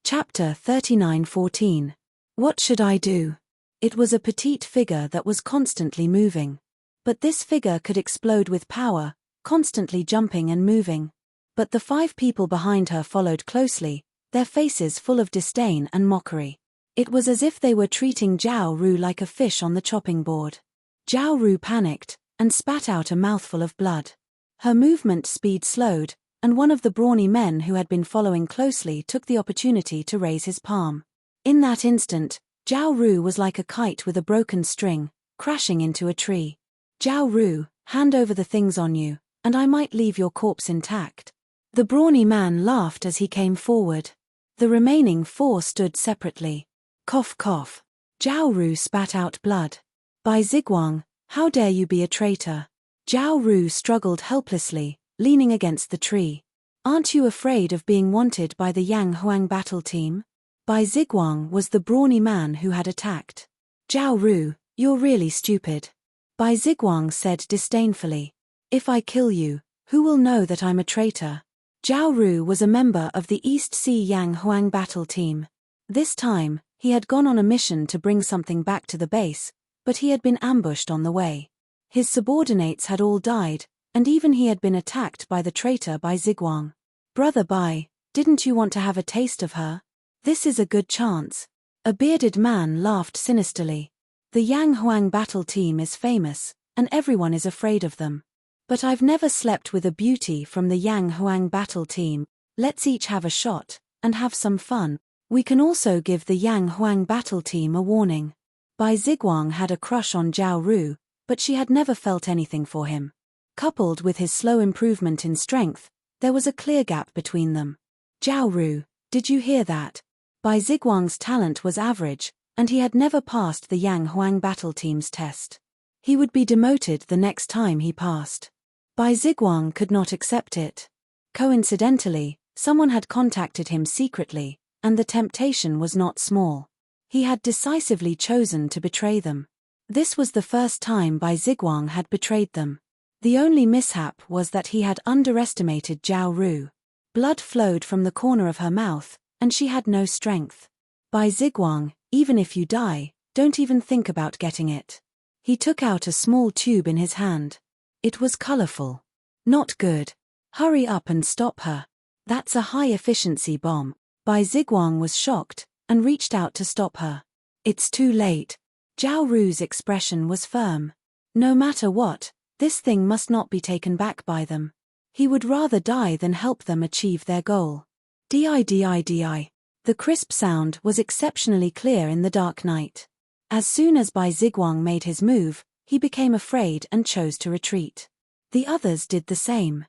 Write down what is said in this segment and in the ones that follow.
Chapter 39:14. What should I do? It was a petite figure that was constantly moving. But this figure could explode with power, constantly jumping and moving. But the 5 people behind her followed closely, their faces full of disdain and mockery. It was as if they were treating Zhao Ru like a fish on the chopping board. Zhao Ru panicked, and spat out a mouthful of blood. Her movement speed slowed, and one of the brawny men who had been following closely took the opportunity to raise his palm. In that instant, Zhao Ru was like a kite with a broken string, crashing into a tree. Zhao Ru, hand over the things on you, and I might leave your corpse intact. The brawny man laughed as he came forward. The remaining 4 stood separately. Cough cough. Zhao Ru spat out blood. By Ziguang, how dare you be a traitor? Zhao Ru struggled helplessly, leaning against the tree. Aren't you afraid of being wanted by the Yang Huang battle team? Bai Ziguang was the brawny man who had attacked. Zhao Ru, you're really stupid. Bai Ziguang said disdainfully. If I kill you, who will know that I'm a traitor? Zhao Ru was a member of the East Sea Yang Huang battle team. This time, he had gone on a mission to bring something back to the base, but he had been ambushed on the way. His subordinates had all died, and even he had been attacked by the traitor Bai Ziguang. Brother Bai, didn't you want to have a taste of her? This is a good chance. A bearded man laughed sinisterly. The Yang Huang battle team is famous, and everyone is afraid of them. But I've never slept with a beauty from the Yang Huang battle team. Let's each have a shot, and have some fun. We can also give the Yang Huang battle team a warning. Bai Ziguang had a crush on Zhao Ru, but she had never felt anything for him. Coupled with his slow improvement in strength, there was a clear gap between them. Zhao Ru, did you hear that? Bai Ziguang's talent was average, and he had never passed the Yang Huang battle team's test. He would be demoted the next time he passed. Bai Ziguang could not accept it. Coincidentally, someone had contacted him secretly, and the temptation was not small. He had decisively chosen to betray them. This was the first time Bai Ziguang had betrayed them. The only mishap was that he had underestimated Zhao Ru. Blood flowed from the corner of her mouth, and she had no strength. Bai Ziguang, even if you die, don't even think about getting it. He took out a small tube in his hand. It was colorful. Not good. Hurry up and stop her. That's a high-efficiency bomb. Bai Ziguang was shocked, and reached out to stop her. It's too late. Zhao Ru's expression was firm. No matter what, this thing must not be taken back by them. He would rather die than help them achieve their goal. Di. The crisp sound was exceptionally clear in the dark night. As soon as Bai Ziguang made his move, he became afraid and chose to retreat. The others did the same.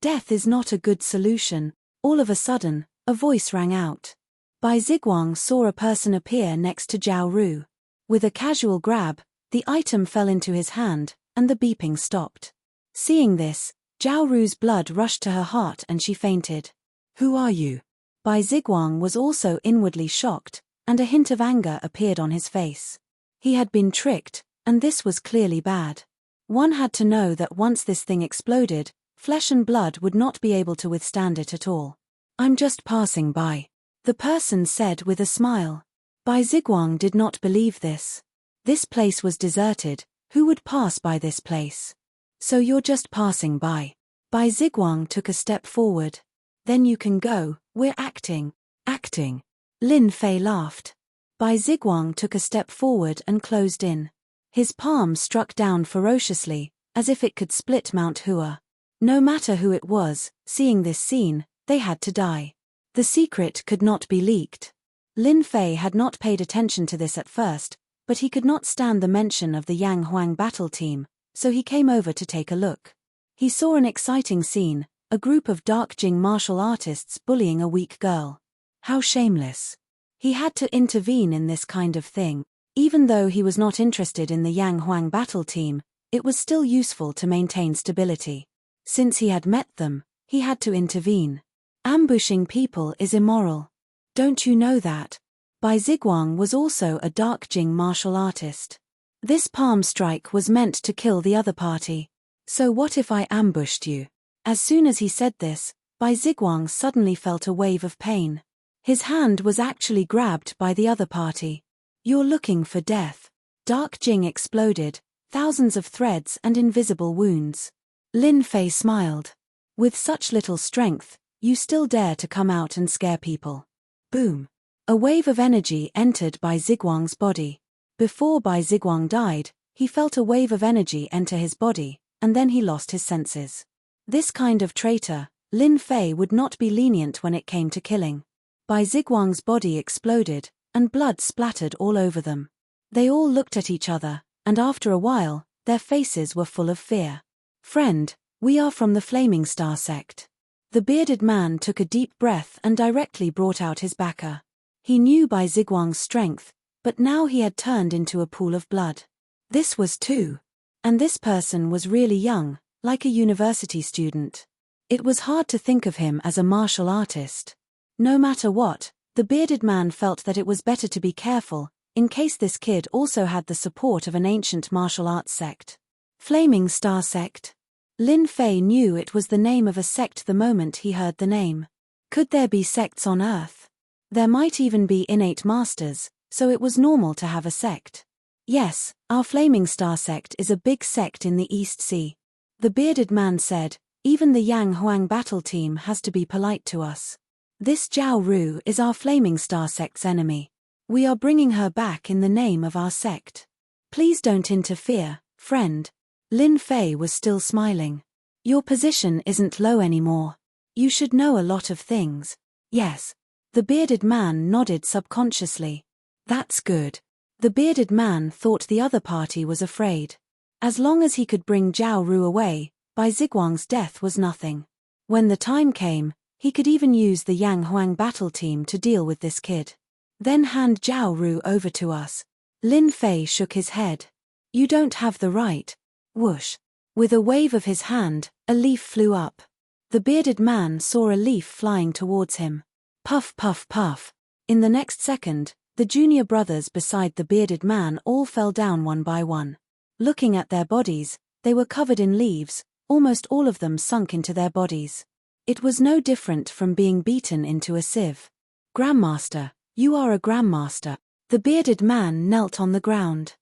Death is not a good solution. All of a sudden, a voice rang out. Bai Ziguang saw a person appear next to Zhao Ru. With a casual grab, the item fell into his hand, and the beeping stopped. Seeing this, Zhao Ru's blood rushed to her heart and she fainted. Who are you? Bai Ziguang was also inwardly shocked, and a hint of anger appeared on his face. He had been tricked, and this was clearly bad. One had to know that once this thing exploded, flesh and blood would not be able to withstand it at all. I'm just passing by, the person said with a smile. Bai Ziguang did not believe this. This place was deserted. Who would pass by this place? So you're just passing by. Bai Ziguang took a step forward. Then you can go, we're acting. Acting. Lin Fei laughed. Bai Ziguang took a step forward and closed in. His palm struck down ferociously, as if it could split Mount Hua. No matter who it was, seeing this scene, they had to die. The secret could not be leaked. Lin Fei had not paid attention to this at first, but he could not stand the mention of the Yang Huang battle team, so he came over to take a look. He saw an exciting scene, a group of dark Jing martial artists bullying a weak girl. How shameless. He had to intervene in this kind of thing. Even though he was not interested in the Yang Huang battle team, it was still useful to maintain stability. Since he had met them, he had to intervene. Ambushing people is immoral. Don't you know that? Bai Ziguang was also a dark Jing martial artist. This palm strike was meant to kill the other party. So what if I ambushed you? As soon as he said this, Bai Ziguang suddenly felt a wave of pain. His hand was actually grabbed by the other party. You're looking for death. Dark Jing exploded, thousands of threads and invisible wounds. Lin Fei smiled. With such little strength, you still dare to come out and scare people. Boom. A wave of energy entered Bai Ziguang's body. Before Bai Ziguang died, he felt a wave of energy enter his body, and then he lost his senses. This kind of traitor, Lin Fei would not be lenient when it came to killing. Bai Ziguang's body exploded, and blood splattered all over them. They all looked at each other, and after a while, their faces were full of fear. Friend, we are from the Flaming Star sect. The bearded man took a deep breath and directly brought out his baka. He knew Bai Ziguang's strength, but now he had turned into a pool of blood. This was two. And this person was really young, like a university student. It was hard to think of him as a martial artist. No matter what, the bearded man felt that it was better to be careful, in case this kid also had the support of an ancient martial arts sect. Flaming Star Sect. Lin Fei knew it was the name of a sect the moment he heard the name. Could there be sects on Earth? There might even be innate masters, so it was normal to have a sect. Yes, our Flaming Star sect is a big sect in the East Sea. The bearded man said, even the Yang Huang battle team has to be polite to us. This Zhao Ru is our Flaming Star sect's enemy. We are bringing her back in the name of our sect. Please don't interfere, friend. Lin Fei was still smiling. Your position isn't low anymore. You should know a lot of things. Yes. The bearded man nodded subconsciously. That's good. The bearded man thought the other party was afraid. As long as he could bring Zhao Ru away, Bai Ziguang's death was nothing. When the time came, he could even use the Yang Huang battle team to deal with this kid. Then hand Zhao Ru over to us. Lin Fei shook his head. You don't have the right. Whoosh. With a wave of his hand, a leaf flew up. The bearded man saw a leaf flying towards him. Puff puff puff. In the next second, the junior brothers beside the bearded man all fell down one by one. Looking at their bodies, they were covered in leaves, almost all of them sunk into their bodies. It was no different from being beaten into a sieve. Grandmaster, you are a grandmaster. The bearded man knelt on the ground.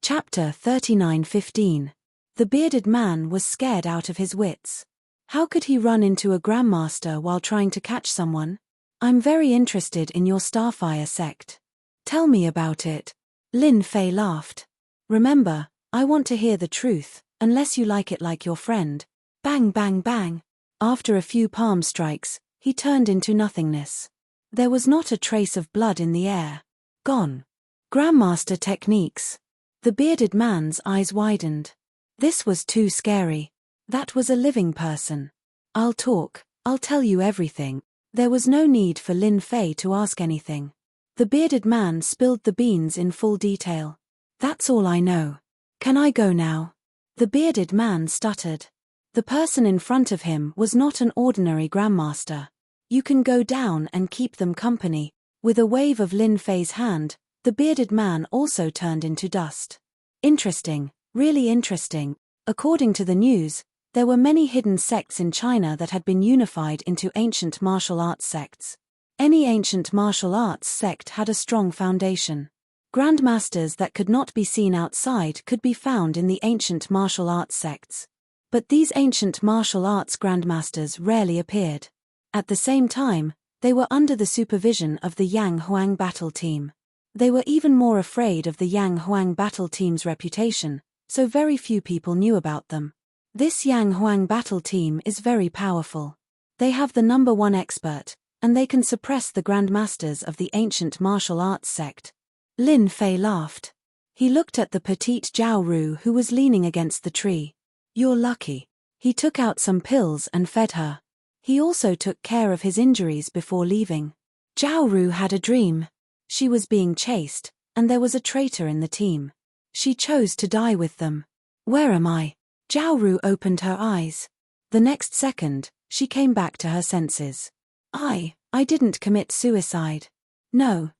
Chapter 39:15. The bearded man was scared out of his wits. How could he run into a grandmaster while trying to catch someone? I'm very interested in your Starfire sect. Tell me about it. Lin Fei laughed. Remember, I want to hear the truth, unless you like it like your friend. Bang bang bang. After a few palm strikes, he turned into nothingness. There was not a trace of blood in the air. Gone. Grandmaster techniques. The bearded man's eyes widened. This was too scary. That was a living person. I'll talk, I'll tell you everything. There was no need for Lin Fei to ask anything. The bearded man spilled the beans in full detail. That's all I know. Can I go now? The bearded man stuttered. The person in front of him was not an ordinary grandmaster. You can go down and keep them company. With a wave of Lin Fei's hand, the bearded man also turned into dust. Interesting, really interesting. According to the news, there were many hidden sects in China that had been unified into ancient martial arts sects. Any ancient martial arts sect had a strong foundation. Grandmasters that could not be seen outside could be found in the ancient martial arts sects. But these ancient martial arts grandmasters rarely appeared. At the same time, they were under the supervision of the Yang Huang battle team. They were even more afraid of the Yang Huang battle team's reputation, so very few people knew about them. This Yang Huang battle team is very powerful. They have the #1 expert, and they can suppress the grandmasters of the ancient martial arts sect. Lin Fei laughed. He looked at the petite Zhao Ru who was leaning against the tree. You're lucky. He took out some pills and fed her. He also took care of his injuries before leaving. Zhao Ru had a dream. She was being chased, and there was a traitor in the team. She chose to die with them. Where am I? Zhao Ru opened her eyes. The next second, she came back to her senses. I didn't commit suicide. No,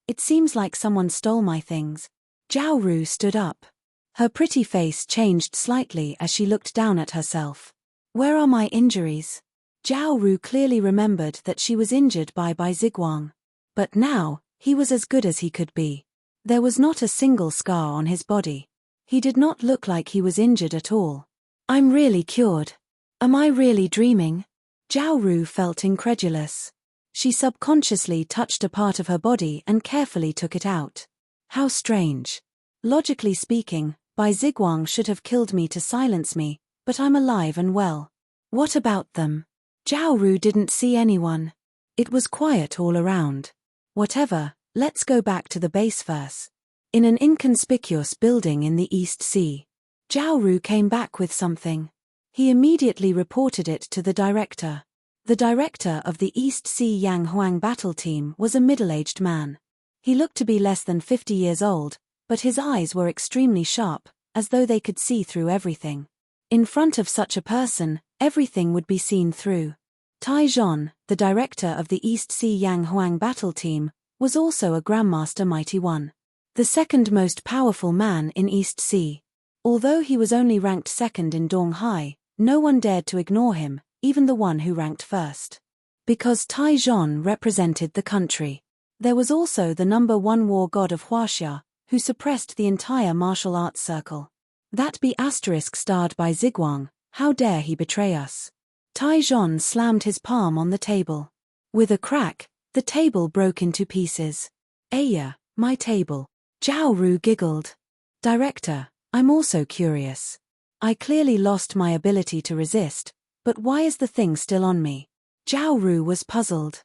it seems like someone stole my things. Zhao Ru stood up. Her pretty face changed slightly as she looked down at herself. Where are my injuries? Zhao Ru clearly remembered that she was injured by Ziguang. But now, he was as good as he could be. There was not a single scar on his body. He did not look like he was injured at all. I'm really cured. Am I really dreaming? Zhao Ru felt incredulous. She subconsciously touched a part of her body and carefully took it out. How strange. Logically speaking, Ziguang should have killed me to silence me, but I'm alive and well. What about them? Zhao Ru didn't see anyone. It was quiet all around. Whatever, let's go back to the base first. In an inconspicuous building in the East Sea, Zhao Ru came back with something. He immediately reported it to the director. The director of the East Sea Yang Huang battle team was a middle-aged man. He looked to be less than 50 years old, but his eyes were extremely sharp, as though they could see through everything. In front of such a person, everything would be seen through. Tai Zhon, the director of the East Sea Yang Huang battle team, was also a Grandmaster Mighty One. The second most powerful man in East Sea. Although he was only ranked second in Dong Hai, no one dared to ignore him, even the one who ranked first. Because Tai Zhon represented the country. There was also the number 1 war god of Huaxia, who suppressed the entire martial arts circle. That be *starred by Ziguang, how dare he betray us? Tai Zhon slammed his palm on the table. With a crack, the table broke into pieces. Aya, my table. Zhao Ru giggled. Director, I'm also curious. I clearly lost my ability to resist, but why is the thing still on me? Zhao Ru was puzzled.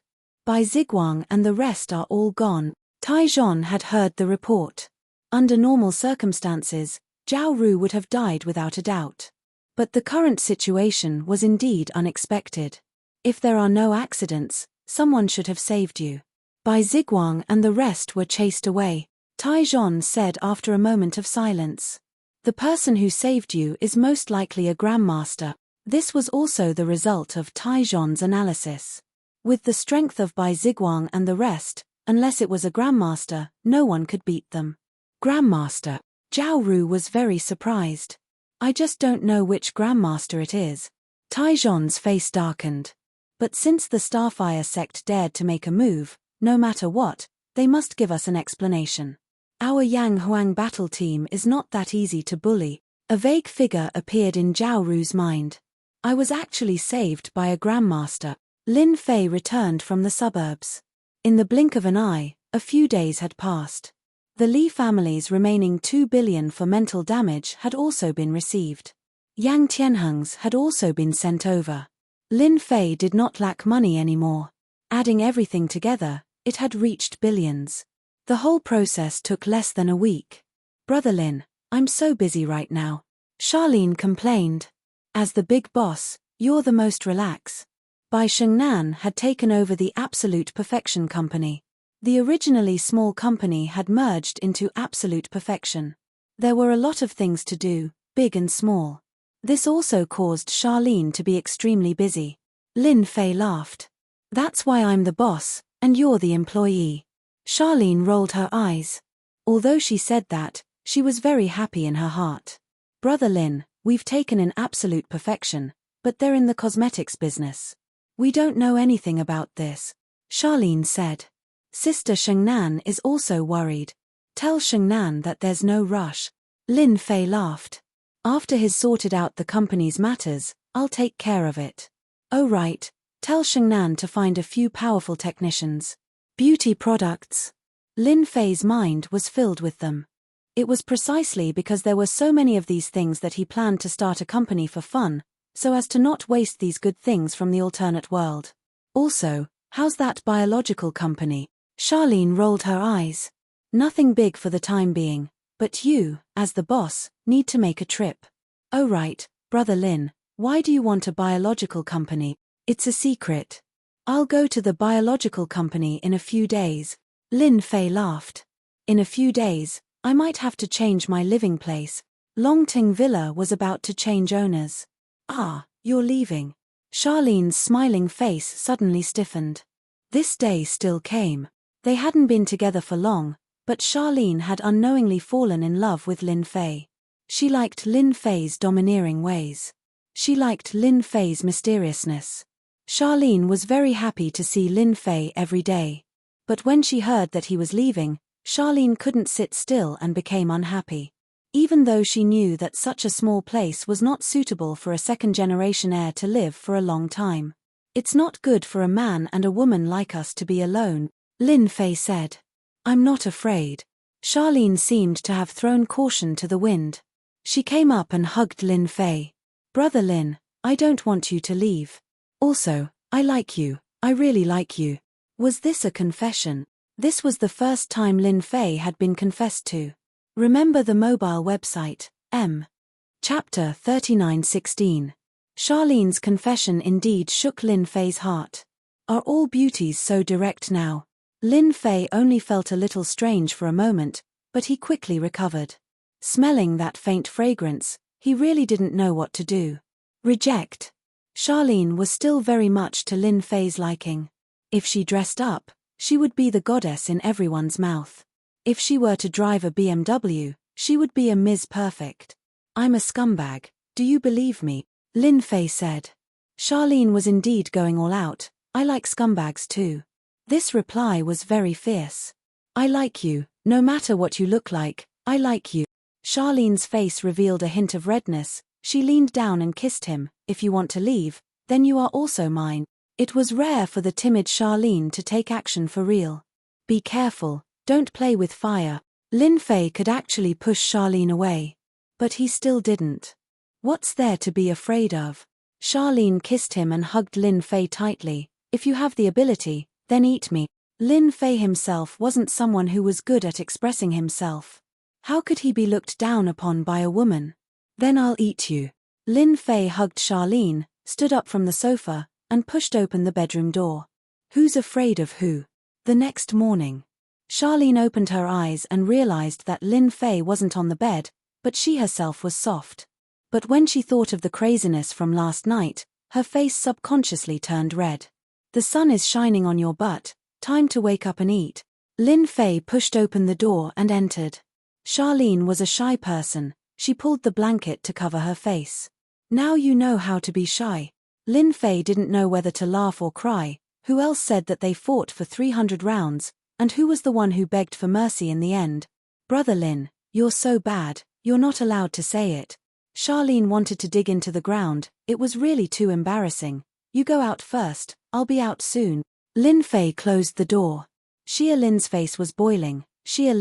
Ziguang and the rest are all gone. Tai Zhon had heard the report. Under normal circumstances, Zhao Ru would have died without a doubt. But the current situation was indeed unexpected. If there are no accidents, someone should have saved you. Ziguang and the rest were chased away, Tai Zhon said after a moment of silence. The person who saved you is most likely a Grandmaster. This was also the result of Tai Zhon's analysis. With the strength of Ziguang and the rest, unless it was a Grandmaster, no one could beat them. Grandmaster. Zhao Ru was very surprised. I just don't know which Grandmaster it is. Tai Zhon's face darkened. But since the Starfire sect dared to make a move, no matter what, they must give us an explanation. Our Yang Huang battle team is not that easy to bully. A vague figure appeared in Zhao Ru's mind. I was actually saved by a Grandmaster. Lin Fei returned from the suburbs. In the blink of an eye, a few days had passed. The Li family's remaining 2 billion for mental damage had also been received. Yang Tianheng's had also been sent over. Lin Fei did not lack money anymore. Adding everything together, it had reached billions. The whole process took less than a week. Brother Lin, I'm so busy right now. Charlene complained. As the big boss, you're the most relaxed. Shengnan had taken over the Absolute Perfection Company. The originally small company had merged into Absolute Perfection. There were a lot of things to do, big and small. This also caused Charlene to be extremely busy. Lin Fei laughed. That's why I'm the boss, and you're the employee. Charlene rolled her eyes. Although she said that, she was very happy in her heart. Brother Lin, we've taken in Absolute Perfection, but they're in the cosmetics business. We don't know anything about this, Charlene said. Sister Shengnan is also worried. Tell Shengnan that there's no rush. Lin Fei laughed. After he's sorted out the company's matters, I'll take care of it. Oh right, tell Shengnan to find a few powerful technicians. Beauty products. Lin Fei's mind was filled with them. It was precisely because there were so many of these things that he planned to start a company for fun, so as to not waste these good things from the alternate world. Also, how's that biological company? Charlene rolled her eyes. Nothing big for the time being, but you, as the boss, need to make a trip. Oh right, Brother Lin, why do you want a biological company? It's a secret. I'll go to the biological company in a few days. Lin Fei laughed. In a few days, I might have to change my living place. Longting Villa was about to change owners. Ah, you're leaving. Charlene's smiling face suddenly stiffened. This day still came. They hadn't been together for long, but Charlene had unknowingly fallen in love with Lin Fei. She liked Lin Fei's domineering ways. She liked Lin Fei's mysteriousness. Charlene was very happy to see Lin Fei every day. But when she heard that he was leaving, Charlene couldn't sit still and became unhappy. Even though she knew that such a small place was not suitable for a second-generation heir to live for a long time. "It's not good for a man and a woman like us to be alone," Lin Fei said. "I'm not afraid." Charlene seemed to have thrown caution to the wind. She came up and hugged Lin Fei. "Brother Lin, I don't want you to leave. Also, I like you, I really like you." Was this a confession? This was the first time Lin Fei had been confessed to. Remember the mobile website, M. Chapter 39:16. Charlene's confession indeed shook Lin Fei's heart. Are all beauties so direct now? Lin Fei only felt a little strange for a moment, but he quickly recovered. Smelling that faint fragrance, he really didn't know what to do. Reject. Charlene was still very much to Lin Fei's liking. If she dressed up, she would be the goddess in everyone's mouth. If she were to drive a BMW, she would be a Ms. Perfect. "I'm a scumbag, do you believe me?" Lin Fei said. Charlene was indeed going all out. "I like scumbags too." This reply was very fierce. "I like you, no matter what you look like, I like you." Charlene's face revealed a hint of redness. She leaned down and kissed him. "If you want to leave, then you are also mine." It was rare for the timid Charlene to take action for real. "Be careful, don't play with fire." Lin Fei could actually push Charlene away. But he still didn't. "What's there to be afraid of?" Charlene kissed him and hugged Lin Fei tightly. "If you have the ability, then eat me." Lin Fei himself wasn't someone who was good at expressing himself. How could he be looked down upon by a woman? "Then I'll eat you." Lin Fei hugged Charlene, stood up from the sofa, and pushed open the bedroom door. Who's afraid of who? The next morning, Charlene opened her eyes and realized that Lin Fei wasn't on the bed, but she herself was soft. But when she thought of the craziness from last night, her face subconsciously turned red. "The sun is shining on your butt, time to wake up and eat." Lin Fei pushed open the door and entered. Charlene was a shy person. She pulled the blanket to cover her face. "Now you know how to be shy." Lin Fei didn't know whether to laugh or cry. Who else said that they fought for 300 rounds, and who was the one who begged for mercy in the end? "Brother Lin, you're so bad, you're not allowed to say it." Charlene wanted to dig into the ground. It was really too embarrassing. "You go out first, I'll be out soon." Lin Fei closed the door. Xia Lin's face was boiling. Xia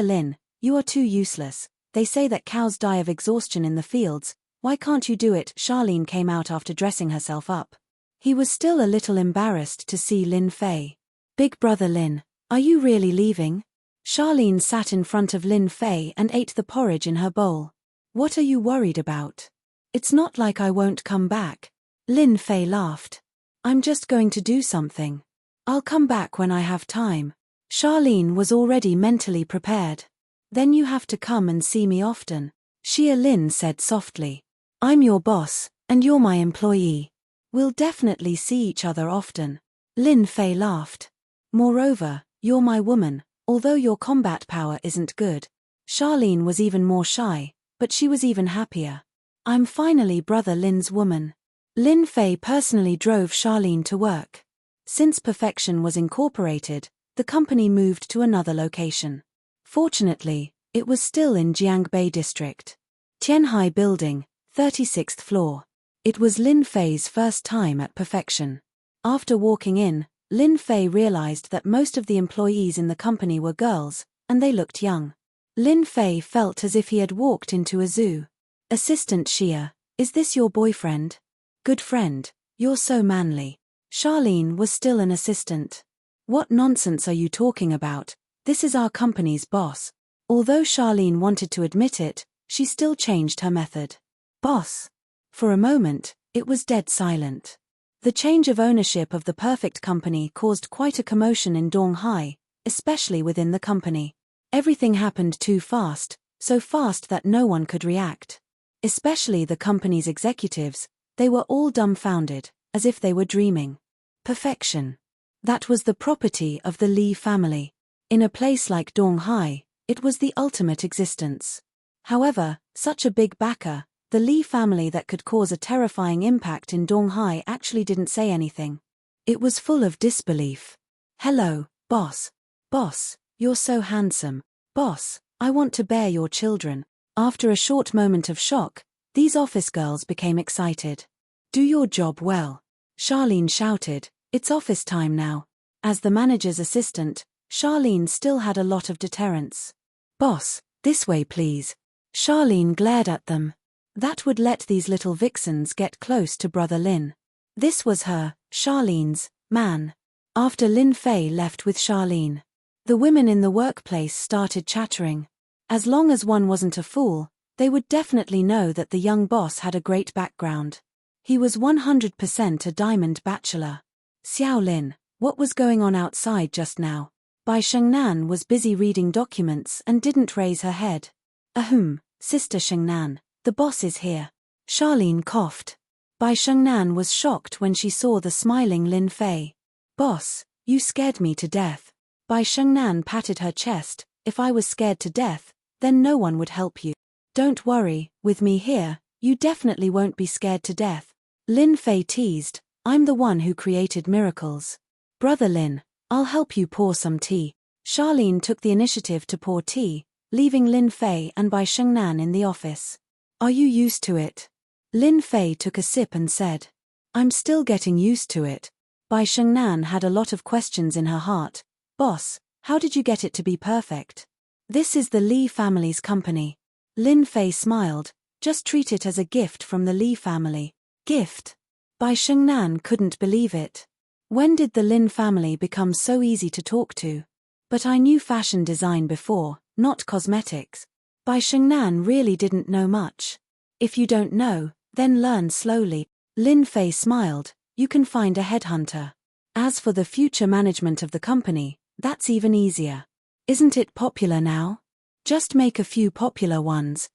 Lin, you are too useless. They say that cows die of exhaustion in the fields. Why can't you do it?" Charlene came out after dressing herself up. He was still a little embarrassed to see Lin Fei. "Big brother Lin, are you really leaving?" Charlene sat in front of Lin Fei and ate the porridge in her bowl. "What are you worried about? It's not like I won't come back." Lin Fei laughed. "I'm just going to do something. I'll come back when I have time." Charlene was already mentally prepared. "Then you have to come and see me often," Xia Lin said softly. "I'm your boss, and you're my employee. We'll definitely see each other often." Lin Fei laughed. "Moreover, you're my woman, although your combat power isn't good." Charlene was even more shy, but she was even happier. "I'm finally brother Lin's woman." Lin Fei personally drove Charlene to work. Since Perfection was incorporated, the company moved to another location. Fortunately, it was still in Jiangbei District. Tianhai Building, 36th floor. It was Lin Fei's first time at Perfection. After walking in, Lin Fei realized that most of the employees in the company were girls, and they looked young. Lin Fei felt as if he had walked into a zoo. "Assistant Xia, is this your boyfriend?" "Good friend, you're so manly." Charlene was still an assistant. "What nonsense are you talking about? This is our company's boss." Although Charlene wanted to admit it, she still changed her method. "Boss?" For a moment, it was dead silent. The change of ownership of the Perfect Company caused quite a commotion in Donghai, especially within the company. Everything happened too fast, so fast that no one could react. Especially the company's executives, they were all dumbfounded, as if they were dreaming. Perfection. That was the property of the Li family. In a place like Donghai, it was the ultimate existence. However, such a big backer, The Li family that could cause a terrifying impact in Donghai actually didn't say anything. It was full of disbelief. "Hello, boss. Boss, you're so handsome. Boss, I want to bear your children." After a short moment of shock, these office girls became excited. "Do your job well," Charlene shouted. "It's office time now." As the manager's assistant, Charlene still had a lot of deterrence. "Boss, this way please." Charlene glared at them. That would let these little vixens get close to Brother Lin. This was her, Charlene's, man. After Lin Fei left with Charlene, the women in the workplace started chattering. As long as one wasn't a fool, they would definitely know that the young boss had a great background. He was 100% a diamond bachelor. "Xiao Lin, what was going on outside just now?" Bai Shengnan was busy reading documents and didn't raise her head. "Ahem, Sister Shengnan, the boss is here." Charlene coughed. Bai Shengnan was shocked when she saw the smiling Lin Fei. "Boss, you scared me to death." Bai Shengnan patted her chest. "If I was scared to death, then no one would help you. Don't worry, with me here, you definitely won't be scared to death." Lin Fei teased, "I'm the one who created miracles. Brother Lin, I'll help you pour some tea." Charlene took the initiative to pour tea, leaving Lin Fei and Bai Shengnan in the office. "Are you used to it?" Lin Fei took a sip and said, "I'm still getting used to it." Bai Shengnan had a lot of questions in her heart. "Boss, how did you get it to be perfect?" "This is the Li family's company." Lin Fei smiled. "Just treat it as a gift from the Li family." "Gift?" Bai Shengnan couldn't believe it. When did the Lin family become so easy to talk to? "But I knew fashion design before, not cosmetics." Bai Shengnan really didn't know much. "If you don't know, then learn slowly." Lin Fei smiled. "You can find a headhunter. As for the future management of the company, that's even easier. Isn't it popular now? Just make a few popular ones."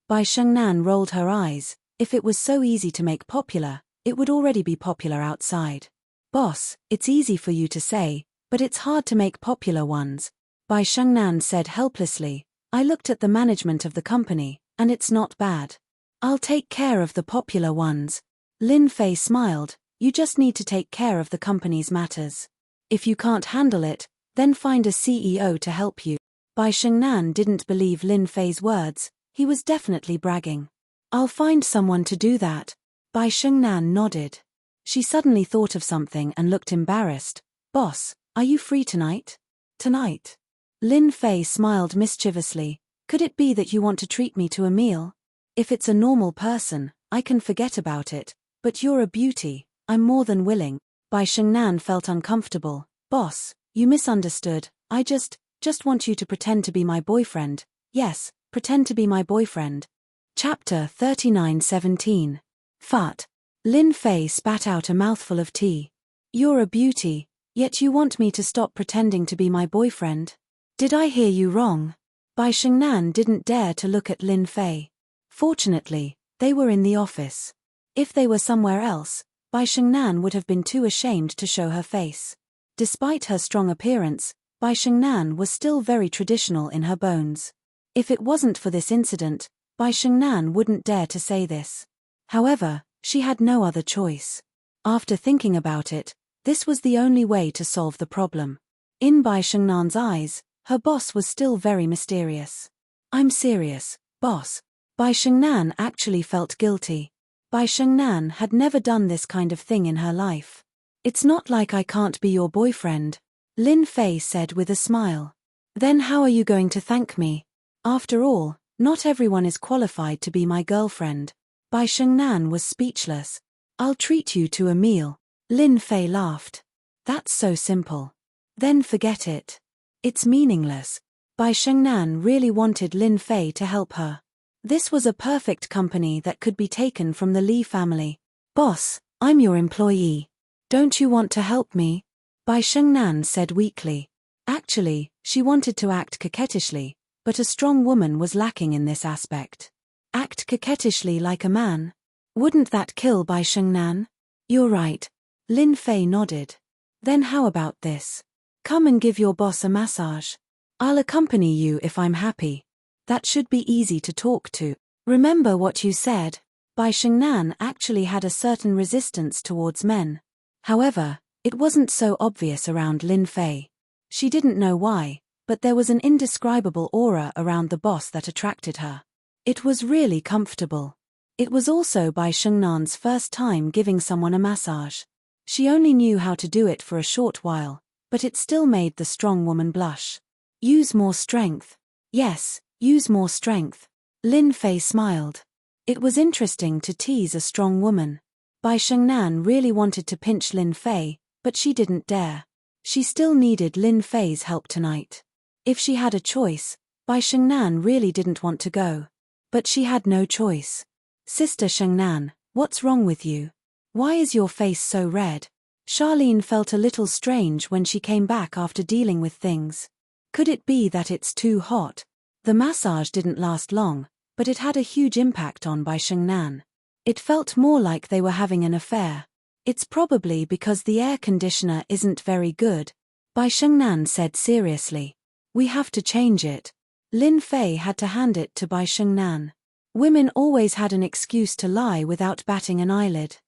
Bai Shengnan rolled her eyes. If it was so easy to make popular, it would already be popular outside. "Boss, it's easy for you to say, but it's hard to make popular ones." Bai Shengnan said helplessly. "I looked at the management of the company, and it's not bad. I'll take care of the popular ones." Lin Fei smiled. "You just need to take care of the company's matters. If you can't handle it, then find a CEO to help you." Bai Shengnan didn't believe Lin Fei's words. He was definitely bragging. "I'll find someone to do that." Bai Shengnan nodded. She suddenly thought of something and looked embarrassed. "Boss, are you free tonight?" "Tonight?" Lin Fei smiled mischievously. "Could it be that you want to treat me to a meal? If it's a normal person, I can forget about it, but you're a beauty, I'm more than willing." Bai Shengnan felt uncomfortable. "Boss, you misunderstood. I just want you to pretend to be my boyfriend. Yes, pretend to be my boyfriend." Chapter 39:17. Fat. Lin Fei spat out a mouthful of tea. "You're a beauty, yet you want me to stop pretending to be my boyfriend? Did I hear you wrong?" Bai Shengnan didn't dare to look at Lin Fei. Fortunately, they were in the office. If they were somewhere else, Bai Shengnan would have been too ashamed to show her face. Despite her strong appearance, Bai Shengnan was still very traditional in her bones. If it wasn't for this incident, Bai Shengnan wouldn't dare to say this. However, she had no other choice. After thinking about it, this was the only way to solve the problem. In Bai Shengnan's eyes, her boss was still very mysterious. "I'm serious, boss." Bai Shengnan actually felt guilty. Bai Shengnan had never done this kind of thing in her life. "It's not like I can't be your boyfriend," Lin Fei said with a smile. "Then how are you going to thank me? After all, not everyone is qualified to be my girlfriend." Bai Shengnan was speechless. "I'll treat you to a meal." Lin Fei laughed. "That's so simple. Then forget it. It's meaningless." Bai Shengnan really wanted Lin Fei to help her. This was a perfect company that could be taken from the Li family. "Boss, I'm your employee. Don't you want to help me?" Bai Shengnan said weakly. Actually, she wanted to act coquettishly, but a strong woman was lacking in this aspect. Act coquettishly like a man? Wouldn't that kill Bai Shengnan? "You're right." Lin Fei nodded. "Then how about this? Come and give your boss a massage. I'll accompany you if I'm happy. That should be easy to talk to. Remember what you said." Bai Shengnan actually had a certain resistance towards men. However, it wasn't so obvious around Lin Fei. She didn't know why, but there was an indescribable aura around the boss that attracted her. It was really comfortable. It was also Bai Shengnan's first time giving someone a massage. She only knew how to do it for a short while, but it still made the strong woman blush. Use more strength. Yes, use more strength. Lin Fei smiled. It was interesting to tease a strong woman. Bai Shengnan really wanted to pinch Lin Fei, but she didn't dare. She still needed Lin Fei's help tonight. If she had a choice, Bai Shengnan really didn't want to go. But she had no choice. Sister Shengnan, what's wrong with you? Why is your face so red? Charlene felt a little strange when she came back after dealing with things. Could it be that it's too hot? The massage didn't last long, but it had a huge impact on Bai Shengnan. It felt more like they were having an affair. It's probably because the air conditioner isn't very good, Bai Shengnan said seriously. We have to change it. Lin Fei had to hand it to Bai Shengnan. Women always had an excuse to lie without batting an eyelid.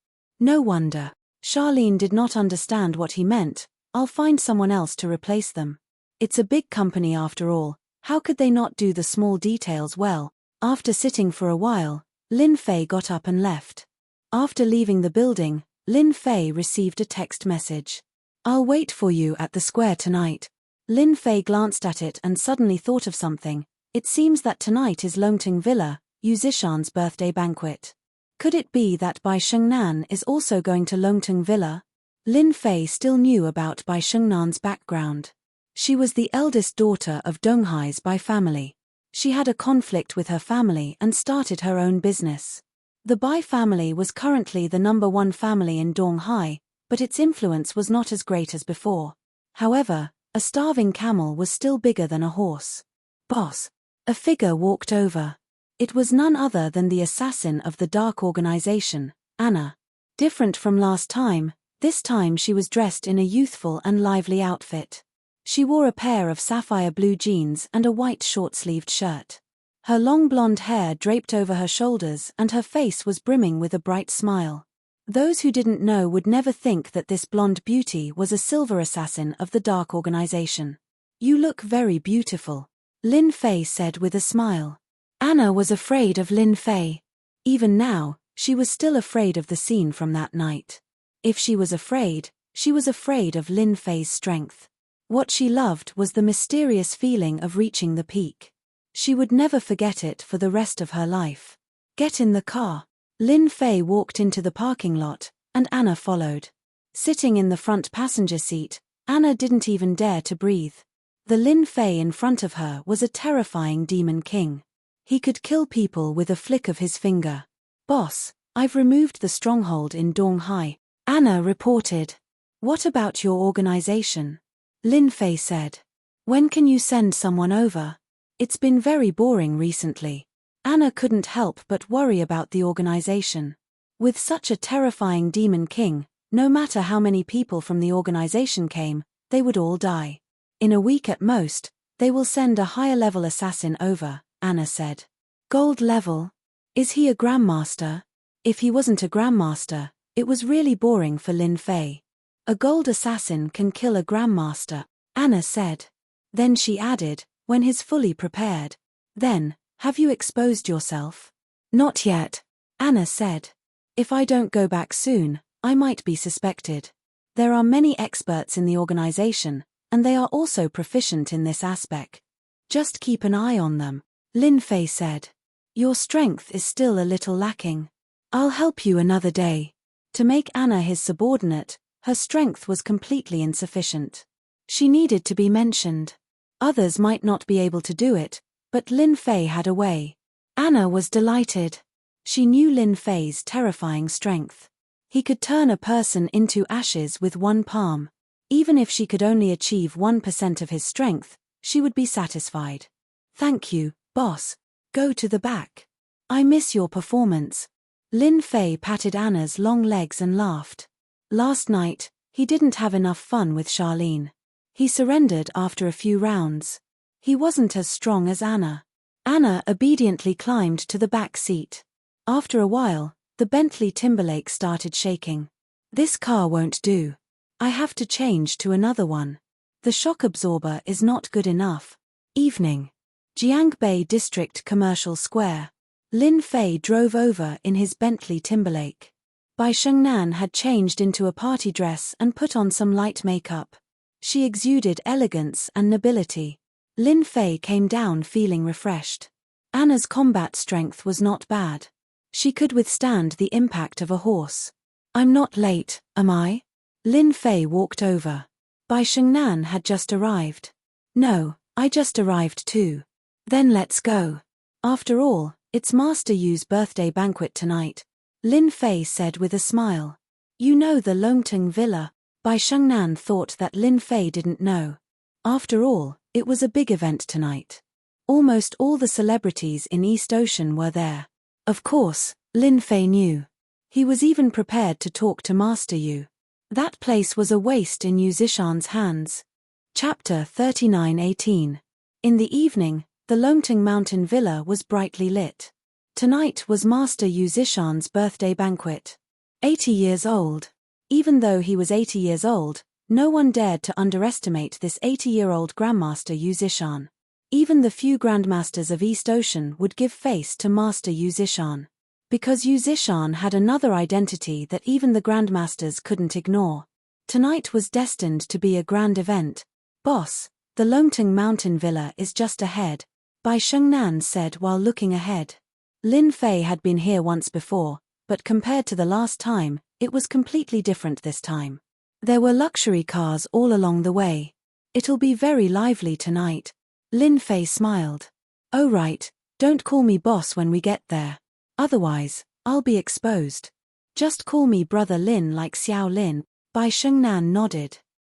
No wonder. Charlene did not understand what he meant. I'll find someone else to replace them. It's a big company after all. How could they not do the small details well? After sitting for a while, Lin Fei got up and left. After leaving the building, Lin Fei received a text message. I'll wait for you at the square tonight. Lin Fei glanced at it and suddenly thought of something. It seems that tonight is Longting Villa, Yu Zishan's birthday banquet. Could it be that Bai Shengnan is also going to Longting Villa? Lin Fei still knew about Bai Shengnan's background. She was the eldest daughter of Donghai's Bai family. She had a conflict with her family and started her own business. The Bai family was currently the #1 family in Donghai, but its influence was not as great as before. However, a starving camel was still bigger than a horse. Boss. A figure walked over. It was none other than the assassin of the dark organization, Anna. Different from last time, this time she was dressed in a youthful and lively outfit. She wore a pair of sapphire blue jeans and a white short-sleeved shirt. Her long blonde hair draped over her shoulders and her face was brimming with a bright smile. Those who didn't know would never think that this blonde beauty was a silver assassin of the dark organization. You look very beautiful, Lin Fei said with a smile. Anna was afraid of Lin Fei. Even now, she was still afraid of the scene from that night. If she was afraid of Lin Fei's strength. What she loved was the mysterious feeling of reaching the peak. She would never forget it for the rest of her life. Get in the car. Lin Fei walked into the parking lot, and Anna followed. Sitting in the front passenger seat, Anna didn't even dare to breathe. The Lin Fei in front of her was a terrifying demon king. He could kill people with a flick of his finger. Boss, I've removed the stronghold in Donghai, Anna reported. What about your organization? Lin Fei said. When can you send someone over? It's been very boring recently. Anna couldn't help but worry about the organization. With such a terrifying demon king, no matter how many people from the organization came, they would all die. In a week at most, they will send a higher-level assassin over, Anna said. Gold level? Is he a grandmaster? If he wasn't a grandmaster, it was really boring for Lin Fei. A gold assassin can kill a grandmaster, Anna said. Then she added, when he's fully prepared. Then, have you exposed yourself? Not yet, Anna said. If I don't go back soon, I might be suspected. There are many experts in the organization, and they are also proficient in this aspect. Just keep an eye on them, Lin Fei said. Your strength is still a little lacking. I'll help you another day. To make Anna his subordinate, her strength was completely insufficient. She needed to be mentioned. Others might not be able to do it, but Lin Fei had a way. Anna was delighted. She knew Lin Fei's terrifying strength. He could turn a person into ashes with one palm. Even if she could only achieve 1% of his strength, she would be satisfied. Thank you, boss. Go to the back. I miss your performance. Lin Fei patted Anna's long legs and laughed. Last night, he didn't have enough fun with Charlene. He surrendered after a few rounds. He wasn't as strong as Anna. Anna obediently climbed to the back seat. After a while, The Bentley Timberlake started shaking. This car won't do. I have to change to another one. The shock absorber is not good enough. Evening. Jiangbei District Commercial Square. Lin Fei drove over in his Bentley Timberlake. Bai Shengnan had changed into a party dress and put on some light makeup. She exuded elegance and nobility. Lin Fei came down feeling refreshed. Anna's combat strength was not bad. She could withstand the impact of a horse. I'm not late, am I? Lin Fei walked over. Bai Shengnan had just arrived. No, I just arrived too. Then let's go. After all, it's Master Yu's birthday banquet tonight, Lin Fei said with a smile. You know the Longting Villa? Bai Shengnan thought that Lin Fei didn't know. After all, it was a big event tonight. Almost all the celebrities in East Ocean were there. Of course, Lin Fei knew. He was even prepared to talk to Master Yu. That place was a waste in Yu Zishan's hands. Chapter 39:18. In the evening, the Longting Mountain Villa was brightly lit. Tonight was Master Yu Zishan's birthday banquet. 80 years old. Even though he was 80 years old, no one dared to underestimate this 80-year-old Grandmaster Yu Zishan. Even the few Grandmasters of East Ocean would give face to Master Yu Zishan. Because Yu Zishan had another identity that even the Grandmasters couldn't ignore. Tonight was destined to be a grand event. Boss, the Longting Mountain Villa is just ahead, Bai Shengnan said while looking ahead. Lin Fei had been here once before, but compared to the last time, it was completely different this time. There were luxury cars all along the way. It'll be very lively tonight. Lin Fei smiled. Oh right, don't call me boss when we get there. Otherwise, I'll be exposed. Just call me Brother Lin like Xiao Lin, Bai Shengnan nodded.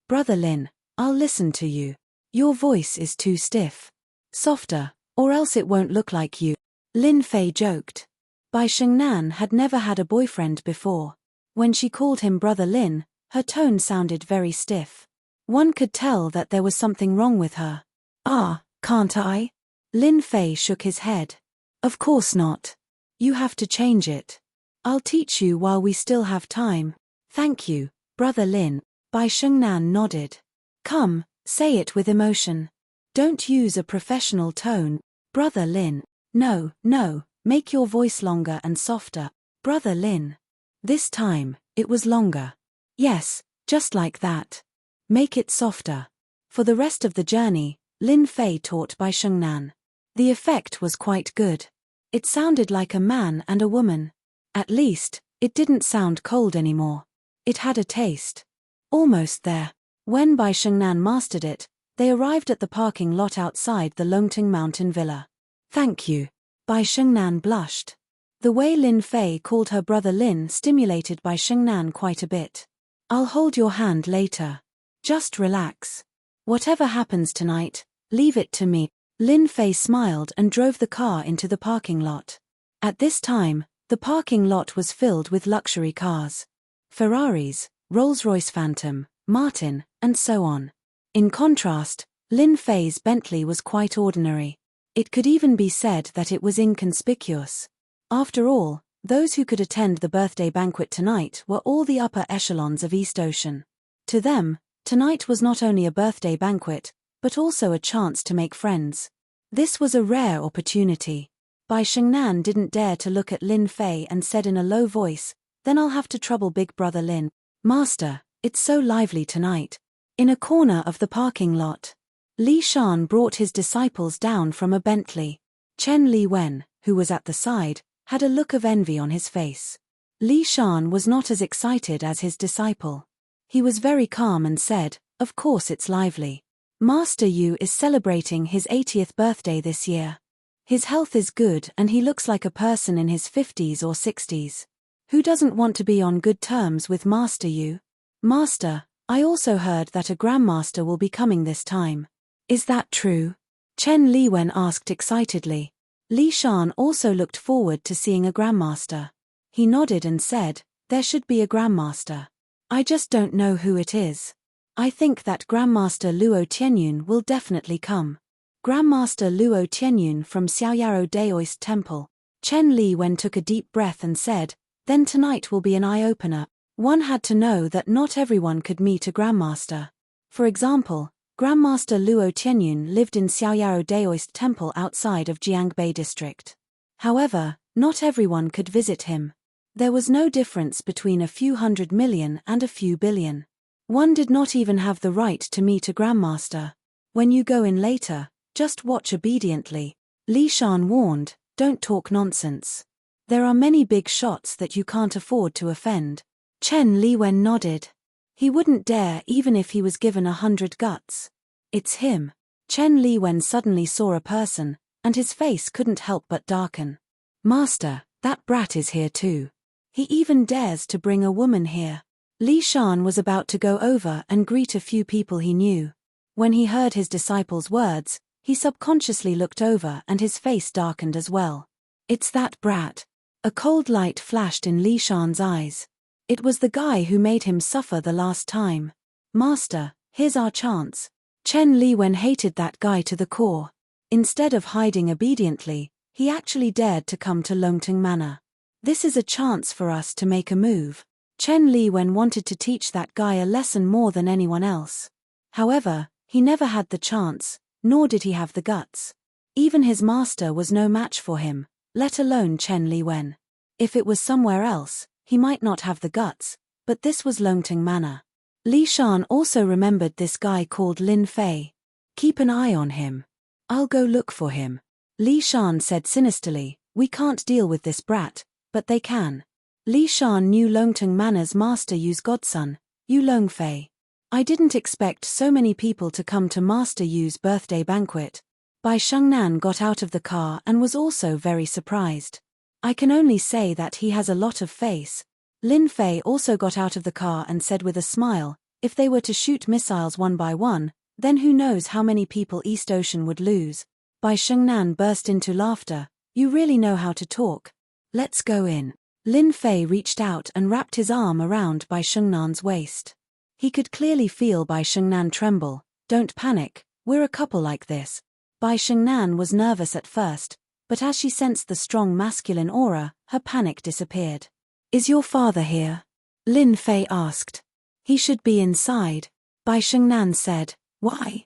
Brother Lin, I'll listen to you. Your voice is too stiff. Softer, or else it won't look like you. Lin Fei joked. Bai Shengnan had never had a boyfriend before. When she called him Brother Lin, her tone sounded very stiff. One could tell that there was something wrong with her. Ah, can't I? Lin Fei shook his head. Of course not. You have to change it. I'll teach you while we still have time. Thank you, Brother Lin, Bai Shengnan nodded. Come, say it with emotion. Don't use a professional tone, Brother Lin. No, make your voice longer and softer, Brother Lin. This time, it was longer. Yes, just like that. Make it softer. For the rest of the journey, Lin Fei taught Bai Shengnan. The effect was quite good. It sounded like a man and a woman. At least, it didn't sound cold anymore. It had a taste. Almost there. When Bai Shengnan mastered it, they arrived at the parking lot outside the Longting Mountain Villa. Thank you. Bai Shengnan blushed. The way Lin Fei called her Brother Lin stimulated Bai Shengnan quite a bit. I'll hold your hand later. Just relax. Whatever happens tonight, leave it to me. Lin Fei smiled and drove the car into the parking lot. At this time, the parking lot was filled with luxury cars. Ferraris, Rolls-Royce Phantom, Martin, and so on. In contrast, Lin Fei's Bentley was quite ordinary. It could even be said that it was inconspicuous. After all, those who could attend the birthday banquet tonight were all the upper echelons of East Ocean. To them, tonight was not only a birthday banquet, but also a chance to make friends. This was a rare opportunity. Bai Shengnan didn't dare to look at Lin Fei and said in a low voice, then I'll have to trouble Big Brother Lin. Master, it's so lively tonight. In a corner of the parking lot, Li Shan brought his disciples down from a Bentley. Chen Li Wen, who was at the side, had a look of envy on his face. Li Shan was not as excited as his disciple. He was very calm and said, of course it's lively. Master Yu is celebrating his 80th birthday this year. His health is good and he looks like a person in his 50s or 60s. Who doesn't want to be on good terms with Master Yu? Master, I also heard that a Grandmaster will be coming this time. Is that true? Chen Liwen asked excitedly. Li Shan also looked forward to seeing a Grandmaster. He nodded and said, there should be a Grandmaster. I just don't know who it is. I think that Grandmaster Luo Tianyun will definitely come. Grandmaster Luo Tianyun from Xiaoyaro Daoist Temple. Chen Li Wen took a deep breath and said, Then tonight will be an eye-opener. One had to know that not everyone could meet a Grandmaster. For example, Grandmaster Luo Tianyun lived in Xiaoyao Daoist Temple outside of Jiangbei District. However, not everyone could visit him. There was no difference between a few 100 million and a few billion. One did not even have the right to meet a Grandmaster. When you go in later, just watch obediently. Li Shan warned, don't talk nonsense. There are many big shots that you can't afford to offend. Chen Liwen nodded. He wouldn't dare even if he was given 100 guts. It's him. Chen Liwen suddenly saw a person, and his face couldn't help but darken. Master, that brat is here too. He even dares to bring a woman here. Li Shan was about to go over and greet a few people he knew. When he heard his disciple's words, he subconsciously looked over and his face darkened as well. It's that brat. A cold light flashed in Li Shan's eyes. It was the guy who made him suffer the last time. Master, here's our chance. Chen Liwen hated that guy to the core. Instead of hiding obediently, he actually dared to come to Longting Manor. This is a chance for us to make a move. Chen Liwen wanted to teach that guy a lesson more than anyone else. However, he never had the chance, nor did he have the guts. Even his master was no match for him, let alone Chen Liwen. If it was somewhere else, he might not have the guts, but this was Longting Manor. Li Shan also remembered this guy called Lin Fei. Keep an eye on him. I'll go look for him. Li Shan said sinisterly, we can't deal with this brat, but they can. Li Shan knew Longting Manor's master Yu's godson, Yu Longfei. I didn't expect so many people to come to Master Yu's birthday banquet. Bai Shengnan got out of the car and was also very surprised. I can only say that he has a lot of face. Lin Fei also got out of the car and said with a smile, if they were to shoot missiles one by one, then who knows how many people East Ocean would lose. Bai Shengnan burst into laughter. You really know how to talk. Let's go in. Lin Fei reached out and wrapped his arm around Bai Shengnan's waist. He could clearly feel Bai Shengnan tremble. Don't panic, we're a couple like this. Bai Shengnan was nervous at first, but as she sensed the strong masculine aura, her panic disappeared. Is your father here? Lin Fei asked. He should be inside. Bai Shengnan said. Why?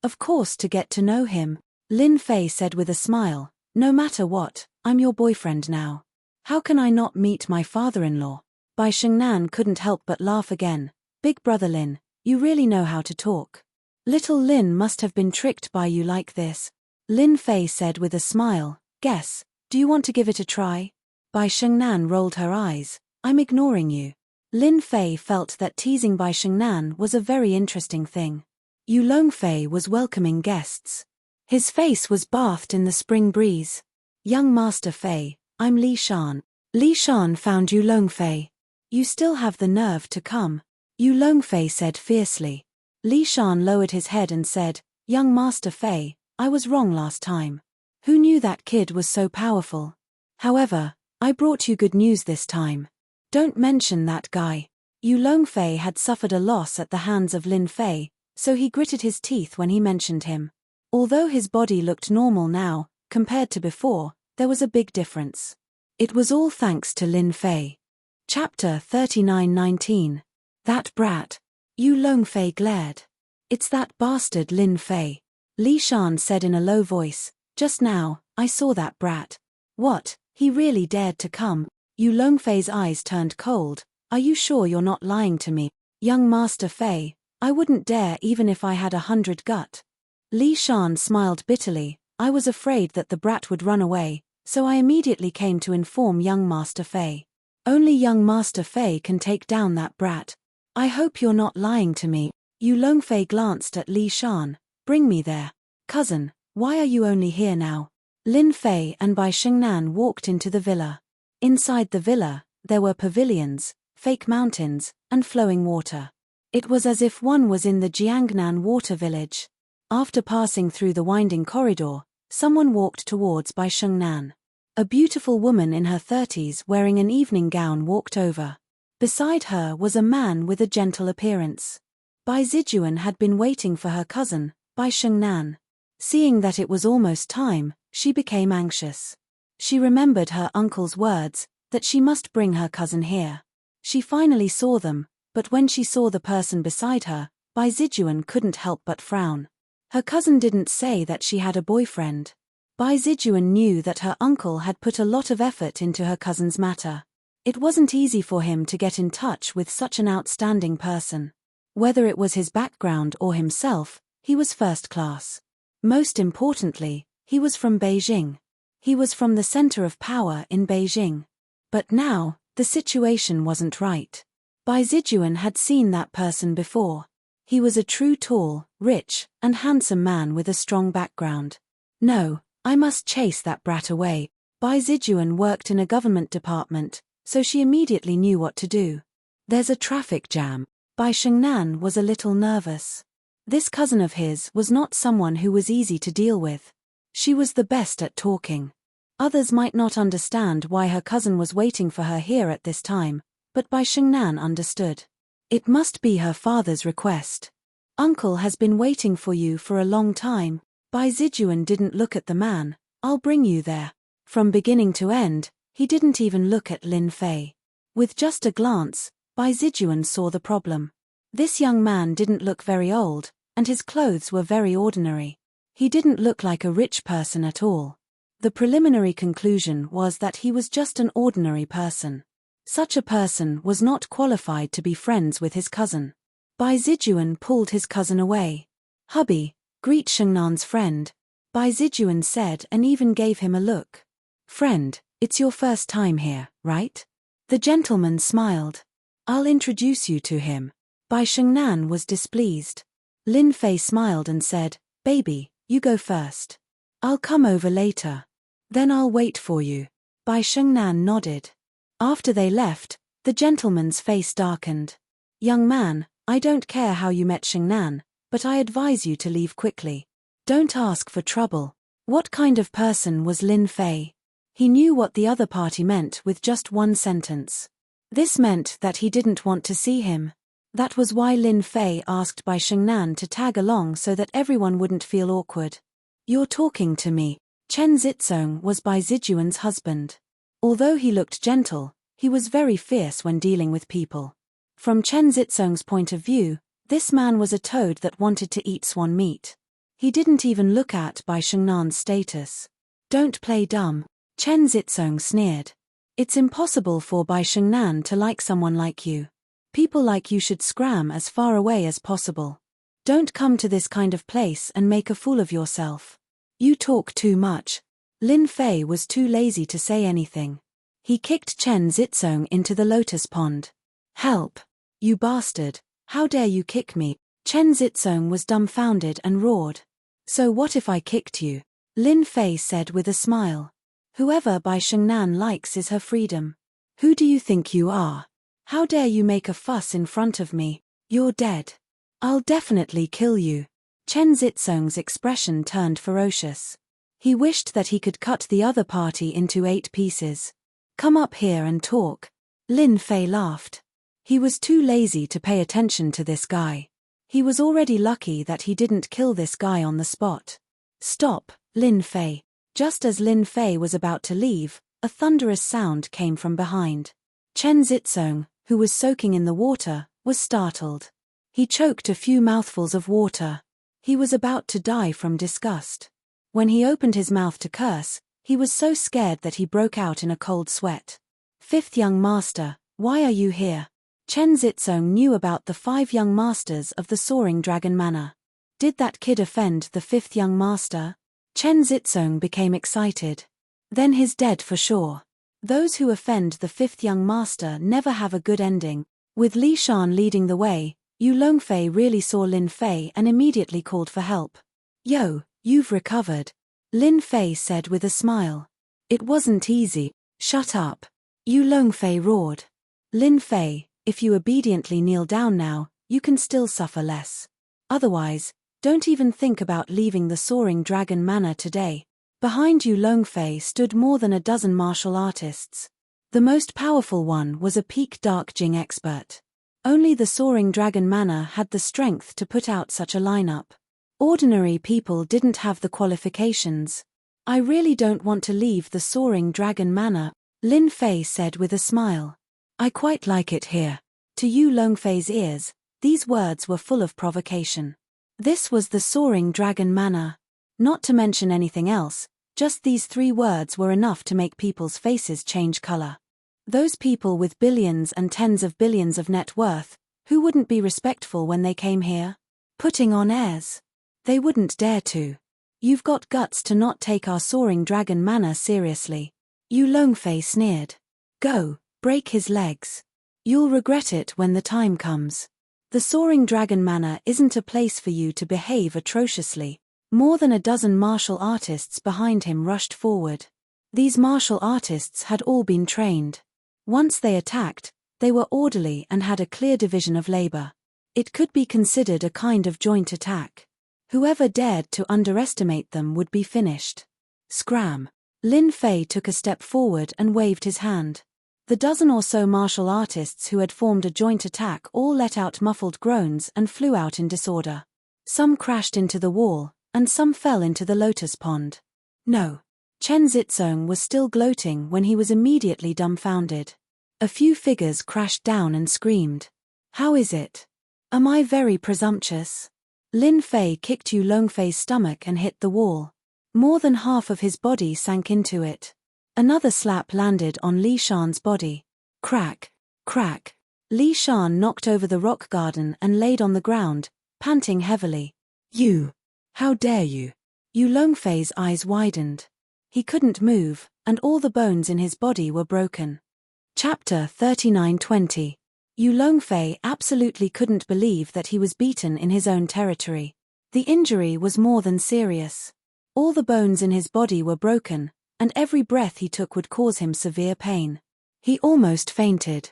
Of course to get to know him. Lin Fei said with a smile. No matter what, I'm your boyfriend now. How can I not meet my father-in-law? Bai Shengnan couldn't help but laugh again. Big brother Lin, you really know how to talk. Little Lin must have been tricked by you like this. Lin Fei said with a smile. Guess, do you want to give it a try? Bai Shengnan rolled her eyes. I'm ignoring you. Lin Fei felt that teasing Bai Shengnan was a very interesting thing. Yu Longfei was welcoming guests. His face was bathed in the spring breeze. Young Master Fei, I'm Li Shan. Li Shan found Yu Longfei. You still have the nerve to come. Yu Longfei said fiercely. Li Shan lowered his head and said, Young Master Fei, I was wrong last time. Who knew that kid was so powerful? However, I brought you good news this time. Don't mention that guy. Yu Longfei had suffered a loss at the hands of Lin Fei, so he gritted his teeth when he mentioned him. Although his body looked normal now, compared to before, there was a big difference. It was all thanks to Lin Fei. Chapter 39:19. That brat. Yu Longfei glared. It's that bastard Lin Fei. Li Shan said in a low voice. Just now, I saw that brat. What, he really dared to come? Yu Longfei's eyes turned cold. Are you sure you're not lying to me? Young Master Fei, I wouldn't dare even if I had 100 gut. Li Shan smiled bitterly. I was afraid that the brat would run away, so I immediately came to inform young Master Fei. Only young Master Fei can take down that brat. I hope you're not lying to me. Yu Longfei glanced at Li Shan. Bring me there. Cousin, why are you only here now? Lin Fei and Bai Shengnan walked into the villa. Inside the villa, there were pavilions, fake mountains, and flowing water. It was as if one was in the Jiangnan water village. After passing through the winding corridor, someone walked towards Bai Shengnan. A beautiful woman in her 30s wearing an evening gown walked over. Beside her was a man with a gentle appearance. Bai Zijuan had been waiting for her cousin, Bai Shengnan. Seeing that it was almost time, she became anxious. She remembered her uncle's words, that she must bring her cousin here. She finally saw them, but when she saw the person beside her, Bai Zijuan couldn't help but frown. Her cousin didn't say that she had a boyfriend. Bai Zijuan knew that her uncle had put a lot of effort into her cousin's matter. It wasn't easy for him to get in touch with such an outstanding person. Whether it was his background or himself, he was first class. Most importantly, he was from Beijing. He was from the center of power in Beijing. But now, the situation wasn't right. Bai Zijuan had seen that person before. He was a true tall, rich, and handsome man with a strong background. No, I must chase that brat away. Bai Zijuan worked in a government department, so she immediately knew what to do. There's a traffic jam. Bai Shengnan was a little nervous. This cousin of his was not someone who was easy to deal with. She was the best at talking. Others might not understand why her cousin was waiting for her here at this time, but Bai Shengnan understood. It must be her father's request. Uncle has been waiting for you for a long time. Bai Zijuan didn't look at the man. I'll bring you there. From beginning to end, he didn't even look at Lin Fei. With just a glance, Bai Zijuan saw the problem. This young man didn't look very old, and his clothes were very ordinary. He didn't look like a rich person at all. The preliminary conclusion was that he was just an ordinary person. Such a person was not qualified to be friends with his cousin. Bai Zijuan pulled his cousin away. Hubby, greet Shengnan's friend, Bai Zijuan said, and even gave him a look. Friend, it's your first time here, right? The gentleman smiled. I'll introduce you to him. Bai Shengnan was displeased. Lin Fei smiled and said, Baby, you go first. I'll come over later. Then I'll wait for you. Bai Shengnan nodded. After they left, the gentleman's face darkened. Young man, I don't care how you met Shengnan, but I advise you to leave quickly. Don't ask for trouble. What kind of person was Lin Fei? He knew what the other party meant with just one sentence. This meant that he didn't want to see him. That was why Lin Fei asked Bai Shengnan to tag along so that everyone wouldn't feel awkward. You're talking to me. Chen Zizong was Bai Zijuan's husband. Although he looked gentle, he was very fierce when dealing with people. From Chen Zizong's point of view, this man was a toad that wanted to eat swan meat. He didn't even look at Bai Shengnan's status. Don't play dumb. Chen Zizong sneered. It's impossible for Bai Shengnan to like someone like you. People like you should scram as far away as possible. Don't come to this kind of place and make a fool of yourself. You talk too much. Lin Fei was too lazy to say anything. He kicked Chen Zizong into the lotus pond. Help! You bastard! How dare you kick me? Chen Zizong was dumbfounded and roared. So what if I kicked you? Lin Fei said with a smile. Whoever Bai Shengnan likes is her freedom. Who do you think you are? How dare you make a fuss in front of me? You're dead. I'll definitely kill you. Chen Zizong's expression turned ferocious. He wished that he could cut the other party into 8 pieces. Come up here and talk. Lin Fei laughed. He was too lazy to pay attention to this guy. He was already lucky that he didn't kill this guy on the spot. Stop, Lin Fei. Just as Lin Fei was about to leave, a thunderous sound came from behind. Chen Zizong, who was soaking in the water, was startled. He choked a few mouthfuls of water. He was about to die from disgust. When he opened his mouth to curse, he was so scared that he broke out in a cold sweat. 5th young master, why are you here? Chen Zizong knew about the 5 young masters of the Soaring Dragon Manor. Did that kid offend the 5th young master? Chen Zizong became excited. Then he's dead for sure. Those who offend the 5th young master never have a good ending. With Li Shan leading the way, Yu Longfei really saw Lin Fei and immediately called for help. Yo, you've recovered. Lin Fei said with a smile. It wasn't easy. Shut up. Yu Longfei roared. Lin Fei, if you obediently kneel down now, you can still suffer less. Otherwise, don't even think about leaving the Soaring Dragon Manor today. Behind Yu Longfei stood more than a dozen martial artists. The most powerful one was a peak Dark Jing expert. Only the Soaring Dragon Manor had the strength to put out such a lineup. Ordinary people didn't have the qualifications. I really don't want to leave the Soaring Dragon Manor. Lin Fei said with a smile. I quite like it here. To Yu Longfei's ears, these words were full of provocation. This was the soaring dragon manner. Not to mention anything else, just these 3 words were enough to make people's faces change color. Those people with billions and tens of billions of net worth, who wouldn't be respectful when they came here? Putting on airs. They wouldn't dare to. You've got guts to not take our soaring dragon manner seriously. Yu Longfei sneered. Go, break his legs. You'll regret it when the time comes. The soaring dragon manor isn't a place for you to behave atrociously. More than a dozen martial artists behind him rushed forward. These martial artists had all been trained. Once they attacked, they were orderly and had a clear division of labor. It could be considered a kind of joint attack. Whoever dared to underestimate them would be finished. Scram. Lin Fei took a step forward and waved his hand. The dozen or so martial artists who had formed a joint attack all let out muffled groans and flew out in disorder. Some crashed into the wall, and some fell into the lotus pond. No. Chen Zizong was still gloating when he was immediately dumbfounded. A few figures crashed down and screamed. How is it? Am I very presumptuous? Lin Fei kicked Yu Longfei's stomach and hit the wall. More than half of his body sank into it. Another slap landed on Li Shan's body. Crack, crack. Li Shan knocked over the rock garden and laid on the ground, panting heavily. You! How dare you! Yu Longfei's eyes widened. He couldn't move, and all the bones in his body were broken. Chapter 39:20. Yu Longfei absolutely couldn't believe that he was beaten in his own territory. The injury was more than serious. All the bones in his body were broken, and every breath he took would cause him severe pain. He almost fainted.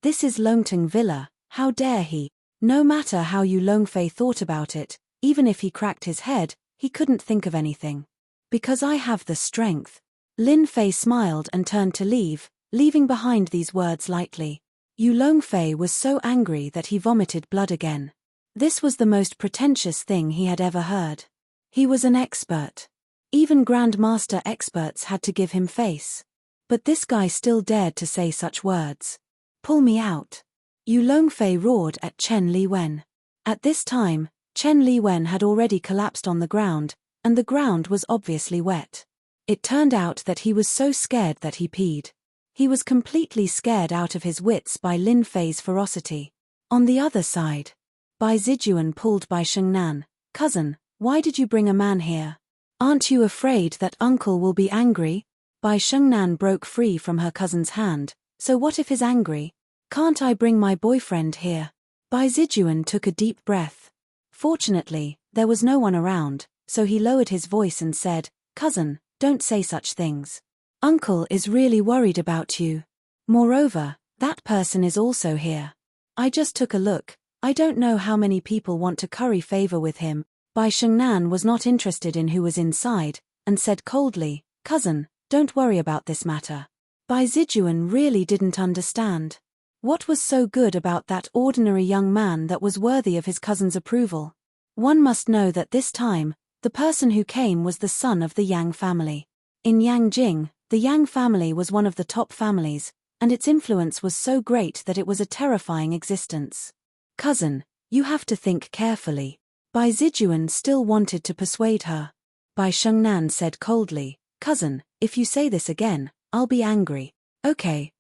This is Longting Villa, how dare he? No matter how Yu Longfei thought about it, even if he cracked his head, he couldn't think of anything. Because I have the strength. Lin Fei smiled and turned to leave, leaving behind these words lightly. Yu Longfei was so angry that he vomited blood again. This was the most pretentious thing he had ever heard. He was an expert. Even Grandmaster experts had to give him face. But this guy still dared to say such words. Pull me out. Yu Longfei roared at Chen Liwen. At this time, Chen Liwen had already collapsed on the ground, and the ground was obviously wet. It turned out that he was so scared that he peed. He was completely scared out of his wits by Lin Fei's ferocity. On the other side, Bai Zijuan pulled Bai Shengnan. Cousin, why did you bring a man here? Aren't you afraid that uncle will be angry? Bai Shengnan broke free from her cousin's hand. So what if he's angry? Can't I bring my boyfriend here? Bai Zijuan took a deep breath. Fortunately, there was no one around, so he lowered his voice and said, Cousin, don't say such things. Uncle is really worried about you. Moreover, that person is also here. I just took a look. I don't know how many people want to curry favor with him. Bai Shengnan was not interested in who was inside, and said coldly, Cousin, don't worry about this matter. Bai Zijuan really didn't understand. What was so good about that ordinary young man that was worthy of his cousin's approval? One must know that this time, the person who came was the son of the Yang family. In Yangjing, the Yang family was one of the top families, and its influence was so great that it was a terrifying existence. Cousin, you have to think carefully. Bai Zijuan still wanted to persuade her. Bai Shengnan said coldly, Cousin, if you say this again, I'll be angry. Okay,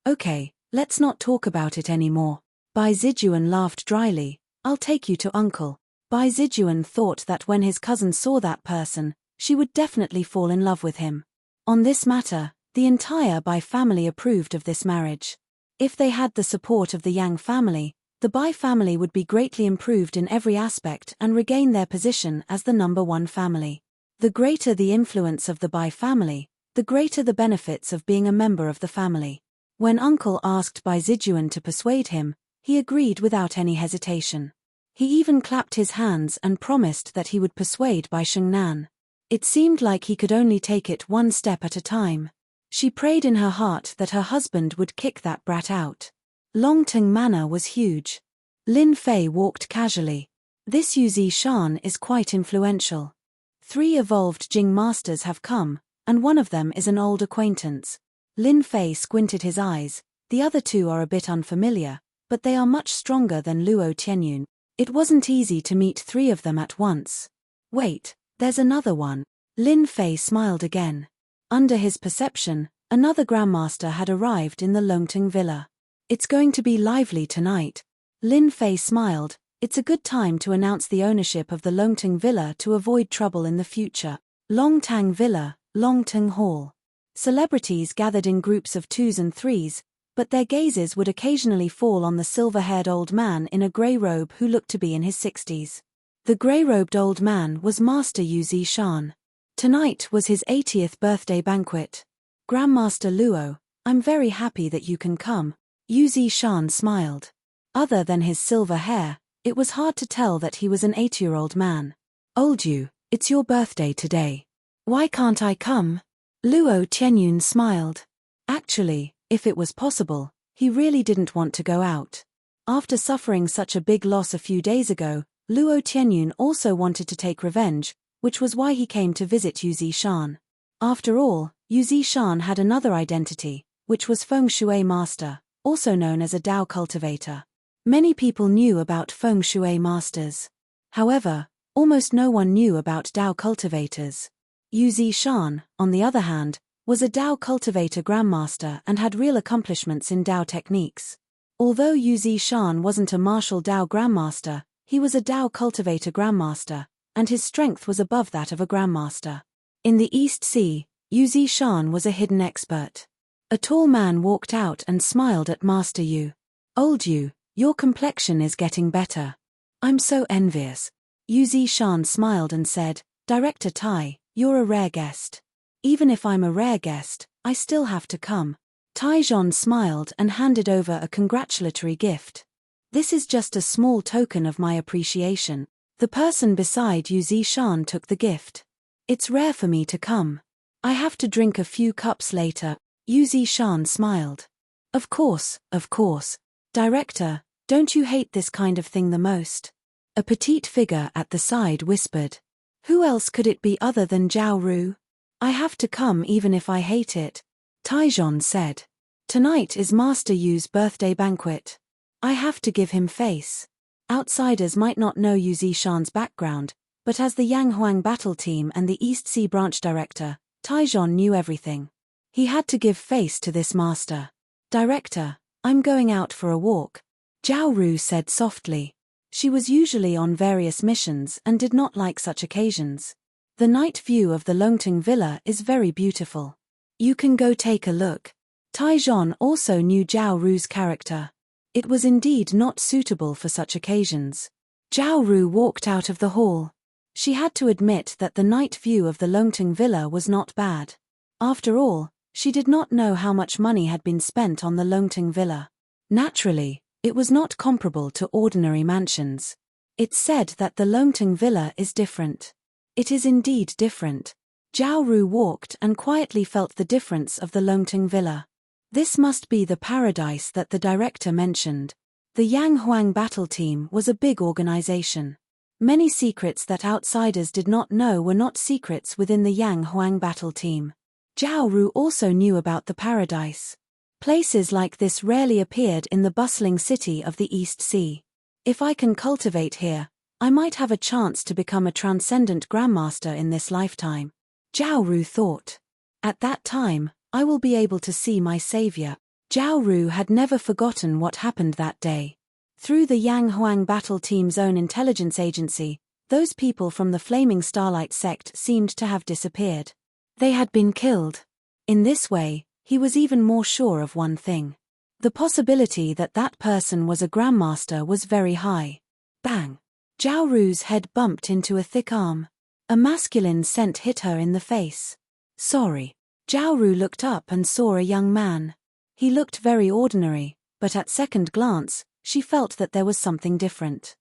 let's not talk about it anymore. Bai Zijuan laughed dryly, I'll take you to uncle. Bai Zijuan thought that when his cousin saw that person, she would definitely fall in love with him. On this matter, the entire Bai family approved of this marriage. If they had the support of the Yang family, the Bai family would be greatly improved in every aspect and regain their position as the #1 family. The greater the influence of the Bai family, the greater the benefits of being a member of the family. When uncle asked Bai Zijuan to persuade him, he agreed without any hesitation. He even clapped his hands and promised that he would persuade Bai Shengnan. It seemed like he could only take it one step at a time. She prayed in her heart that her husband would kick that brat out. Longting Manor was huge. Lin Fei walked casually. This Yu Zishan is quite influential. 3 evolved Jing masters have come, and one of them is an old acquaintance. Lin Fei squinted his eyes. The other two are a bit unfamiliar, but they are much stronger than Luo Tianyun. It wasn't easy to meet three of them at once. Wait, there's another one. Lin Fei smiled again. Under his perception, another Grandmaster had arrived in the Longting Villa. It's going to be lively tonight. Lin Fei smiled. It's a good time to announce the ownership of the Longting Villa to avoid trouble in the future. Longtang Villa, Longtang Hall. Celebrities gathered in groups of 2s and 3s, but their gazes would occasionally fall on the silver-haired old man in a grey robe who looked to be in his 60s. The grey-robed old man was Master Yu Zishan. Tonight was his 80th birthday banquet. Grandmaster Luo, I'm very happy that you can come. Yu Zishan smiled. Other than his silver hair, it was hard to tell that he was an 80-year-old man. Old Yu, it's your birthday today. Why can't I come? Luo Tianyun smiled. Actually, if it was possible, he really didn't want to go out. After suffering such a big loss a few days ago, Luo Tianyun also wanted to take revenge, which was why he came to visit Yu Zishan. After all, Yu Zishan had another identity, which was Feng Shui Master, also known as a Dao cultivator. Many people knew about Feng Shui Masters. However, almost no one knew about Dao cultivators. Yu Zishan, on the other hand, was a Dao cultivator Grandmaster and had real accomplishments in Dao techniques. Although Yu Zishan wasn't a martial Dao Grandmaster, he was a Dao cultivator Grandmaster, and his strength was above that of a Grandmaster. In the East Sea, Yu Zishan was a hidden expert. A tall man walked out and smiled at Master Yu. Old Yu, your complexion is getting better. I'm so envious. Yu Zishan smiled and said, Director Tai, you're a rare guest. Even if I'm a rare guest, I still have to come. Taizhon smiled and handed over a congratulatory gift. This is just a small token of my appreciation. The person beside Yu Zishan took the gift. It's rare for me to come. I have to drink a few cups later. Yu Zishan smiled. Of course. Director, don't you hate this kind of thing the most? A petite figure at the side whispered. Who else could it be other than Zhao Ru? I have to come even if I hate it. Taizhon said. Tonight is Master Yu's birthday banquet. I have to give him face. Outsiders might not know Yu Zishan's background, but as the Yanghuang battle team and the East Sea branch director, Taizhon knew everything. He had to give face to this master. Director, I'm going out for a walk. Zhao Ru said softly. She was usually on various missions and did not like such occasions. The night view of the Longting Villa is very beautiful. You can go take a look. Taizhon also knew Zhao Ru's character. It was indeed not suitable for such occasions. Zhao Ru walked out of the hall. She had to admit that the night view of the Longting Villa was not bad. After all, she did not know how much money had been spent on the Longting Villa. Naturally, it was not comparable to ordinary mansions. It's said that the Longting Villa is different. It is indeed different. Zhao Ru walked and quietly felt the difference of the Longting Villa. This must be the paradise that the director mentioned. The Yanghuang battle team was a big organization. Many secrets that outsiders did not know were not secrets within the Yanghuang battle team. Zhao Ru also knew about the paradise. Places like this rarely appeared in the bustling city of the East Sea. If I can cultivate here, I might have a chance to become a transcendent Grandmaster in this lifetime. Zhao Ru thought. At that time, I will be able to see my savior. Zhao Ru had never forgotten what happened that day. Through the Yanghuang battle team's own intelligence agency, those people from the Flaming Starlight sect seemed to have disappeared. They had been killed. In this way, he was even more sure of one thing. The possibility that that person was a Grandmaster was very high. Bang! Zhao Ru's head bumped into a thick arm. A masculine scent hit her in the face. Sorry. Zhao Ru looked up and saw a young man. He looked very ordinary, but at second glance, she felt that there was something different.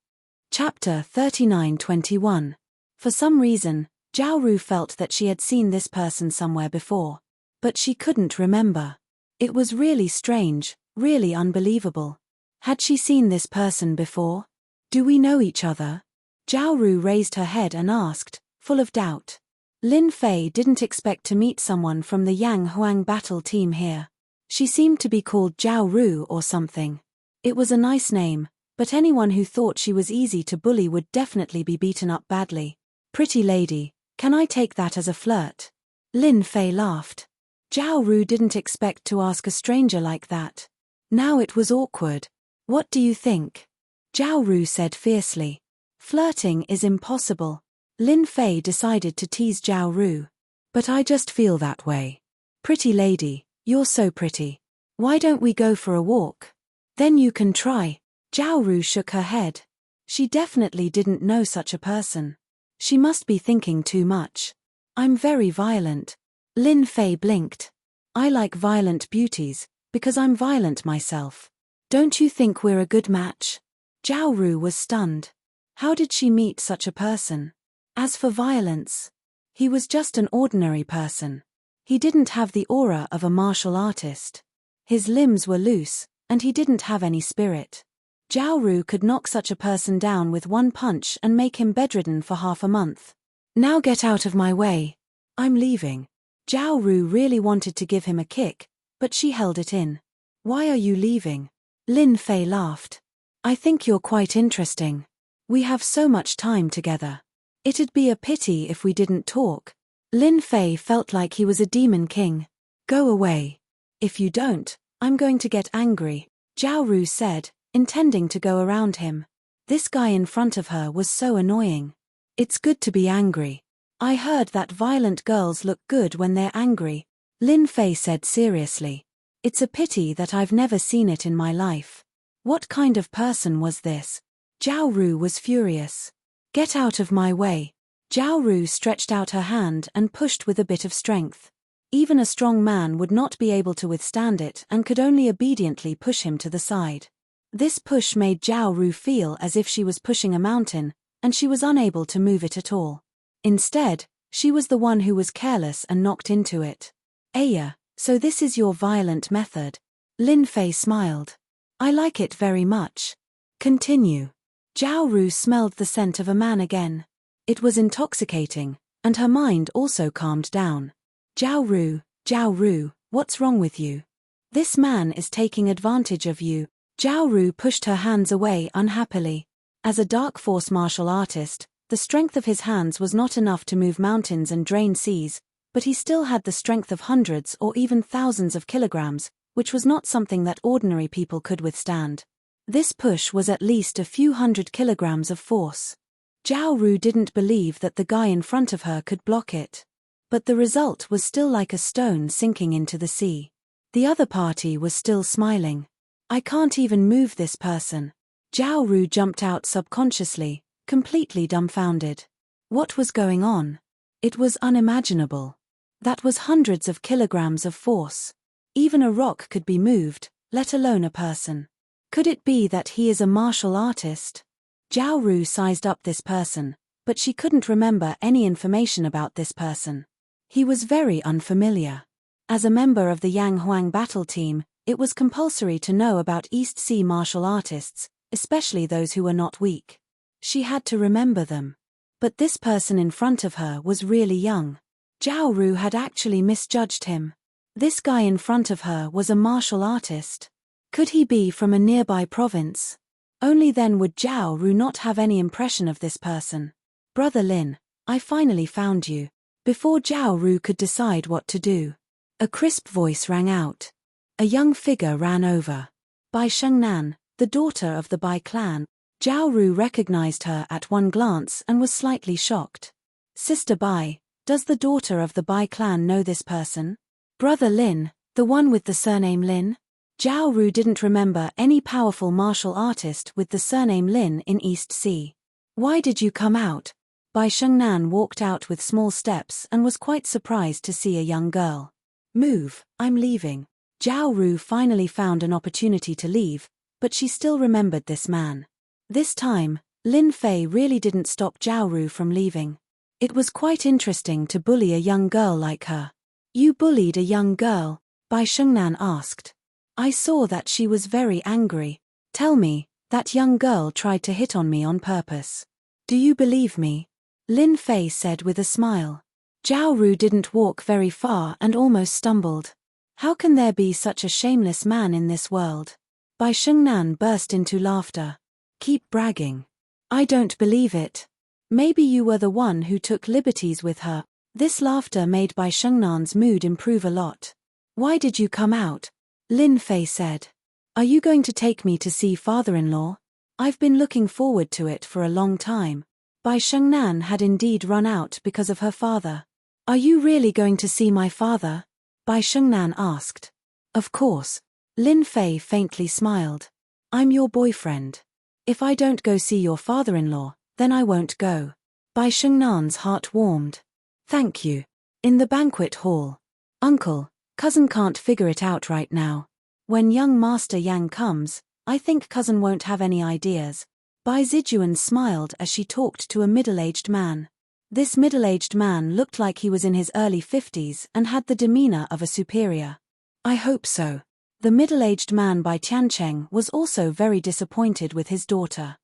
Chapter 39-21. For some reason, Zhao Ru felt that she had seen this person somewhere before. But she couldn't remember. It was really strange, really unbelievable. Had she seen this person before? Do we know each other? Zhao Ru raised her head and asked, full of doubt. Lin Fei didn't expect to meet someone from the Yang Huang battle team here. She seemed to be called Zhao Ru or something. It was a nice name, but anyone who thought she was easy to bully would definitely be beaten up badly. Pretty lady, can I take that as a flirt? Lin Fei laughed. Zhao Ru didn't expect to ask a stranger like that. Now it was awkward. What do you think? Zhao Ru said fiercely. Flirting is impossible. Lin Fei decided to tease Zhao Ru. But I just feel that way. Pretty lady, you're so pretty. Why don't we go for a walk? Then you can try. Zhao Ru shook her head. She definitely didn't know such a person. She must be thinking too much. I'm very violent. Lin Fei blinked. I like violent beauties, because I'm violent myself. Don't you think we're a good match? Zhao Ru was stunned. How did she meet such a person? As for violence, he was just an ordinary person. He didn't have the aura of a martial artist. His limbs were loose, and he didn't have any spirit. Zhao Ru could knock such a person down with one punch and make him bedridden for half a month. Now get out of my way. I'm leaving. Zhao Ru really wanted to give him a kick, but she held it in. Why are you leaving? Lin Fei laughed. I think you're quite interesting. We have so much time together. It'd be a pity if we didn't talk. Lin Fei felt like he was a demon king. Go away. If you don't, I'm going to get angry, Zhao Ru said, intending to go around him. This guy in front of her was so annoying. It's good to be angry. I heard that violent girls look good when they're angry, Lin Fei said seriously. It's a pity that I've never seen it in my life. What kind of person was this? Zhao Ru was furious. Get out of my way. Zhao Ru stretched out her hand and pushed with a bit of strength. Even a strong man would not be able to withstand it and could only obediently push him to the side. This push made Zhao Ru feel as if she was pushing a mountain, and she was unable to move it at all. Instead, she was the one who was careless and knocked into it. Aya, so this is your violent method. Lin Fei smiled. I like it very much. Continue. Zhao Ru smelled the scent of a man again. It was intoxicating, and her mind also calmed down. Zhao Ru, what's wrong with you? This man is taking advantage of you. Zhao Ru pushed her hands away unhappily. As a dark force martial artist, the strength of his hands was not enough to move mountains and drain seas, but he still had the strength of hundreds or even thousands of kilograms, which was not something that ordinary people could withstand. This push was at least a few hundred kilograms of force. Zhao Ru didn't believe that the guy in front of her could block it. But the result was still like a stone sinking into the sea. The other party was still smiling. I can't even move this person. Zhao Ru jumped out subconsciously, completely dumbfounded. What was going on? It was unimaginable. That was hundreds of kilograms of force. Even a rock could be moved, let alone a person. Could it be that he is a martial artist? Zhao Ru sized up this person, but she couldn't remember any information about this person. He was very unfamiliar. As a member of the Yang Huang battle team, it was compulsory to know about East Sea martial artists, especially those who were not weak. She had to remember them. But this person in front of her was really young. Zhao Ru had actually misjudged him. This guy in front of her was a martial artist. Could he be from a nearby province? Only then would Zhao Ru not have any impression of this person. Brother Lin, I finally found you. Before Zhao Ru could decide what to do, a crisp voice rang out. A young figure ran over. Bai Shengnan, the daughter of the Bai clan. Zhao Ru recognized her at one glance and was slightly shocked. Sister Bai, does the daughter of the Bai clan know this person? Brother Lin, the one with the surname Lin? Zhao Ru didn't remember any powerful martial artist with the surname Lin in East Sea. Why did you come out? Bai Shengnan walked out with small steps and was quite surprised to see a young girl. Move, I'm leaving. Zhao Ru finally found an opportunity to leave, but she still remembered this man. This time, Lin Fei really didn't stop Zhao Ru from leaving. It was quite interesting to bully a young girl like her. You bullied a young girl? Bai Shengnan asked. I saw that she was very angry. Tell me, that young girl tried to hit on me on purpose. Do you believe me? Lin Fei said with a smile. Zhao Ru didn't walk very far and almost stumbled. How can there be such a shameless man in this world? Bai Shengnan burst into laughter. Keep bragging. I don't believe it. Maybe you were the one who took liberties with her. This laughter made Bai Shengnan's mood improve a lot. Why did you come out? Lin Fei said. Are you going to take me to see father-in-law? I've been looking forward to it for a long time. Bai Shengnan had indeed run out because of her father. Are you really going to see my father? Bai Shengnan asked. Of course. Lin Fei faintly smiled. I'm your boyfriend. If I don't go see your father-in-law, then I won't go. Bai Shengnan's heart warmed. Thank you. In the banquet hall. Uncle, cousin can't figure it out right now. When young Master Yang comes, I think cousin won't have any ideas. Bai Zijuan smiled as she talked to a middle-aged man. This middle-aged man looked like he was in his early 50s and had the demeanor of a superior. I hope so. The middle-aged man Bai Tiancheng was also very disappointed with his daughter.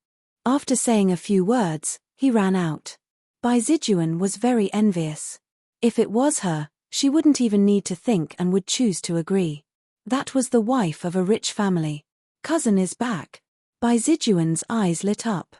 After saying a few words, he ran out. Bai Zijuan was very envious. If it was her, she wouldn't even need to think and would choose to agree. That was the wife of a rich family. Cousin is back. Bai Zijuan's eyes lit up.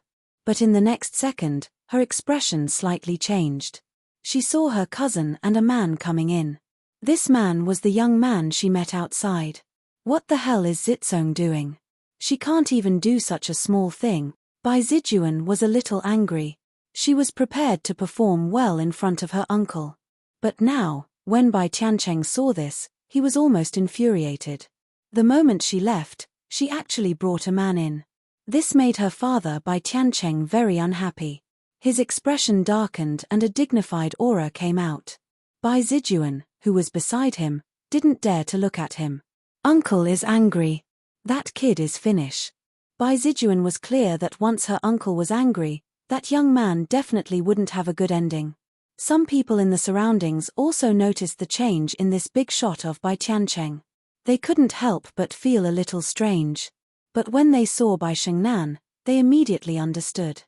But in the next second, her expression slightly changed. She saw her cousin and a man coming in. This man was the young man she met outside. What the hell is Zitsong doing? She can't even do such a small thing. Bai Zijuan was a little angry. She was prepared to perform well in front of her uncle. But now, when Bai Tiancheng saw this, he was almost infuriated. The moment she left, she actually brought a man in. This made her father Bai Tiancheng very unhappy. His expression darkened and a dignified aura came out. Bai Zijuan, who was beside him, didn't dare to look at him. Uncle is angry. That kid is Finnish. Bai Zijuan was clear that once her uncle was angry, that young man definitely wouldn't have a good ending. Some people in the surroundings also noticed the change in this big shot of Bai Tiancheng. They couldn't help but feel a little strange. But when they saw Bai Shengnan, they immediately understood.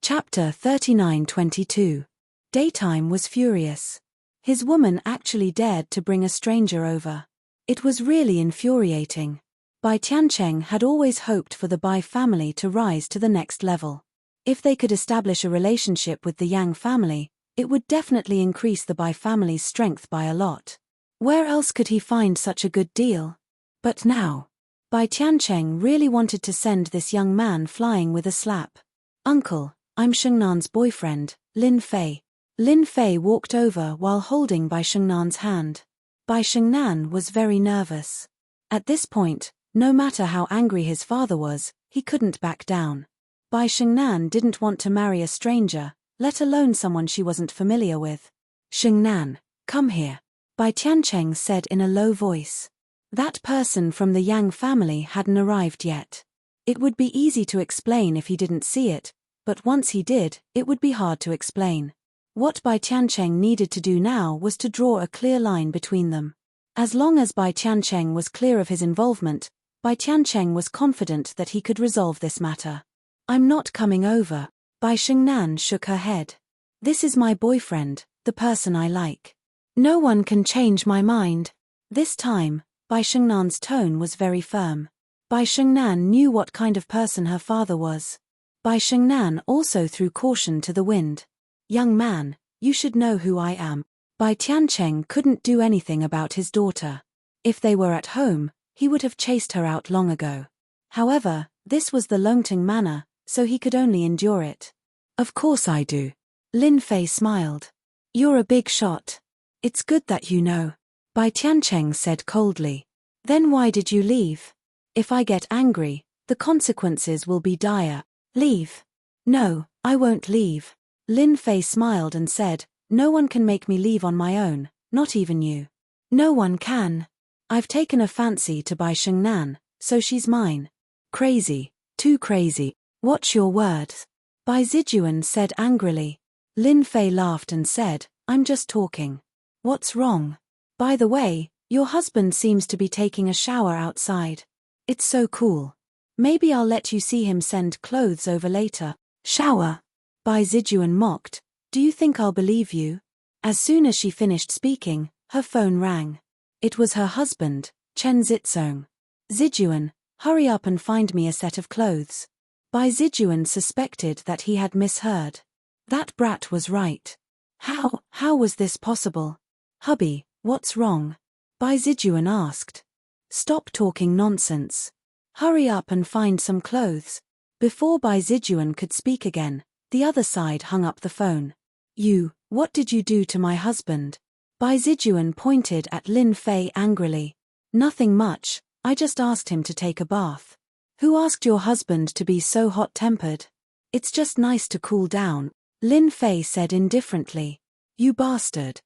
Chapter 39-22. Daytime was furious. His woman actually dared to bring a stranger over. It was really infuriating. Bai Tiancheng had always hoped for the Bai family to rise to the next level. If they could establish a relationship with the Yang family, it would definitely increase the Bai family's strength by a lot. Where else could he find such a good deal? But now, Bai Tiancheng really wanted to send this young man flying with a slap. Uncle, I'm Shengnan's boyfriend, Lin Fei. Lin Fei walked over while holding Bai Shengnan's hand. Bai Shengnan was very nervous. At this point, no matter how angry his father was, he couldn't back down. Bai Shengnan didn't want to marry a stranger, let alone someone she wasn't familiar with. Shengnan, come here. Bai Tiancheng said in a low voice. That person from the Yang family hadn't arrived yet. It would be easy to explain if he didn't see it, but once he did, it would be hard to explain. What Bai Tiancheng needed to do now was to draw a clear line between them. As long as Bai Tiancheng was clear of his involvement, Bai Tiancheng was confident that he could resolve this matter. I'm not coming over. Bai Shengnan shook her head. This is my boyfriend, the person I like. No one can change my mind. This time, Bai Shengnan's tone was very firm. Bai Shengnan knew what kind of person her father was. Bai Shengnan also threw caution to the wind. Young man, you should know who I am. Bai Tiancheng couldn't do anything about his daughter. If they were at home, he would have chased her out long ago. However, this was the Longting manor, so he could only endure it. Of course I do. Lin Fei smiled. You're a big shot. It's good that you know. Bai Tiancheng said coldly. Then why did you leave? If I get angry, the consequences will be dire. Leave. No, I won't leave. Lin Fei smiled and said, no one can make me leave on my own, not even you. No one can. I've taken a fancy to Bai Shengnan, so she's mine. Crazy, too crazy. Watch your words. Bai Zijuan said angrily. Lin Fei laughed and said, I'm just talking. What's wrong? By the way, your husband seems to be taking a shower outside. It's so cool. Maybe I'll let you see him send clothes over later. Shower? Bai Zijuan mocked. Do you think I'll believe you? As soon as she finished speaking, her phone rang. It was her husband, Chen Zitsong. Zijuan, hurry up and find me a set of clothes. Bai Zijuan suspected that he had misheard. That brat was right. How was this possible? Hubby, what's wrong? Bai Zijuan asked. Stop talking nonsense. Hurry up and find some clothes. Before Bai Zijuan could speak again, the other side hung up the phone. What did you do to my husband? Bai Zijuan pointed at Lin Fei angrily. Nothing much, I just asked him to take a bath. Who asked your husband to be so hot-tempered? It's just nice to cool down, Lin Fei said indifferently. You bastard.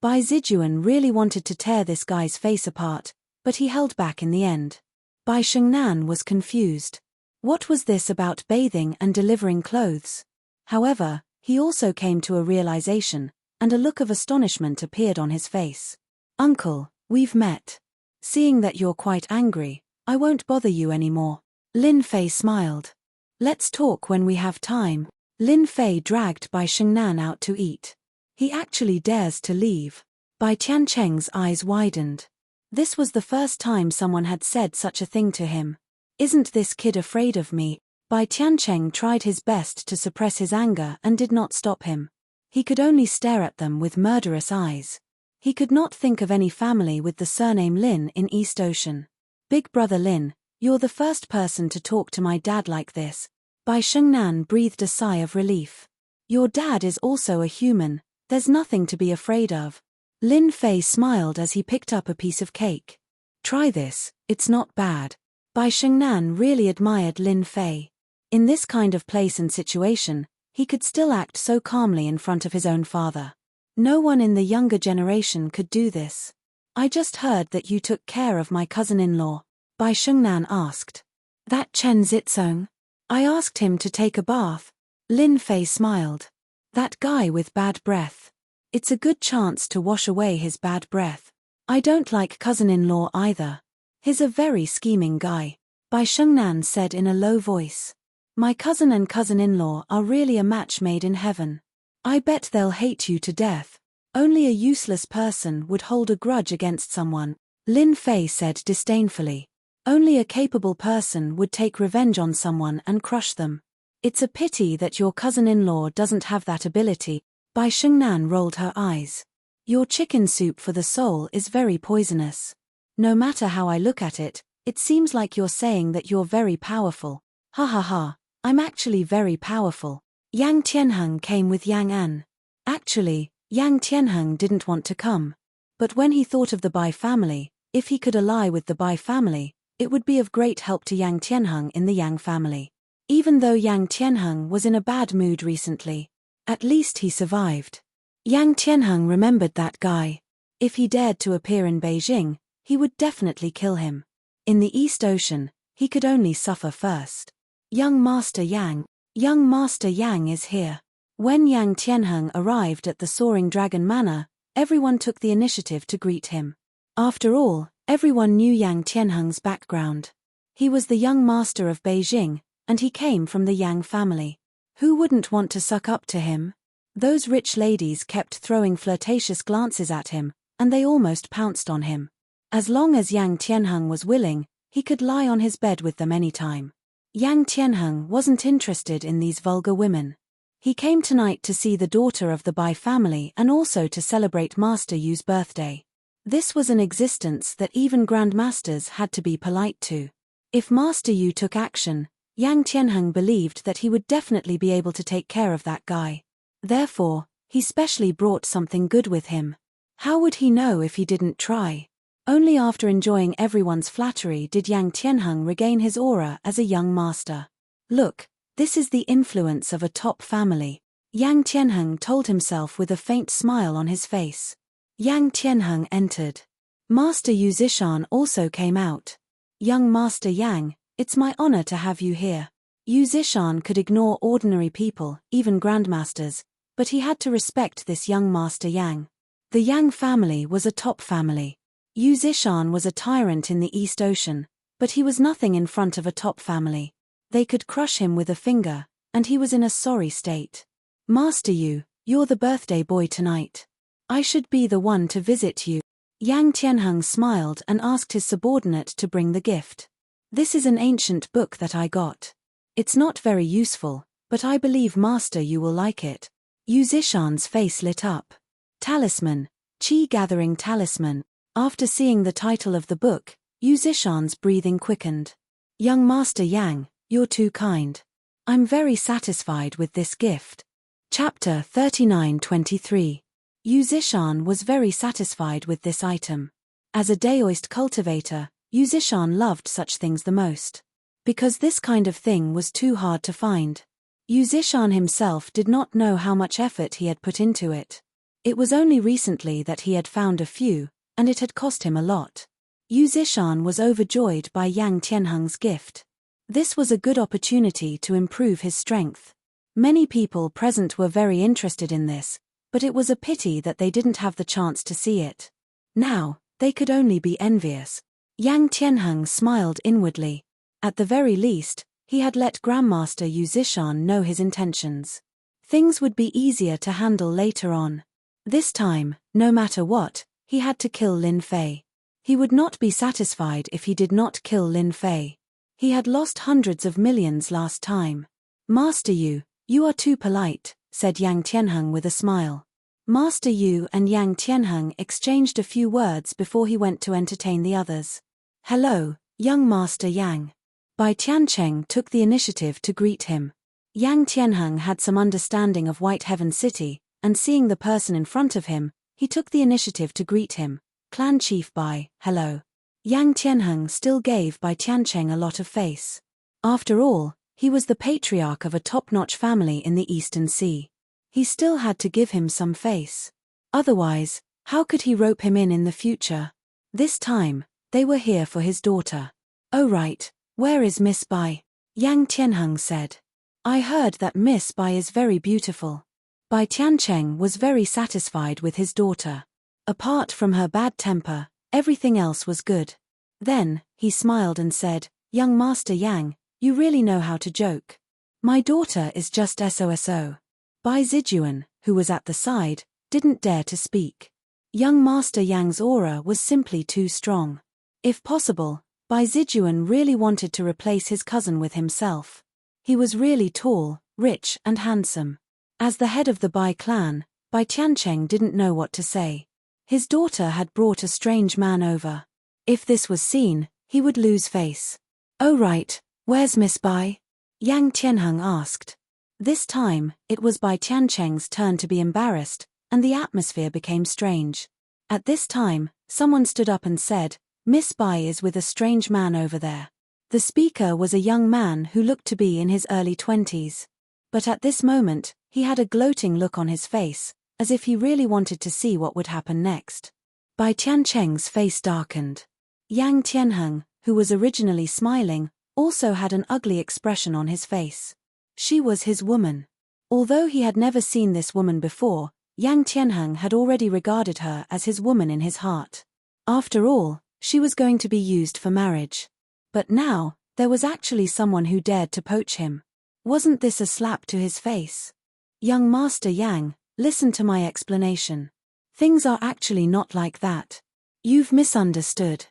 Bai Zijuan really wanted to tear this guy's face apart, but he held back in the end. Bai Shengnan was confused. What was this about bathing and delivering clothes? However, he also came to a realization, and a look of astonishment appeared on his face. Uncle, we've met. Seeing that you're quite angry, I won't bother you anymore. Lin Fei smiled. Let's talk when we have time. Lin Fei dragged Bai Shengnan out to eat. He actually dares to leave. Bai Tiancheng's eyes widened. This was the first time someone had said such a thing to him. Isn't this kid afraid of me? Bai Tiancheng tried his best to suppress his anger and did not stop him. He could only stare at them with murderous eyes. He could not think of any family with the surname Lin in East Ocean. Big brother Lin, you're the first person to talk to my dad like this. Bai Shengnan breathed a sigh of relief. Your dad is also a human, there's nothing to be afraid of. Lin Fei smiled as he picked up a piece of cake. Try this, it's not bad. Bai Shengnan really admired Lin Fei. In this kind of place and situation, he could still act so calmly in front of his own father. No one in the younger generation could do this. I just heard that you took care of my cousin-in-law, Bai Shengnan asked. That Chen Zitsong? I asked him to take a bath. Lin Fei smiled. That guy with bad breath. It's a good chance to wash away his bad breath. I don't like cousin-in-law either. He's a very scheming guy, Bai Shengnan said in a low voice. My cousin and cousin-in-law are really a match made in heaven. I bet they'll hate you to death. Only a useless person would hold a grudge against someone, Lin Fei said disdainfully. Only a capable person would take revenge on someone and crush them. It's a pity that your cousin-in-law doesn't have that ability. Bai Shengnan rolled her eyes. Your chicken soup for the soul is very poisonous. No matter how I look at it, it seems like you're saying that you're very powerful. Ha ha ha, I'm actually very powerful. Yang Tianheng came with Yang An. Actually, Yang Tianheng didn't want to come. But when he thought of the Bai family, if he could ally with the Bai family, it would be of great help to Yang Tianheng in the Yang family. Even though Yang Tianheng was in a bad mood recently, at least he survived. Yang Tianheng remembered that guy. If he dared to appear in Beijing, he would definitely kill him. In the East Ocean, he could only suffer first. Young Master Yang is here. When Yang Tianheng arrived at the Soaring Dragon Manor, everyone took the initiative to greet him. After all, everyone knew Yang Tianheng's background. He was the young master of Beijing, and he came from the Yang family. Who wouldn't want to suck up to him? Those rich ladies kept throwing flirtatious glances at him, and they almost pounced on him. As long as Yang Tianheng was willing, he could lie on his bed with them anytime. Yang Tianheng wasn't interested in these vulgar women. He came tonight to see the daughter of the Bai family and also to celebrate Master Yu's birthday. This was an existence that even grandmasters had to be polite to. If Master Yu took action, Yang Tianheng believed that he would definitely be able to take care of that guy. Therefore, he specially brought something good with him. How would he know if he didn't try? Only after enjoying everyone's flattery did Yang Tianheng regain his aura as a young master. Look, this is the influence of a top family, Yang Tianheng told himself with a faint smile on his face. Yang Tianheng entered. Master Yu Zishan also came out. Young Master Yang, it's my honor to have you here. Yu Zishan could ignore ordinary people, even grandmasters, but he had to respect this young Master Yang. The Yang family was a top family. Yu Zishan was a tyrant in the East Ocean, but he was nothing in front of a top family. They could crush him with a finger, and he was in a sorry state. Master Yu, you're the birthday boy tonight. I should be the one to visit you. Yang Tianheng smiled and asked his subordinate to bring the gift. This is an ancient book that I got. It's not very useful, but I believe master you will like it. Yu Zishan's face lit up. Talisman, Qi Gathering Talisman. After seeing the title of the book, Yu Zishan's breathing quickened. Young Master Yang, you're too kind. I'm very satisfied with this gift. Chapter 39-23. Yu Zishan was very satisfied with this item. As a Daoist cultivator, Yu Zishan loved such things the most. Because this kind of thing was too hard to find. Yu Zishan himself did not know how much effort he had put into it. It was only recently that he had found a few, and it had cost him a lot. Yu Zishan was overjoyed by Yang Tianheng's gift. This was a good opportunity to improve his strength. Many people present were very interested in this, but it was a pity that they didn't have the chance to see it. Now, they could only be envious. Yang Tianheng smiled inwardly. At the very least, he had let Grandmaster Yu Zishan know his intentions. Things would be easier to handle later on. This time, no matter what, he had to kill Lin Fei. He would not be satisfied if he did not kill Lin Fei. He had lost hundreds of millions last time. Master Yu, you are too polite, said Yang Tianheng with a smile. Master Yu and Yang Tianheng exchanged a few words before he went to entertain the others. Hello, young Master Yang. Bai Tiancheng took the initiative to greet him. Yang Tianheng had some understanding of White Heaven City, and seeing the person in front of him, he took the initiative to greet him. Clan Chief Bai, hello. Yang Tianheng still gave Bai Tiancheng a lot of face. After all, he was the patriarch of a top-notch family in the Eastern Sea. He still had to give him some face. Otherwise, how could he rope him in the future? This time, they were here for his daughter. Oh right, where is Miss Bai? Yang Tianheng said. I heard that Miss Bai is very beautiful. Bai Tiancheng was very satisfied with his daughter. Apart from her bad temper, everything else was good. Then, he smiled and said, Young Master Yang, you really know how to joke. My daughter is just SOSO. Bai Zijuan, who was at the side, didn't dare to speak. Young Master Yang's aura was simply too strong. If possible, Bai Zijuan really wanted to replace his cousin with himself. He was really tall, rich and handsome. As the head of the Bai clan, Bai Tiancheng didn't know what to say. His daughter had brought a strange man over. If this was seen, he would lose face. Oh right, where's Miss Bai? Yang Tianheng asked. This time, it was Bai Tiancheng's turn to be embarrassed, and the atmosphere became strange. At this time, someone stood up and said, Miss Bai is with a strange man over there. The speaker was a young man who looked to be in his early 20s. But at this moment, he had a gloating look on his face, as if he really wanted to see what would happen next. Bai Tiancheng's face darkened. Yang Tianheng, who was originally smiling, also had an ugly expression on his face. She was his woman. Although he had never seen this woman before, Yang Tianheng had already regarded her as his woman in his heart. After all, she was going to be used for marriage. But now, there was actually someone who dared to poach him. Wasn't this a slap to his face? Young Master Yang, listen to my explanation. Things are actually not like that. You've misunderstood.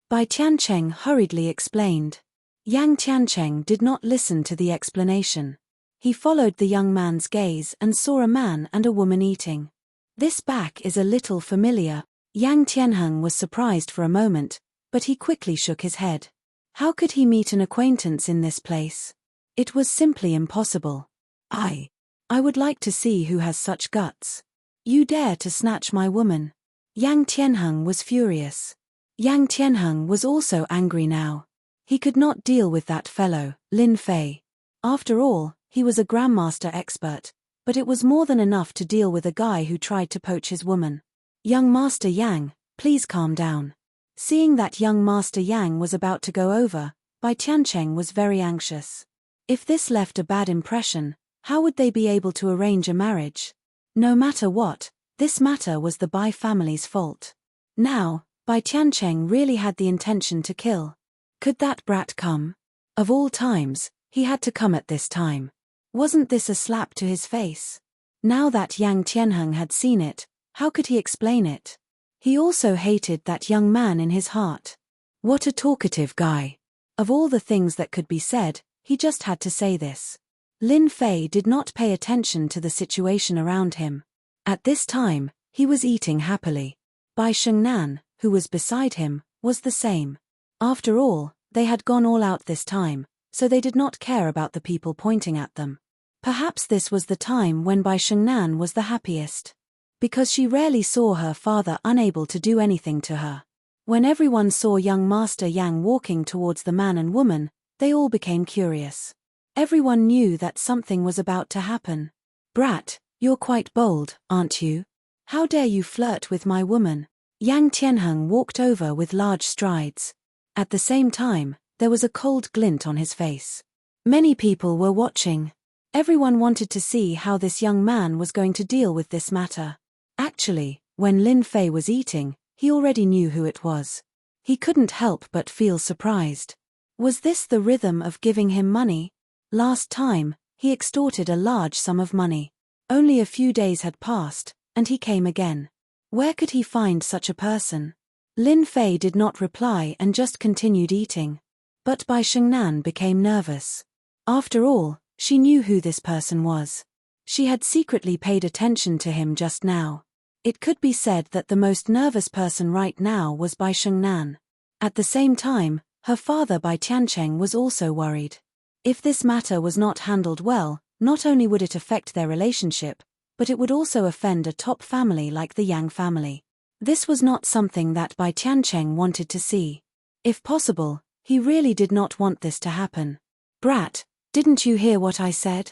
Bai Tiancheng hurriedly explained. Yang Tiancheng did not listen to the explanation. He followed the young man's gaze and saw a man and a woman eating. This back is a little familiar. Yang Tianheng was surprised for a moment, but he quickly shook his head. How could he meet an acquaintance in this place? It was simply impossible. I would like to see who has such guts. You dare to snatch my woman. Yang Tianheng was furious. Yang Tianheng was also angry now. He could not deal with that fellow, Lin Fei. After all, he was a grandmaster expert, but it was more than enough to deal with a guy who tried to poach his woman. Young Master Yang, please calm down. Seeing that young Master Yang was about to go over, Bai Tiancheng was very anxious. If this left a bad impression, how would they be able to arrange a marriage? No matter what, this matter was the Bai family's fault. Now, Bai Tiancheng really had the intention to kill. Could that brat come? Of all times, he had to come at this time. Wasn't this a slap to his face? Now that Yang Tianheng had seen it, How could he explain it? He also hated that young man in his heart. What a talkative guy. Of all the things that could be said, he just had to say this. Lin Fei did not pay attention to the situation around him. At this time, he was eating happily. Bai Shengnan, who was beside him, was the same. After all, they had gone all out this time, so they did not care about the people pointing at them. Perhaps this was the time when Bai Shengnan was the happiest. Because she rarely saw her father unable to do anything to her. When everyone saw young Master Yang walking towards the man and woman, they all became curious. Everyone knew that something was about to happen. Brat, you're quite bold, aren't you? How dare you flirt with my woman? Yang Tianheng walked over with large strides. At the same time, there was a cold glint on his face. Many people were watching. Everyone wanted to see how this young man was going to deal with this matter. Actually, when Lin Fei was eating, he already knew who it was. He couldn't help but feel surprised. Was this the rhythm of giving him money? Last time, he extorted a large sum of money. Only a few days had passed, and he came again. Where could he find such a person? Lin Fei did not reply and just continued eating. But Bai Shengnan became nervous. After all, she knew who this person was. She had secretly paid attention to him just now. It could be said that the most nervous person right now was Bai Shengnan. At the same time, her father Bai Tiancheng was also worried. If this matter was not handled well, not only would it affect their relationship, but it would also offend a top family like the Yang family. This was not something that Bai Tiancheng wanted to see. If possible, he really did not want this to happen. Brat, didn't you hear what I said?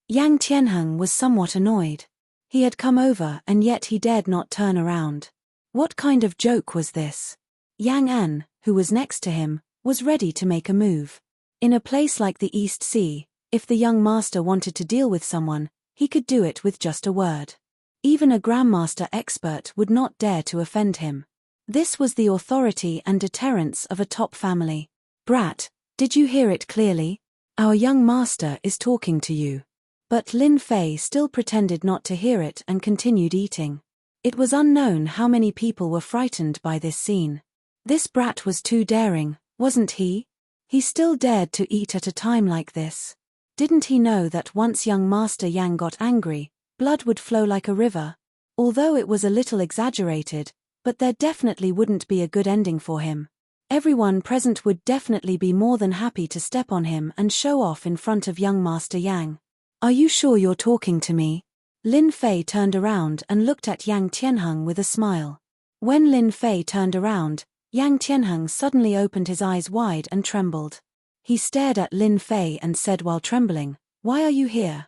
Yang Tianheng was somewhat annoyed. He had come over and yet he dared not turn around. What kind of joke was this? Yang An, who was next to him, was ready to make a move. In a place like the East Sea, if the young master wanted to deal with someone, he could do it with just a word. Even a grandmaster expert would not dare to offend him. This was the authority and deterrence of a top family. Brat, did you hear it clearly? Our young master is talking to you. But Lin Fei still pretended not to hear it and continued eating. It was unknown how many people were frightened by this scene. This brat was too daring, wasn't he? He still dared to eat at a time like this. Didn't he know that once young Master Yang got angry, blood would flow like a river? Although it was a little exaggerated, but there definitely wouldn't be a good ending for him. Everyone present would definitely be more than happy to step on him and show off in front of young Master Yang. Are you sure you're talking to me? Lin Fei turned around and looked at Yang Tianheng with a smile. When Lin Fei turned around, Yang Tianheng suddenly opened his eyes wide and trembled. He stared at Lin Fei and said while trembling, "Why are you here?"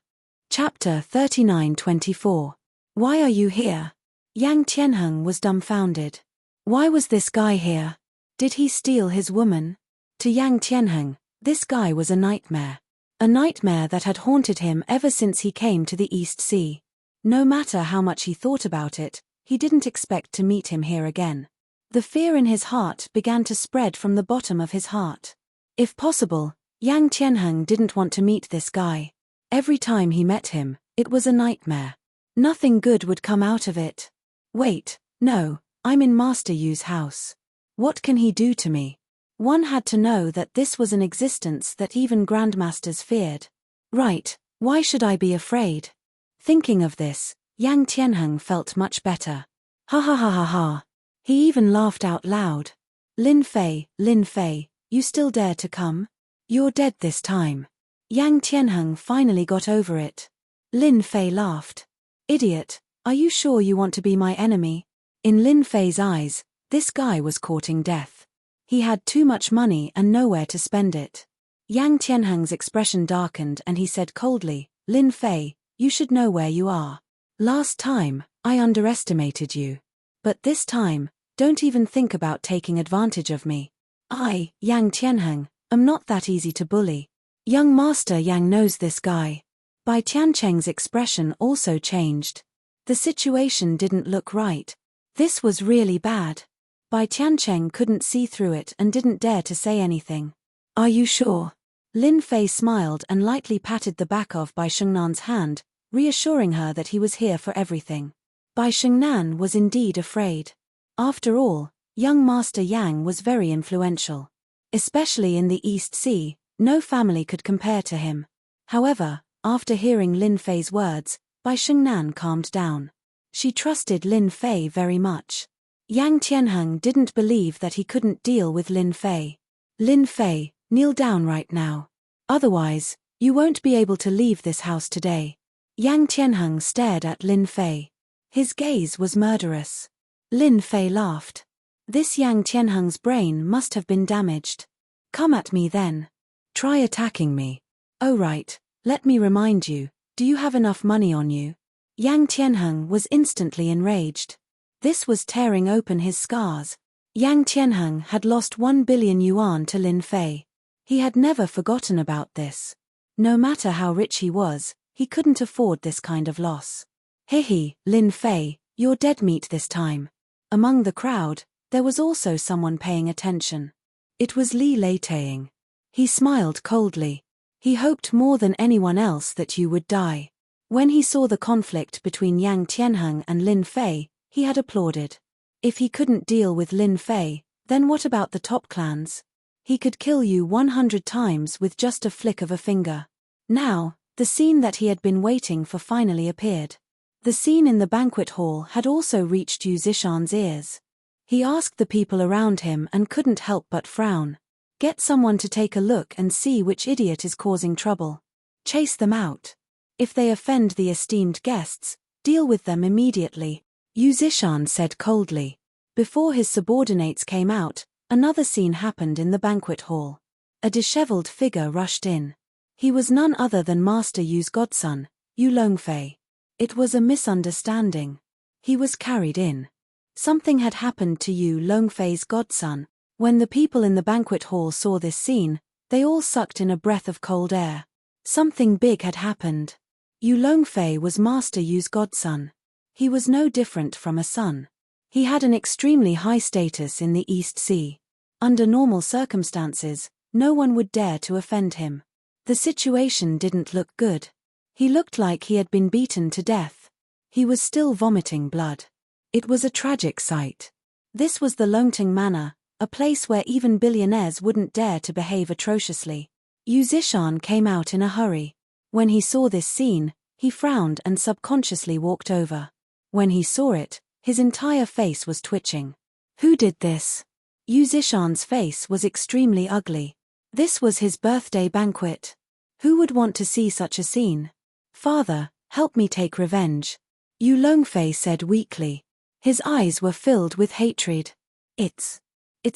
Chapter 39-24. Why are you here? Yang Tianheng was dumbfounded. Why was this guy here? Did he steal his woman? To Yang Tianheng, this guy was a nightmare. A nightmare that had haunted him ever since he came to the East Sea. No matter how much he thought about it, he didn't expect to meet him here again. The fear in his heart began to spread from the bottom of his heart. If possible, Yang Tianheng didn't want to meet this guy. Every time he met him, it was a nightmare. Nothing good would come out of it. Wait, no, I'm in Master Yu's house. What can he do to me? One had to know that this was an existence that even grandmasters feared. Right, why should I be afraid? Thinking of this, Yang Tianheng felt much better. Ha ha ha ha ha. He even laughed out loud. Lin Fei, you still dare to come? You're dead this time. Yang Tianheng finally got over it. Lin Fei laughed. Idiot, are you sure you want to be my enemy? In Lin Fei's eyes, this guy was courting death. He had too much money and nowhere to spend it. Yang Tianheng's expression darkened and he said coldly, Lin Fei, you should know where you are. Last time, I underestimated you. But this time, don't even think about taking advantage of me. I, Yang Tianheng, am not that easy to bully. Young Master Yang knows this guy. Bai Tiancheng's expression also changed. The situation didn't look right. This was really bad. Bai Tiancheng couldn't see through it and didn't dare to say anything. Are you sure? Lin Fei smiled and lightly patted the back of Bai Shengnan's hand, reassuring her that he was here for everything. Bai Shengnan was indeed afraid. After all, young Master Yang was very influential. Especially in the East Sea, no family could compare to him. However, after hearing Lin Fei's words, Bai Shengnan calmed down. She trusted Lin Fei very much. Yang Tianheng didn't believe that he couldn't deal with Lin Fei. Lin Fei, kneel down right now. Otherwise, you won't be able to leave this house today. Yang Tianheng stared at Lin Fei. His gaze was murderous. Lin Fei laughed. This Yang Tianheng's brain must have been damaged. Come at me then. Try attacking me. Oh right, let me remind you, do you have enough money on you? Yang Tianheng was instantly enraged. This was tearing open his scars. Yang Tianheng had lost 1 billion yuan to Lin Fei. He had never forgotten about this. No matter how rich he was, he couldn't afford this kind of loss. Hihi, Lin Fei, you're dead meat this time. Among the crowd, there was also someone paying attention. It was Li Leitaying. He smiled coldly. He hoped more than anyone else that you would die. When he saw the conflict between Yang Tianheng and Lin Fei, he had applauded. If he couldn't deal with Lin Fei, then what about the top clans? He could kill you 100 times with just a flick of a finger. Now, the scene that he had been waiting for finally appeared. The scene in the banquet hall had also reached Yu Zishan's ears. He asked the people around him and couldn't help but frown. Get someone to take a look and see which idiot is causing trouble. Chase them out. If they offend the esteemed guests, deal with them immediately, Yu Zishan said coldly. Before his subordinates came out, another scene happened in the banquet hall. A disheveled figure rushed in. He was none other than Master Yu's godson, Yu Longfei. It was a misunderstanding. He was carried in. Something had happened to Yu Longfei's godson. When the people in the banquet hall saw this scene, they all sucked in a breath of cold air. Something big had happened. Yu Longfei was Master Yu's godson. He was no different from a son. He had an extremely high status in the East Sea. Under normal circumstances, no one would dare to offend him. The situation didn't look good. He looked like he had been beaten to death. He was still vomiting blood. It was a tragic sight. This was the Longting Manor, a place where even billionaires wouldn't dare to behave atrociously. Yu Zishan came out in a hurry. When he saw this scene, he frowned and subconsciously walked over. When he saw it, his entire face was twitching. Who did this? Yu Zishan's face was extremely ugly. This was his birthday banquet. Who would want to see such a scene? Father, help me take revenge. Yu Longfei said weakly. His eyes were filled with hatred. It's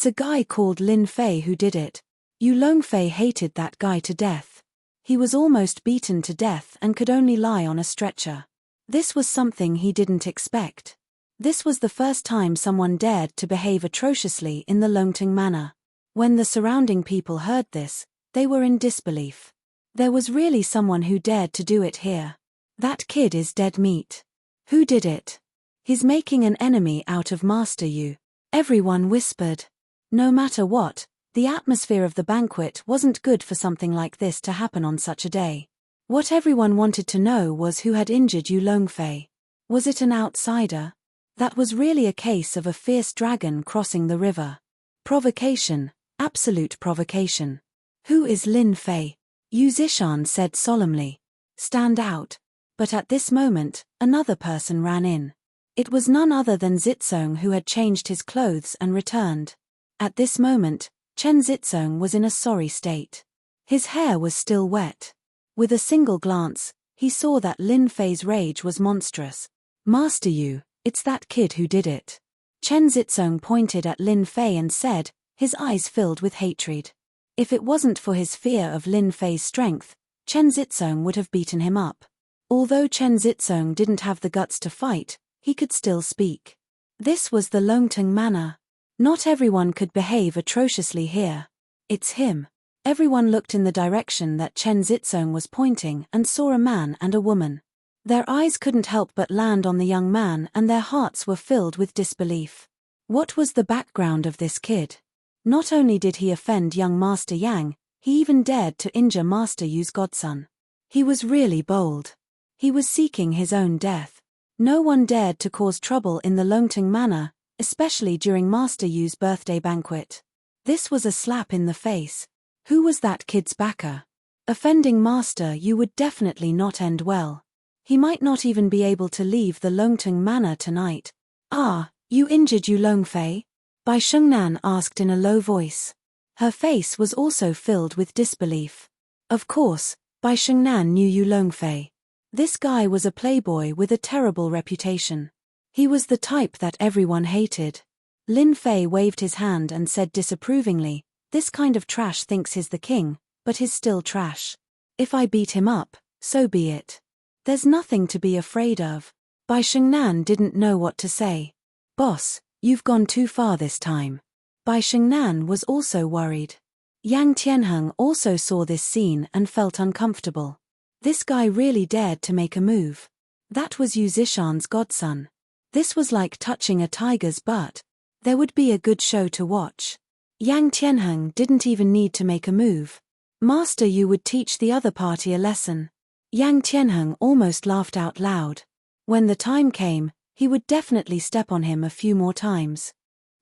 a guy called Lin Fei who did it. Yu Longfei hated that guy to death. He was almost beaten to death and could only lie on a stretcher. This was something he didn't expect. This was the first time someone dared to behave atrociously in the Longting Manor. When the surrounding people heard this, they were in disbelief. There was really someone who dared to do it here. That kid is dead meat. Who did it? He's making an enemy out of Master Yu. Everyone whispered. No matter what, the atmosphere of the banquet wasn't good for something like this to happen on such a day. What everyone wanted to know was who had injured Yu Longfei. Was it an outsider? That was really a case of a fierce dragon crossing the river. Provocation, absolute provocation. Who is Lin Fei? Yu Zishan said solemnly. Stand out. But at this moment, another person ran in. It was none other than Zitsong, who had changed his clothes and returned. At this moment, Chen Zitsong was in a sorry state. His hair was still wet. With a single glance, he saw that Lin Fei's rage was monstrous. Master Yu, it's that kid who did it. Chen Zitsong pointed at Lin Fei and said, his eyes filled with hatred. If it wasn't for his fear of Lin Fei's strength, Chen Zitsong would have beaten him up. Although Chen Zitsong didn't have the guts to fight, he could still speak. This was the Longting Manor. Not everyone could behave atrociously here. It's him. Everyone looked in the direction that Chen Zitsong was pointing and saw a man and a woman. Their eyes couldn't help but land on the young man and their hearts were filled with disbelief. What was the background of this kid? Not only did he offend young Master Yang, he even dared to injure Master Yu's godson. He was really bold. He was seeking his own death. No one dared to cause trouble in the Longting Manor, especially during Master Yu's birthday banquet. This was a slap in the face. Who was that kid's backer? Offending Master Yu would definitely not end well. He might not even be able to leave the Longting Manor tonight. "Ah, you injured Yu Longfei?" Bai Shengnan asked in a low voice. Her face was also filled with disbelief. Of course, Bai Shengnan knew Yu Longfei. This guy was a playboy with a terrible reputation. He was the type that everyone hated. Lin Fei waved his hand and said disapprovingly, "This kind of trash thinks he's the king, but he's still trash. If I beat him up, so be it. There's nothing to be afraid of." Bai Shengnan didn't know what to say. "Boss, you've gone too far this time." Bai Shengnan was also worried. Yang Tianheng also saw this scene and felt uncomfortable. This guy really dared to make a move. That was Yu Zishan's godson. This was like touching a tiger's butt. There would be a good show to watch. Yang Tianheng didn't even need to make a move. Master Yu would teach the other party a lesson. Yang Tianheng almost laughed out loud. When the time came, he would definitely step on him a few more times.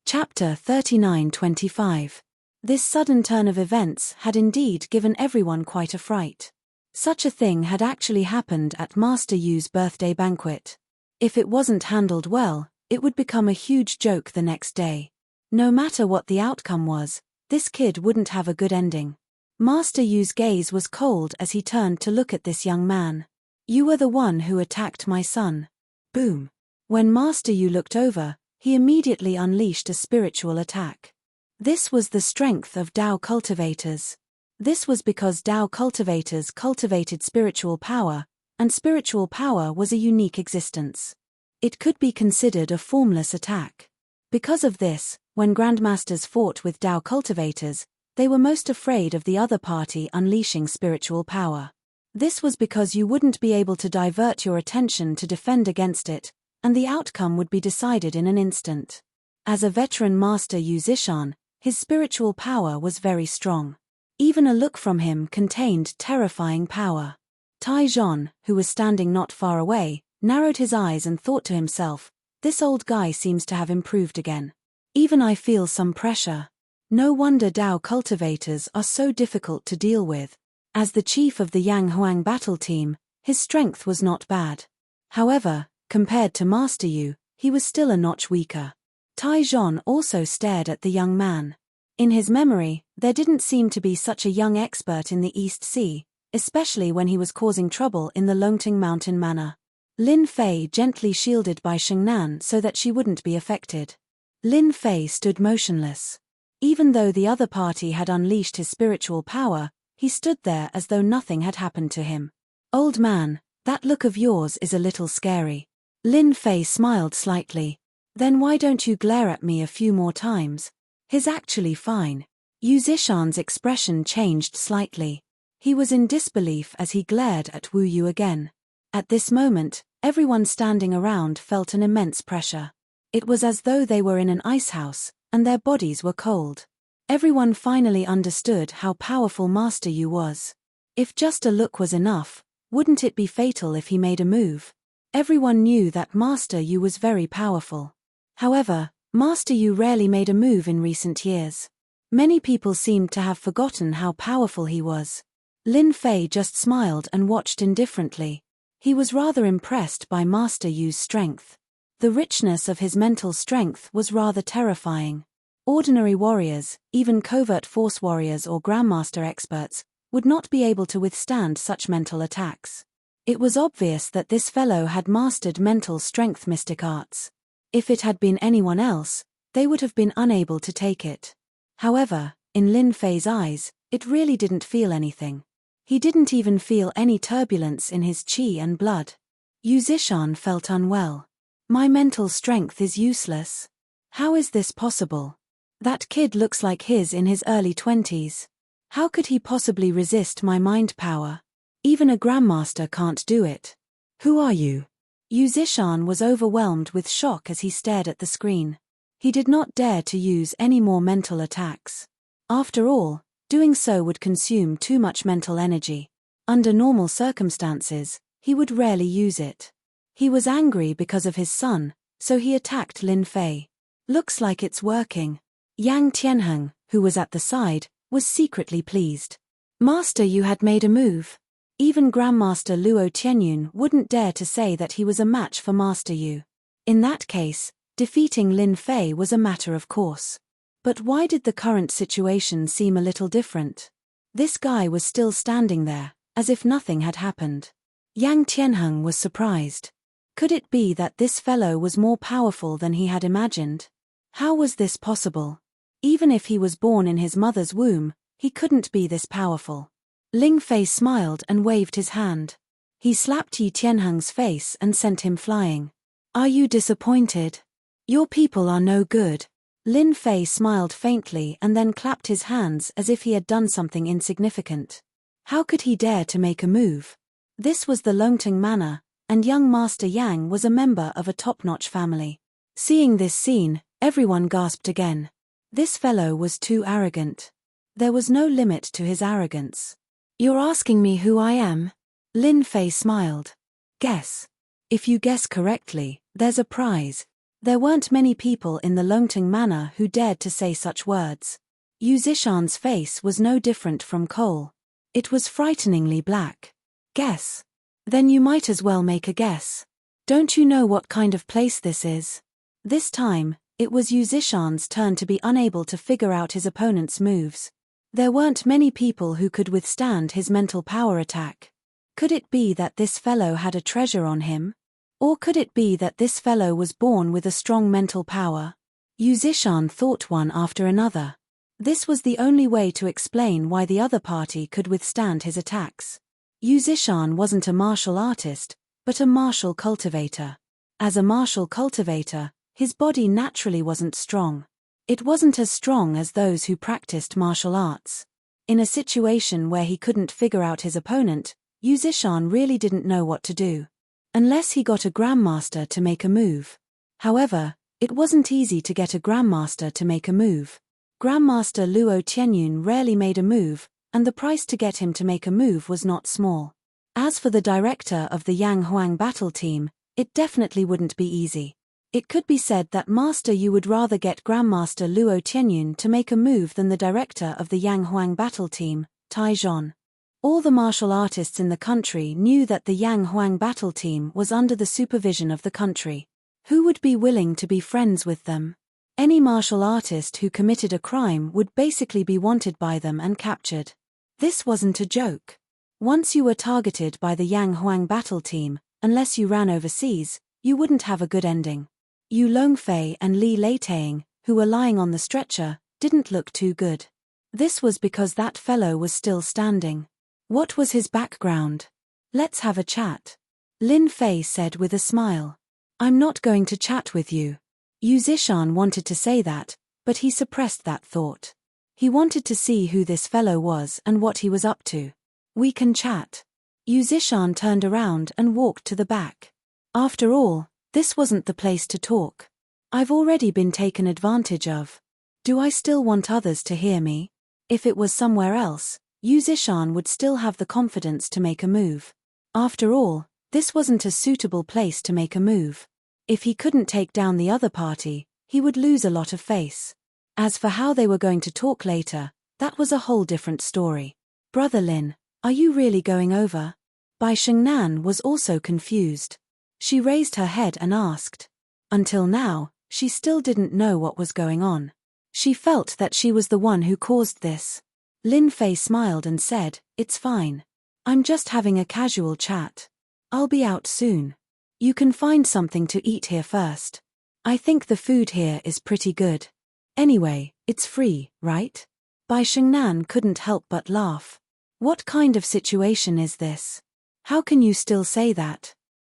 Chapter 39-25. This sudden turn of events had indeed given everyone quite a fright. Such a thing had actually happened at Master Yu's birthday banquet. If it wasn't handled well, it would become a huge joke the next day. No matter what the outcome was, this kid wouldn't have a good ending. Master Yu's gaze was cold as he turned to look at this young man. "You were the one who attacked my son." Boom. When Master Yu looked over, he immediately unleashed a spiritual attack. This was the strength of Dao cultivators. This was because Dao cultivators cultivated spiritual power, and spiritual power was a unique existence. It could be considered a formless attack. Because of this, when Grandmasters fought with Dao cultivators, they were most afraid of the other party unleashing spiritual power. This was because you wouldn't be able to divert your attention to defend against it, and the outcome would be decided in an instant. As a veteran Master Yu Zishan, his spiritual power was very strong. Even a look from him contained terrifying power. Tai Zhon, who was standing not far away, narrowed his eyes and thought to himself, "This old guy seems to have improved again. Even I feel some pressure." No wonder Dao cultivators are so difficult to deal with. As the chief of the Yang Huang battle team, his strength was not bad. However, compared to Master Yu, he was still a notch weaker. Tai Zhon also stared at the young man. In his memory, there didn't seem to be such a young expert in the East Sea, especially when he was causing trouble in the Longting Mountain Manor. Lin Fei gently shielded Bai Shengnan so that she wouldn't be affected. Lin Fei stood motionless. Even though the other party had unleashed his spiritual power, he stood there as though nothing had happened to him. "Old man, that look of yours is a little scary." Lin Fei smiled slightly. "Then why don't you glare at me a few more times? He's actually fine." Yu Zishan's expression changed slightly. He was in disbelief as he glared at Wu Yu again. At this moment, everyone standing around felt an immense pressure. It was as though they were in an ice house, and their bodies were cold. Everyone finally understood how powerful Master Yu was. If just a look was enough, wouldn't it be fatal if he made a move? Everyone knew that Master Yu was very powerful. However, Master Yu rarely made a move in recent years. Many people seemed to have forgotten how powerful he was. Lin Fei just smiled and watched indifferently. He was rather impressed by Master Yu's strength. The richness of his mental strength was rather terrifying. Ordinary warriors, even covert force warriors or Grandmaster experts, would not be able to withstand such mental attacks. It was obvious that this fellow had mastered mental strength mystic arts. If it had been anyone else, they would have been unable to take it. However, in Lin Fei's eyes, it really didn't feel anything. He didn't even feel any turbulence in his qi and blood. Yu Zishan felt unwell. "My mental strength is useless. How is this possible? That kid looks like he's in his early 20s. How could he possibly resist my mind power? Even a Grandmaster can't do it. Who are you?" Yu Zishan was overwhelmed with shock as he stared at the screen. He did not dare to use any more mental attacks. After all, doing so would consume too much mental energy. Under normal circumstances, he would rarely use it. He was angry because of his son, so he attacked Lin Fei. Looks like it's working. Yang Tianheng, who was at the side, was secretly pleased. Master, you had made a move. Even Grandmaster Luo Tianyun wouldn't dare to say that he was a match for Master Yu. In that case, defeating Lin Fei was a matter of course. But why did the current situation seem a little different? This guy was still standing there, as if nothing had happened. Yang Tianheng was surprised. Could it be that this fellow was more powerful than he had imagined? How was this possible? Even if he was born in his mother's womb, he couldn't be this powerful. Ling Fei smiled and waved his hand. He slapped Yi Tianheng's face and sent him flying. Are you disappointed? Your people are no good. Lin Fei smiled faintly and then clapped his hands as if he had done something insignificant. How could he dare to make a move? This was the Longting Manor, and young Master Yang was a member of a top-notch family. Seeing this scene, everyone gasped again. This fellow was too arrogant. There was no limit to his arrogance. You're asking me who I am? Lin Fei smiled. Guess. If you guess correctly, there's a prize. There weren't many people in the Longting Manor who dared to say such words. Yu Zishan's face was no different from coal. It was frighteningly black. Guess. Then you might as well make a guess. Don't you know what kind of place this is? This time, it was Yu Zishan's turn to be unable to figure out his opponent's moves. There weren't many people who could withstand his mental power attack. Could it be that this fellow had a treasure on him? Or could it be that this fellow was born with a strong mental power? Yu Zishan thought one after another. This was the only way to explain why the other party could withstand his attacks. Yu Zishan wasn't a martial artist, but a martial cultivator. As a martial cultivator, his body naturally wasn't strong. It wasn't as strong as those who practiced martial arts. In a situation where he couldn't figure out his opponent, Yu Zishan really didn't know what to do. Unless he got a grandmaster to make a move. However, it wasn't easy to get a grandmaster to make a move. Grandmaster Luo Tianyun rarely made a move, and the price to get him to make a move was not small. As for the director of the Yang Huang battle team, it definitely wouldn't be easy. It could be said that Master Yu would rather get Grandmaster Luo Tianyun to make a move than the director of the Yang Huang battle team, Tai Zhon. All the martial artists in the country knew that the Yang Huang battle team was under the supervision of the country. Who would be willing to be friends with them? Any martial artist who committed a crime would basically be wanted by them and captured. This wasn't a joke. Once you were targeted by the Yang Huang battle team, unless you ran overseas, you wouldn't have a good ending. Yu Longfei and Li Leitang, who were lying on the stretcher, didn't look too good. This was because that fellow was still standing. What was his background? Let's have a chat. Lin Fei said with a smile. I'm not going to chat with you. Yu Zishan wanted to say that, but he suppressed that thought. He wanted to see who this fellow was and what he was up to. We can chat. Yu Zishan turned around and walked to the back. After all, this wasn't the place to talk. I've already been taken advantage of. Do I still want others to hear me? If it was somewhere else, Yu Zishan would still have the confidence to make a move. After all, this wasn't a suitable place to make a move. If he couldn't take down the other party, he would lose a lot of face. As for how they were going to talk later, that was a whole different story. Brother Lin, are you really going over? Bai Shengnan was also confused. She raised her head and asked. Until now, she still didn't know what was going on. She felt that she was the one who caused this. Lin Fei smiled and said, It's fine. I'm just having a casual chat. I'll be out soon. You can find something to eat here first. I think the food here is pretty good. Anyway, it's free, right? Bai Shengnan couldn't help but laugh. What kind of situation is this? How can you still say that?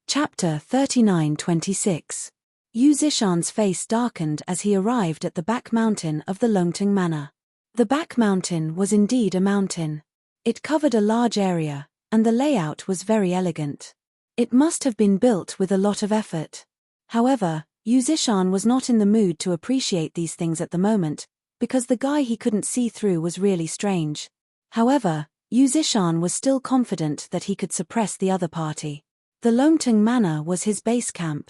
Chapter 39-26. Yu Zishan's face darkened as he arrived at the back mountain of the Longting Manor. The back mountain was indeed a mountain. It covered a large area, and the layout was very elegant. It must have been built with a lot of effort. However, Yu Zishan was not in the mood to appreciate these things at the moment, because the guy he couldn't see through was really strange. However, Yu Zishan was still confident that he could suppress the other party. The Longting Manor was his base camp.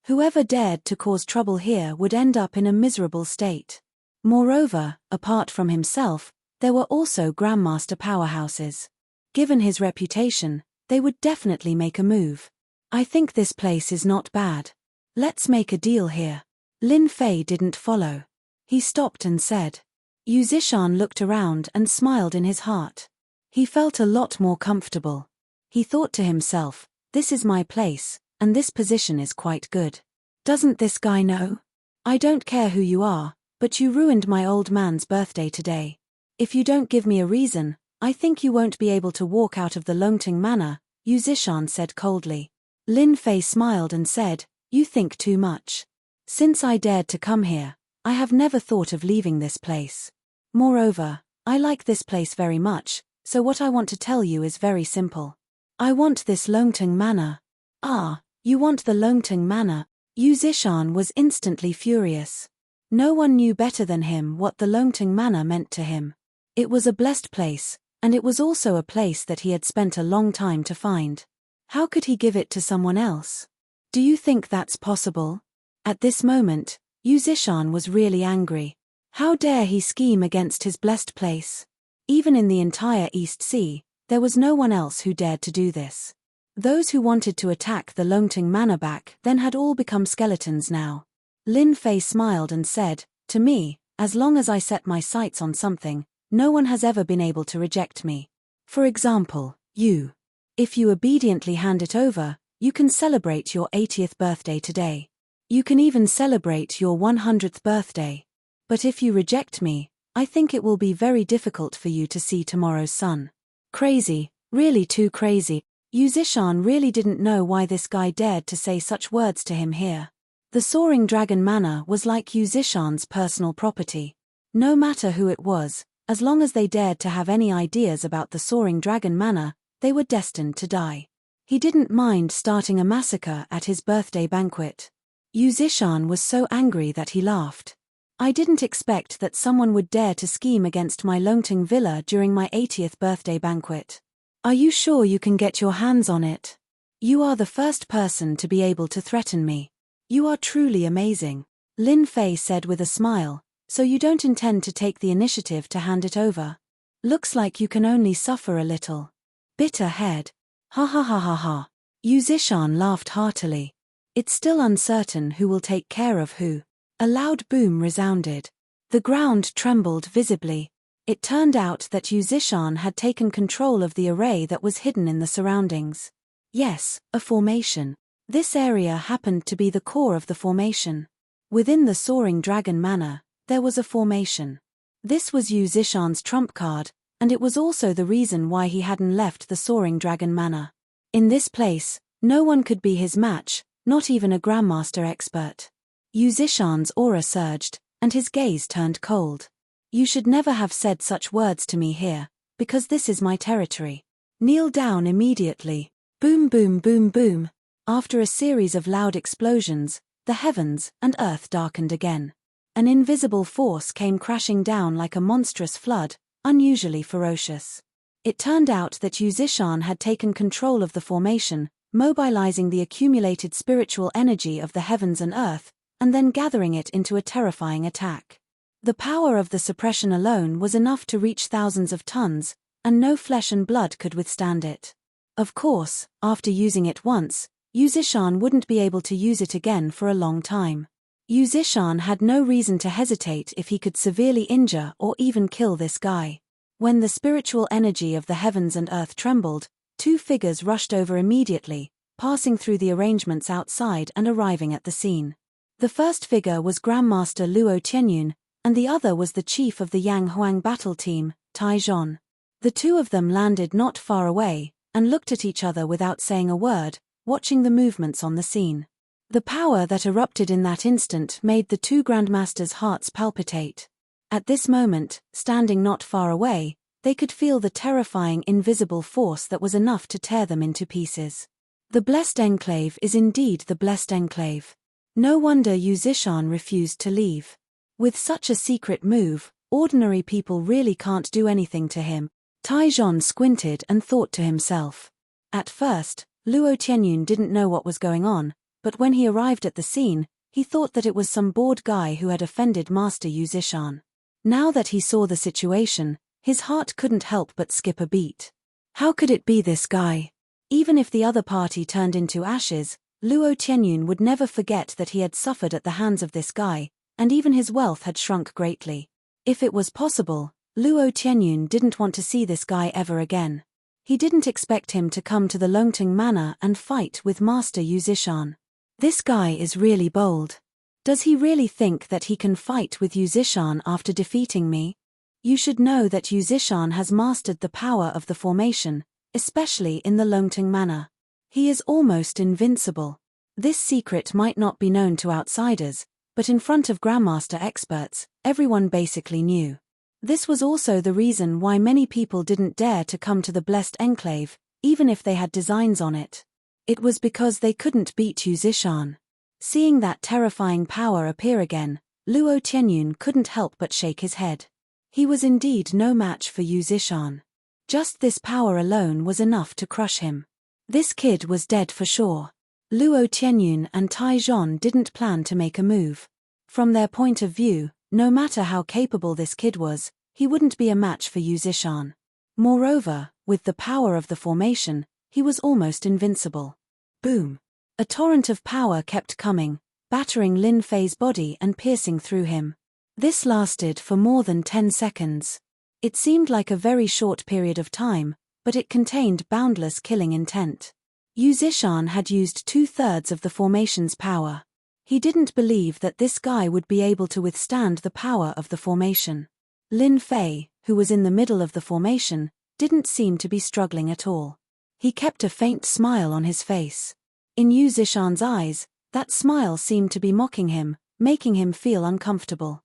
Whoever dared to cause trouble here would end up in a miserable state. Moreover, apart from himself, there were also Grandmaster powerhouses. Given his reputation, they would definitely make a move. I think this place is not bad. Let's make a deal here. Lin Fei didn't follow. He stopped and said. Yu Zishan looked around and smiled in his heart. He felt a lot more comfortable. He thought to himself, this is my place, and this position is quite good. Doesn't this guy know? I don't care who you are, but you ruined my old man's birthday today. If you don't give me a reason, I think you won't be able to walk out of the Longting Manor, Yu Zishan said coldly. Lin Fei smiled and said, you think too much. Since I dared to come here, I have never thought of leaving this place. Moreover, I like this place very much, so what I want to tell you is very simple. I want this Longting Manor. Ah, you want the Longting Manor? Yu Zishan was instantly furious. No one knew better than him what the Longting Manor meant to him. It was a blessed place, and it was also a place that he had spent a long time to find. How could he give it to someone else? Do you think that's possible? At this moment, Yu Zishan was really angry. How dare he scheme against his blessed place? Even in the entire East Sea, there was no one else who dared to do this. Those who wanted to attack the Longting Manor back then had all become skeletons now. Lin Fei smiled and said, to me, as long as I set my sights on something, no one has ever been able to reject me. For example, you. If you obediently hand it over, you can celebrate your 80th birthday today. You can even celebrate your 100th birthday. But if you reject me, I think it will be very difficult for you to see tomorrow's sun. Crazy, really too crazy. Yu Zishan really didn't know why this guy dared to say such words to him here. The Soaring Dragon Manor was like Yu Zishan's personal property. No matter who it was, as long as they dared to have any ideas about the Soaring Dragon Manor, they were destined to die. He didn't mind starting a massacre at his birthday banquet. Yu Zishan was so angry that he laughed. I didn't expect that someone would dare to scheme against my Longting Villa during my 80th birthday banquet. Are you sure you can get your hands on it? You are the first person to be able to threaten me. You are truly amazing, Lin Fei said with a smile, so you don't intend to take the initiative to hand it over? Looks like you can only suffer a little. Bitter head. Ha ha ha ha ha. Yu Zishan laughed heartily. It's still uncertain who will take care of who. A loud boom resounded. The ground trembled visibly. It turned out that Yu Zishan had taken control of the array that was hidden in the surroundings. Yes, a formation. This area happened to be the core of the formation. Within the Soaring Dragon Manor, there was a formation. This was Yu Zishan's trump card, and it was also the reason why he hadn't left the Soaring Dragon Manor. In this place, no one could be his match, not even a Grandmaster expert. Yu Zishan's aura surged, and his gaze turned cold. You should never have said such words to me here, because this is my territory. Kneel down immediately. Boom boom boom boom. After a series of loud explosions, the heavens and earth darkened again. An invisible force came crashing down like a monstrous flood, unusually ferocious. It turned out that Yu Zishan had taken control of the formation, mobilizing the accumulated spiritual energy of the heavens and earth, and then gathering it into a terrifying attack. The power of the suppression alone was enough to reach thousands of tons, and no flesh and blood could withstand it. Of course, after using it once, Yu Zishan wouldn't be able to use it again for a long time. Yu Zishan had no reason to hesitate if he could severely injure or even kill this guy. When the spiritual energy of the heavens and earth trembled, two figures rushed over immediately, passing through the arrangements outside and arriving at the scene. The first figure was Grandmaster Luo Tianyun, and the other was the chief of the Yang Huang battle team, Tai Zhon. The two of them landed not far away, and looked at each other without saying a word, watching the movements on the scene. The power that erupted in that instant made the two Grandmasters' hearts palpitate. At this moment, standing not far away, they could feel the terrifying invisible force that was enough to tear them into pieces. The Blessed Enclave is indeed the Blessed Enclave. No wonder Yu Zishan refused to leave. With such a secret move, ordinary people really can't do anything to him. Tai Zhon squinted and thought to himself. At first, Luo Tianyun didn't know what was going on, but when he arrived at the scene, he thought that it was some bored guy who had offended Master Yu Zishan. Now that he saw the situation, his heart couldn't help but skip a beat. How could it be this guy? Even if the other party turned into ashes, Luo Tianyun would never forget that he had suffered at the hands of this guy, and even his wealth had shrunk greatly. If it was possible, Luo Tianyun didn't want to see this guy ever again. He didn't expect him to come to the Longting Manor and fight with Master Yu Zishan. This guy is really bold. Does he really think that he can fight with Yu Zishan after defeating me? You should know that Yu Zishan has mastered the power of the formation, especially in the Longting Manor. He is almost invincible. This secret might not be known to outsiders, but in front of Grandmaster experts, everyone basically knew. This was also the reason why many people didn't dare to come to the Blessed Enclave, even if they had designs on it. It was because they couldn't beat Yu Zishan. Seeing that terrifying power appear again, Luo Tianyun couldn't help but shake his head. He was indeed no match for Yu Zishan. Just this power alone was enough to crush him. This kid was dead for sure. Luo Tianyun and Tai Zhon didn't plan to make a move. From their point of view, no matter how capable this kid was, he wouldn't be a match for Yu Zishan. Moreover, with the power of the formation, he was almost invincible. Boom! A torrent of power kept coming, battering Lin Fei's body and piercing through him. This lasted for more than 10 seconds. It seemed like a very short period of time, but it contained boundless killing intent. Yu Zishan had used 2/3 of the formation's power. He didn't believe that this guy would be able to withstand the power of the formation. Lin Fei, who was in the middle of the formation, didn't seem to be struggling at all. He kept a faint smile on his face. In Yu Zishan's eyes, that smile seemed to be mocking him, making him feel uncomfortable.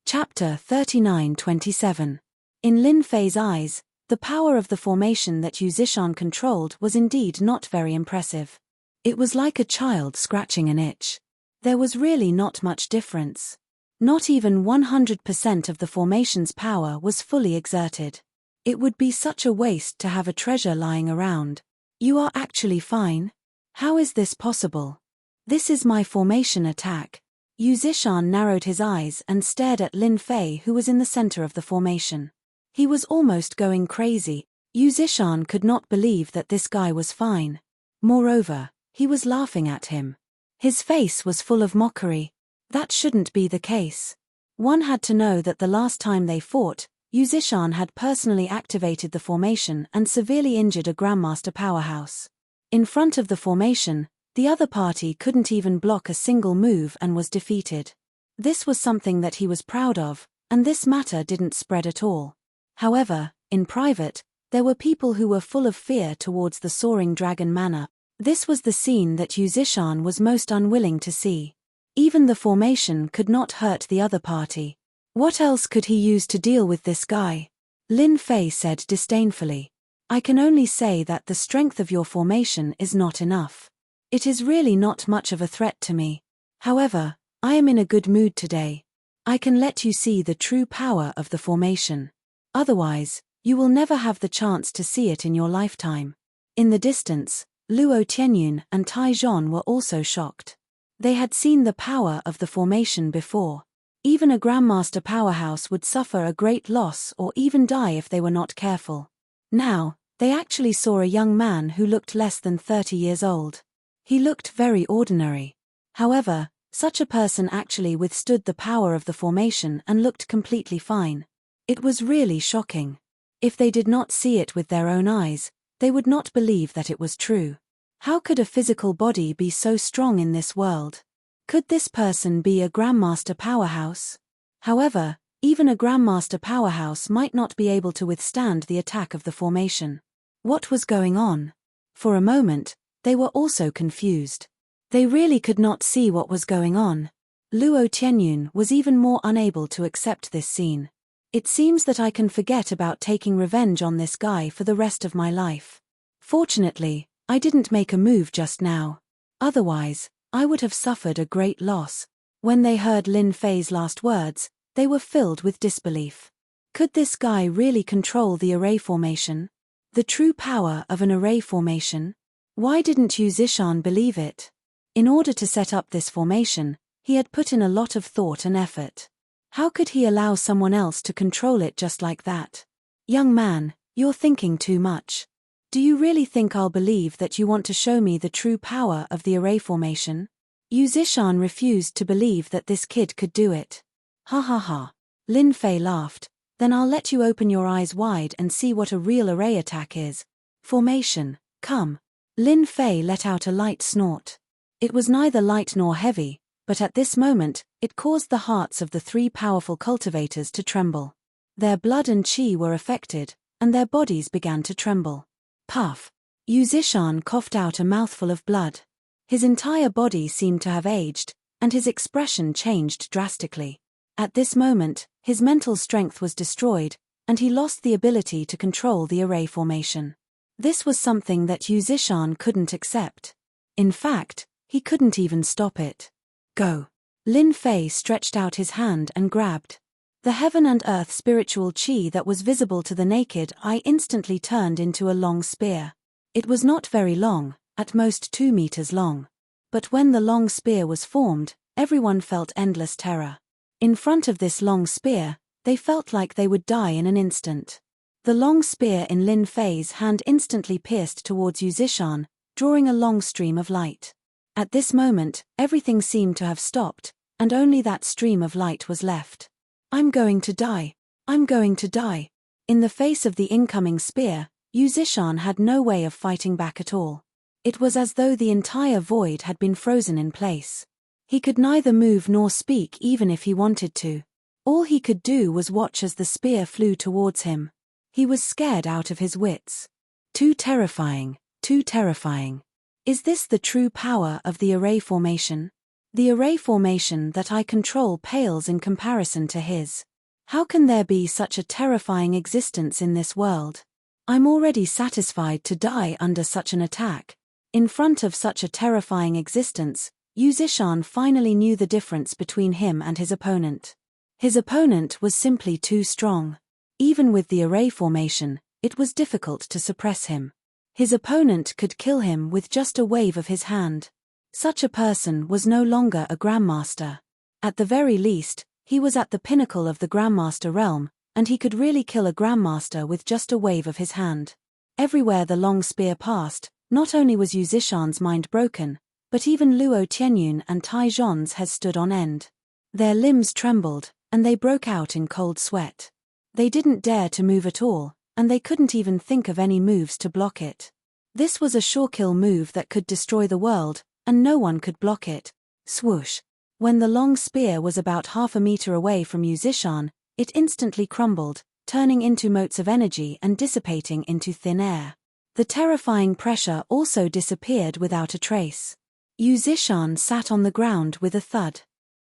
Chapter 39-27. In Lin Fei's eyes, the power of the formation that Yu Zishan controlled was indeed not very impressive. It was like a child scratching an itch. There was really not much difference. Not even 100% of the formation's power was fully exerted. It would be such a waste to have a treasure lying around. You are actually fine? How is this possible? This is my formation attack. Yu Zishan narrowed his eyes and stared at Lin Fei, who was in the center of the formation. He was almost going crazy. Yu Zishan could not believe that this guy was fine. Moreover, he was laughing at him. His face was full of mockery. That shouldn't be the case. One had to know that the last time they fought, Yu Zishan had personally activated the formation and severely injured a Grandmaster powerhouse. In front of the formation, the other party couldn't even block a single move and was defeated. This was something that he was proud of, and this matter didn't spread at all. However, in private, there were people who were full of fear towards the Soaring Dragon Manor. This was the scene that Yu Zishan was most unwilling to see. Even the formation could not hurt the other party. What else could he use to deal with this guy? Lin Fei said disdainfully. I can only say that the strength of your formation is not enough. It is really not much of a threat to me. However, I am in a good mood today. I can let you see the true power of the formation. Otherwise, you will never have the chance to see it in your lifetime. In the distance, Luo Tianyun and Tai Zhon were also shocked. They had seen the power of the formation before. Even a Grandmaster powerhouse would suffer a great loss or even die if they were not careful. Now, they actually saw a young man who looked less than 30 years old. He looked very ordinary. However, such a person actually withstood the power of the formation and looked completely fine. It was really shocking. If they did not see it with their own eyes, they would not believe that it was true. How could a physical body be so strong in this world? Could this person be a Grandmaster powerhouse? However, even a Grandmaster powerhouse might not be able to withstand the attack of the formation. What was going on? For a moment, they were also confused. They really could not see what was going on. Luo Tianyun was even more unable to accept this scene. It seems that I can forget about taking revenge on this guy for the rest of my life. Fortunately, I didn't make a move just now. Otherwise, I would have suffered a great loss. When they heard Lin Fei's last words, they were filled with disbelief. Could this guy really control the array formation? The true power of an array formation? Why didn't Yu Zishan believe it? In order to set up this formation, he had put in a lot of thought and effort. How could he allow someone else to control it just like that? Young man, you're thinking too much. Do you really think I'll believe that you want to show me the true power of the array formation? Yu Zishan refused to believe that this kid could do it. Ha ha ha. Lin Fei laughed. Then I'll let you open your eyes wide and see what a real array attack is. Formation, come. Lin Fei let out a light snort. It was neither light nor heavy, but at this moment, it caused the hearts of the three powerful cultivators to tremble. Their blood and qi were affected, and their bodies began to tremble. Puff. Yu Zishan coughed out a mouthful of blood. His entire body seemed to have aged, and his expression changed drastically. At this moment, his mental strength was destroyed, and he lost the ability to control the array formation. This was something that Yu Zishan couldn't accept. In fact, he couldn't even stop it. Go. Lin Fei stretched out his hand and grabbed. The heaven and earth spiritual qi that was visible to the naked eye instantly turned into a long spear. It was not very long, at most 2 meters long. But when the long spear was formed, everyone felt endless terror. In front of this long spear, they felt like they would die in an instant. The long spear in Lin Fei's hand instantly pierced towards Yu Zishan, drawing a long stream of light. At this moment, everything seemed to have stopped, and only that stream of light was left. I'm going to die. I'm going to die. In the face of the incoming spear, Yu Zishan had no way of fighting back at all. It was as though the entire void had been frozen in place. He could neither move nor speak even if he wanted to. All he could do was watch as the spear flew towards him. He was scared out of his wits. Too terrifying, too terrifying. Is this the true power of the array formation? The array formation that I control pales in comparison to his. How can there be such a terrifying existence in this world? I'm already satisfied to die under such an attack. In front of such a terrifying existence, Yu Zishan finally knew the difference between him and his opponent. His opponent was simply too strong. Even with the array formation, it was difficult to suppress him. His opponent could kill him with just a wave of his hand. Such a person was no longer a Grandmaster. At the very least, he was at the pinnacle of the Grandmaster realm, and he could really kill a Grandmaster with just a wave of his hand. Everywhere the long spear passed, not only was Yu Zishan's mind broken, but even Luo Tianyun and Tai Zhon's heads stood on end. Their limbs trembled, and they broke out in cold sweat. They didn't dare to move at all, and they couldn't even think of any moves to block it. This was a sure-kill move that could destroy the world, and no one could block it. Swoosh. When the long spear was about half a meter away from Yu Zishan, it instantly crumbled, turning into motes of energy and dissipating into thin air. The terrifying pressure also disappeared without a trace. Yu Zishan sat on the ground with a thud.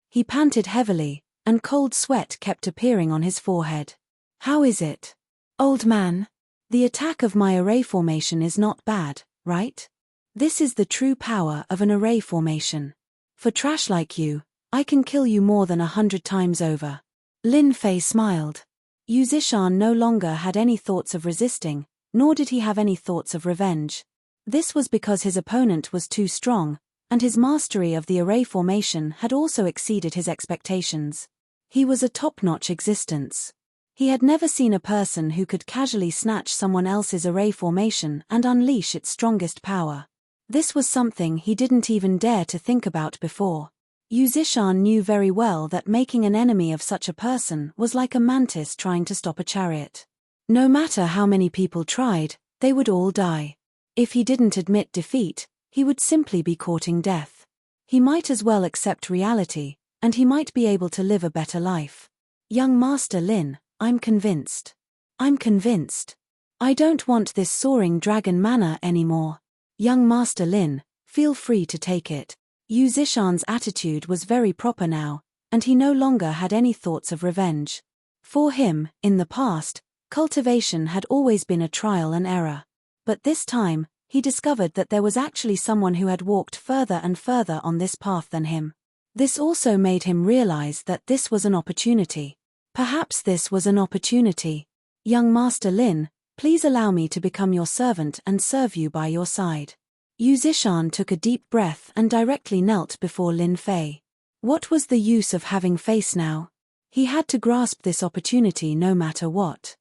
He panted heavily, and cold sweat kept appearing on his forehead. How is it? Old man? The attack of my array formation is not bad, right? This is the true power of an array formation. For trash like you, I can kill you more than 100 times over. Lin Fei smiled. Yu Zishan no longer had any thoughts of resisting, nor did he have any thoughts of revenge. This was because his opponent was too strong, and his mastery of the array formation had also exceeded his expectations. He was a top-notch existence. He had never seen a person who could casually snatch someone else's array formation and unleash its strongest power. This was something he didn't even dare to think about before. Yu Zishan knew very well that making an enemy of such a person was like a mantis trying to stop a chariot. No matter how many people tried, they would all die. If he didn't admit defeat, he would simply be courting death. He might as well accept reality, and he might be able to live a better life. Young Master Lin, I'm convinced. I'm convinced. I don't want this soaring dragon manner anymore. Young Master Lin, feel free to take it. Yu Zishan's attitude was very proper now, and he no longer had any thoughts of revenge. For him, in the past, cultivation had always been a trial and error. But this time, he discovered that there was actually someone who had walked further and further on this path than him. This also made him realize that this was an opportunity. Perhaps this was an opportunity. Young Master Lin, please allow me to become your servant and serve you by your side. Yu Zishan took a deep breath and directly knelt before Lin Fei. What was the use of having face now? He had to grasp this opportunity no matter what.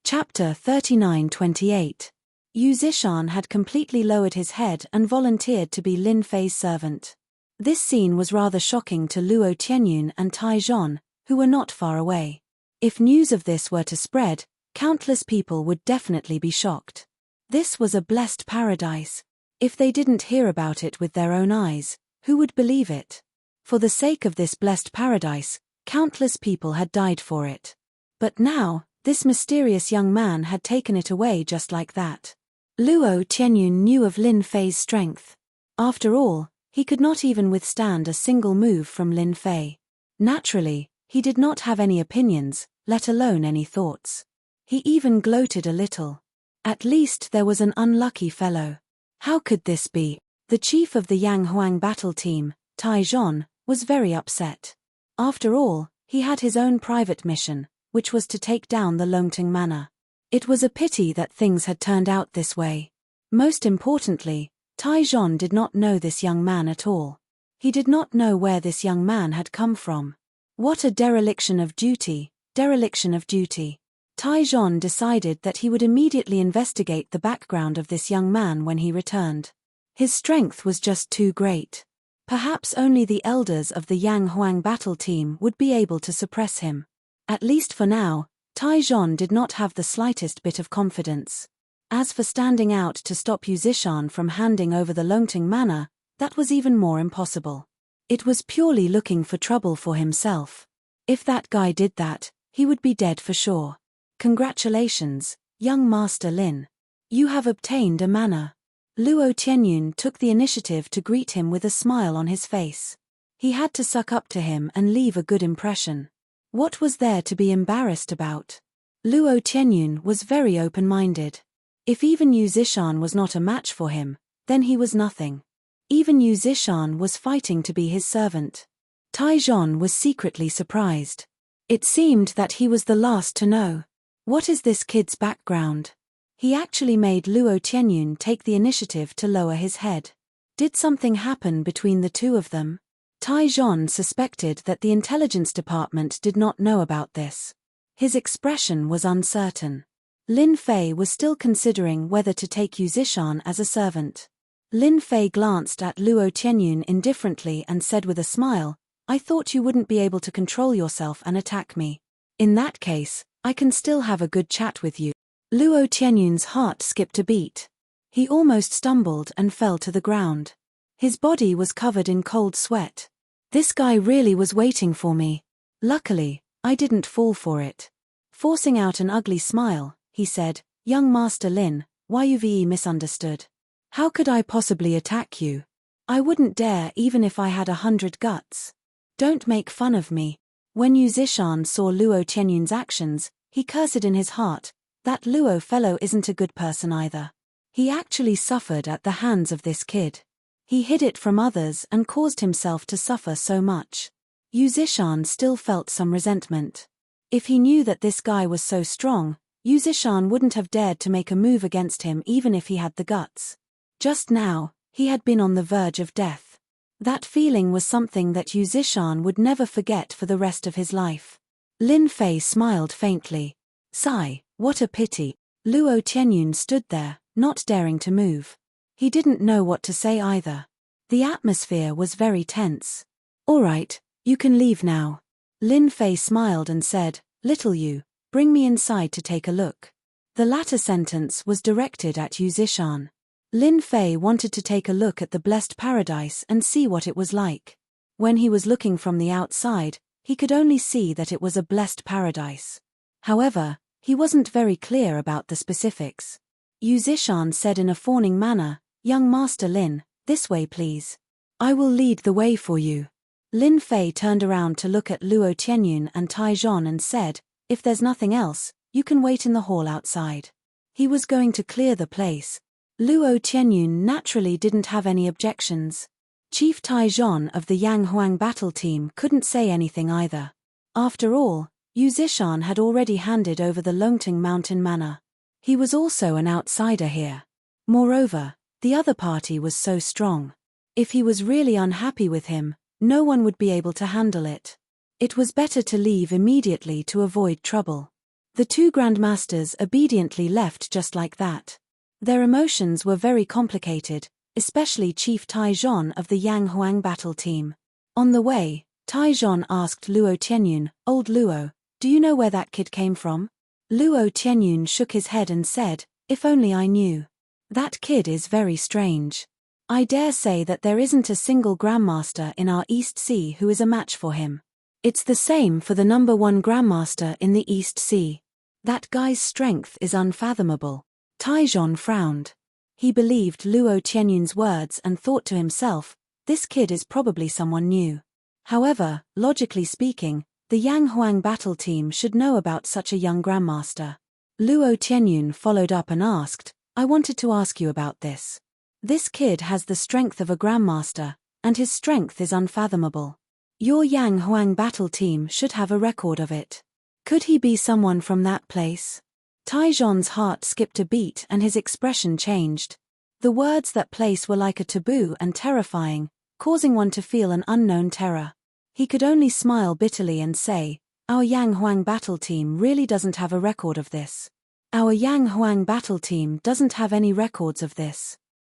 Chapter 39-28. Yu Zishan had completely lowered his head and volunteered to be Lin Fei's servant. This scene was rather shocking to Luo Tianyun and Tai Zhan, who were not far away. If news of this were to spread, countless people would definitely be shocked. This was a blessed paradise. If they didn't hear about it with their own eyes, who would believe it? For the sake of this blessed paradise, countless people had died for it. But now, this mysterious young man had taken it away just like that. Luo Tianyun knew of Lin Fei's strength. After all, he could not even withstand a single move from Lin Fei. Naturally, he did not have any opinions, let alone any thoughts. He even gloated a little. At least there was an unlucky fellow. How could this be? The chief of the Yang Huang battle team, Tai Zhan, was very upset. After all, he had his own private mission, which was to take down the Longting Manor. It was a pity that things had turned out this way. Most importantly, Tai Zhan did not know this young man at all. He did not know where this young man had come from. What a dereliction of duty, dereliction of duty. Tai Zhan decided that he would immediately investigate the background of this young man when he returned. His strength was just too great. Perhaps only the elders of the Yang Huang battle team would be able to suppress him. At least for now, Tai Zhan did not have the slightest bit of confidence. As for standing out to stop Yu Zishan from handing over the Longting Manor, that was even more impossible. It was purely looking for trouble for himself. If that guy did that, he would be dead for sure. Congratulations, young Master Lin. You have obtained a manor. Luo Tianyun took the initiative to greet him with a smile on his face. He had to suck up to him and leave a good impression. What was there to be embarrassed about? Luo Tianyun was very open-minded. If even Yu Zishan was not a match for him, then he was nothing. Even Yu Zishan was fighting to be his servant. Tai Zhan was secretly surprised. It seemed that he was the last to know. What is this kid's background? He actually made Luo Tianyun take the initiative to lower his head. Did something happen between the two of them? Tai Zhan suspected that the intelligence department did not know about this. His expression was uncertain. Lin Fei was still considering whether to take Yu Zishan as a servant. Lin Fei glanced at Luo Tianyun indifferently and said with a smile, "I thought you wouldn't be able to control yourself and attack me. In that case, I can still have a good chat with you." Luo Tianyun's heart skipped a beat. He almost stumbled and fell to the ground. His body was covered in cold sweat. This guy really was waiting for me. Luckily, I didn't fall for it. Forcing out an ugly smile, he said, "Young Master Lin, why you've misunderstood. How could I possibly attack you? I wouldn't dare even if I had 100 guts. Don't make fun of me." When Yu Zishan saw Luo Tianyun's actions, he cursed in his heart, "That Luo fellow isn't a good person either. He actually suffered at the hands of this kid. He hid it from others and caused himself to suffer so much." Yu Zishan still felt some resentment. If he knew that this guy was so strong, Yu Zishan wouldn't have dared to make a move against him even if he had the guts. Just now, he had been on the verge of death. That feeling was something that Yu Zishan would never forget for the rest of his life. Lin Fei smiled faintly. "Sigh, what a pity." Luo Tianyun stood there, not daring to move. He didn't know what to say either. The atmosphere was very tense. "All right, you can leave now." Lin Fei smiled and said, "Little Yu, bring me inside to take a look." The latter sentence was directed at Yu Zishan. Lin Fei wanted to take a look at the blessed paradise and see what it was like. When he was looking from the outside, he could only see that it was a blessed paradise. However, he wasn't very clear about the specifics. Yu Zishan said in a fawning manner, "Young Master Lin, this way please. I will lead the way for you." Lin Fei turned around to look at Luo Tianyun and Tai Zhan and said, "If there's nothing else, you can wait in the hall outside." He was going to clear the place. Luo Tianyun naturally didn't have any objections. Chief Tai Zhan of the Yang Huang battle team couldn't say anything either. After all, Yu Zishan had already handed over the Longting Mountain Manor. He was also an outsider here. Moreover, The other party was so strong. If he was really unhappy with him, no one would be able to handle it. It was better to leave immediately to avoid trouble. The two grandmasters obediently left just like that. Their emotions were very complicated, especially Chief Taizhong of the Yang Huang battle team. On the way, Taizhong asked Luo Tianyun, "Old Luo, do you know where that kid came from?" Luo Tianyun shook his head and said, "If only I knew. That kid is very strange. I dare say that there isn't a single Grandmaster in our East Sea who is a match for him. It's the same for the number 1 Grandmaster in the East Sea. That guy's strength is unfathomable." Taizhong frowned. He believed Luo Tianyun's words and thought to himself, this kid is probably someone new. However, logically speaking, the Yang Huang battle team should know about such a young Grandmaster. Luo Tianyun followed up and asked, "I wanted to ask you about this. This kid has the strength of a Grandmaster, and his strength is unfathomable. Your Yang Huang battle team should have a record of it. Could he be someone from that place?" Taizhong's heart skipped a beat and his expression changed. The words "that place" were like a taboo and terrifying, causing one to feel an unknown terror. He could only smile bitterly and say, "Our Yang Huang battle team really doesn't have a record of this. Our Yang Huang battle team doesn't have any records of this.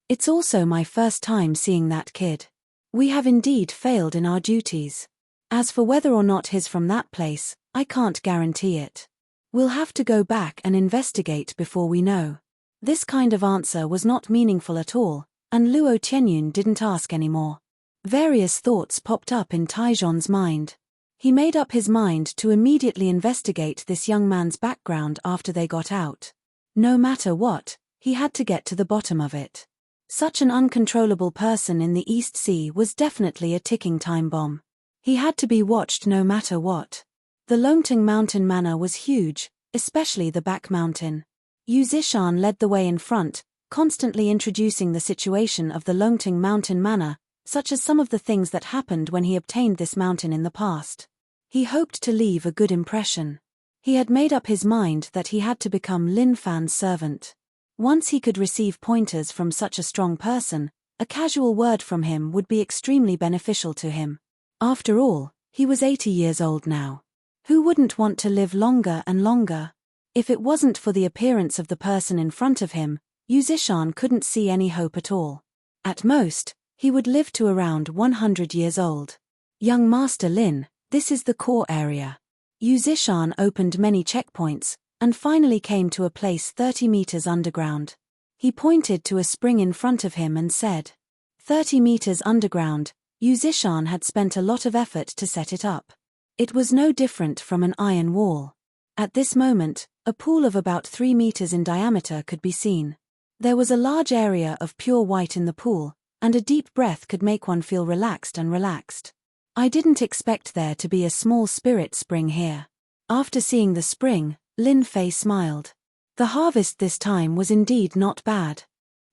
It's also my first time seeing that kid. We have indeed failed in our duties. As for whether or not he's from that place, I can't guarantee it. We'll have to go back and investigate before we know." This kind of answer was not meaningful at all, and Luo Tianyun didn't ask anymore. Various thoughts popped up in Taizhong's mind. He made up his mind to immediately investigate this young man's background after they got out. No matter what, he had to get to the bottom of it. Such an uncontrollable person in the East Sea was definitely a ticking time bomb. He had to be watched no matter what. The Longting Mountain Manor was huge, especially the back mountain. Yu Zishan led the way in front, constantly introducing the situation of the Longting Mountain Manor, such as some of the things that happened when he obtained this mountain in the past. He hoped to leave a good impression. He had made up his mind that he had to become Lin Fan's servant. Once he could receive pointers from such a strong person, a casual word from him would be extremely beneficial to him. After all, he was 80 years old now. Who wouldn't want to live longer and longer? If it wasn't for the appearance of the person in front of him, Yu Zishan couldn't see any hope at all. At most, he would live to around 100 years old. "Young Master Lin, this is the core area." Yu Zishan opened many checkpoints, and finally came to a place 30 meters underground. He pointed to a spring in front of him and said, 30 meters underground. Yu Zishan had spent a lot of effort to set it up. It was no different from an iron wall. At this moment, a pool of about 3 meters in diameter could be seen. There was a large area of pure white in the pool, and a deep breath could make one feel relaxed and relaxed. I didn't expect there to be a small spirit spring here. After seeing the spring, Lin Fei smiled. The harvest this time was indeed not bad.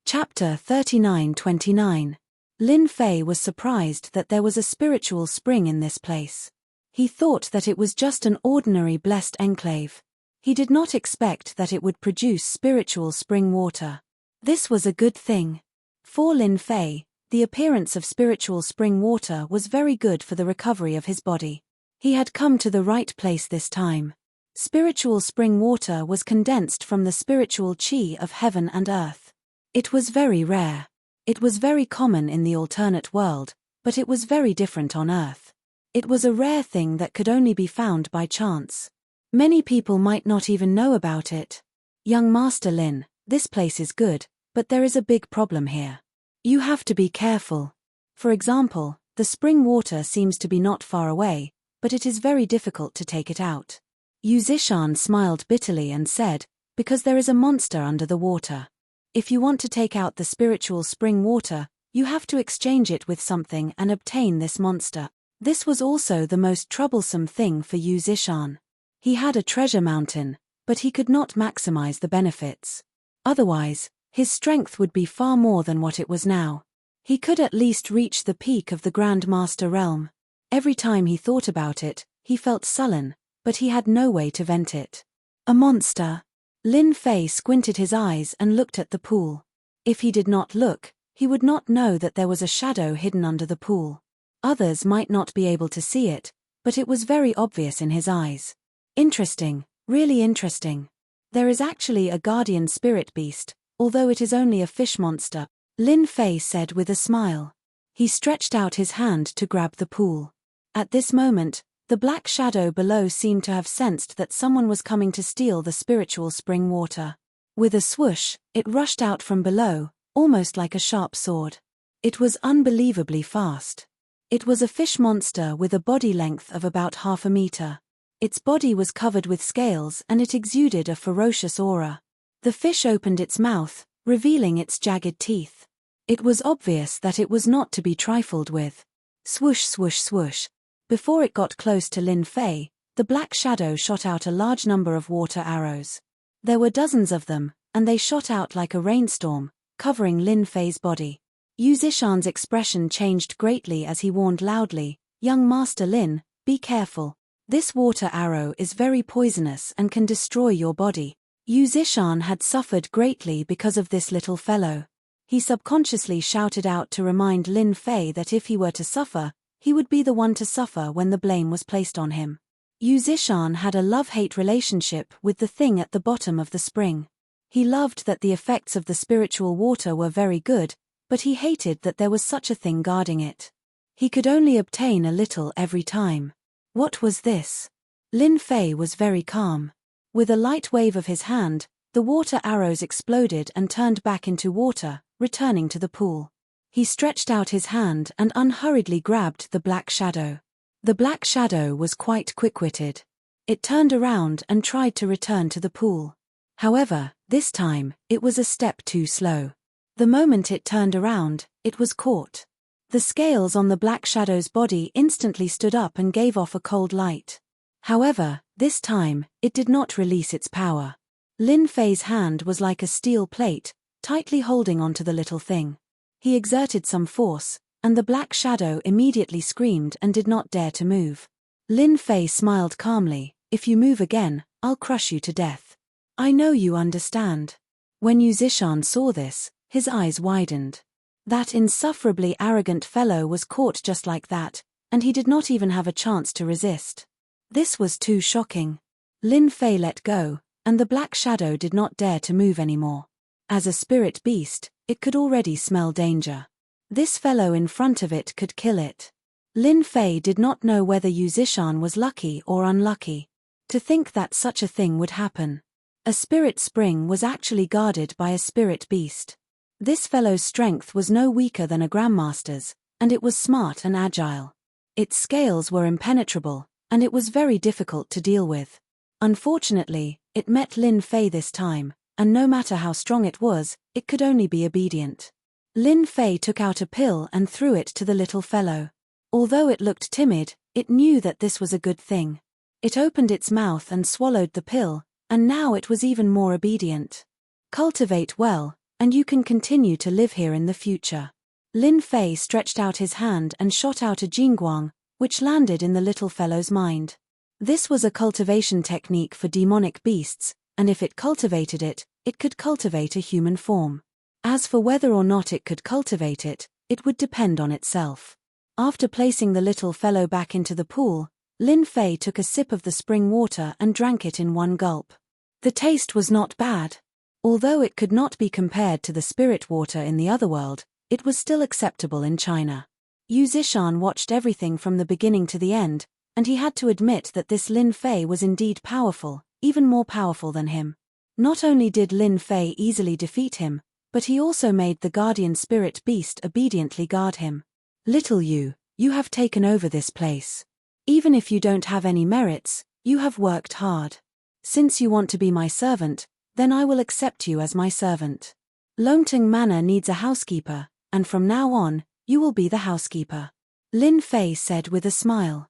Chapter 39-29. Lin Fei was surprised that there was a spiritual spring in this place. He thought that it was just an ordinary blessed enclave. He did not expect that it would produce spiritual spring water. This was a good thing. For Lin Fei, the appearance of spiritual spring water was very good for the recovery of his body. He had come to the right place this time. Spiritual spring water was condensed from the spiritual chi of heaven and earth. It was very rare. It was very common in the alternate world, but it was very different on Earth. It was a rare thing that could only be found by chance. Many people might not even know about it. "Young Master Lin, this place is good, but there is a big problem here. You have to be careful. For example, the spring water seems to be not far away, but it is very difficult to take it out." Yu Zishan smiled bitterly and said, "Because there is a monster under the water. If you want to take out the spiritual spring water, you have to exchange it with something and obtain this monster." This was also the most troublesome thing for Yu Zishan. He had a treasure mountain, but he could not maximize the benefits. Otherwise, his strength would be far more than what it was now. He could at least reach the peak of the Grand Master realm. Every time he thought about it, he felt sullen, but he had no way to vent it. A monster. Lin Fei squinted his eyes and looked at the pool. If he did not look, he would not know that there was a shadow hidden under the pool. Others might not be able to see it, but it was very obvious in his eyes. Interesting, really interesting. There is actually a guardian spirit beast, although it is only a fish monster, Lin Fei said with a smile. He stretched out his hand to grab the pool. At this moment, the black shadow below seemed to have sensed that someone was coming to steal the spiritual spring water. With a swoosh, it rushed out from below, almost like a sharp sword. It was unbelievably fast. It was a fish monster with a body length of about half a meter. Its body was covered with scales and it exuded a ferocious aura. The fish opened its mouth, revealing its jagged teeth. It was obvious that it was not to be trifled with. Swoosh swoosh swoosh. Before it got close to Lin Fei, the black shadow shot out a large number of water arrows. There were dozens of them, and they shot out like a rainstorm, covering Lin Fei's body. Yu Zishan's expression changed greatly as he warned loudly, "Young Master Lin, be careful. This water arrow is very poisonous and can destroy your body." Yu Zishan had suffered greatly because of this little fellow. He subconsciously shouted out to remind Lin Fei that if he were to suffer, he would be the one to suffer when the blame was placed on him. Yu Zishan had a love-hate relationship with the thing at the bottom of the spring. He loved that the effects of the spiritual water were very good, but he hated that there was such a thing guarding it. He could only obtain a little every time. What was this? Lin Fei was very calm. With a light wave of his hand, the water arrows exploded and turned back into water, returning to the pool. He stretched out his hand and unhurriedly grabbed the black shadow. The black shadow was quite quick-witted. It turned around and tried to return to the pool. However, this time, it was a step too slow. The moment it turned around, it was caught. The scales on the black shadow's body instantly stood up and gave off a cold light. However, this time, it did not release its power. Lin Fei's hand was like a steel plate, tightly holding onto the little thing. He exerted some force, and the black shadow immediately screamed and did not dare to move. Lin Fei smiled calmly, "If you move again, I'll crush you to death. I know you understand." When Yu Zishan saw this, his eyes widened. That insufferably arrogant fellow was caught just like that, and he did not even have a chance to resist. This was too shocking. Lin Fei let go, and the black shadow did not dare to move anymore. As a spirit beast, it could already smell danger. This fellow in front of it could kill it. Lin Fei did not know whether Yu Zishan was lucky or unlucky. To think that such a thing would happen. A spirit spring was actually guarded by a spirit beast. This fellow's strength was no weaker than a grandmaster's, and it was smart and agile. Its scales were impenetrable, and it was very difficult to deal with. Unfortunately, it met Lin Fei this time, and no matter how strong it was, it could only be obedient. Lin Fei took out a pill and threw it to the little fellow. Although it looked timid, it knew that this was a good thing. It opened its mouth and swallowed the pill, and now it was even more obedient. Cultivate well, and you can continue to live here in the future. Lin Fei stretched out his hand and shot out a jingguang, which landed in the little fellow's mind. This was a cultivation technique for demonic beasts, and if it cultivated it, it could cultivate a human form. As for whether or not it could cultivate it, it would depend on itself. After placing the little fellow back into the pool, Lin Fei took a sip of the spring water and drank it in one gulp. The taste was not bad. Although it could not be compared to the spirit water in the other world, it was still acceptable in China. Yu Zishan watched everything from the beginning to the end, and he had to admit that this Lin Fei was indeed powerful, even more powerful than him. Not only did Lin Fei easily defeat him, but he also made the guardian spirit beast obediently guard him. "Little Yu, you have taken over this place. Even if you don't have any merits, you have worked hard. Since you want to be my servant, then I will accept you as my servant. Longting Manor needs a housekeeper, and from now on, you will be the housekeeper," Lin Fei said with a smile.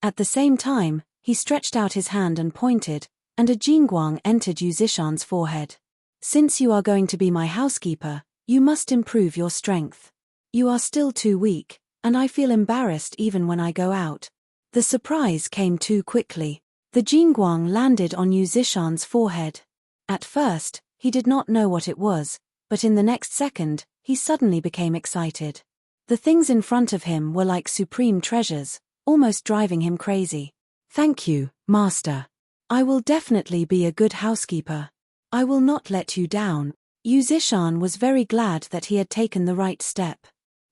At the same time, he stretched out his hand and pointed, and a jingguang entered Yu Zishan's forehead. "Since you are going to be my housekeeper, you must improve your strength. You are still too weak, and I feel embarrassed even when I go out." The surprise came too quickly. The jingguang landed on Yu Zishan's forehead. At first, he did not know what it was, but in the next second, he suddenly became excited. The things in front of him were like supreme treasures, almost driving him crazy. "Thank you, Master. I will definitely be a good housekeeper. I will not let you down." Yu Zishan was very glad that he had taken the right step.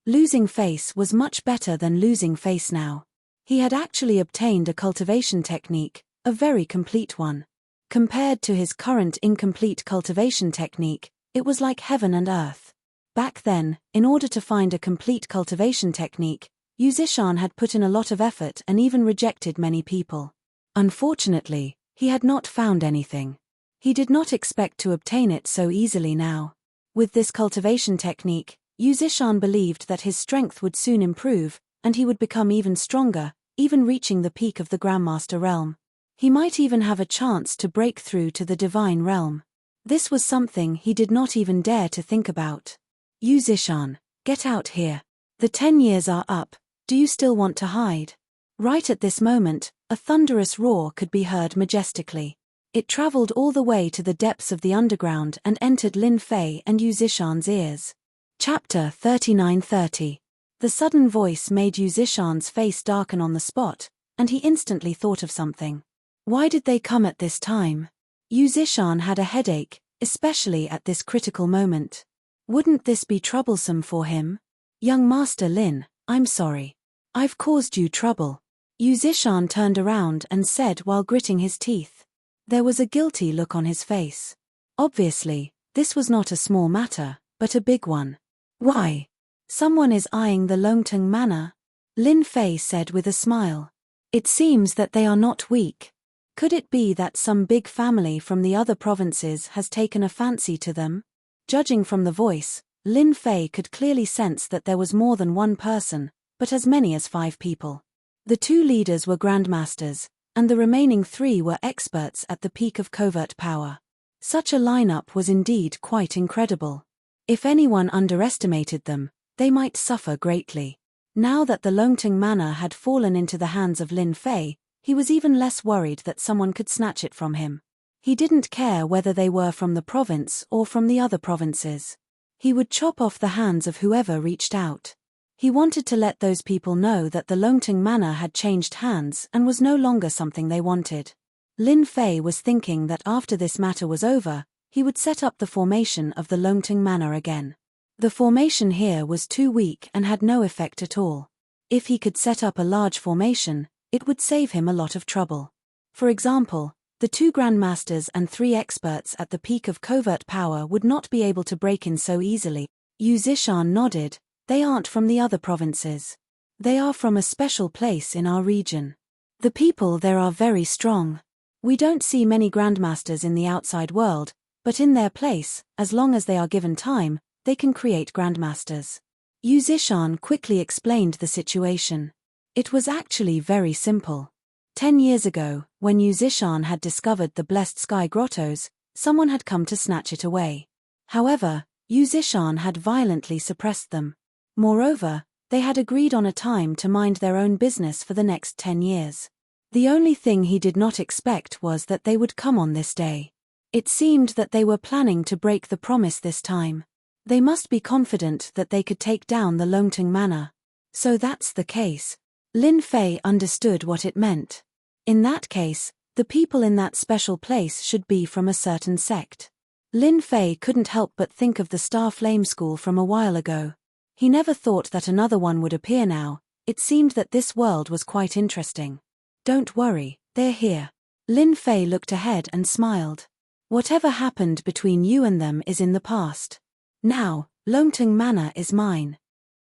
Losing face was much better than losing face now. He had actually obtained a cultivation technique, a very complete one. Compared to his current incomplete cultivation technique, it was like heaven and earth. Back then, in order to find a complete cultivation technique, Yu Zishan had put in a lot of effort and even rejected many people. Unfortunately, he had not found anything. He did not expect to obtain it so easily now. With this cultivation technique, Yu Zishan believed that his strength would soon improve, and he would become even stronger, even reaching the peak of the Grandmaster realm. He might even have a chance to break through to the divine realm. This was something he did not even dare to think about. "Yu Zishan, get out here. The 10 years are up, do you still want to hide?" Right at this moment, a thunderous roar could be heard majestically. It traveled all the way to the depths of the underground and entered Lin Fei and Yu Zishan's ears. Chapter 39:30. The sudden voice made Yu Zishan's face darken on the spot, and he instantly thought of something. Why did they come at this time? Yu Zishan had a headache, especially at this critical moment. Wouldn't this be troublesome for him? "Young Master Lin, I'm sorry. I've caused you trouble." Yu Zishan turned around and said while gritting his teeth. There was a guilty look on his face. Obviously, this was not a small matter, but a big one. "Why? Someone is eyeing the Longtung Manor," Lin Fei said with a smile. "It seems that they are not weak. Could it be that some big family from the other provinces has taken a fancy to them?" Judging from the voice, Lin Fei could clearly sense that there was more than one person, but as many as 5 people. The 2 leaders were grandmasters, and the remaining 3 were experts at the peak of covert power. Such a lineup was indeed quite incredible. If anyone underestimated them, they might suffer greatly. Now that the Longtung Manor had fallen into the hands of Lin Fei, he was even less worried that someone could snatch it from him. He didn't care whether they were from the province or from the other provinces. He would chop off the hands of whoever reached out. He wanted to let those people know that the Longtung Manor had changed hands and was no longer something they wanted. Lin Fei was thinking that after this matter was over, he would set up the formation of the Longtung Manor again. The formation here was too weak and had no effect at all. If he could set up a large formation, it would save him a lot of trouble. For example, the 2 grandmasters and 3 experts at the peak of covert power would not be able to break in so easily. Yu Zishan nodded. "They aren't from the other provinces. They are from a special place in our region. The people there are very strong. We don't see many grandmasters in the outside world, but in their place, as long as they are given time, they can create grandmasters." Yu Zishan quickly explained the situation. It was actually very simple. 10 years ago, when Yu Zishan had discovered the Blessed Sky Grottos, someone had come to snatch it away. However, Yu Zishan had violently suppressed them. Moreover, they had agreed on a time to mind their own business for the next 10 years. The only thing he did not expect was that they would come on this day. It seemed that they were planning to break the promise this time. They must be confident that they could take down the Longtung Manor. So that's the case. Lin Fei understood what it meant. In that case, the people in that special place should be from a certain sect. Lin Fei couldn't help but think of the Star Flame School from a while ago. He never thought that another one would appear now. It seemed that this world was quite interesting. "Don't worry, they're here." Lin Fei looked ahead and smiled. "Whatever happened between you and them is in the past. Now, Longtung Manor is mine.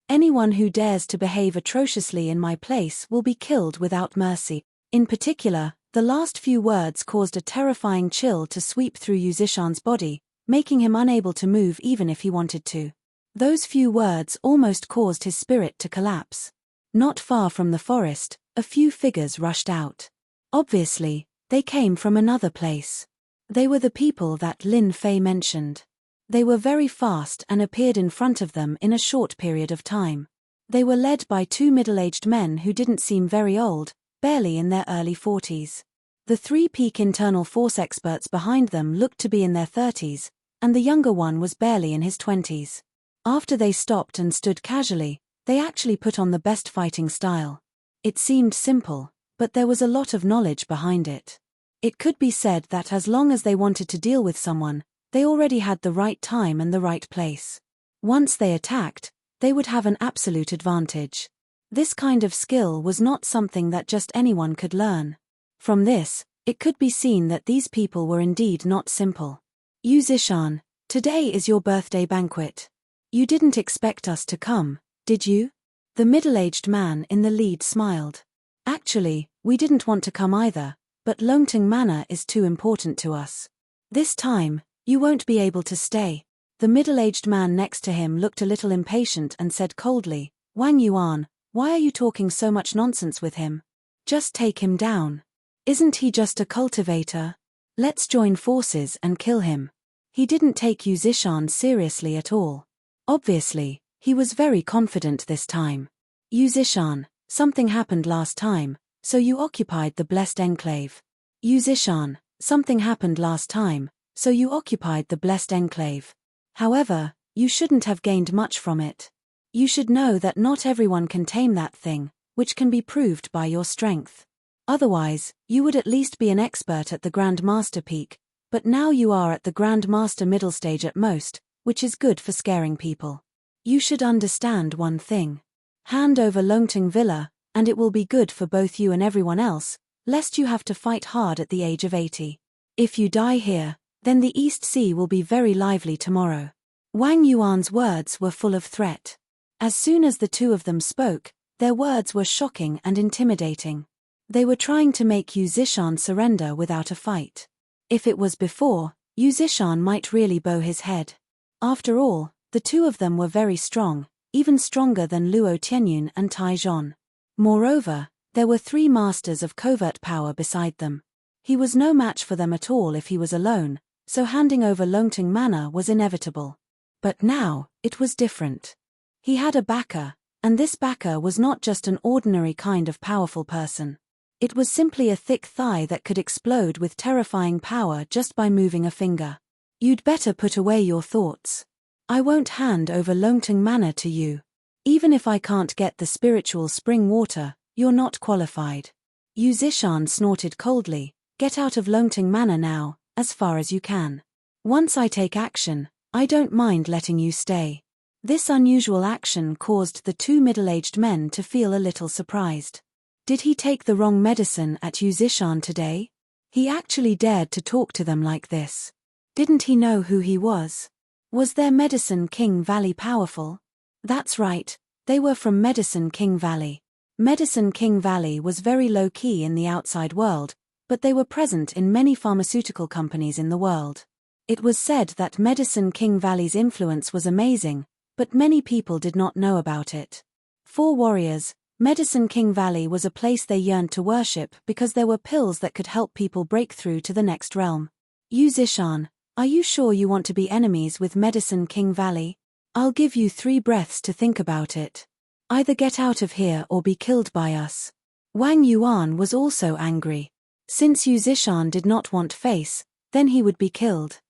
Anyone who dares to behave atrociously in my place will be killed without mercy." In particular, the last few words caused a terrifying chill to sweep through Yu Zishan's body, making him unable to move even if he wanted to. Those few words almost caused his spirit to collapse. Not far from the forest, a few figures rushed out. Obviously, they came from another place. They were the people that Lin Fei mentioned. They were very fast and appeared in front of them in a short period of time. They were led by 2 middle-aged men who didn't seem very old, barely in their early 40s. The 3 peak internal force experts behind them looked to be in their 30s, and the younger one was barely in his 20s. After they stopped and stood casually, they actually put on the best fighting style. It seemed simple, but there was a lot of knowledge behind it. It could be said that as long as they wanted to deal with someone, they already had the right time and the right place. Once they attacked, they would have an absolute advantage. This kind of skill was not something that just anyone could learn. From this, it could be seen that these people were indeed not simple. Yu Zishan, today is your birthday banquet. You didn't expect us to come, did you? The middle-aged man in the lead smiled. Actually, we didn't want to come either, but Longting Manor is too important to us. This time, you won't be able to stay. The middle-aged man next to him looked a little impatient and said coldly, Wang Yuan, why are you talking so much nonsense with him? Just take him down. Isn't he just a cultivator? Let's join forces and kill him. He didn't take Yu Zishan seriously at all. Obviously, he was very confident this time. Yu Zishan, something happened last time, so you occupied the Blessed Enclave. Yu Zishan, something happened last time, so you occupied the Blessed Enclave. However, you shouldn't have gained much from it. You should know that not everyone can tame that thing, which can be proved by your strength. Otherwise, you would at least be an expert at the Grand Master peak, but now you are at the Grand Master middle stage at most, which is good for scaring people. You should understand one thing. Hand over Longting Villa, and it will be good for both you and everyone else, lest you have to fight hard at the age of 80. If you die here, then the East Sea will be very lively tomorrow. Wang Yuan's words were full of threat. As soon as the two of them spoke, their words were shocking and intimidating. They were trying to make Yu Zishan surrender without a fight. If it was before, Yu Zishan might really bow his head. After all, the two of them were very strong, even stronger than Luo Tianyun and Tai Zhon. Moreover, there were 3 masters of covert power beside them. He was no match for them at all if he was alone, so handing over Longting Manor was inevitable. But now, it was different. He had a backer, and this backer was not just an ordinary kind of powerful person. It was simply a thick thigh that could explode with terrifying power just by moving a finger. You'd better put away your thoughts. I won't hand over Longting Manor to you. Even if I can't get the spiritual spring water, you're not qualified. Yu Zishan snorted coldly, get out of Longting Manor now, as far as you can. Once I take action, I don't mind letting you stay. This unusual action caused the 2 middle-aged men to feel a little surprised. Did he take the wrong medicine at Yu Zishan today? He actually dared to talk to them like this. Didn't he know who he was? Was their Medicine King Valley powerful? That's right, they were from Medicine King Valley. Medicine King Valley was very low-key in the outside world, but they were present in many pharmaceutical companies in the world. It was said that Medicine King Valley's influence was amazing, but many people did not know about it. For warriors, Medicine King Valley was a place they yearned to worship because there were pills that could help people break through to the next realm. Yu Zishan, are you sure you want to be enemies with Medicine King Valley? I'll give you 3 breaths to think about it. Either get out of here or be killed by us. Wang Yuan was also angry. Since Yu Zishan did not want face, then he would be killed.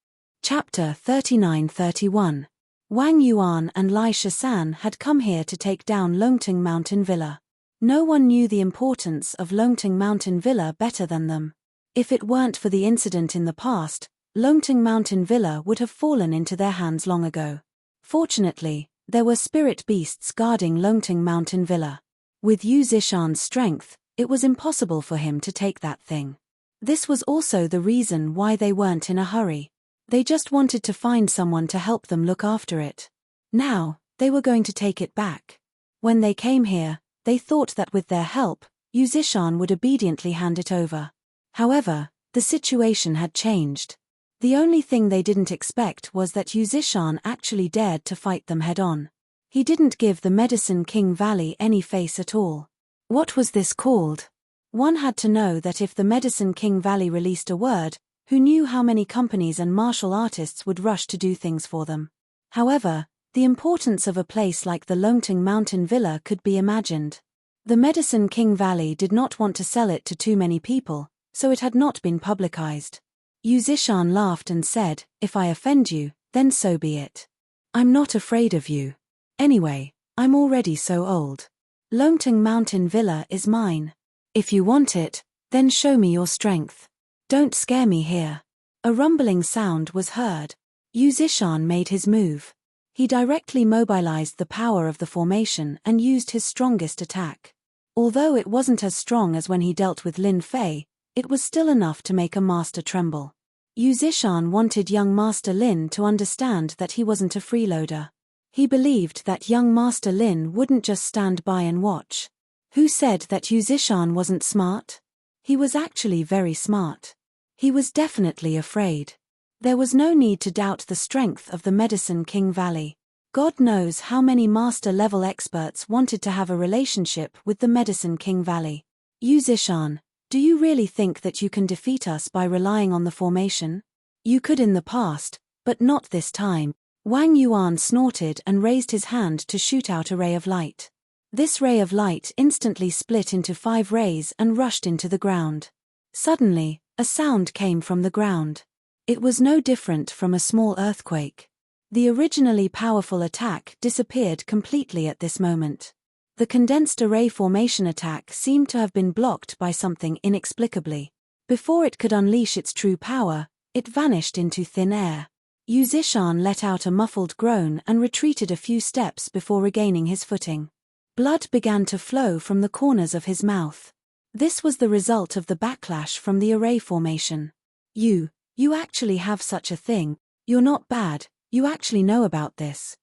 Chapter 39-31. Wang Yuan and Lai Shisan had come here to take down Longting Mountain Villa. No one knew the importance of Longting Mountain Villa better than them. If it weren't for the incident in the past, Longting Mountain Villa would have fallen into their hands long ago. Fortunately, there were spirit beasts guarding Longting Mountain Villa. With Yu Zishan's strength, it was impossible for him to take that thing. This was also the reason why they weren't in a hurry. They just wanted to find someone to help them look after it. Now, they were going to take it back. When they came here, they thought that with their help, Yu Zishan would obediently hand it over. However, the situation had changed. The only thing they didn't expect was that Yu Zishan actually dared to fight them head-on. He didn't give the Medicine King Valley any face at all. What was this called? One had to know that if the Medicine King Valley released a word, who knew how many companies and martial artists would rush to do things for them. However, the importance of a place like the Longting Mountain Villa could be imagined. The Medicine King Valley did not want to sell it to too many people, so it had not been publicized. Yu Zishan laughed and said, if I offend you, then so be it. I'm not afraid of you. Anyway, I'm already so old. Longting Mountain Villa is mine. If you want it, then show me your strength. Don't scare me here. A rumbling sound was heard. Yu Zishan made his move. He directly mobilized the power of the formation and used his strongest attack. Although it wasn't as strong as when he dealt with Lin Fei, it was still enough to make a master tremble. Yu Zishan wanted young Master Lin to understand that he wasn't a freeloader. He believed that young Master Lin wouldn't just stand by and watch. Who said that Yu Zishan wasn't smart? He was actually very smart. He was definitely afraid. There was no need to doubt the strength of the Medicine King Valley. God knows how many master-level experts wanted to have a relationship with the Medicine King Valley. Yu Zishan, do you really think that you can defeat us by relying on the formation? You could in the past, but not this time. Wang Yuan snorted and raised his hand to shoot out a ray of light. This ray of light instantly split into 5 rays and rushed into the ground. Suddenly, a sound came from the ground. It was no different from a small earthquake. The originally powerful attack disappeared completely at this moment. The condensed array formation attack seemed to have been blocked by something inexplicably. Before it could unleash its true power, it vanished into thin air. Yu Zishan let out a muffled groan and retreated a few steps before regaining his footing. Blood began to flow from the corners of his mouth. This was the result of the backlash from the array formation. You actually have such a thing. You're not bad, you actually know about this.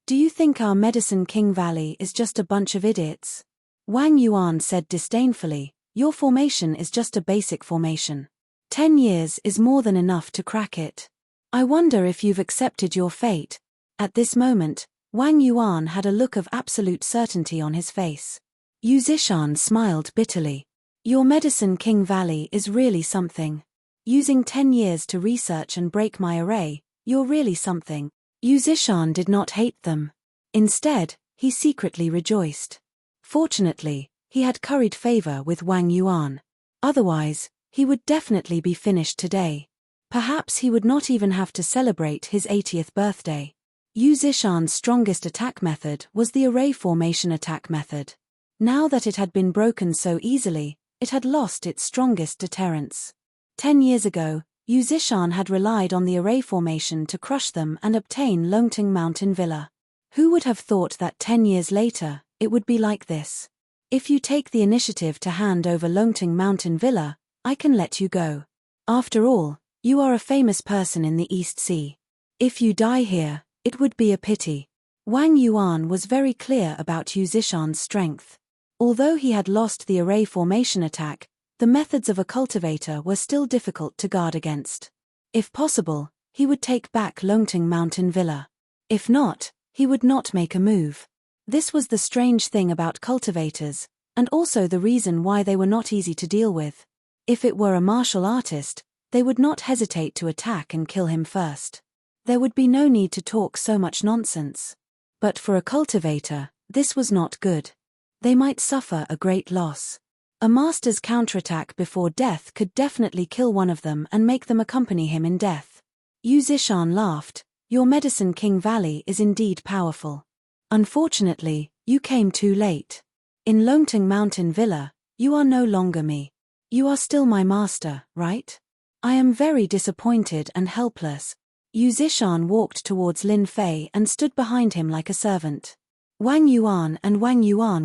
Do you think our Medicine King Valley is just a bunch of idiots? Wang Yuan said disdainfully, your formation is just a basic formation. 10 years is more than enough to crack it. I wonder if you've accepted your fate. At this moment, Wang Yuan had a look of absolute certainty on his face. Yu Zishan smiled bitterly. Your Medicine King Valley is really something. Using 10 years to research and break my array, you're really something. Yu Zishan did not hate them. Instead, he secretly rejoiced. Fortunately, he had curried favor with Wang Yuan. Otherwise, he would definitely be finished today. Perhaps he would not even have to celebrate his 80th birthday. Yu Zishan's strongest attack method was the array formation attack method. Now that it had been broken so easily, it had lost its strongest deterrence. 10 years ago, Yu Zishan had relied on the array formation to crush them and obtain Longting Mountain Villa. Who would have thought that 10 years later, it would be like this? If you take the initiative to hand over Longting Mountain Villa, I can let you go. After all, you are a famous person in the East Sea. If you die here, it would be a pity. Wang Yuan was very clear about Yu Zishan's strength. Although he had lost the array formation attack, the methods of a cultivator were still difficult to guard against. If possible, he would take back Longting Mountain Villa. If not, he would not make a move. This was the strange thing about cultivators, and also the reason why they were not easy to deal with. If it were a martial artist, they would not hesitate to attack and kill him first. There would be no need to talk so much nonsense. But for a cultivator, this was not good. They might suffer a great loss. A master's counterattack before death could definitely kill one of them and make them accompany him in death. Yu Zishan laughed, your Medicine King Valley is indeed powerful. Unfortunately, you came too late. In Longting Mountain Villa, you are no longer me. You are still my master, right? I am very disappointed and helpless. Yu Zishan walked towards Lin Fei and stood behind him like a servant. Wang Yuan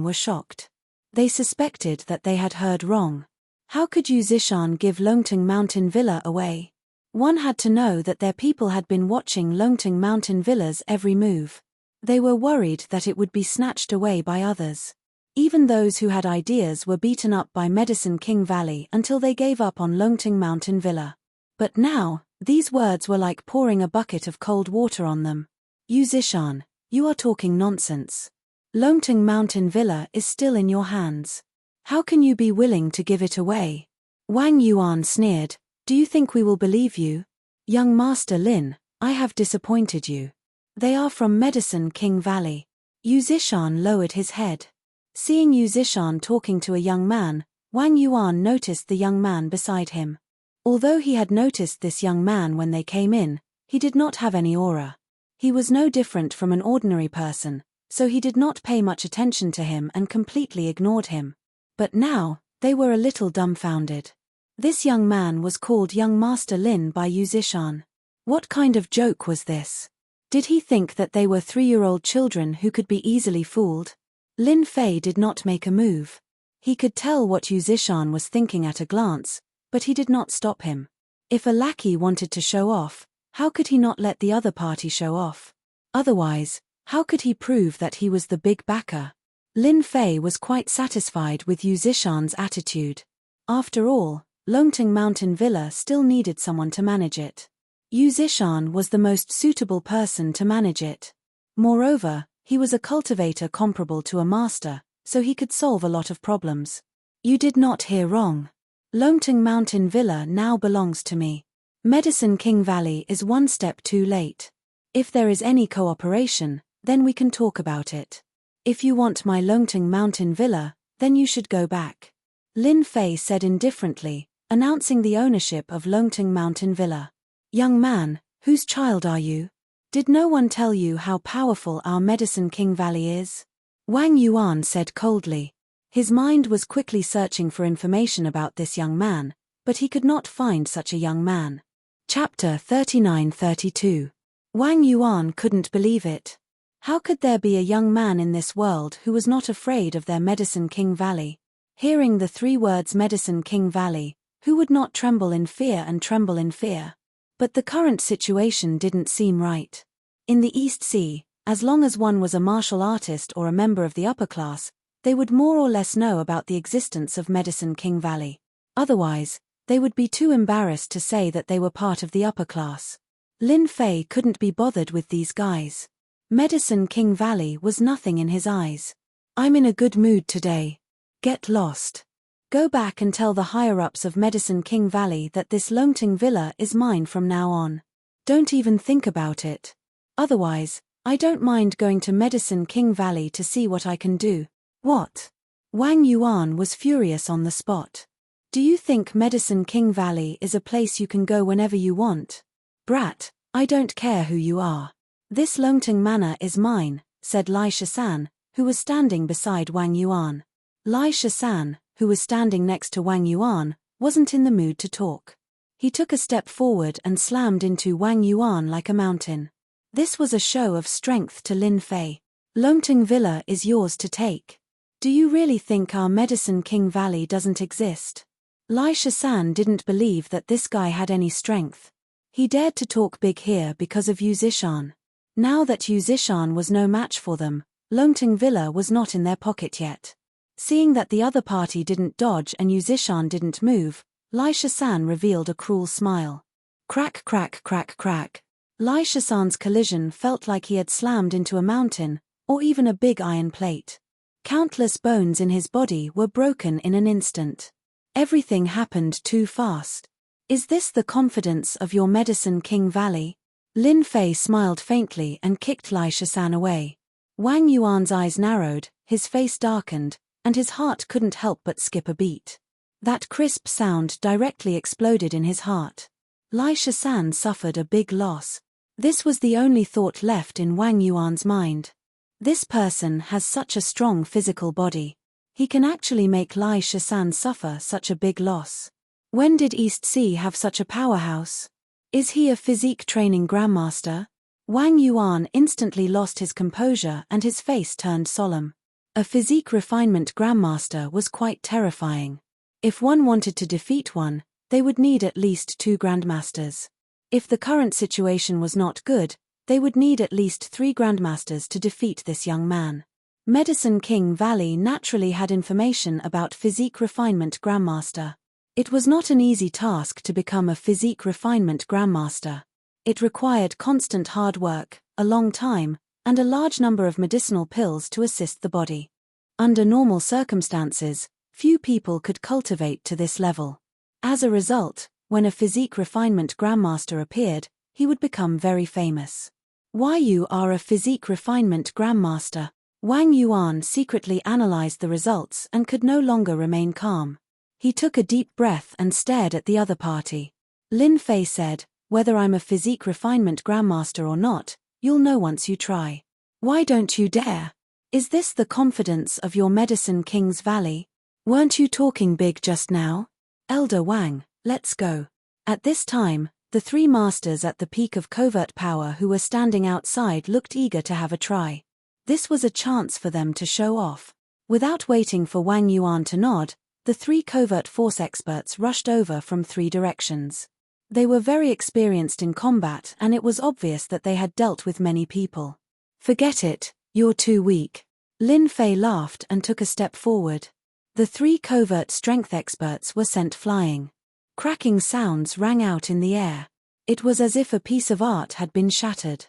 were shocked. They suspected that they had heard wrong. How could Yu Zishan give Longting Mountain Villa away? One had to know that their people had been watching Longting Mountain Villa's every move. They were worried that it would be snatched away by others. Even those who had ideas were beaten up by Medicine King Valley until they gave up on Longting Mountain Villa. But now, these words were like pouring a bucket of cold water on them. Yu Zishan, you are talking nonsense. Longting Mountain Villa is still in your hands. How can you be willing to give it away? Wang Yuan sneered, do you think we will believe you? Young Master Lin, I have disappointed you. They are from Medicine King Valley. Yu Zishan lowered his head. Seeing Yu Zishan talking to a young man, Wang Yuan noticed the young man beside him. Although he had noticed this young man when they came in, he did not have any aura. He was no different from an ordinary person, so he did not pay much attention to him and completely ignored him. But now, they were a little dumbfounded. This young man was called Young Master Lin by Yu Zishan. What kind of joke was this? Did he think that they were 3-year-old children who could be easily fooled? Lin Fei did not make a move. He could tell what Yu Zishan was thinking at a glance, but he did not stop him. If a lackey wanted to show off, how could he not let the other party show off? Otherwise, how could he prove that he was the big backer? Lin Fei was quite satisfied with Yu Zishan's attitude. After all, Longting Mountain Villa still needed someone to manage it. Yu Zishan was the most suitable person to manage it. Moreover, he was a cultivator comparable to a master, so he could solve a lot of problems. You did not hear wrong. Longting Mountain Villa now belongs to me. Medicine King Valley is one step too late. If there is any cooperation, then we can talk about it. If you want my Longting Mountain Villa, then you should go back. Lin Fei said indifferently, announcing the ownership of Longting Mountain Villa. Young man, whose child are you? Did no one tell you how powerful our Medicine King Valley is? Wang Yuan said coldly. His mind was quickly searching for information about this young man, but he could not find such a young man. Chapter 39-32. Wang Yuan couldn't believe it. How could there be a young man in this world who was not afraid of their Medicine King Valley? Hearing the 3 words Medicine King Valley, who would not tremble in fear and tremble in fear? But the current situation didn't seem right. In the East Sea, as long as one was a martial artist or a member of the upper class, they would more or less know about the existence of Medicine King Valley. Otherwise, they would be too embarrassed to say that they were part of the upper class. Lin Fei couldn't be bothered with these guys. Medicine King Valley was nothing in his eyes. I'm in a good mood today. Get lost. Go back and tell the higher-ups of Medicine King Valley that this Longting Villa is mine from now on. Don't even think about it. Otherwise, I don't mind going to Medicine King Valley to see what I can do. What? Wang Yuan was furious on the spot. Do you think Medicine King Valley is a place you can go whenever you want? Brat, I don't care who you are. This Longting Manor is mine, said Lai Shisan, who was standing beside Wang Yuan. Lai Shisan, who was standing next to Wang Yuan, wasn't in the mood to talk. He took a step forward and slammed into Wang Yuan like a mountain. This was a show of strength to Lin Fei. Longting Villa is yours to take. Do you really think our Medicine King Valley doesn't exist? Lai Shisan didn't believe that this guy had any strength. He dared to talk big here because of Yu Zishan. Now that Yu Zishan was no match for them, Longting Villa was not in their pocket yet. Seeing that the other party didn't dodge and Yu Zishan didn't move, Lai Shisan revealed a cruel smile. Crack crack crack crack. Lai Shisan's collision felt like he had slammed into a mountain, or even a big iron plate. Countless bones in his body were broken in an instant. Everything happened too fast. Is this the confidence of your Medicine King Valley? Lin Fei smiled faintly and kicked Lai Shisan away. Wang Yuan's eyes narrowed, his face darkened, and his heart couldn't help but skip a beat. That crisp sound directly exploded in his heart. Lai Shisan suffered a big loss. This was the only thought left in Wang Yuan's mind. This person has such a strong physical body. He can actually make Lai Shisan suffer such a big loss. When did East Sea have such a powerhouse? Is he a physique training grandmaster? Wang Yuan instantly lost his composure and his face turned solemn. A physique refinement grandmaster was quite terrifying. If one wanted to defeat one, they would need at least 2 grandmasters. If the current situation was not good, they would need at least 3 grandmasters to defeat this young man. Medicine King Valley naturally had information about physique refinement grandmaster. It was not an easy task to become a physique refinement grandmaster. It required constant hard work, a long time, and a large number of medicinal pills to assist the body. Under normal circumstances, few people could cultivate to this level. As a result, when a physique refinement grandmaster appeared, he would become very famous. Why you are a physique refinement grandmaster? Wang Yuan secretly analyzed the results and could no longer remain calm. He took a deep breath and stared at the other party. Lin Fei said, whether I'm a physique refinement grandmaster or not, You'll know once you try. Why don't you dare? Is this the confidence of your Medicine King's Valley? Weren't you talking big just now? Elder Wang, let's go. At this time, the three masters at the peak of covert power who were standing outside looked eager to have a try. This was a chance for them to show off. Without waiting for Wang Yuan to nod, the three covert force experts rushed over from three directions. They were very experienced in combat, and it was obvious that they had dealt with many people. Forget it, you're too weak. Lin Fei laughed and took a step forward. The three covert strength experts were sent flying. Cracking sounds rang out in the air. It was as if a piece of art had been shattered.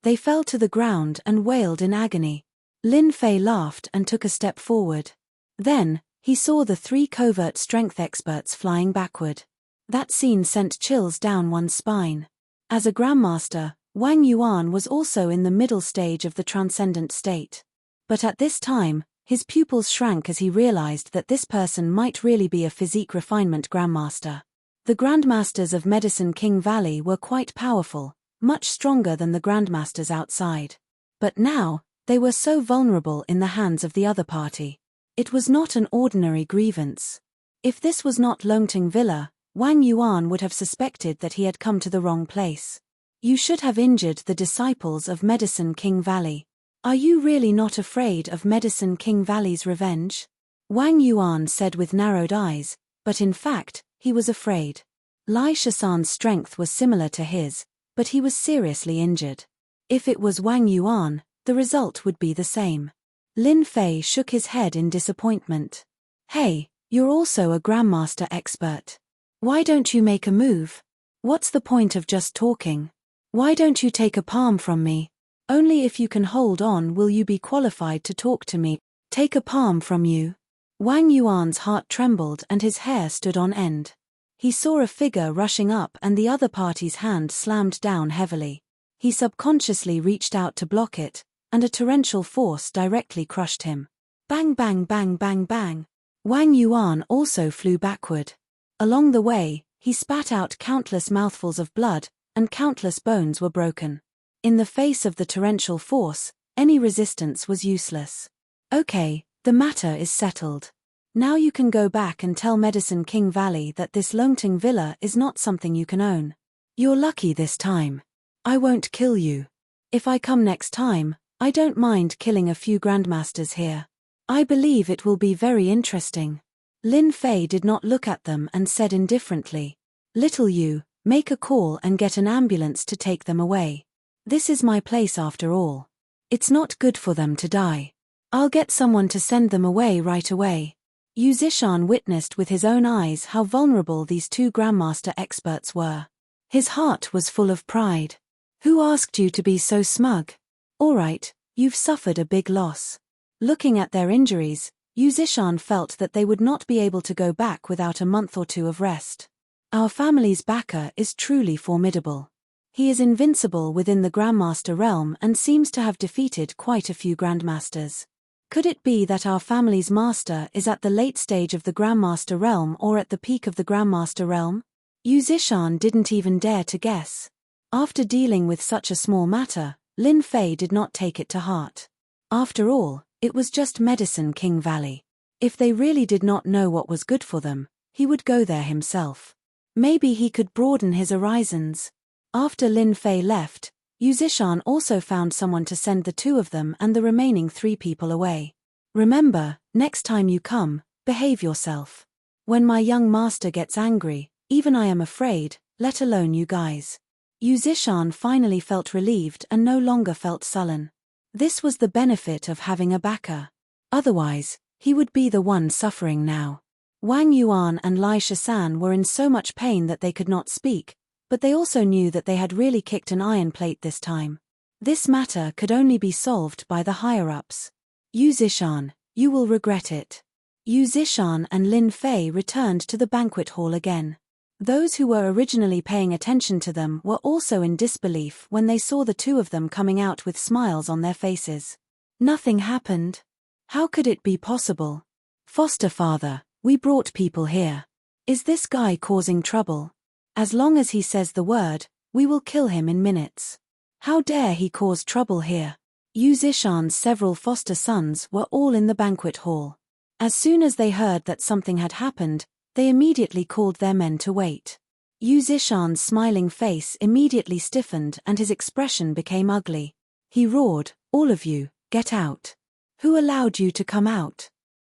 They fell to the ground and wailed in agony. Lin Fei laughed and took a step forward. Then, he saw the three covert strength experts flying backward. That scene sent chills down one's spine. As a Grandmaster, Wang Yuan was also in the middle stage of the transcendent state. But at this time, his pupils shrank as he realized that this person might really be a physique refinement Grandmaster. The Grandmasters of Medicine King Valley were quite powerful, much stronger than the Grandmasters outside. But now, they were so vulnerable in the hands of the other party. It was not an ordinary grievance. If this was not Longting Villa, Wang Yuan would have suspected that he had come to the wrong place. You should have injured the disciples of Medicine King Valley. Are you really not afraid of Medicine King Valley's revenge? Wang Yuan said with narrowed eyes, but in fact, he was afraid. Lai Shisan's strength was similar to his, but he was seriously injured. If it was Wang Yuan, the result would be the same. Lin Fei shook his head in disappointment. Hey, you're also a Grandmaster expert. Why don't you make a move? What's the point of just talking? Why don't you take a palm from me? Only if you can hold on will you be qualified to talk to me. Take a palm from you. Wang Yuan's heart trembled and his hair stood on end. He saw a figure rushing up and the other party's hand slammed down heavily. He subconsciously reached out to block it, and a torrential force directly crushed him. Bang bang bang bang bang. Wang Yuan also flew backward. Along the way, he spat out countless mouthfuls of blood, and countless bones were broken. In the face of the torrential force, any resistance was useless. Okay, the matter is settled. Now you can go back and tell Medicine King Valley that this Longting Villa is not something you can own. You're lucky this time. I won't kill you. If I come next time, I don't mind killing a few Grandmasters here. I believe it will be very interesting. Lin Fei did not look at them and said indifferently, Little you, make a call and get an ambulance to take them away. This is my place after all. It's not good for them to die. I'll get someone to send them away right away. Yu Zishan witnessed with his own eyes how vulnerable these two Grandmaster experts were. His heart was full of pride. Who asked you to be so smug? All right, you've suffered a big loss. Looking at their injuries, Yu Zishan felt that they would not be able to go back without a month or two of rest. Our family's backer is truly formidable. He is invincible within the Grandmaster realm and seems to have defeated quite a few Grandmasters. Could it be that our family's master is at the late stage of the Grandmaster realm or at the peak of the Grandmaster realm? Yu Zishan didn't even dare to guess. After dealing with such a small matter, Lin Fei did not take it to heart. After all, it was just Medicine King Valley. If they really did not know what was good for them, he would go there himself. Maybe he could broaden his horizons. After Lin Fei left, Yu Zishan also found someone to send the two of them and the remaining 3 people away. Remember, next time you come, behave yourself. When my young master gets angry, even I am afraid, let alone you guys. Yu Zishan finally felt relieved and no longer felt sullen. This was the benefit of having a backer. Otherwise, he would be the one suffering now. Wang Yuan and Lai Shisan were in so much pain that they could not speak, but they also knew that they had really kicked an iron plate this time. This matter could only be solved by the higher-ups. Yu Zishan, you will regret it. Yu Zishan and Lin Fei returned to the banquet hall again. Those who were originally paying attention to them were also in disbelief when they saw the two of them coming out with smiles on their faces. Nothing happened. How could it be possible? Foster father, we brought people here. Is this guy causing trouble? As long as he says the word, we will kill him in minutes. How dare he cause trouble here? Yu Zishan's several foster sons were all in the banquet hall. As soon as they heard that something had happened, they immediately called their men to wait. Yu Zishan's smiling face immediately stiffened and his expression became ugly. He roared, "All of you, get out. Who allowed you to come out?"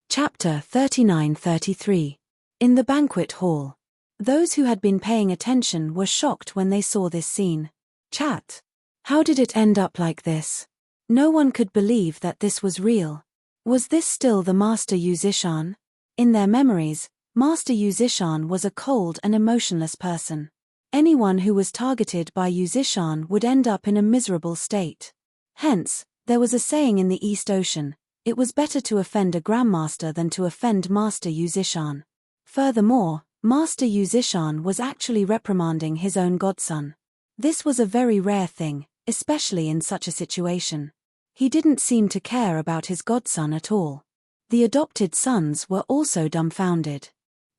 Chapter 39-33. In the banquet hall. Those who had been paying attention were shocked when they saw this scene. Chat. How did it end up like this? No one could believe that this was real. Was this still the Master Yu Zishan? In their memories, Master Yu Zishan was a cold and emotionless person. Anyone who was targeted by Yu Zishan would end up in a miserable state. Hence, there was a saying in the East Ocean, it was better to offend a grandmaster than to offend Master Yu Zishan. Furthermore, Master Yu Zishan was actually reprimanding his own godson. This was a very rare thing, especially in such a situation. He didn't seem to care about his godson at all. The adopted sons were also dumbfounded.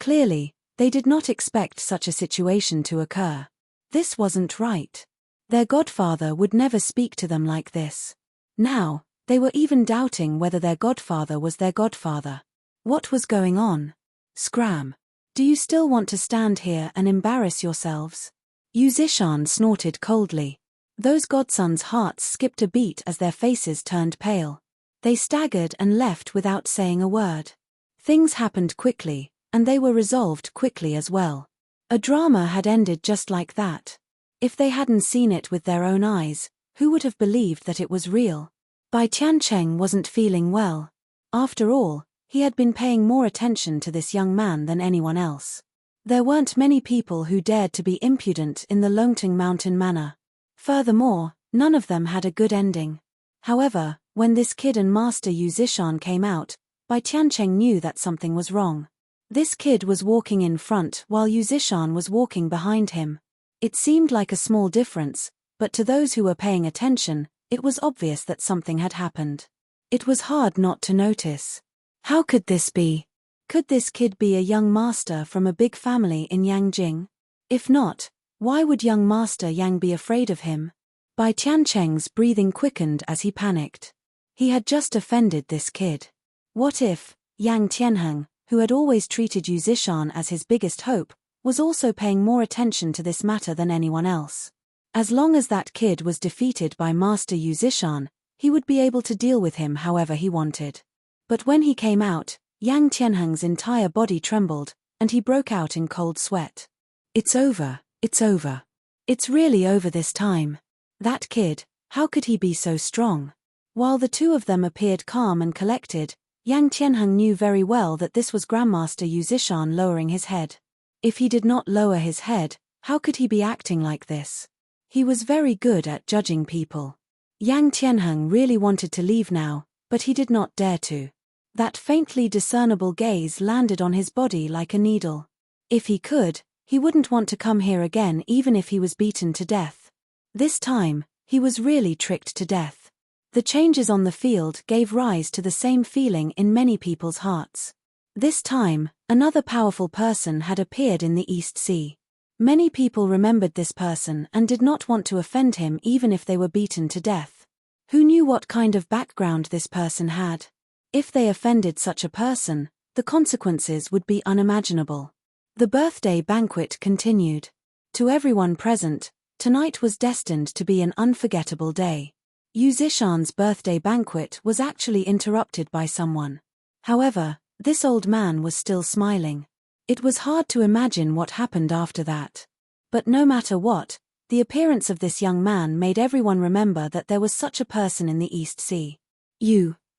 Clearly, they did not expect such a situation to occur. This wasn't right. Their godfather would never speak to them like this. Now, they were even doubting whether their godfather was their godfather. What was going on? Scram. Do you still want to stand here and embarrass yourselves? Yu Zishan snorted coldly. Those godsons' hearts skipped a beat as their faces turned pale. They staggered and left without saying a word. Things happened quickly, and they were resolved quickly as well. A drama had ended just like that. If they hadn't seen it with their own eyes, who would have believed that it was real? Bai Tiancheng wasn't feeling well. After all, he had been paying more attention to this young man than anyone else. There weren't many people who dared to be impudent in the Longting Mountain Manor. Furthermore, none of them had a good ending. However, when this kid and Master Yu Zishan came out, Bai Tiancheng knew that something was wrong. This kid was walking in front while Yu Zishan was walking behind him. It seemed like a small difference, but to those who were paying attention, it was obvious that something had happened. It was hard not to notice. How could this be? Could this kid be a young master from a big family in Yangjing? If not, why would young Master Yang be afraid of him? Bai Tiancheng's breathing quickened as he panicked. He had just offended this kid. What if Yang Tianheng, who had always treated Yu Zishan as his biggest hope, was also paying more attention to this matter than anyone else? As long as that kid was defeated by Master Yu Zishan, he would be able to deal with him however he wanted. But when he came out, Yang Tianheng's entire body trembled, and he broke out in cold sweat. It's over, it's over. It's really over this time. That kid, how could he be so strong? While the two of them appeared calm and collected, Yang Tianheng knew very well that this was Grandmaster Yu Zishan lowering his head. If he did not lower his head, how could he be acting like this? He was very good at judging people. Yang Tianheng really wanted to leave now, but he did not dare to. That faintly discernible gaze landed on his body like a needle. If he could, he wouldn't want to come here again even if he was beaten to death. This time, he was really tricked to death. The changes on the field gave rise to the same feeling in many people's hearts. This time, another powerful person had appeared in the East Sea. Many people remembered this person and did not want to offend him even if they were beaten to death. Who knew what kind of background this person had? If they offended such a person, the consequences would be unimaginable. The birthday banquet continued. To everyone present, tonight was destined to be an unforgettable day. Yu Zishan's birthday banquet was actually interrupted by someone. However, this old man was still smiling. It was hard to imagine what happened after that. But no matter what, the appearance of this young man made everyone remember that there was such a person in the East Sea.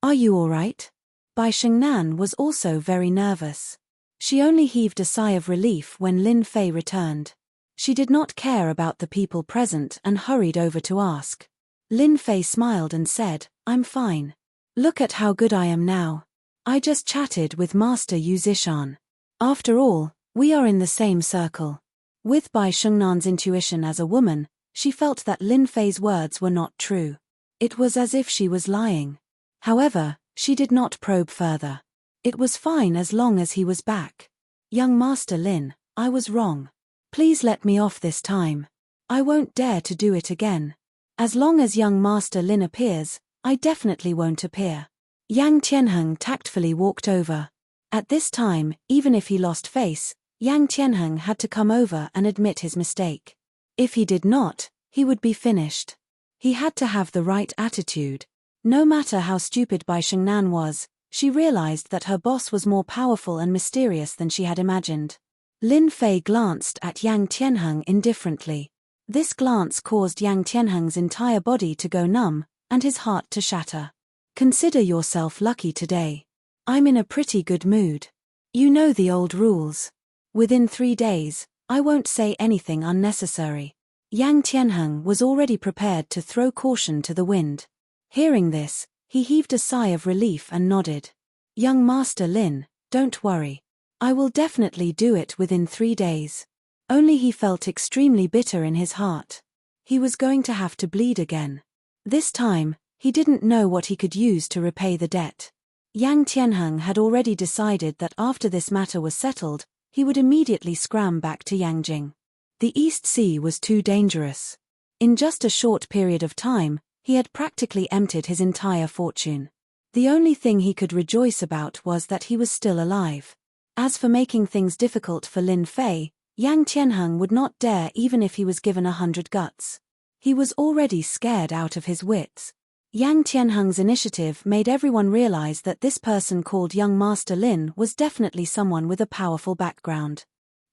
Are you all right? Bai Shengnan was also very nervous. She only heaved a sigh of relief when Lin Fei returned. She did not care about the people present and hurried over to ask. Lin Fei smiled and said, "I'm fine. Look at how good I am now. I just chatted with Master Yu Zishan. After all, we are in the same circle." With Bai Shengnan's intuition as a woman, she felt that Lin Fei's words were not true. It was as if she was lying. However, she did not probe further. It was fine as long as he was back. "Young Master Lin, I was wrong. Please let me off this time. I won't dare to do it again." As long as young Master Lin appears, I definitely won't appear. Yang Tianheng tactfully walked over. At this time, even if he lost face, Yang Tianheng had to come over and admit his mistake. If he did not, he would be finished. He had to have the right attitude. No matter how stupid Bai Shengnan was, she realized that her boss was more powerful and mysterious than she had imagined. Lin Fei glanced at Yang Tianheng indifferently. This glance caused Yang Tianheng's entire body to go numb, and his heart to shatter. Consider yourself lucky today. I'm in a pretty good mood. You know the old rules. Within 3 days, I won't say anything unnecessary. Yang Tianheng was already prepared to throw caution to the wind. Hearing this, he heaved a sigh of relief and nodded. Young Master Lin, don't worry. I will definitely do it within 3 days. Only he felt extremely bitter in his heart. He was going to have to bleed again. This time, he didn't know what he could use to repay the debt. Yang Tianheng had already decided that after this matter was settled, he would immediately scram back to Yangjing. The East Sea was too dangerous. In just a short period of time, he had practically emptied his entire fortune. The only thing he could rejoice about was that he was still alive. As for making things difficult for Lin Fei, Yang Tianheng would not dare even if he was given 100 guts. He was already scared out of his wits. Yang Tianheng's initiative made everyone realize that this person called Young Master Lin was definitely someone with a powerful background.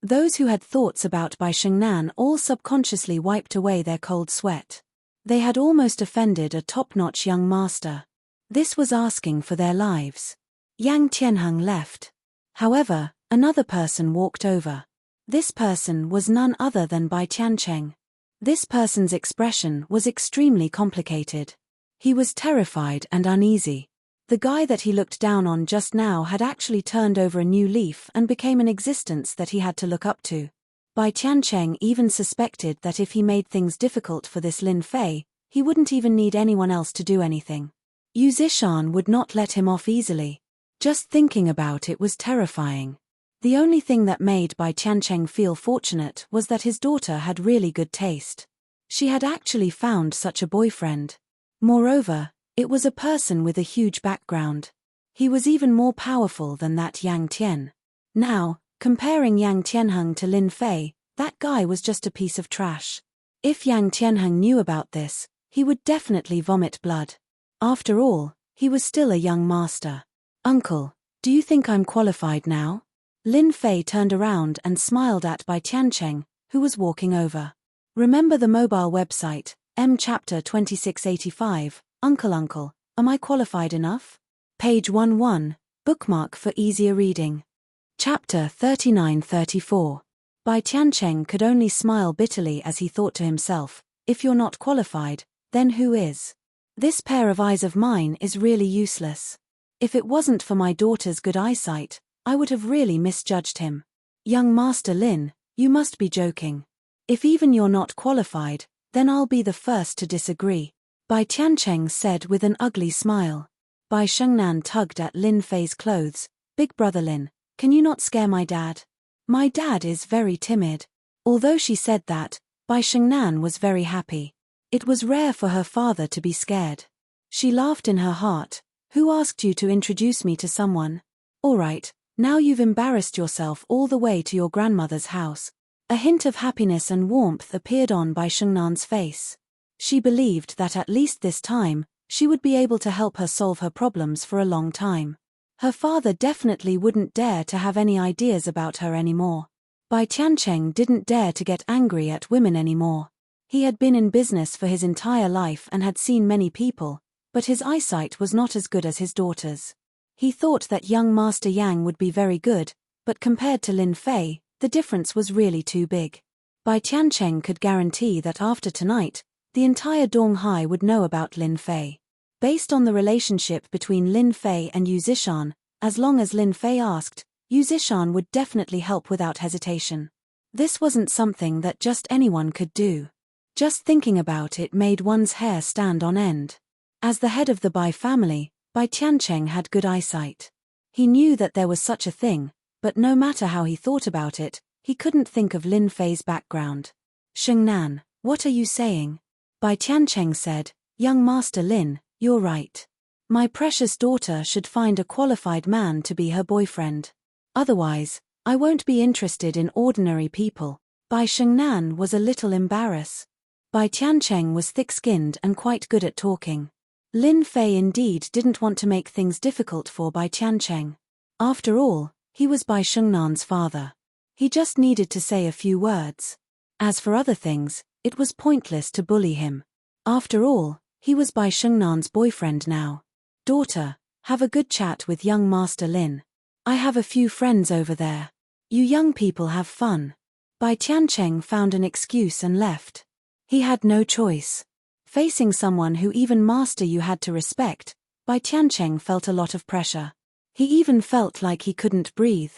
Those who had thoughts about Bai Shengnan all subconsciously wiped away their cold sweat. They had almost offended a top-notch young master. This was asking for their lives. Yang Tianheng left. However, another person walked over. This person was none other than Bai Tiancheng. This person's expression was extremely complicated. He was terrified and uneasy. The guy that he looked down on just now had actually turned over a new leaf and became an existence that he had to look up to. Bai Tiancheng even suspected that if he made things difficult for this Lin Fei, he wouldn't even need anyone else to do anything. Yu Zishan would not let him off easily. Just thinking about it was terrifying. The only thing that made Bai Tiancheng feel fortunate was that his daughter had really good taste. She had actually found such a boyfriend. Moreover, it was a person with a huge background. He was even more powerful than that Yang Tian. Now, comparing Yang Tianheng to Lin Fei, that guy was just a piece of trash. If Yang Tianheng knew about this, he would definitely vomit blood. After all, he was still a young master. Uncle, do you think I'm qualified now? Lin Fei turned around and smiled at Bai Tiancheng, who was walking over. Remember the mobile website, Chapter 2685, Uncle, am I qualified enough? Page 11, bookmark for easier reading. Chapter 3934. Bai Tiancheng could only smile bitterly as he thought to himself, if you're not qualified, then who is? This pair of eyes of mine is really useless. If it wasn't for my daughter's good eyesight, I would have really misjudged him. Young Master Lin, you must be joking. If even you're not qualified, then I'll be the first to disagree. Bai Tiancheng said with an ugly smile. Bai Shengnan tugged at Lin Fei's clothes. Big brother Lin, can you not scare my dad? My dad is very timid. Although she said that, Bai Shengnan was very happy. It was rare for her father to be scared. She laughed in her heart. Who asked you to introduce me to someone? All right, now you've embarrassed yourself all the way to your grandmother's house. A hint of happiness and warmth appeared on Bai Shengnan's face. She believed that at least this time, she would be able to help her solve her problems for a long time. Her father definitely wouldn't dare to have any ideas about her anymore. Bai Tiancheng didn't dare to get angry at women anymore. He had been in business for his entire life and had seen many people, but his eyesight was not as good as his daughter's. He thought that young Master Yang would be very good, but compared to Lin Fei, the difference was really too big. Bai Tiancheng could guarantee that after tonight, the entire Donghai would know about Lin Fei. Based on the relationship between Lin Fei and Yu Zishan, as long as Lin Fei asked, Yu Zishan would definitely help without hesitation. This wasn't something that just anyone could do. Just thinking about it made one's hair stand on end. As the head of the Bai family, Bai Tiancheng had good eyesight. He knew that there was such a thing, but no matter how he thought about it, he couldn't think of Lin Fei's background. Shengnan, what are you saying? Bai Tiancheng said, "Young Master Lin, you're right. My precious daughter should find a qualified man to be her boyfriend. Otherwise, I won't be interested in ordinary people." Bai Shengnan was a little embarrassed. Bai Tiancheng was thick-skinned and quite good at talking. Lin Fei indeed didn't want to make things difficult for Bai Tiancheng. After all, he was Bai Shengnan's father. He just needed to say a few words. As for other things, it was pointless to bully him. After all, he was Bai Shengnan's boyfriend now. "Daughter, have a good chat with young Master Lin. I have a few friends over there. You young people have fun." Bai Tiancheng found an excuse and left. He had no choice. Facing someone who even Master you had to respect, Bai Tiancheng felt a lot of pressure. He even felt like he couldn't breathe.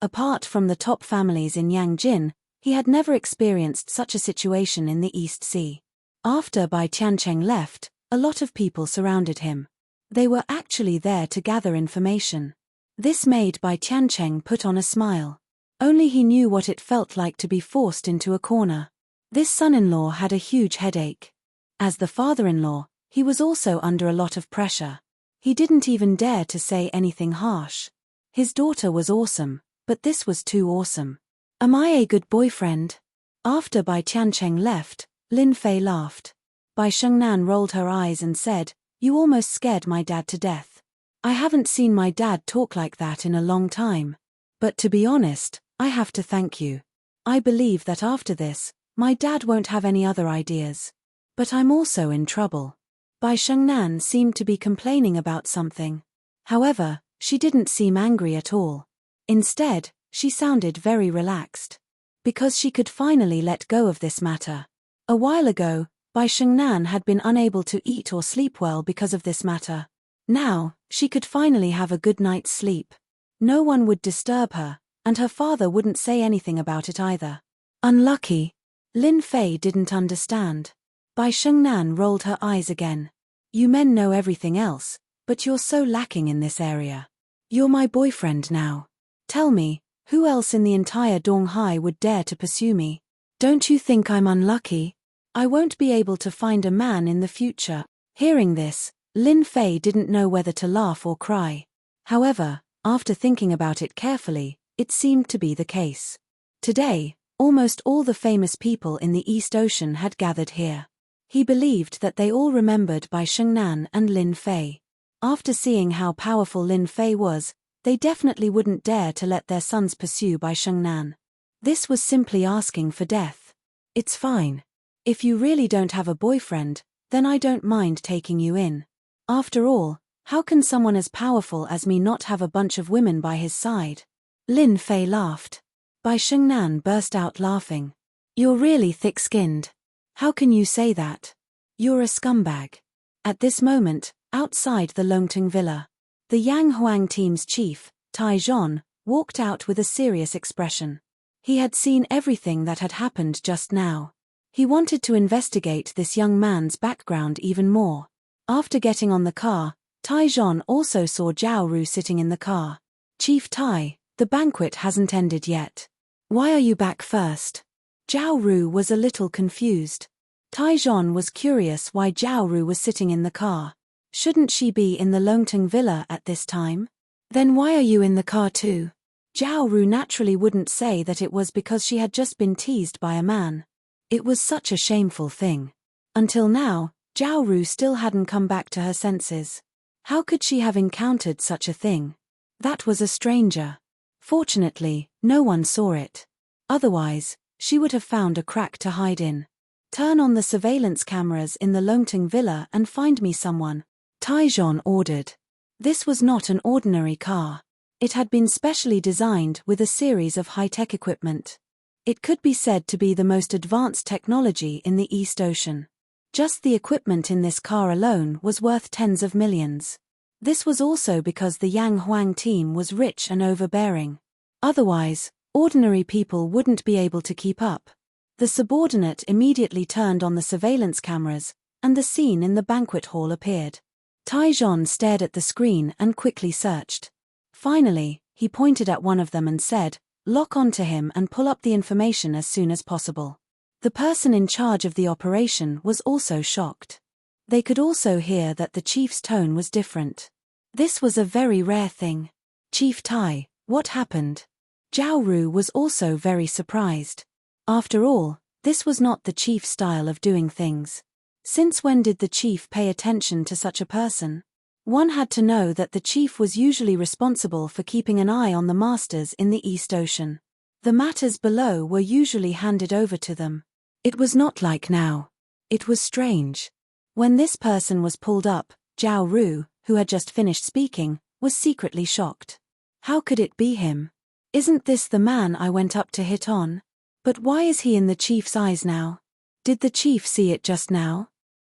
Apart from the top families in Yangjin, he had never experienced such a situation in the East Sea. After Bai Tiancheng left, a lot of people surrounded him. They were actually there to gather information. This made Bai Tiancheng put on a smile. Only he knew what it felt like to be forced into a corner. This son-in-law had a huge headache. As the father-in-law, he was also under a lot of pressure. He didn't even dare to say anything harsh. His daughter was awesome, but this was too awesome. "Am I a good boyfriend?" After Bai Tiancheng left, Lin Fei laughed. Bai Shengnan rolled her eyes and said, "You almost scared my dad to death. I haven't seen my dad talk like that in a long time. But to be honest, I have to thank you. I believe that after this, my dad won't have any other ideas. But I'm also in trouble." Bai Shengnan seemed to be complaining about something. However, she didn't seem angry at all. Instead, she sounded very relaxed. Because she could finally let go of this matter. A while ago, Bai Shengnan had been unable to eat or sleep well because of this matter. Now, she could finally have a good night's sleep. No one would disturb her, and her father wouldn't say anything about it either. Unlucky. Lin Fei didn't understand. Bai Shengnan rolled her eyes again. "You men know everything else, but you're so lacking in this area. You're my boyfriend now. Tell me, who else in the entire Donghai would dare to pursue me? Don't you think I'm unlucky? I won't be able to find a man in the future." Hearing this, Lin Fei didn't know whether to laugh or cry. However, after thinking about it carefully, it seemed to be the case. Today, almost all the famous people in the East Ocean had gathered here. He believed that they all remembered Bai Shengnan and Lin Fei. After seeing how powerful Lin Fei was, they definitely wouldn't dare to let their sons pursue Bai Shengnan. This was simply asking for death. "It's fine. If you really don't have a boyfriend, then I don't mind taking you in. After all, how can someone as powerful as me not have a bunch of women by his side?" Lin Fei laughed. Bai Shengnan burst out laughing. "You're really thick-skinned. How can you say that? You're a scumbag." At this moment, outside the Longting Villa, the Yang Huang team's chief, Tai Zhon, walked out with a serious expression. He had seen everything that had happened just now. He wanted to investigate this young man's background even more. After getting on the car, Tai Zhon also saw Zhao Ru sitting in the car. "Chief Tai, the banquet hasn't ended yet. Why are you back first?" Zhao Ru was a little confused. Tai Zhon was curious why Zhao Ru was sitting in the car. Shouldn't she be in the Longting Villa at this time? Then why are you in the car too? Zhao Ru naturally wouldn't say that it was because she had just been teased by a man. It was such a shameful thing. Until now, Zhao Ru still hadn't come back to her senses. How could she have encountered such a thing? That was a stranger. Fortunately, no one saw it. Otherwise, she would have found a crack to hide in. "Turn on the surveillance cameras in the Longting Villa and find me someone," Tai Zhon ordered. This was not an ordinary car. It had been specially designed with a series of high-tech equipment. It could be said to be the most advanced technology in the East Ocean. Just the equipment in this car alone was worth tens of millions. This was also because the Yang Huang team was rich and overbearing. Otherwise, ordinary people wouldn't be able to keep up. The subordinate immediately turned on the surveillance cameras, and the scene in the banquet hall appeared. Tai Zhon stared at the screen and quickly searched. Finally, he pointed at one of them and said, "Lock onto him and pull up the information as soon as possible." The person in charge of the operation was also shocked. They could also hear that the chief's tone was different. This was a very rare thing. Chief Tai, what happened? Zhao Ru was also very surprised. After all, this was not the chief's style of doing things. Since when did the chief pay attention to such a person? One had to know that the chief was usually responsible for keeping an eye on the masters in the East Ocean. The matters below were usually handed over to them. It was not like now. It was strange. When this person was pulled up, Zhao Ru, who had just finished speaking, was secretly shocked. How could it be him? Isn't this the man I went up to hit on? But why is he in the chief's eyes now? Did the chief see it just now?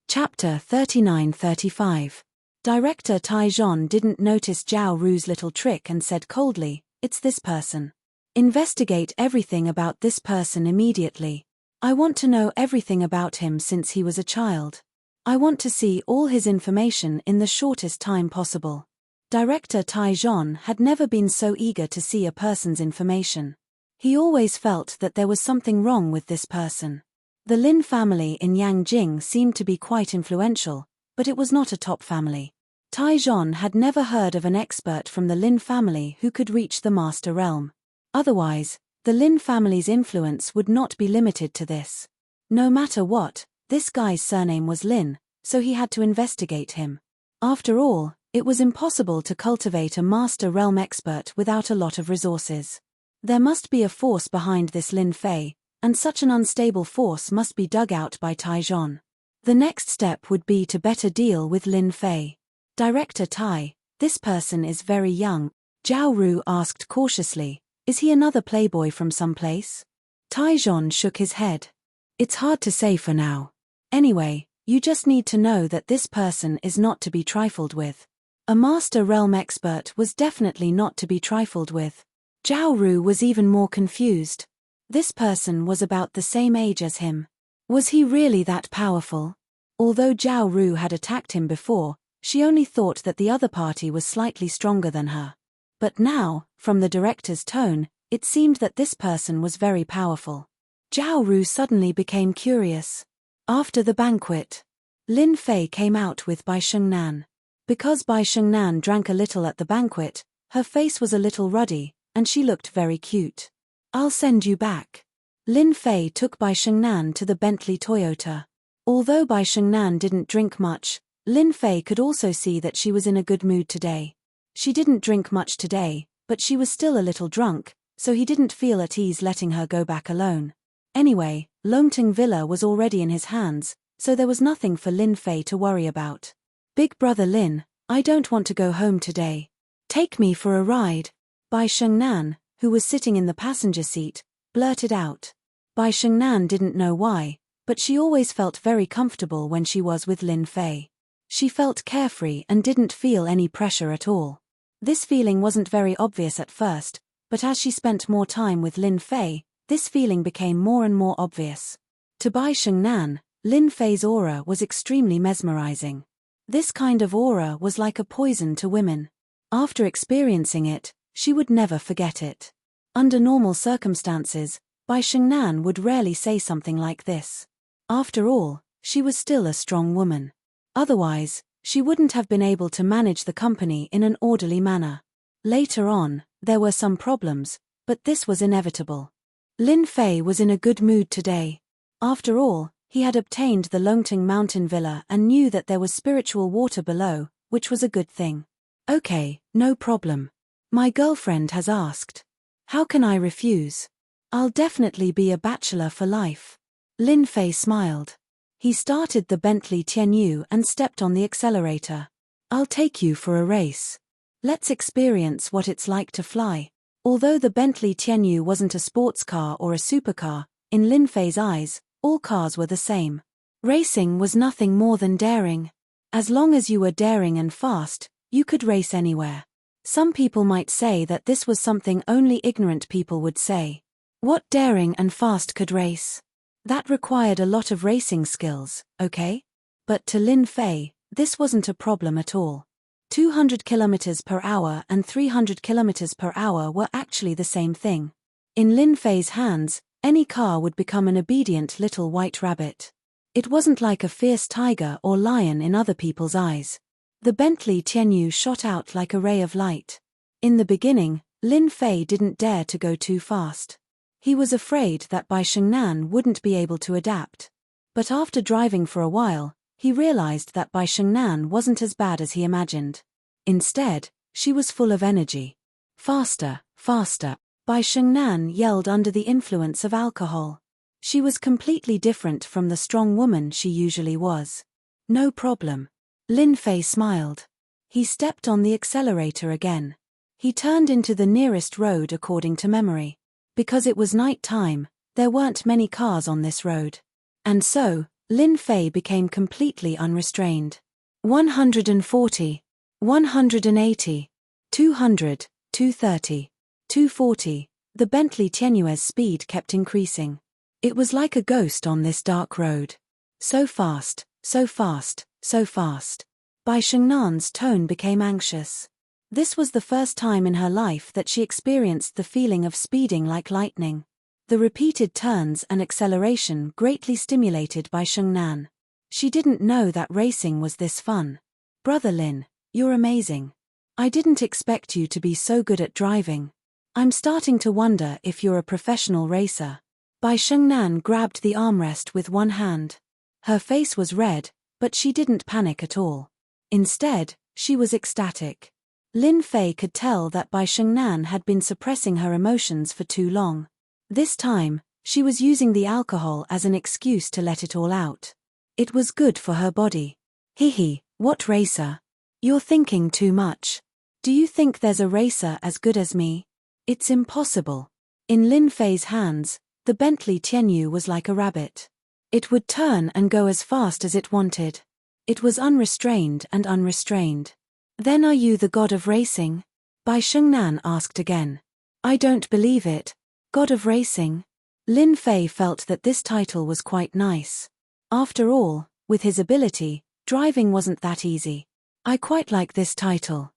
Chapter 39-35. Director Tai Zhon didn't notice Zhao Ru's little trick and said coldly, "It's this person. Investigate everything about this person immediately. I want to know everything about him since he was a child. I want to see all his information in the shortest time possible." Director Tai Zhon had never been so eager to see a person's information. He always felt that there was something wrong with this person. The Lin family in Yangjing seemed to be quite influential, but it was not a top family. Tai Zhon had never heard of an expert from the Lin family who could reach the Master Realm. Otherwise, the Lin family's influence would not be limited to this. No matter what, this guy's surname was Lin, so he had to investigate him. After all, it was impossible to cultivate a Master Realm expert without a lot of resources. There must be a force behind this Lin Fei, and such an unstable force must be dug out by Tai Zhon. The next step would be to better deal with Lin Fei. Director Tai, this person is very young. Zhao Ru asked cautiously, is he another playboy from someplace? Tai Zhon shook his head. It's hard to say for now. Anyway, you just need to know that this person is not to be trifled with. A Master Realm expert was definitely not to be trifled with. Zhao Ru was even more confused. This person was about the same age as him. Was he really that powerful? Although Zhao Ru had attacked him before, she only thought that the other party was slightly stronger than her. But now, from the director's tone, it seemed that this person was very powerful. Zhao Ru suddenly became curious. After the banquet, Lin Fei came out with Bai Shengnan. Because Bai Shengnan drank a little at the banquet, her face was a little ruddy, and she looked very cute. I'll send you back. Lin Fei took Bai Shengnan to the Bentley Toyota. Although Bai Shengnan didn't drink much, Lin Fei could also see that she was in a good mood today. She didn't drink much today, but she was still a little drunk, so he didn't feel at ease letting her go back alone. Anyway, Longting Villa was already in his hands, so there was nothing for Lin Fei to worry about. Big brother Lin, I don't want to go home today. Take me for a ride. Bai Shengnan, who was sitting in the passenger seat, blurted out. Bai Shengnan didn't know why, but she always felt very comfortable when she was with Lin Fei. She felt carefree and didn't feel any pressure at all. This feeling wasn't very obvious at first, but as she spent more time with Lin Fei, this feeling became more and more obvious. To Bai Shengnan, Lin Fei's aura was extremely mesmerizing. This kind of aura was like a poison to women. After experiencing it, she would never forget it. Under normal circumstances, Bai Shengnan would rarely say something like this. After all, she was still a strong woman. Otherwise, she wouldn't have been able to manage the company in an orderly manner. Later on, there were some problems, but this was inevitable. Lin Fei was in a good mood today. After all, he had obtained the Longting Mountain Villa and knew that there was spiritual water below, which was a good thing. Okay, no problem. My girlfriend has asked. How can I refuse? I'll definitely be a bachelor for life. Lin Fei smiled. He started the Bentley Tianyu and stepped on the accelerator. I'll take you for a race. Let's experience what it's like to fly. Although the Bentley Tianyu wasn't a sports car or a supercar, in Lin Fei's eyes, all cars were the same. Racing was nothing more than daring. As long as you were daring and fast, you could race anywhere. Some people might say that this was something only ignorant people would say. What daring and fast could race? That required a lot of racing skills, okay? But to Lin Fei, this wasn't a problem at all. 200 kilometers per hour and 300 kilometers per hour were actually the same thing. In Lin Fei's hands, Any car would become an obedient little white rabbit. It wasn't like a fierce tiger or lion in other people's eyes. The Bentley Tianyu shot out like a ray of light. In the beginning, Lin Fei didn't dare to go too fast. He was afraid that Bai Shengnan wouldn't be able to adapt. But after driving for a while, he realized that Bai Shengnan wasn't as bad as he imagined. Instead, she was full of energy. Faster, faster. Bai Shengnan yelled under the influence of alcohol. She was completely different from the strong woman she usually was. No problem. Lin Fei smiled. He stepped on the accelerator again. He turned into the nearest road according to memory. Because it was night time, there weren't many cars on this road. And so, Lin Fei became completely unrestrained. 140, 180, 200, 230, 240. The Bentley Tianyu's speed kept increasing. It was like a ghost on this dark road. So fast, so fast, so fast. Bai Shengnan's tone became anxious. This was the first time in her life that she experienced the feeling of speeding like lightning. The repeated turns and acceleration greatly stimulated Bai Shengnan. She didn't know that racing was this fun. Brother Lin, you're amazing. I didn't expect you to be so good at driving. I'm starting to wonder if you're a professional racer. Bai Shengnan grabbed the armrest with one hand. Her face was red, but she didn't panic at all. Instead, she was ecstatic. Lin Fei could tell that Bai Shengnan had been suppressing her emotions for too long. This time, she was using the alcohol as an excuse to let it all out. It was good for her body. Hihi, what racer? You're thinking too much. Do you think there's a racer as good as me? It's impossible. In Lin Fei's hands, the Bentley Tianyu was like a rabbit. It would turn and go as fast as it wanted. It was unrestrained and unrestrained. Then are you the god of racing? Bai Shengnan asked again. I don't believe it. God of racing? Lin Fei felt that this title was quite nice. After all, with his ability, driving wasn't that easy. I quite like this title.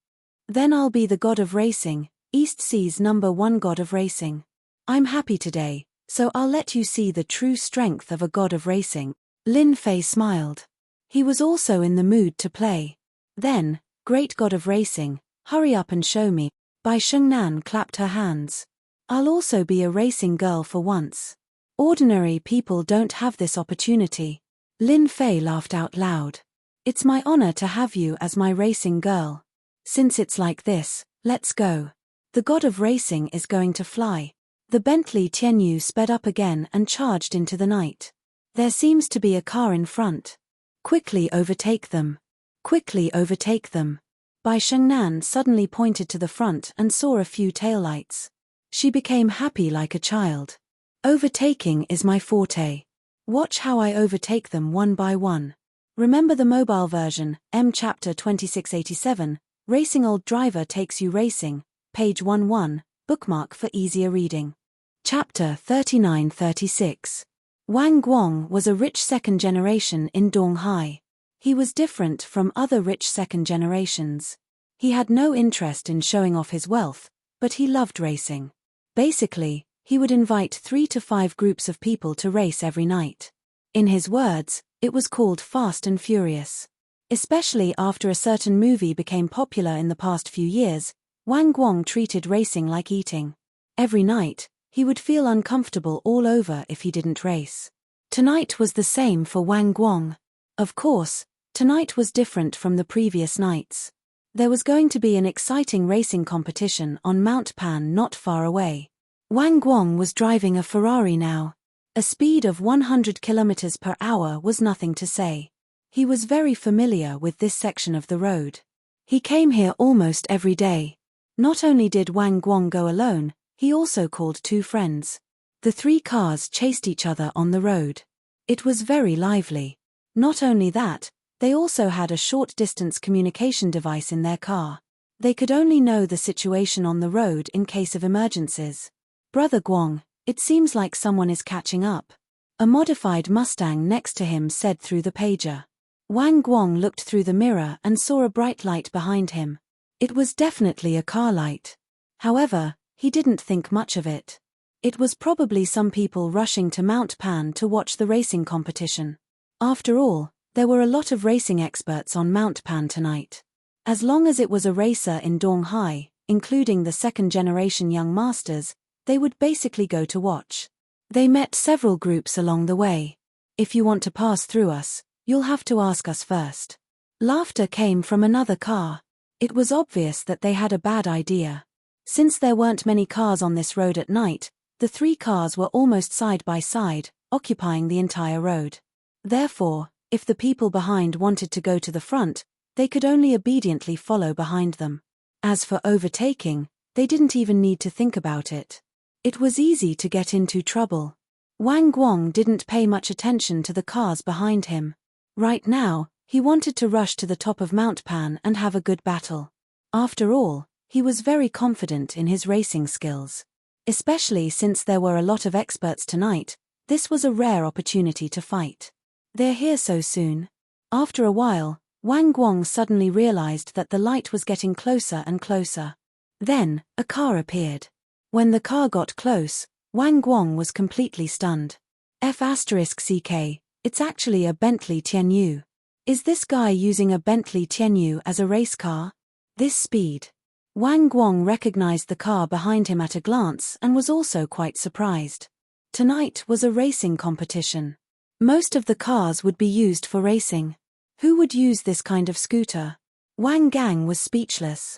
Then I'll be the god of racing, East Sea's #1 god of racing. I'm happy today, so I'll let you see the true strength of a god of racing. Lin Fei smiled. He was also in the mood to play. Then, great god of racing, hurry up and show me. Bai Shengnan clapped her hands. I'll also be a racing girl for once. Ordinary people don't have this opportunity. Lin Fei laughed out loud. It's my honor to have you as my racing girl. Since it's like this, let's go. The god of racing is going to fly. The Bentley Tianyu sped up again and charged into the night. There seems to be a car in front. Quickly overtake them. Quickly overtake them. Bai Shengnan suddenly pointed to the front and saw a few taillights. She became happy like a child. Overtaking is my forte. Watch how I overtake them one by one. Remember the mobile version, Chapter 2687, Racing Old Driver Takes You Racing, page 11, bookmark for easier reading. Chapter 3936. Wang Guang was a rich second generation in Donghai. He was different from other rich second generations. He had no interest in showing off his wealth, but he loved racing. Basically, he would invite 3 to 5 groups of people to race every night. In his words, it was called Fast and Furious. Especially after a certain movie became popular in the past few years, Wang Guang treated racing like eating. Every night, he would feel uncomfortable all over if he didn't race. Tonight was the same for Wang Guang. Of course, tonight was different from the previous nights. There was going to be an exciting racing competition on Mount Pan not far away. Wang Guang was driving a Ferrari now. A speed of 100 km per hour was nothing to say. He was very familiar with this section of the road. He came here almost every day. Not only did Wang Guang go alone, he also called 2 friends. The 3 cars chased each other on the road. It was very lively. Not only that, they also had a short-distance communication device in their car. They could only know the situation on the road in case of emergencies. Brother Guang, it seems like someone is catching up. A modified Mustang next to him said through the pager. Wang Guang looked through the mirror and saw a bright light behind him. It was definitely a car light. However, he didn't think much of it. It was probably some people rushing to Mount Pan to watch the racing competition. After all, there were a lot of racing experts on Mount Pan tonight. As long as it was a racer in Donghai, including the second-generation young masters, they would basically go to watch. They met several groups along the way. If you want to pass through us, you'll have to ask us first. Laughter came from another car. It was obvious that they had a bad idea. Since there weren't many cars on this road at night, the three cars were almost side by side, occupying the entire road. Therefore, if the people behind wanted to go to the front, they could only obediently follow behind them. As for overtaking, they didn't even need to think about it. It was easy to get into trouble. Wang Guang didn't pay much attention to the cars behind him. Right now, he wanted to rush to the top of Mount Pan and have a good battle. After all, he was very confident in his racing skills. Especially since there were a lot of experts tonight, this was a rare opportunity to fight. They're here so soon. After a while, Wang Guang suddenly realized that the light was getting closer and closer. Then, a car appeared. When the car got close, Wang Guang was completely stunned. F***CK, it's actually a Bentley Tianyu. Is this guy using a Bentley Tianyu as a race car? This speed. Wang Guang recognized the car behind him at a glance and was also quite surprised. Tonight was a racing competition. Most of the cars would be used for racing. Who would use this kind of scooter? Wang Gang was speechless.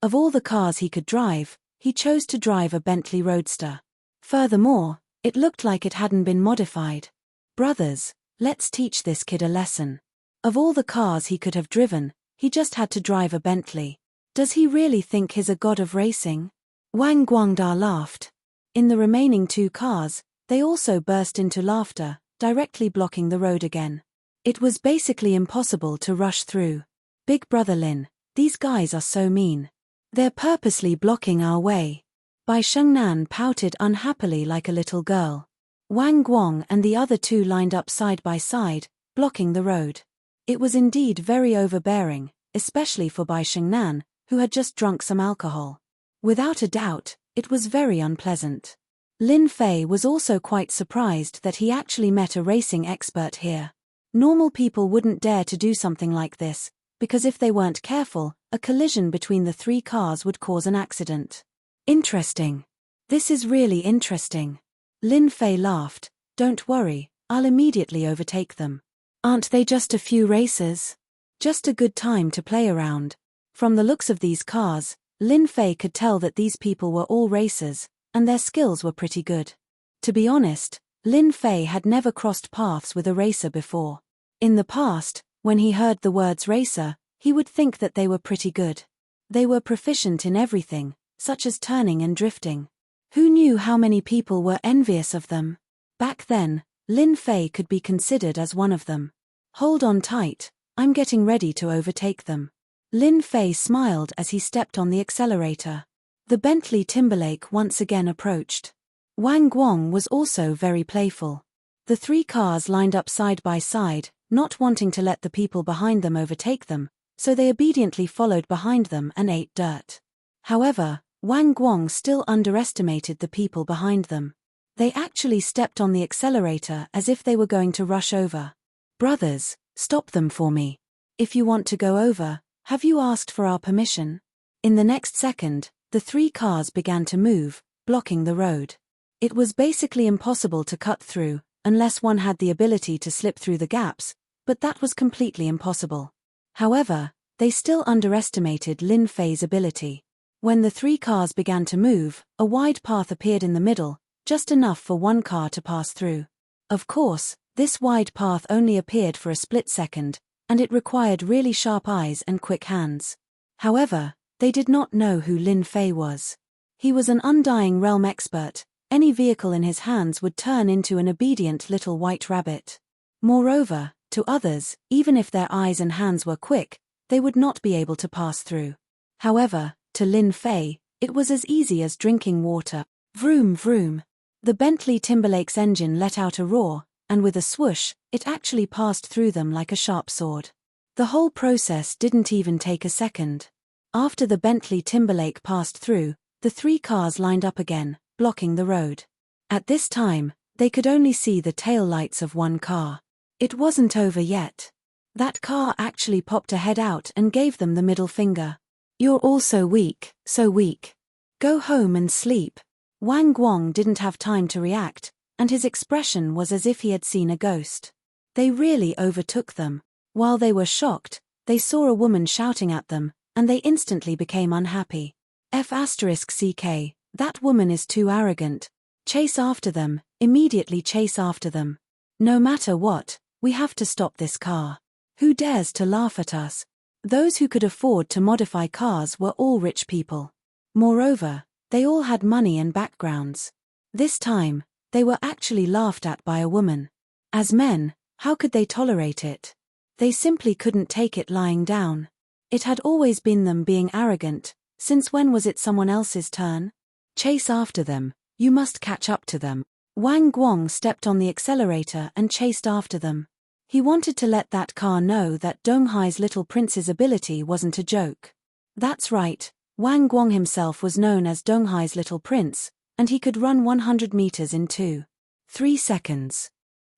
Of all the cars he could drive, he chose to drive a Bentley Roadster. Furthermore, it looked like it hadn't been modified. Brothers, let's teach this kid a lesson. Of all the cars he could have driven, he just had to drive a Bentley. Does he really think he's a god of racing? Wang Guangda laughed. In the remaining two cars, they also burst into laughter, directly blocking the road again. It was basically impossible to rush through. Big Brother Lin, these guys are so mean. They're purposely blocking our way. Bai Shengnan pouted unhappily like a little girl. Wang Guang and the other two lined up side by side, blocking the road. It was indeed very overbearing, especially for Bai Shengnan, who had just drunk some alcohol. Without a doubt, it was very unpleasant. Lin Fei was also quite surprised that he actually met a racing expert here. Normal people wouldn't dare to do something like this, because if they weren't careful, a collision between the three cars would cause an accident. Interesting. This is really interesting. Lin Fei laughed. Don't worry, I'll immediately overtake them. Aren't they just a few racers? Just a good time to play around. From the looks of these cars, Lin Fei could tell that these people were all racers, and their skills were pretty good. To be honest, Lin Fei had never crossed paths with a racer before. In the past, when he heard the words racer, he would think that they were pretty good. They were proficient in everything, such as turning and drifting. Who knew how many people were envious of them? Back then, Lin Fei could be considered as one of them. Hold on tight, I'm getting ready to overtake them. Lin Fei smiled as he stepped on the accelerator. The Bentley Timberlake once again approached. Wang Guang was also very playful. The three cars lined up side by side, not wanting to let the people behind them overtake them, so they obediently followed behind them and ate dirt. However, Wang Guang still underestimated the people behind them. They actually stepped on the accelerator as if they were going to rush over. Brothers, stop them for me. If you want to go over, have you asked for our permission? In the next second, the three cars began to move, blocking the road. It was basically impossible to cut through, unless one had the ability to slip through the gaps, but that was completely impossible. However, they still underestimated Lin Fei's ability. When the three cars began to move, a wide path appeared in the middle, just enough for one car to pass through. Of course, this wide path only appeared for a split second, and it required really sharp eyes and quick hands. However, they did not know who Lin Fei was. He was an undying realm expert. Any vehicle in his hands would turn into an obedient little white rabbit. Moreover, to others, even if their eyes and hands were quick, they would not be able to pass through. However, to Lin Fei, it was as easy as drinking water. Vroom vroom. The Bentley Timberlake's engine let out a roar, and with a swoosh, it actually passed through them like a sharp sword. The whole process didn't even take a second. After the Bentley Timberlake passed through, the three cars lined up again, blocking the road. At this time, they could only see the tail lights of one car. It wasn't over yet. That car actually popped a head out and gave them the middle finger. "You're all so weak, so weak. Go home and sleep." Wang Guang didn't have time to react, and his expression was as if he had seen a ghost. They really overtook them. While they were shocked, they saw a woman shouting at them, and they instantly became unhappy. F***ck, that woman is too arrogant. Chase after them, immediately chase after them. No matter what, we have to stop this car. Who dares to laugh at us? Those who could afford to modify cars were all rich people. Moreover, they all had money and backgrounds. This time, they were actually laughed at by a woman. As men, how could they tolerate it? They simply couldn't take it lying down. It had always been them being arrogant. Since when was it someone else's turn? Chase after them, you must catch up to them. Wang Guang stepped on the accelerator and chased after them. He wanted to let that car know that Donghai's little prince's ability wasn't a joke. That's right, Wang Guang himself was known as Donghai's little prince, and he could run 100 meters in 2.3 seconds.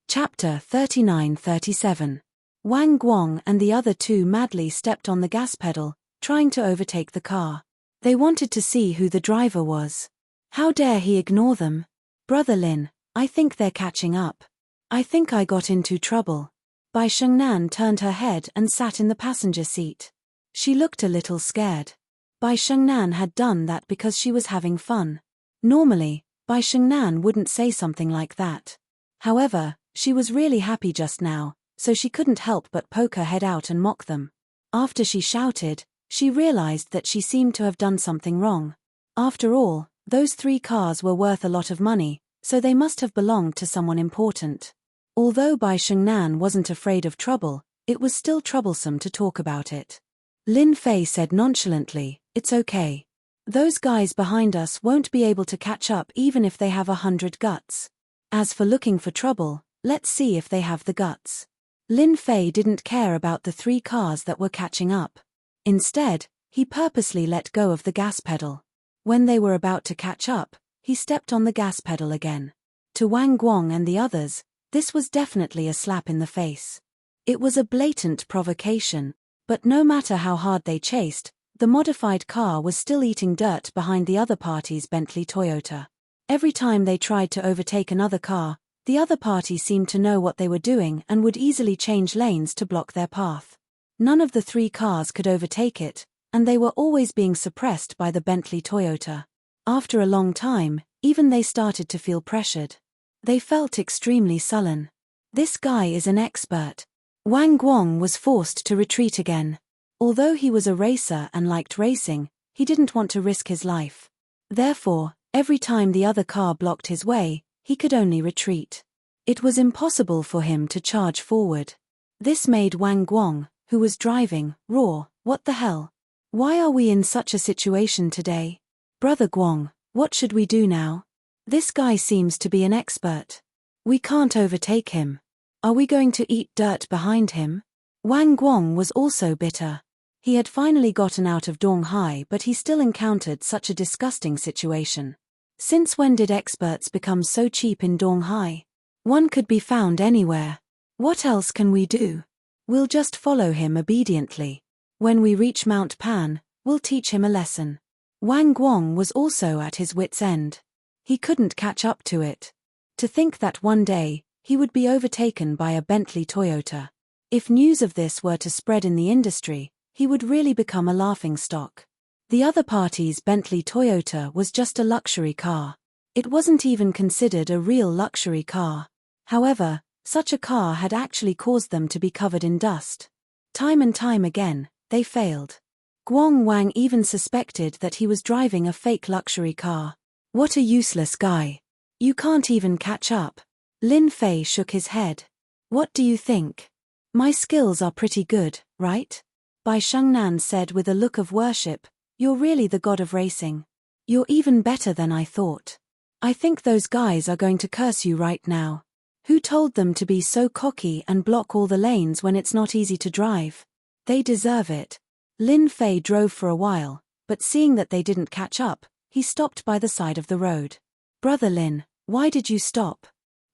Chapter 39-37. Wang Guang and the other two madly stepped on the gas pedal, trying to overtake the car. They wanted to see who the driver was. How dare he ignore them? "Brother Lin, I think they're catching up. I think I got into trouble." Bai Shengnan turned her head and sat in the passenger seat. She looked a little scared. Bai Shengnan had done that because she was having fun. Normally, Bai Shengnan wouldn't say something like that. However, she was really happy just now, so she couldn't help but poke her head out and mock them. After she shouted, she realized that she seemed to have done something wrong. After all, those 3 cars were worth a lot of money, so they must have belonged to someone important. Although Bai Shengnan wasn't afraid of trouble, it was still troublesome to talk about it. Lin Fei said nonchalantly, "It's okay. Those guys behind us won't be able to catch up even if they have 100 guts. As for looking for trouble, let's see if they have the guts." Lin Fei didn't care about the 3 cars that were catching up. Instead, he purposely let go of the gas pedal. When they were about to catch up, he stepped on the gas pedal again. To Wang Guang and the others, this was definitely a slap in the face. It was a blatant provocation, but no matter how hard they chased, the modified car was still eating dirt behind the other party's Bentley Toyota. Every time they tried to overtake another car, the other party seemed to know what they were doing and would easily change lanes to block their path. None of the 3 cars could overtake it, and they were always being suppressed by the Bentley Toyota. After a long time, even they started to feel pressured. They felt extremely sullen. This guy is an expert. Wang Guang was forced to retreat again. Although he was a racer and liked racing, he didn't want to risk his life. Therefore, every time the other car blocked his way, he could only retreat. It was impossible for him to charge forward. This made Wang Guang, who was driving, roar, "What the hell? Why are we in such a situation today? Brother Guang, what should we do now? This guy seems to be an expert. We can't overtake him. Are we going to eat dirt behind him?" Wang Guang was also bitter. He had finally gotten out of Donghai, but he still encountered such a disgusting situation. Since when did experts become so cheap in Donghai? One could be found anywhere. What else can we do? We'll just follow him obediently. When we reach Mount Pan, we'll teach him a lesson. Wang Guang was also at his wits' end. He couldn't catch up to it. To think that one day, he would be overtaken by a Bentley Toyota. If news of this were to spread in the industry, he would really become a laughingstock. The other party's Bentley Toyota was just a luxury car. It wasn't even considered a real luxury car. However, such a car had actually caused them to be covered in dust. Time and time again, they failed. Guang Wang even suspected that he was driving a fake luxury car. What a useless guy. You can't even catch up. Lin Fei shook his head. What do you think? My skills are pretty good, right? Bai Shengnan said with a look of worship, "You're really the god of racing. You're even better than I thought. I think those guys are going to curse you right now. Who told them to be so cocky and block all the lanes when it's not easy to drive? They deserve it." Lin Fei drove for a while, but seeing that they didn't catch up, he stopped by the side of the road. "Brother Lin, Why did you stop?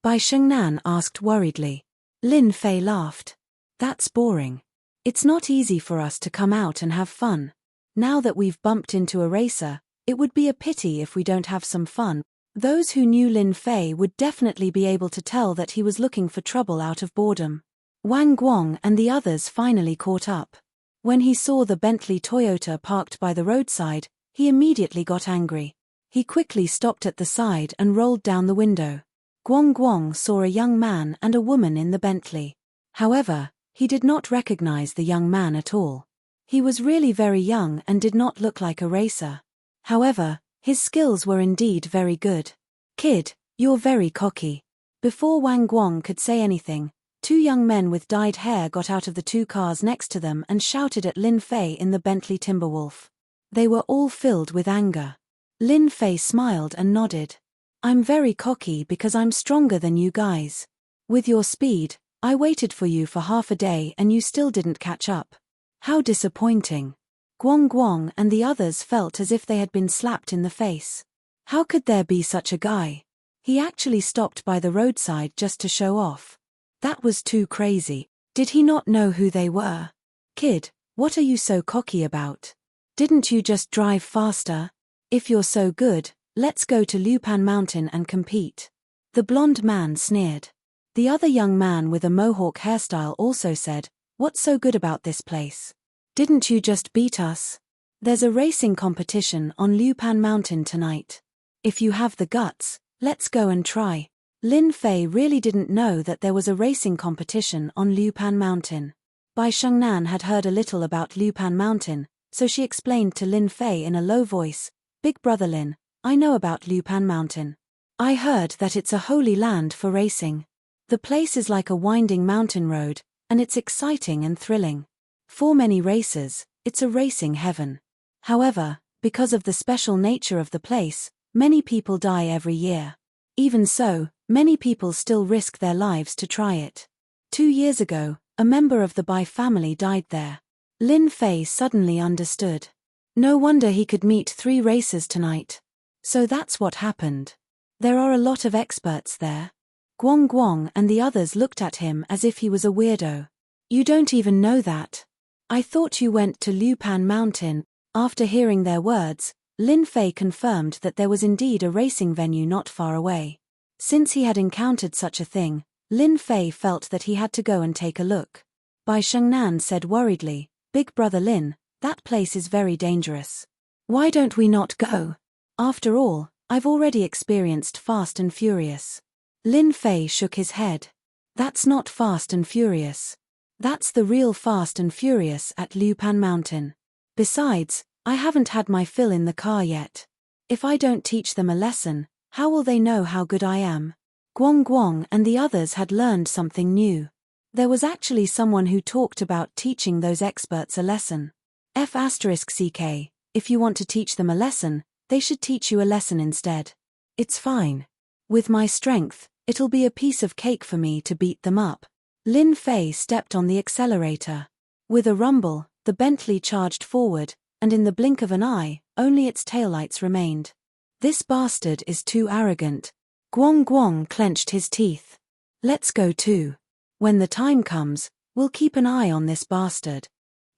Bai Shengnan asked worriedly. Lin Fei laughed. That's boring. It's not easy for us to come out and have fun. Now that we've bumped into a racer, it would be a pity if we don't have some fun. Those who knew Lin Fei would definitely be able to tell that he was looking for trouble out of boredom. Wang Guang and the others finally caught up. When he saw the Bentley Toyota parked by the roadside, he immediately got angry. He quickly stopped at the side and rolled down the window. Guang Guang saw a young man and a woman in the Bentley. However, he did not recognize the young man at all. He was really very young and did not look like a racer. However, his skills were indeed very good. Kid, you're very cocky. Before Wang Guang could say anything, two young men with dyed hair got out of the two cars next to them and shouted at Lin Fei in the Bentley Timberwolf. They were all filled with anger. Lin Fei smiled and nodded. I'm very cocky because I'm stronger than you guys. With your speed, I waited for you for half a day and you still didn't catch up. How disappointing. Guang Guang and the others felt as if they had been slapped in the face. How could there be such a guy? He actually stopped by the roadside just to show off. That was too crazy. Did he not know who they were? Kid, what are you so cocky about? Didn't you just drive faster? If you're so good, let's go to Lupan Mountain and compete. The blonde man sneered. The other young man with a mohawk hairstyle also said, what's so good about this place? Didn't you just beat us? There's a racing competition on Lupan Mountain tonight. If you have the guts, let's go and try. Lin Fei really didn't know that there was a racing competition on Lupan Mountain. Bai Shengnan had heard a little about Lupan Mountain, so she explained to Lin Fei in a low voice, Big brother Lin, I know about Lupan Mountain. I heard that it's a holy land for racing. The place is like a winding mountain road, and it's exciting and thrilling. For many racers, it's a racing heaven. However, because of the special nature of the place, many people die every year. Even so, many people still risk their lives to try it. 2 years ago, a member of the Bai family died there. Lin Fei suddenly understood. No wonder he could meet 3 racers tonight. So that's what happened. There are a lot of experts there. Guang Guang and the others looked at him as if he was a weirdo. You don't even know that. I thought you went to Lupan Mountain. After hearing their words, Lin Fei confirmed that there was indeed a racing venue not far away. Since he had encountered such a thing, Lin Fei felt that he had to go and take a look. Bai Shengnan said worriedly, Big brother Lin, that place is very dangerous. Why don't we not go? After all, I've already experienced Fast and Furious. Lin Fei shook his head. That's not Fast and Furious. That's the real Fast and Furious at Lupan Mountain. Besides, I haven't had my fill in the car yet. If I don't teach them a lesson, how will they know how good I am? Guang Guang and the others had learned something new. There was actually someone who talked about teaching those experts a lesson. F***ck, if you want to teach them a lesson, they should teach you a lesson instead. It's fine. With my strength, it'll be a piece of cake for me to beat them up. Lin Fei stepped on the accelerator. With a rumble, the Bentley charged forward, and in the blink of an eye, only its taillights remained. This bastard is too arrogant. Guang Guang clenched his teeth. Let's go too. When the time comes, we'll keep an eye on this bastard.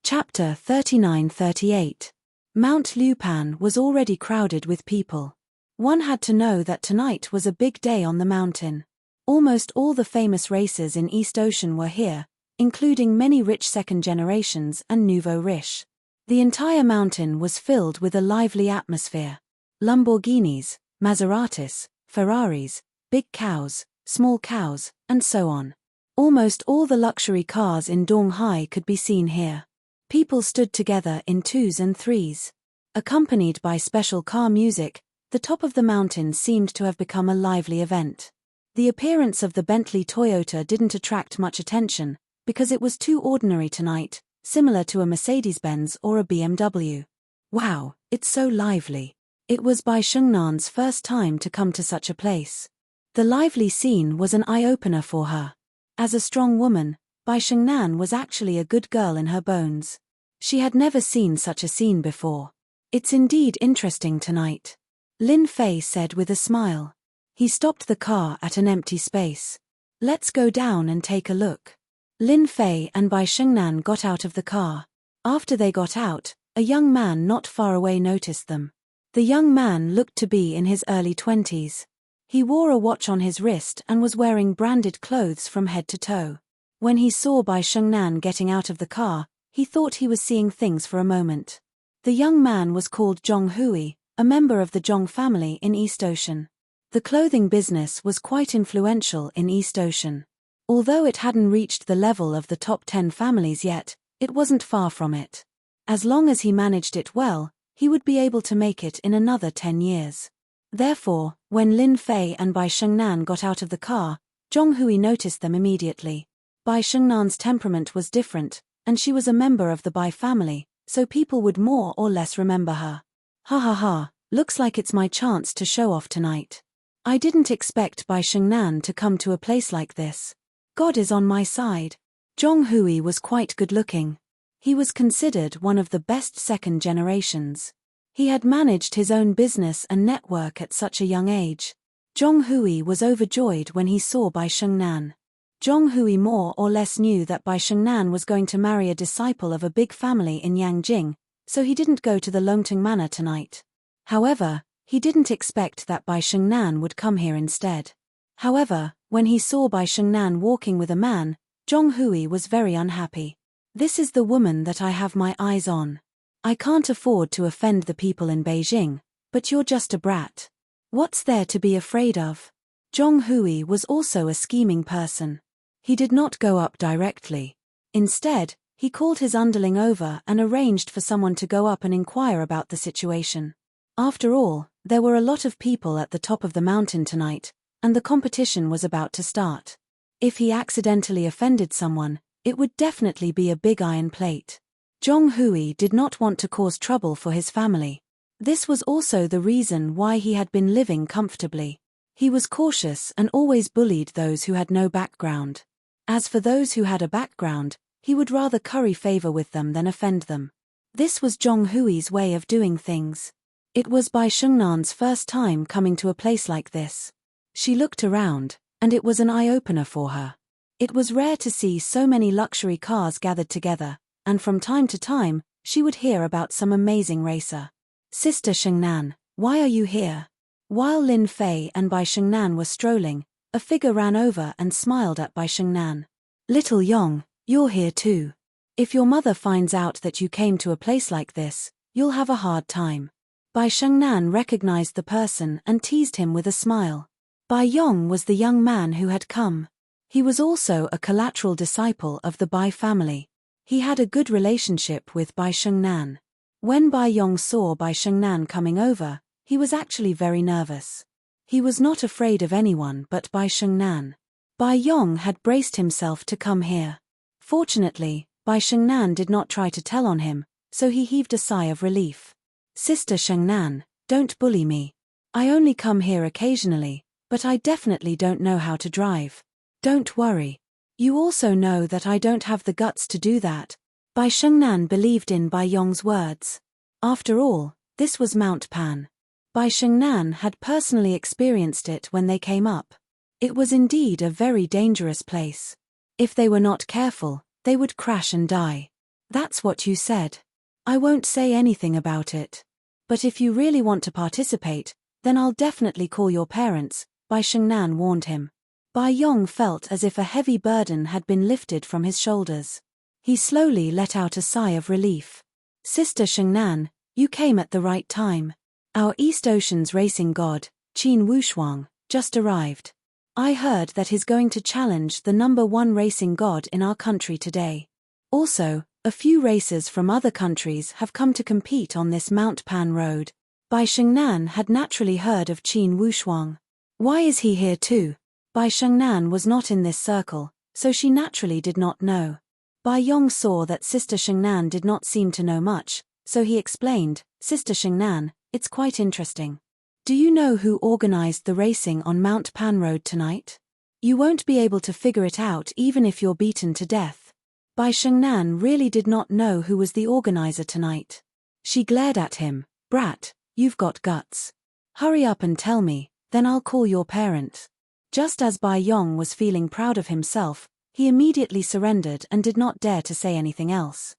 Chapter 39-38. Mount Lupan was already crowded with people. One had to know that tonight was a big day on the mountain. Almost all the famous racers in East Ocean were here, including many rich second generations and nouveau riche. The entire mountain was filled with a lively atmosphere. Lamborghinis, Maseratis, Ferraris, big cows, small cows, and so on. Almost all the luxury cars in Donghai could be seen here. People stood together in 2s and 3s. Accompanied by special car music, the top of the mountain seemed to have become a lively event. The appearance of the Bentley Toyota didn't attract much attention, because it was too ordinary tonight, similar to a Mercedes-Benz or a BMW. Wow, it's so lively. It was Bai Shengnan's first time to come to such a place. The lively scene was an eye-opener for her. As a strong woman, Bai Shengnan was actually a good girl in her bones. She had never seen such a scene before. It's indeed interesting tonight. Lin Fei said with a smile. He stopped the car at an empty space. Let's go down and take a look. Lin Fei and Bai Shengnan got out of the car. After they got out, a young man not far away noticed them. The young man looked to be in his early 20s. He wore a watch on his wrist and was wearing branded clothes from head to toe. When he saw Bai Shengnan getting out of the car, he thought he was seeing things for a moment. The young man was called Zhong Hui, a member of the Zhong family in East Ocean. The clothing business was quite influential in East Ocean. Although it hadn't reached the level of the top 10 families yet, it wasn't far from it. As long as he managed it well, he would be able to make it in another 10 years. Therefore, when Lin Fei and Bai Shengnan got out of the car, Zhong Hui noticed them immediately. Bai Shengnan's temperament was different, and she was a member of the Bai family, so people would more or less remember her. Ha ha ha, looks like it's my chance to show off tonight. I didn't expect Bai Shengnan to come to a place like this. God is on my side. Zhong Hui was quite good-looking. He was considered one of the best second generations. He had managed his own business and network at such a young age. Zhong Hui was overjoyed when he saw Bai Shengnan. Zhong Hui more or less knew that Bai Shengnan was going to marry a disciple of a big family in Yangjing, so he didn't go to the Longting Manor tonight. However, he didn't expect that Bai Shengnan would come here instead. However, when he saw Bai Shengnan walking with a man, Zhong Hui was very unhappy. This is the woman that I have my eyes on. I can't afford to offend the people in Beijing, but you're just a brat. What's there to be afraid of? Zhong Hui was also a scheming person. He did not go up directly. Instead, he called his underling over and arranged for someone to go up and inquire about the situation. After all, there were a lot of people at the top of the mountain tonight, and the competition was about to start. If he accidentally offended someone, it would definitely be a big iron plate. Zhong Hui did not want to cause trouble for his family. This was also the reason why he had been living comfortably. He was cautious and always bullied those who had no background. As for those who had a background, he would rather curry favor with them than offend them. This was Zhong Hui's way of doing things. It was Bai Shengnan's first time coming to a place like this. She looked around, and it was an eye-opener for her. It was rare to see so many luxury cars gathered together, and from time to time, she would hear about some amazing racer. Sister Shengnan, why are you here? While Lin Fei and Bai Shengnan were strolling, a figure ran over and smiled at Bai Shengnan. Little Yong, you're here too. If your mother finds out that you came to a place like this, you'll have a hard time. Bai Shengnan recognized the person and teased him with a smile. Bai Yong was the young man who had come. He was also a collateral disciple of the Bai family. He had a good relationship with Bai Shengnan. When Bai Yong saw Bai Shengnan coming over, he was actually very nervous. He was not afraid of anyone but Bai Shengnan. Bai Yong had braced himself to come here. Fortunately, Bai Shengnan did not try to tell on him, so he heaved a sigh of relief. Sister Shengnan, don't bully me. I only come here occasionally, but I definitely don't know how to drive. Don't worry. You also know that I don't have the guts to do that. Bai Shengnan believed in Bai Yong's words. After all, this was Mount Pan. Bai Shengnan had personally experienced it when they came up. It was indeed a very dangerous place. If they were not careful, they would crash and die. That's what you said. I won't say anything about it. But if you really want to participate, then I'll definitely call your parents, Bai Shengnan warned him. Bai Yong felt as if a heavy burden had been lifted from his shoulders. He slowly let out a sigh of relief. Sister Shengnan, you came at the right time. Our East Ocean's racing god, Qin Wushuang, just arrived. I heard that he's going to challenge the #1 racing god in our country today. Also, a few racers from other countries have come to compete on this Mount Pan road. Bai Shengnan had naturally heard of Qin Wushuang. Why is he here too? Bai Shengnan was not in this circle, so she naturally did not know. Bai Yong saw that Sister Shengnan did not seem to know much, so he explained, Sister Shengnan, it's quite interesting. Do you know who organized the racing on Mount Pan Road tonight? You won't be able to figure it out even if you're beaten to death. Bai Shengnan really did not know who was the organizer tonight. She glared at him. Brat, you've got guts. Hurry up and tell me, Then I'll call your parents. Just as Bai Yong was feeling proud of himself, he immediately surrendered and did not dare to say anything else.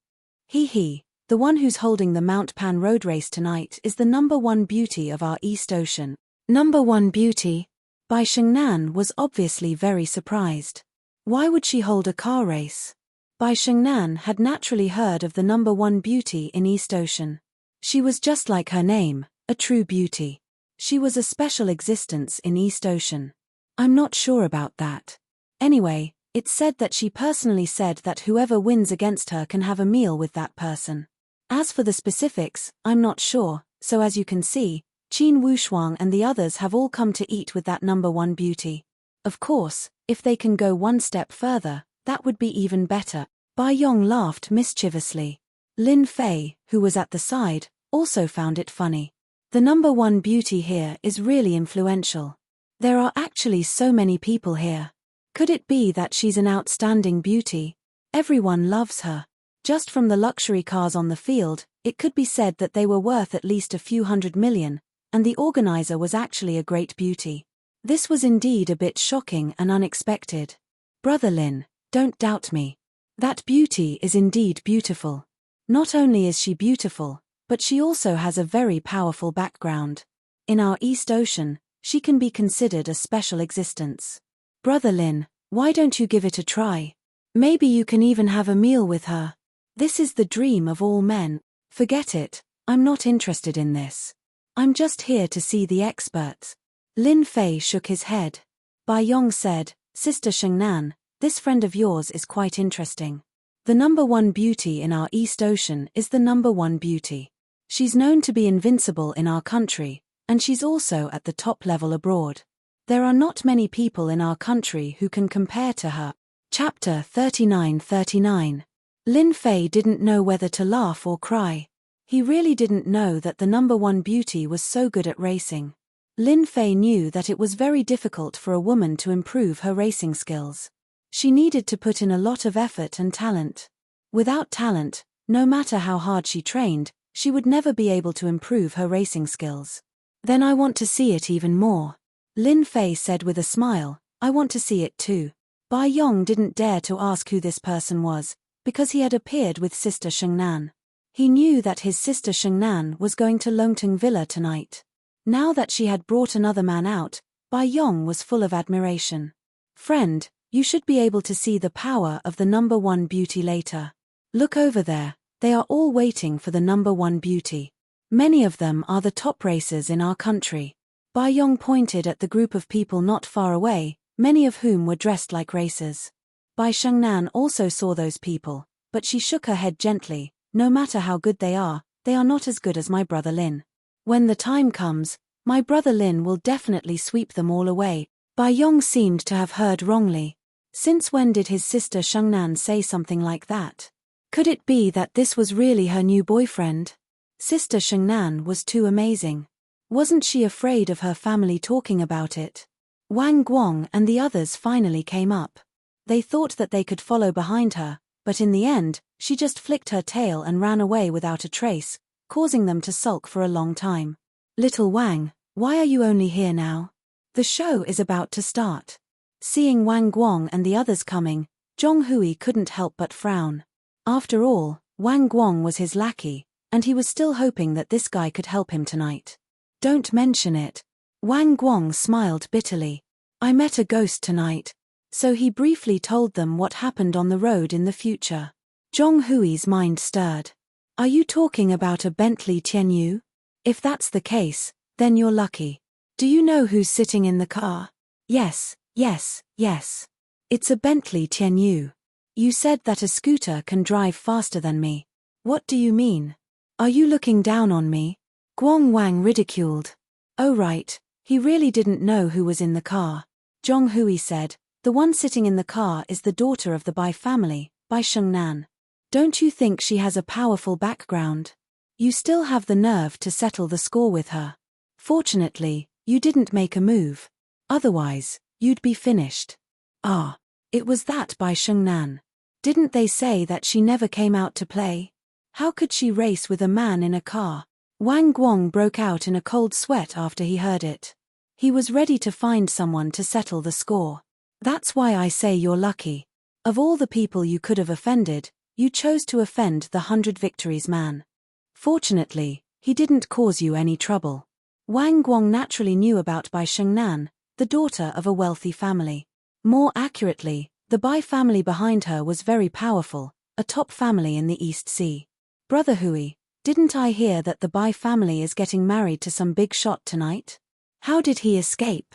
He, the one who's holding the Mount Pan road race tonight is the number one beauty of our East Ocean. Number one beauty? Bai Shengnan was obviously very surprised. Why would she hold a car race? Bai Shengnan had naturally heard of the number one beauty in East Ocean. She was just like her name, a true beauty. She was a special existence in East Ocean. I'm not sure about that. Anyway, it's said that she personally said that whoever wins against her can have a meal with that person. As for the specifics, I'm not sure, so as you can see, Qin Wushuang and the others have all come to eat with that number one beauty. Of course, if they can go one step further, that would be even better. Bai Yong laughed mischievously. Lin Fei, who was at the side, also found it funny. The number one beauty here is really influential. There are actually so many people here. Could it be that she's an outstanding beauty? Everyone loves her. Just from the luxury cars on the field, it could be said that they were worth at least a few $100 million, and the organizer was actually a great beauty. This was indeed a bit shocking and unexpected. Brother Lin, don't doubt me. That beauty is indeed beautiful. Not only is she beautiful, but she also has a very powerful background. In our East Ocean, she can be considered a special existence. Brother Lin, why don't you give it a try? Maybe you can even have a meal with her. This is the dream of all men. Forget it, I'm not interested in this. I'm just here to see the experts. Lin Fei shook his head. Bai Yong said, Sister Shengnan, this friend of yours is quite interesting. The number one beauty in our East Ocean is the number one beauty. She's known to be invincible in our country, and she's also at the top level abroad. There are not many people in our country who can compare to her. Chapter 39:39. Lin Fei didn't know whether to laugh or cry. He really didn't know that the number one beauty was so good at racing. Lin Fei knew that it was very difficult for a woman to improve her racing skills. She needed to put in a lot of effort and talent. Without talent, no matter how hard she trained, she would never be able to improve her racing skills. Then I want to see it even more. Lin Fei said with a smile, I want to see it too. Bai Yong didn't dare to ask who this person was, because he had appeared with Sister Shengnan. He knew that his sister Shengnan was going to Longtung Villa tonight. Now that she had brought another man out, Bai Yong was full of admiration. Friend, you should be able to see the power of the number one beauty later. Look over there, they are all waiting for the number one beauty. Many of them are the top racers in our country. Bai Yong pointed at the group of people not far away, many of whom were dressed like racers. Bai Shengnan also saw those people, but she shook her head gently. No matter how good they are not as good as my brother Lin. When the time comes, my brother Lin will definitely sweep them all away. Bai Yong seemed to have heard wrongly. Since when did his sister Shengnan say something like that? Could it be that this was really her new boyfriend? Sister Shengnan was too amazing. Wasn't she afraid of her family talking about it? Wang Guang and the others finally came up. They thought that they could follow behind her, but in the end, she just flicked her tail and ran away without a trace, causing them to sulk for a long time. Little Wang, why are you only here now? The show is about to start. Seeing Wang Guang and the others coming, Zhong Hui couldn't help but frown. After all, Wang Guang was his lackey, and he was still hoping that this guy could help him tonight. Don't mention it. Wang Guang smiled bitterly. I met a ghost tonight. So he briefly told them what happened on the road in the future. Zhong Hui's mind stirred. Are you talking about a Bentley Tianyu? If that's the case, then you're lucky. Do you know who's sitting in the car? Yes. It's a Bentley Tianyu. You said that a scooter can drive faster than me. What do you mean? Are you looking down on me? Guang Wang ridiculed. Oh right, he really didn't know who was in the car. Zhong Hui said, the one sitting in the car is the daughter of the Bai family, Bai Shengnan. Don't you think she has a powerful background? You still have the nerve to settle the score with her. Fortunately, you didn't make a move. Otherwise, you'd be finished. Ah, it was that Bai Shengnan. Didn't they say that she never came out to play? How could she race with a man in a car? Wang Guang broke out in a cold sweat after he heard it. He was ready to find someone to settle the score. That's why I say you're lucky. Of all the people you could have offended, you chose to offend the 100 Victories man. Fortunately, he didn't cause you any trouble. Wang Guang naturally knew about Bai Shengnan, the daughter of a wealthy family. More accurately, the Bai family behind her was very powerful, a top family in the East Sea. Brother Hui, didn't I hear that the Bai family is getting married to some big shot tonight? How did he escape?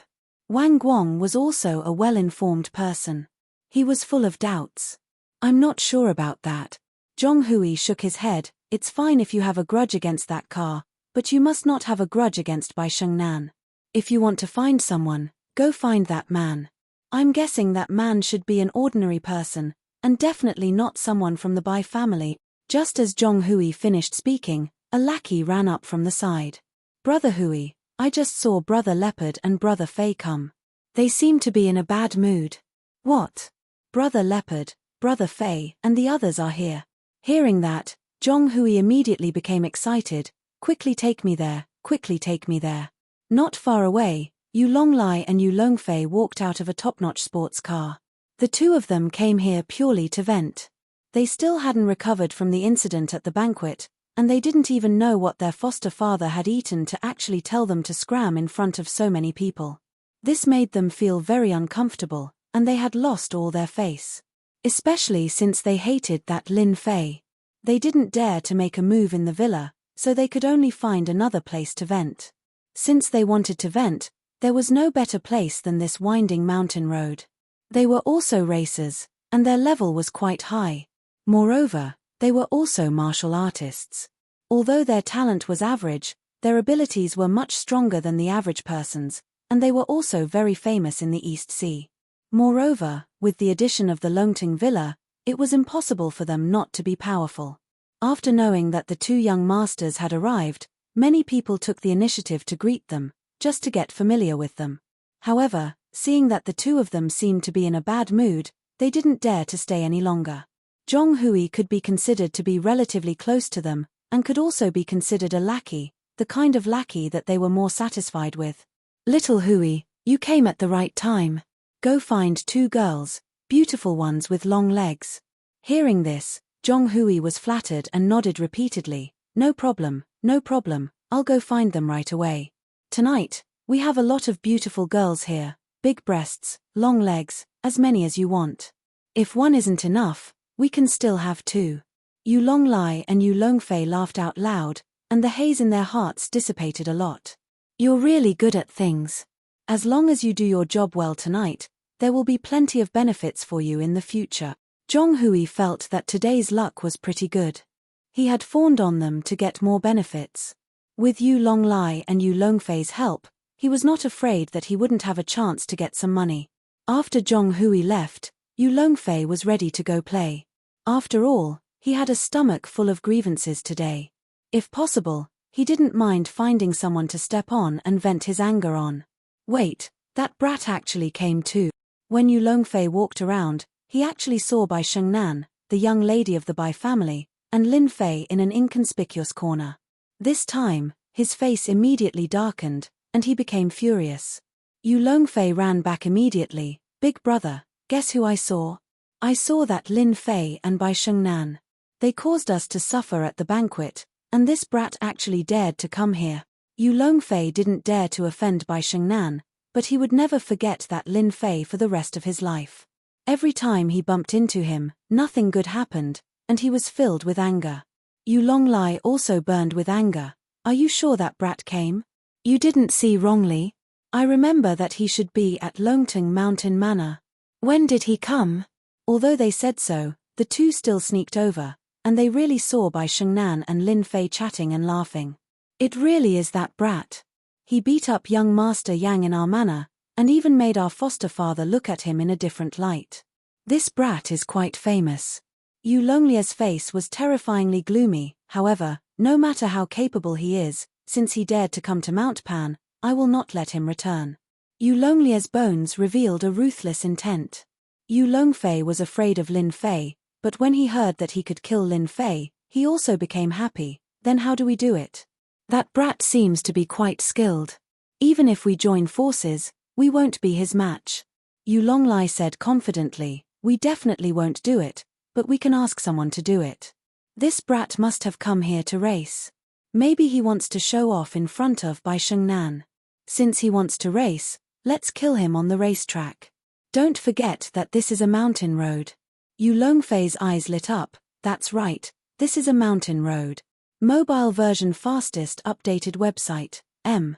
Wang Guang was also a well-informed person. He was full of doubts. I'm not sure about that. Zhong Hui shook his head. It's fine if you have a grudge against that car, but you must not have a grudge against Bai Shengnan. If you want to find someone, go find that man. I'm guessing that man should be an ordinary person, and definitely not someone from the Bai family. Just as Zhong Hui finished speaking, a lackey ran up from the side. Brother Hui, I just saw Brother Leopard and Brother Fei come. They seem to be in a bad mood. What? Brother Leopard, Brother Fei, and the others are here. Hearing that, Zhong Hui immediately became excited. Quickly take me there, quickly take me there. Not far away, Yu Longlai and Yu Longfei walked out of a top-notch sports car. The two of them came here purely to vent. They still hadn't recovered from the incident at the banquet, and they didn't even know what their foster father had eaten to actually tell them to scram in front of so many people. This made them feel very uncomfortable, and they had lost all their face. Especially since they hated that Lin Fei. They didn't dare to make a move in the villa, so they could only find another place to vent. Since they wanted to vent, there was no better place than this winding mountain road. They were also racers, and their level was quite high. Moreover, they were also martial artists. Although their talent was average, their abilities were much stronger than the average person's, and they were also very famous in the East Sea. Moreover, with the addition of the Longting Villa, it was impossible for them not to be powerful. After knowing that the two young masters had arrived, many people took the initiative to greet them, just to get familiar with them. However, seeing that the two of them seemed to be in a bad mood, they didn't dare to stay any longer. Zhong Hui could be considered to be relatively close to them, and could also be considered a lackey, the kind of lackey that they were more satisfied with. Little Hui, you came at the right time. Go find two girls, beautiful ones with long legs. Hearing this, Zhong Hui was flattered and nodded repeatedly. No problem, I'll go find them right away. Tonight, we have a lot of beautiful girls here, big breasts, long legs, as many as you want. If one isn't enough, we can still have two. Yu Longlai and Yu Longfei laughed out loud, and the haze in their hearts dissipated a lot. You're really good at things. As long as you do your job well tonight, there will be plenty of benefits for you in the future. Zhong Hui felt that today's luck was pretty good. He had fawned on them to get more benefits. With Yu Longlai and Yu Longfei's help, he was not afraid that he wouldn't have a chance to get some money. After Zhong Hui left, Yu Longfei was ready to go play. After all, he had a stomach full of grievances today. If possible, he didn't mind finding someone to step on and vent his anger on. Wait, that brat actually came too. When Yu Longfei walked around, he actually saw Bai Shengnan, the young lady of the Bai family, and Lin Fei in an inconspicuous corner. This time, his face immediately darkened, and he became furious. Yu Longfei ran back immediately. Big brother, guess who I saw? I saw that Lin Fei and Bai Shengnan. They caused us to suffer at the banquet, and this brat actually dared to come here. Yu Longfei didn't dare to offend Bai Shengnan, but he would never forget that Lin Fei for the rest of his life. Every time he bumped into him, nothing good happened, and he was filled with anger. Yu Longlai also burned with anger. Are you sure that brat came? You didn't see wrongly? I remember that he should be at Longting Mountain Manor. When did he come? Although they said so, the two still sneaked over, and they really saw Bai Shengnan and Lin Fei chatting and laughing. It really is that brat. He beat up young Master Yang in our manor, and even made our foster father look at him in a different light. This brat is quite famous. Yu Longlai's face was terrifyingly gloomy. However, no matter how capable he is, since he dared to come to Mount Pan, I will not let him return. Yu Longlai's bones revealed a ruthless intent. Yu Longfei was afraid of Lin Fei, but when he heard that he could kill Lin Fei, he also became happy. Then how do we do it? That brat seems to be quite skilled. Even if we join forces, we won't be his match. Yu Longlai said confidently, we definitely won't do it, but we can ask someone to do it. This brat must have come here to race. Maybe he wants to show off in front of Bai Shengnan. Since he wants to race, let's kill him on the racetrack. Don't forget that this is a mountain road. Yu Longfei's eyes lit up. That's right, this is a mountain road. Mobile version fastest updated website, M.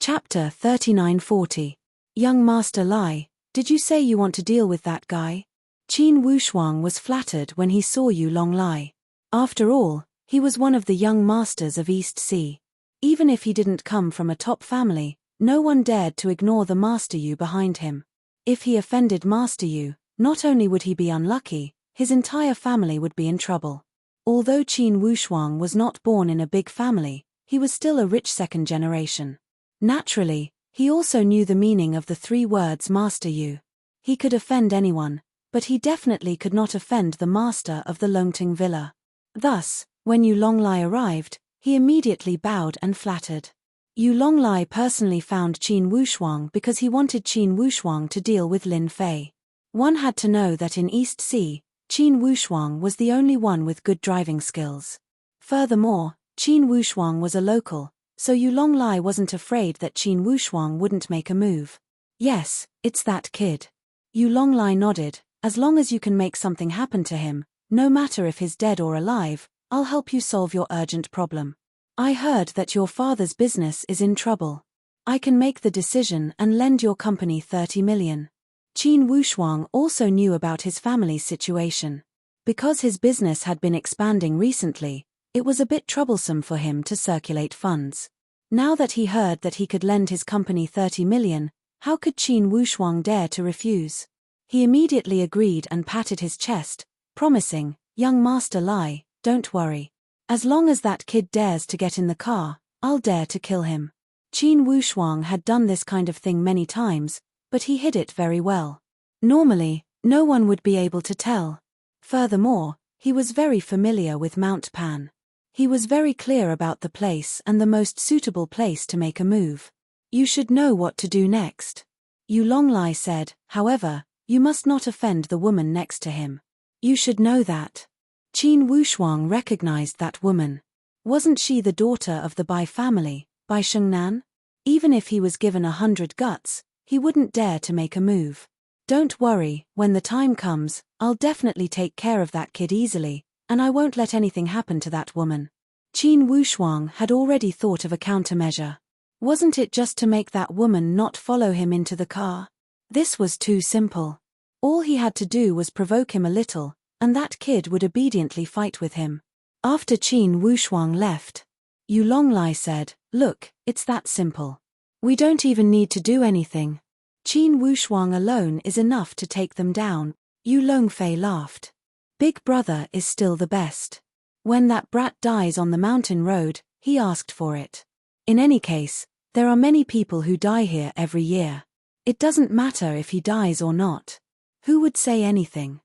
Chapter 3940. Young Master Lai, did you say you want to deal with that guy? Qin Wushuang was flattered when he saw Yu Longlai. After all, he was one of the young masters of East Sea. Even if he didn't come from a top family, no one dared to ignore the Master Yu behind him. If he offended Master Yu, not only would he be unlucky, his entire family would be in trouble. Although Qin Wushuang was not born in a big family, he was still a rich second generation. Naturally, he also knew the meaning of the 3 words Master Yu. He could offend anyone, but he definitely could not offend the master of the Longting Villa. Thus, when Yu Longlai arrived, he immediately bowed and flattered. Yu Longlai personally found Qin Wushuang because he wanted Qin Wushuang to deal with Lin Fei. One had to know that in East Sea, Qin Wushuang was the only one with good driving skills. Furthermore, Qin Wushuang was a local, so Yu Longlai wasn't afraid that Qin Wushuang wouldn't make a move. Yes, it's that kid. Yu Longlai nodded. As long as you can make something happen to him, no matter if he's dead or alive, I'll help you solve your urgent problem. I heard that your father's business is in trouble. I can make the decision and lend your company 30 million. Qin Wushuang also knew about his family's situation. Because his business had been expanding recently, it was a bit troublesome for him to circulate funds. Now that he heard that he could lend his company 30 million, how could Qin Wushuang dare to refuse? He immediately agreed and patted his chest, promising, young Master Lai, don't worry. As long as that kid dares to get in the car, I'll dare to kill him. Qin Wushuang had done this kind of thing many times, but he hid it very well. Normally, no one would be able to tell. Furthermore, he was very familiar with Mount Pan. He was very clear about the place and the most suitable place to make a move. You should know what to do next. Yu Longlai said, however, you must not offend the woman next to him. You should know that. Qin Wushuang recognized that woman. Wasn't she the daughter of the Bai family, Bai Shengnan? Even if he was given 100 guts, he wouldn't dare to make a move. Don't worry, when the time comes, I'll definitely take care of that kid easily, and I won't let anything happen to that woman. Qin Wushuang had already thought of a countermeasure. Wasn't it just to make that woman not follow him into the car? This was too simple. All he had to do was provoke him a little, and that kid would obediently fight with him. After Qin Wushuang left, Yu Longlai said, look, it's that simple. We don't even need to do anything. Qin Wushuang alone is enough to take them down. Yu Longfei laughed. Big brother is still the best. When that brat dies on the mountain road, he asked for it. In any case, there are many people who die here every year. It doesn't matter if he dies or not. Who would say anything?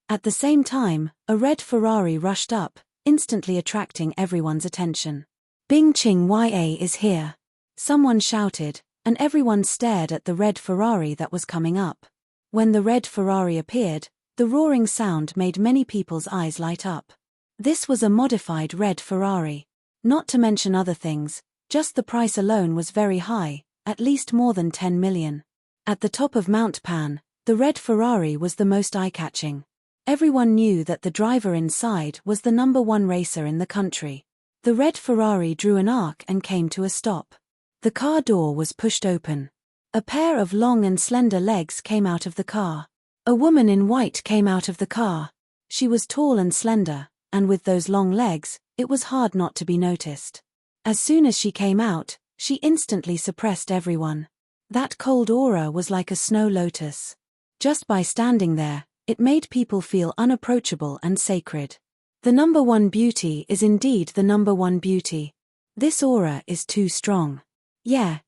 At the same time, a red Ferrari rushed up, instantly attracting everyone's attention. Bing Qing Ya is here. Someone shouted, and everyone stared at the red Ferrari that was coming up. When the red Ferrari appeared, the roaring sound made many people's eyes light up. This was a modified red Ferrari. Not to mention other things, just the price alone was very high, at least more than 10 million. At the top of Mount Pan, the red Ferrari was the most eye-catching. Everyone knew that the driver inside was the #1 racer in the country. The red Ferrari drew an arc and came to a stop. The car door was pushed open. A pair of long and slender legs came out of the car. A woman in white came out of the car. She was tall and slender, and with those long legs, it was hard not to be noticed. As soon as she came out, she instantly suppressed everyone. That cold aura was like a snow lotus. Just by standing there, it made people feel unapproachable and sacred. The #1 beauty is indeed the #1 beauty. This aura is too strong. Yeah,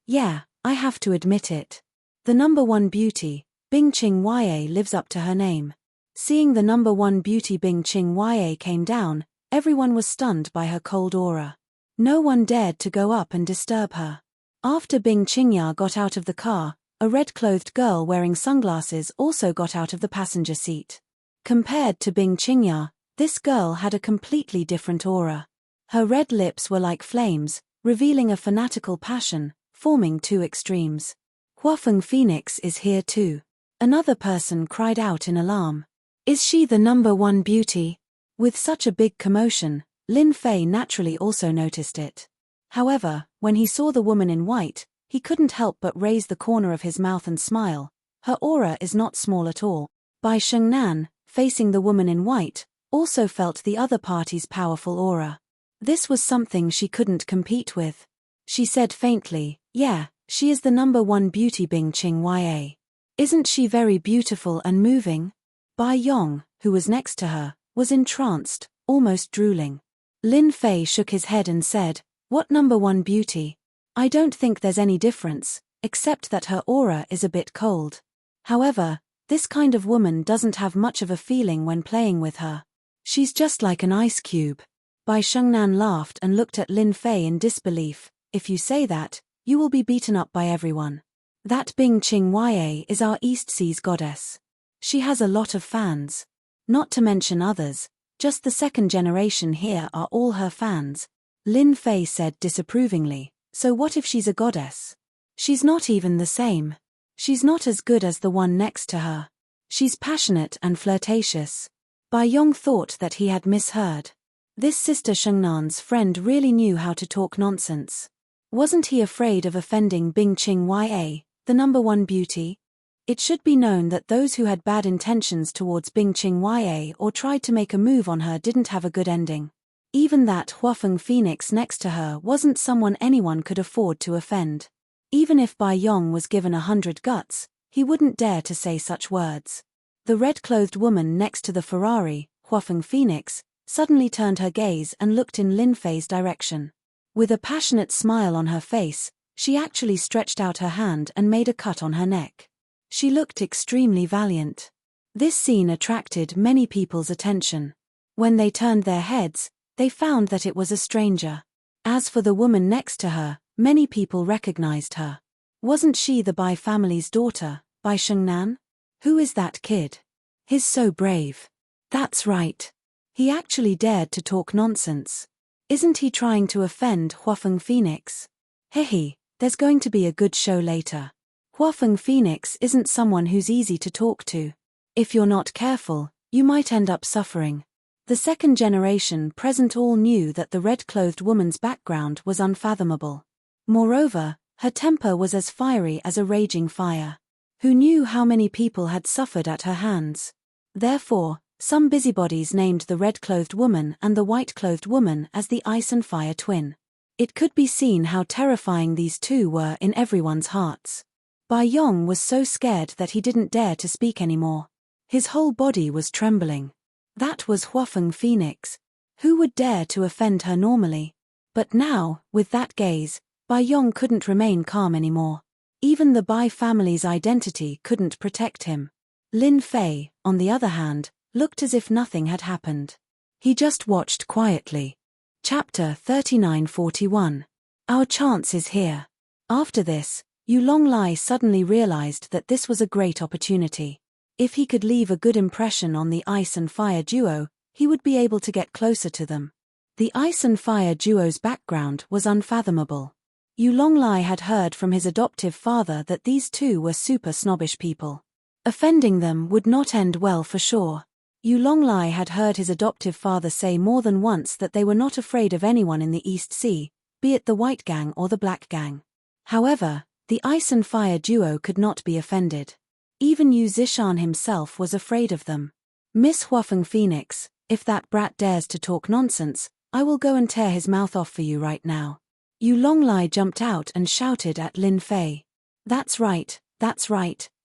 I have to admit it. The #1 beauty, Bing Qing Ya lives up to her name. Seeing the #1 beauty Bing Qing Ya came down, everyone was stunned by her cold aura. No one dared to go up and disturb her. After Bing Qingya got out of the car, a red-clothed girl wearing sunglasses also got out of the passenger seat. Compared to Bing Qingya, this girl had a completely different aura. Her red lips were like flames, revealing a fanatical passion, forming two extremes. Huafeng Phoenix is here too. Another person cried out in alarm. Is she the number one beauty? With such a big commotion, Lin Fei naturally also noticed it. However, when he saw the woman in white, he couldn't help but raise the corner of his mouth and smile. Her aura is not small at all. Bai Shengnan, facing the woman in white, also felt the other party's powerful aura. This was something she couldn't compete with. She said faintly, "Yeah, she is the number one beauty Bing Qingya. Isn't she very beautiful and moving?" Bai Yong, who was next to her, was entranced, almost drooling. Lin Fei shook his head and said, "What number one beauty? I don't think there's any difference, except that her aura is a bit cold. However, this kind of woman doesn't have much of a feeling when playing with her. She's just like an ice cube." Bai Shengnan laughed and looked at Lin Fei in disbelief. "If you say that, you will be beaten up by everyone. That Bing Qingya is our East Sea's goddess. She has a lot of fans. Not to mention others, just the second generation here are all her fans." Lin Fei said disapprovingly, "So what if she's a goddess? She's not even the same. She's not as good as the one next to her. She's passionate and flirtatious." Bai Yong thought that he had misheard. This Sister Shengnan's friend really knew how to talk nonsense. Wasn't he afraid of offending Bing Qingya, the number one beauty? It should be known that those who had bad intentions towards Bing Qingya or tried to make a move on her didn't have a good ending. Even that Huafeng Phoenix next to her wasn't someone anyone could afford to offend. Even if Bai Yong was given 100 guts, he wouldn't dare to say such words. The red-clothed woman next to the Ferrari, Huafeng Phoenix, suddenly turned her gaze and looked in Lin Fei's direction. With a passionate smile on her face, she actually stretched out her hand and made a cut on her neck. She looked extremely valiant. This scene attracted many people's attention. When they turned their heads, they found that it was a stranger. As for the woman next to her, many people recognized her. Wasn't she the Bai family's daughter, Bai Shengnan? Who is that kid? He's so brave. That's right. He actually dared to talk nonsense. Isn't he trying to offend Huafeng Phoenix? Hehe, there's going to be a good show later. Huafeng Phoenix isn't someone who's easy to talk to. If you're not careful, you might end up suffering. The second generation present all knew that the red-clothed woman's background was unfathomable. Moreover, her temper was as fiery as a raging fire. Who knew how many people had suffered at her hands? Therefore, some busybodies named the red-clothed woman and the white-clothed woman as the ice and fire twin. It could be seen how terrifying these two were in everyone's hearts. Bai Yong was so scared that he didn't dare to speak anymore. His whole body was trembling. That was Huafeng Phoenix. Who would dare to offend her normally? But now, with that gaze, Bai Yong couldn't remain calm anymore. Even the Bai family's identity couldn't protect him. Lin Fei, on the other hand, looked as if nothing had happened. He just watched quietly. Chapter 3941. Our chance is here. After this, Yu Longlai suddenly realized that this was a great opportunity. If he could leave a good impression on the ice and fire duo, he would be able to get closer to them. The ice and fire duo's background was unfathomable. Yu Longlai had heard from his adoptive father that these two were super snobbish people. Offending them would not end well for sure. Yu Longlai had heard his adoptive father say more than once that they were not afraid of anyone in the East Sea, be it the White Gang or the Black Gang. However, the ice and fire duo could not be offended. Even Yu Zishan himself was afraid of them. "Miss Huafeng Phoenix, if that brat dares to talk nonsense, I will go and tear his mouth off for you right now." Yu Longlai jumped out and shouted at Lin Fei. That's right,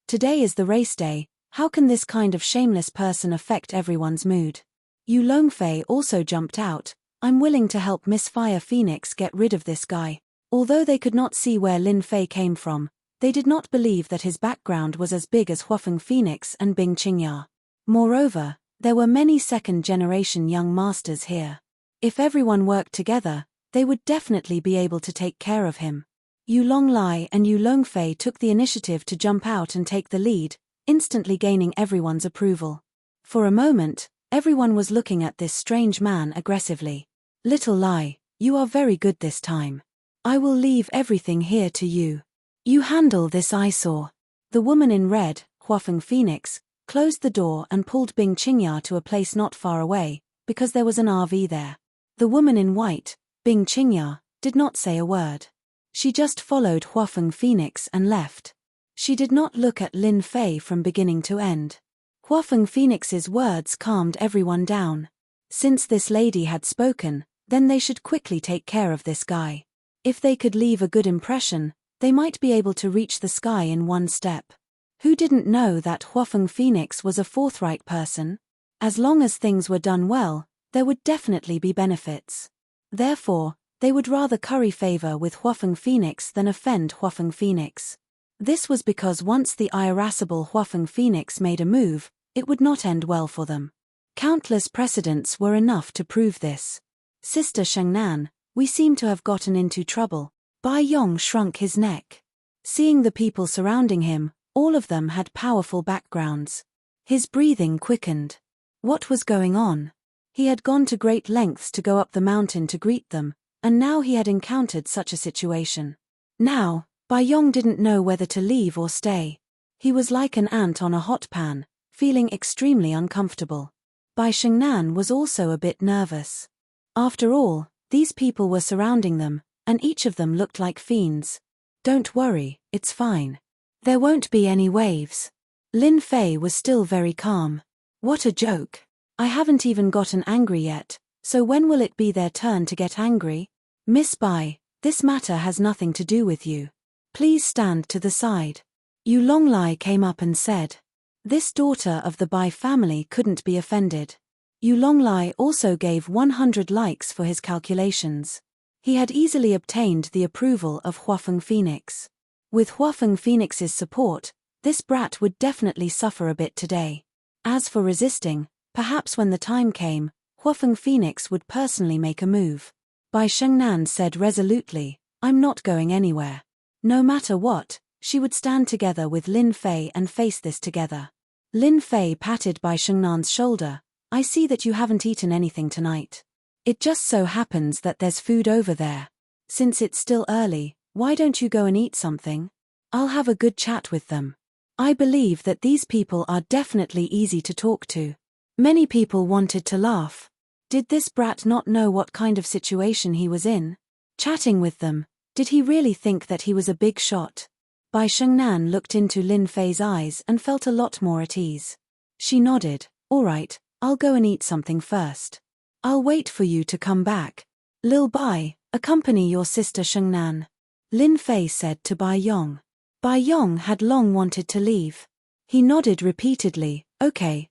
today is the race day. How can this kind of shameless person affect everyone's mood? Yu Longfei also jumped out. "I'm willing to help Miss Fire Phoenix get rid of this guy." Although they could not see where Lin Fei came from, they did not believe that his background was as big as Huafeng Phoenix and Bing Qingya. Moreover, there were many second-generation young masters here. If everyone worked together, they would definitely be able to take care of him. Yu Longlai and Yu Longfei took the initiative to jump out and take the lead, instantly gaining everyone's approval. For a moment, everyone was looking at this strange man aggressively. Little Lai, you are very good this time. I will leave everything here to you. You handle this eyesore. The woman in red, Huafeng Phoenix, closed the door and pulled Bing Qingya to a place not far away, because there was an RV there. The woman in white, Bing Qingya, did not say a word. She just followed Huafeng Phoenix and left. She did not look at Lin Fei from beginning to end. Huafeng Phoenix's words calmed everyone down. Since this lady had spoken, then they should quickly take care of this guy. If they could leave a good impression, they might be able to reach the sky in one step. Who didn't know that Huafeng Phoenix was a forthright person? As long as things were done well, there would definitely be benefits. Therefore, they would rather curry favor with Huafeng Phoenix than offend Huafeng Phoenix. This was because once the irascible Huafeng Phoenix made a move, it would not end well for them. Countless precedents were enough to prove this. Sister Shengnan, we seem to have gotten into trouble. Bai Yong shrunk his neck. Seeing the people surrounding him, all of them had powerful backgrounds. His breathing quickened. What was going on? He had gone to great lengths to go up the mountain to greet them, and now he had encountered such a situation. Now, Bai Yong didn't know whether to leave or stay. He was like an ant on a hot pan, feeling extremely uncomfortable. Bai Shengnan was also a bit nervous. After all, these people were surrounding them, and each of them looked like fiends. Don't worry, it's fine. There won't be any waves. Lin Fei was still very calm. What a joke. I haven't even gotten angry yet, so when will it be their turn to get angry? Miss Bai, this matter has nothing to do with you. Please stand to the side. Yu Longlai came up and said. This daughter of the Bai family couldn't be offended. Yu Longlai also gave 100 likes for his calculations. He had easily obtained the approval of Huafeng Phoenix. With Huafeng Phoenix's support, this brat would definitely suffer a bit today. As for resisting, perhaps when the time came, Huafeng Phoenix would personally make a move. Bai Shengnan said resolutely, I'm not going anywhere. No matter what, she would stand together with Lin Fei and face this together. Lin Fei patted Bai Shengnan's shoulder. I see that you haven't eaten anything tonight. It just so happens that there's food over there. Since it's still early, why don't you go and eat something? I'll have a good chat with them. I believe that these people are definitely easy to talk to. Many people wanted to laugh. Did this brat not know what kind of situation he was in? Chatting with them, did he really think that he was a big shot? Bai Shengnan looked into Lin Fei's eyes and felt a lot more at ease. She nodded. All right, I'll go and eat something first. I'll wait for you to come back. Lil Bai, accompany your sister Shengnan. Lin Fei said to Bai Yong. Bai Yong had long wanted to leave. He nodded repeatedly, okay.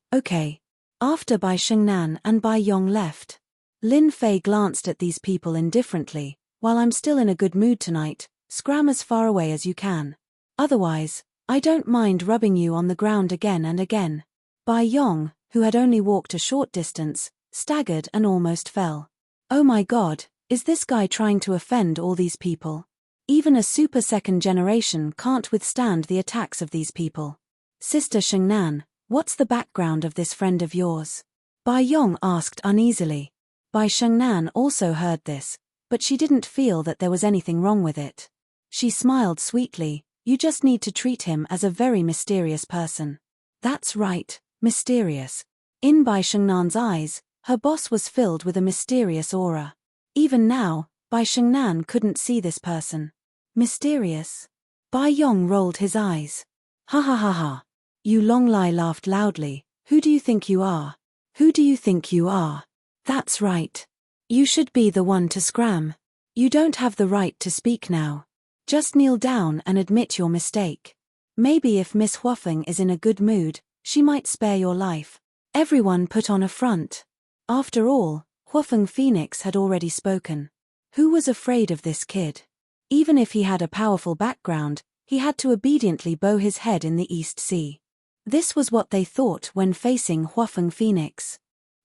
After Bai Shengnan and Bai Yong left, Lin Fei glanced at these people indifferently. While I'm still in a good mood tonight, scram as far away as you can. Otherwise, I don't mind rubbing you on the ground again and again. Bai Yong, who had only walked a short distance, staggered and almost fell. Oh my God, is this guy trying to offend all these people? Even a super second generation can't withstand the attacks of these people. Sister Shengnan, what's the background of this friend of yours? Bai Yong asked uneasily. Bai Shengnan also heard this, but she didn't feel that there was anything wrong with it. She smiled sweetly. You just need to treat him as a very mysterious person. That's right, mysterious. In Bai Shengnan's eyes, her boss was filled with a mysterious aura. Even now, Bai Shengnan couldn't see this person. Mysterious? Bai Yong rolled his eyes. Ha ha ha ha. Yu Longlai laughed loudly. Who do you think you are? Who do you think you are? That's right. You should be the one to scram. You don't have the right to speak now. Just kneel down and admit your mistake. Maybe if Miss Huafeng is in a good mood, she might spare your life. Everyone put on a front. After all, Huafeng Phoenix had already spoken. Who was afraid of this kid? Even if he had a powerful background, he had to obediently bow his head in the East Sea. This was what they thought when facing Huafeng Phoenix.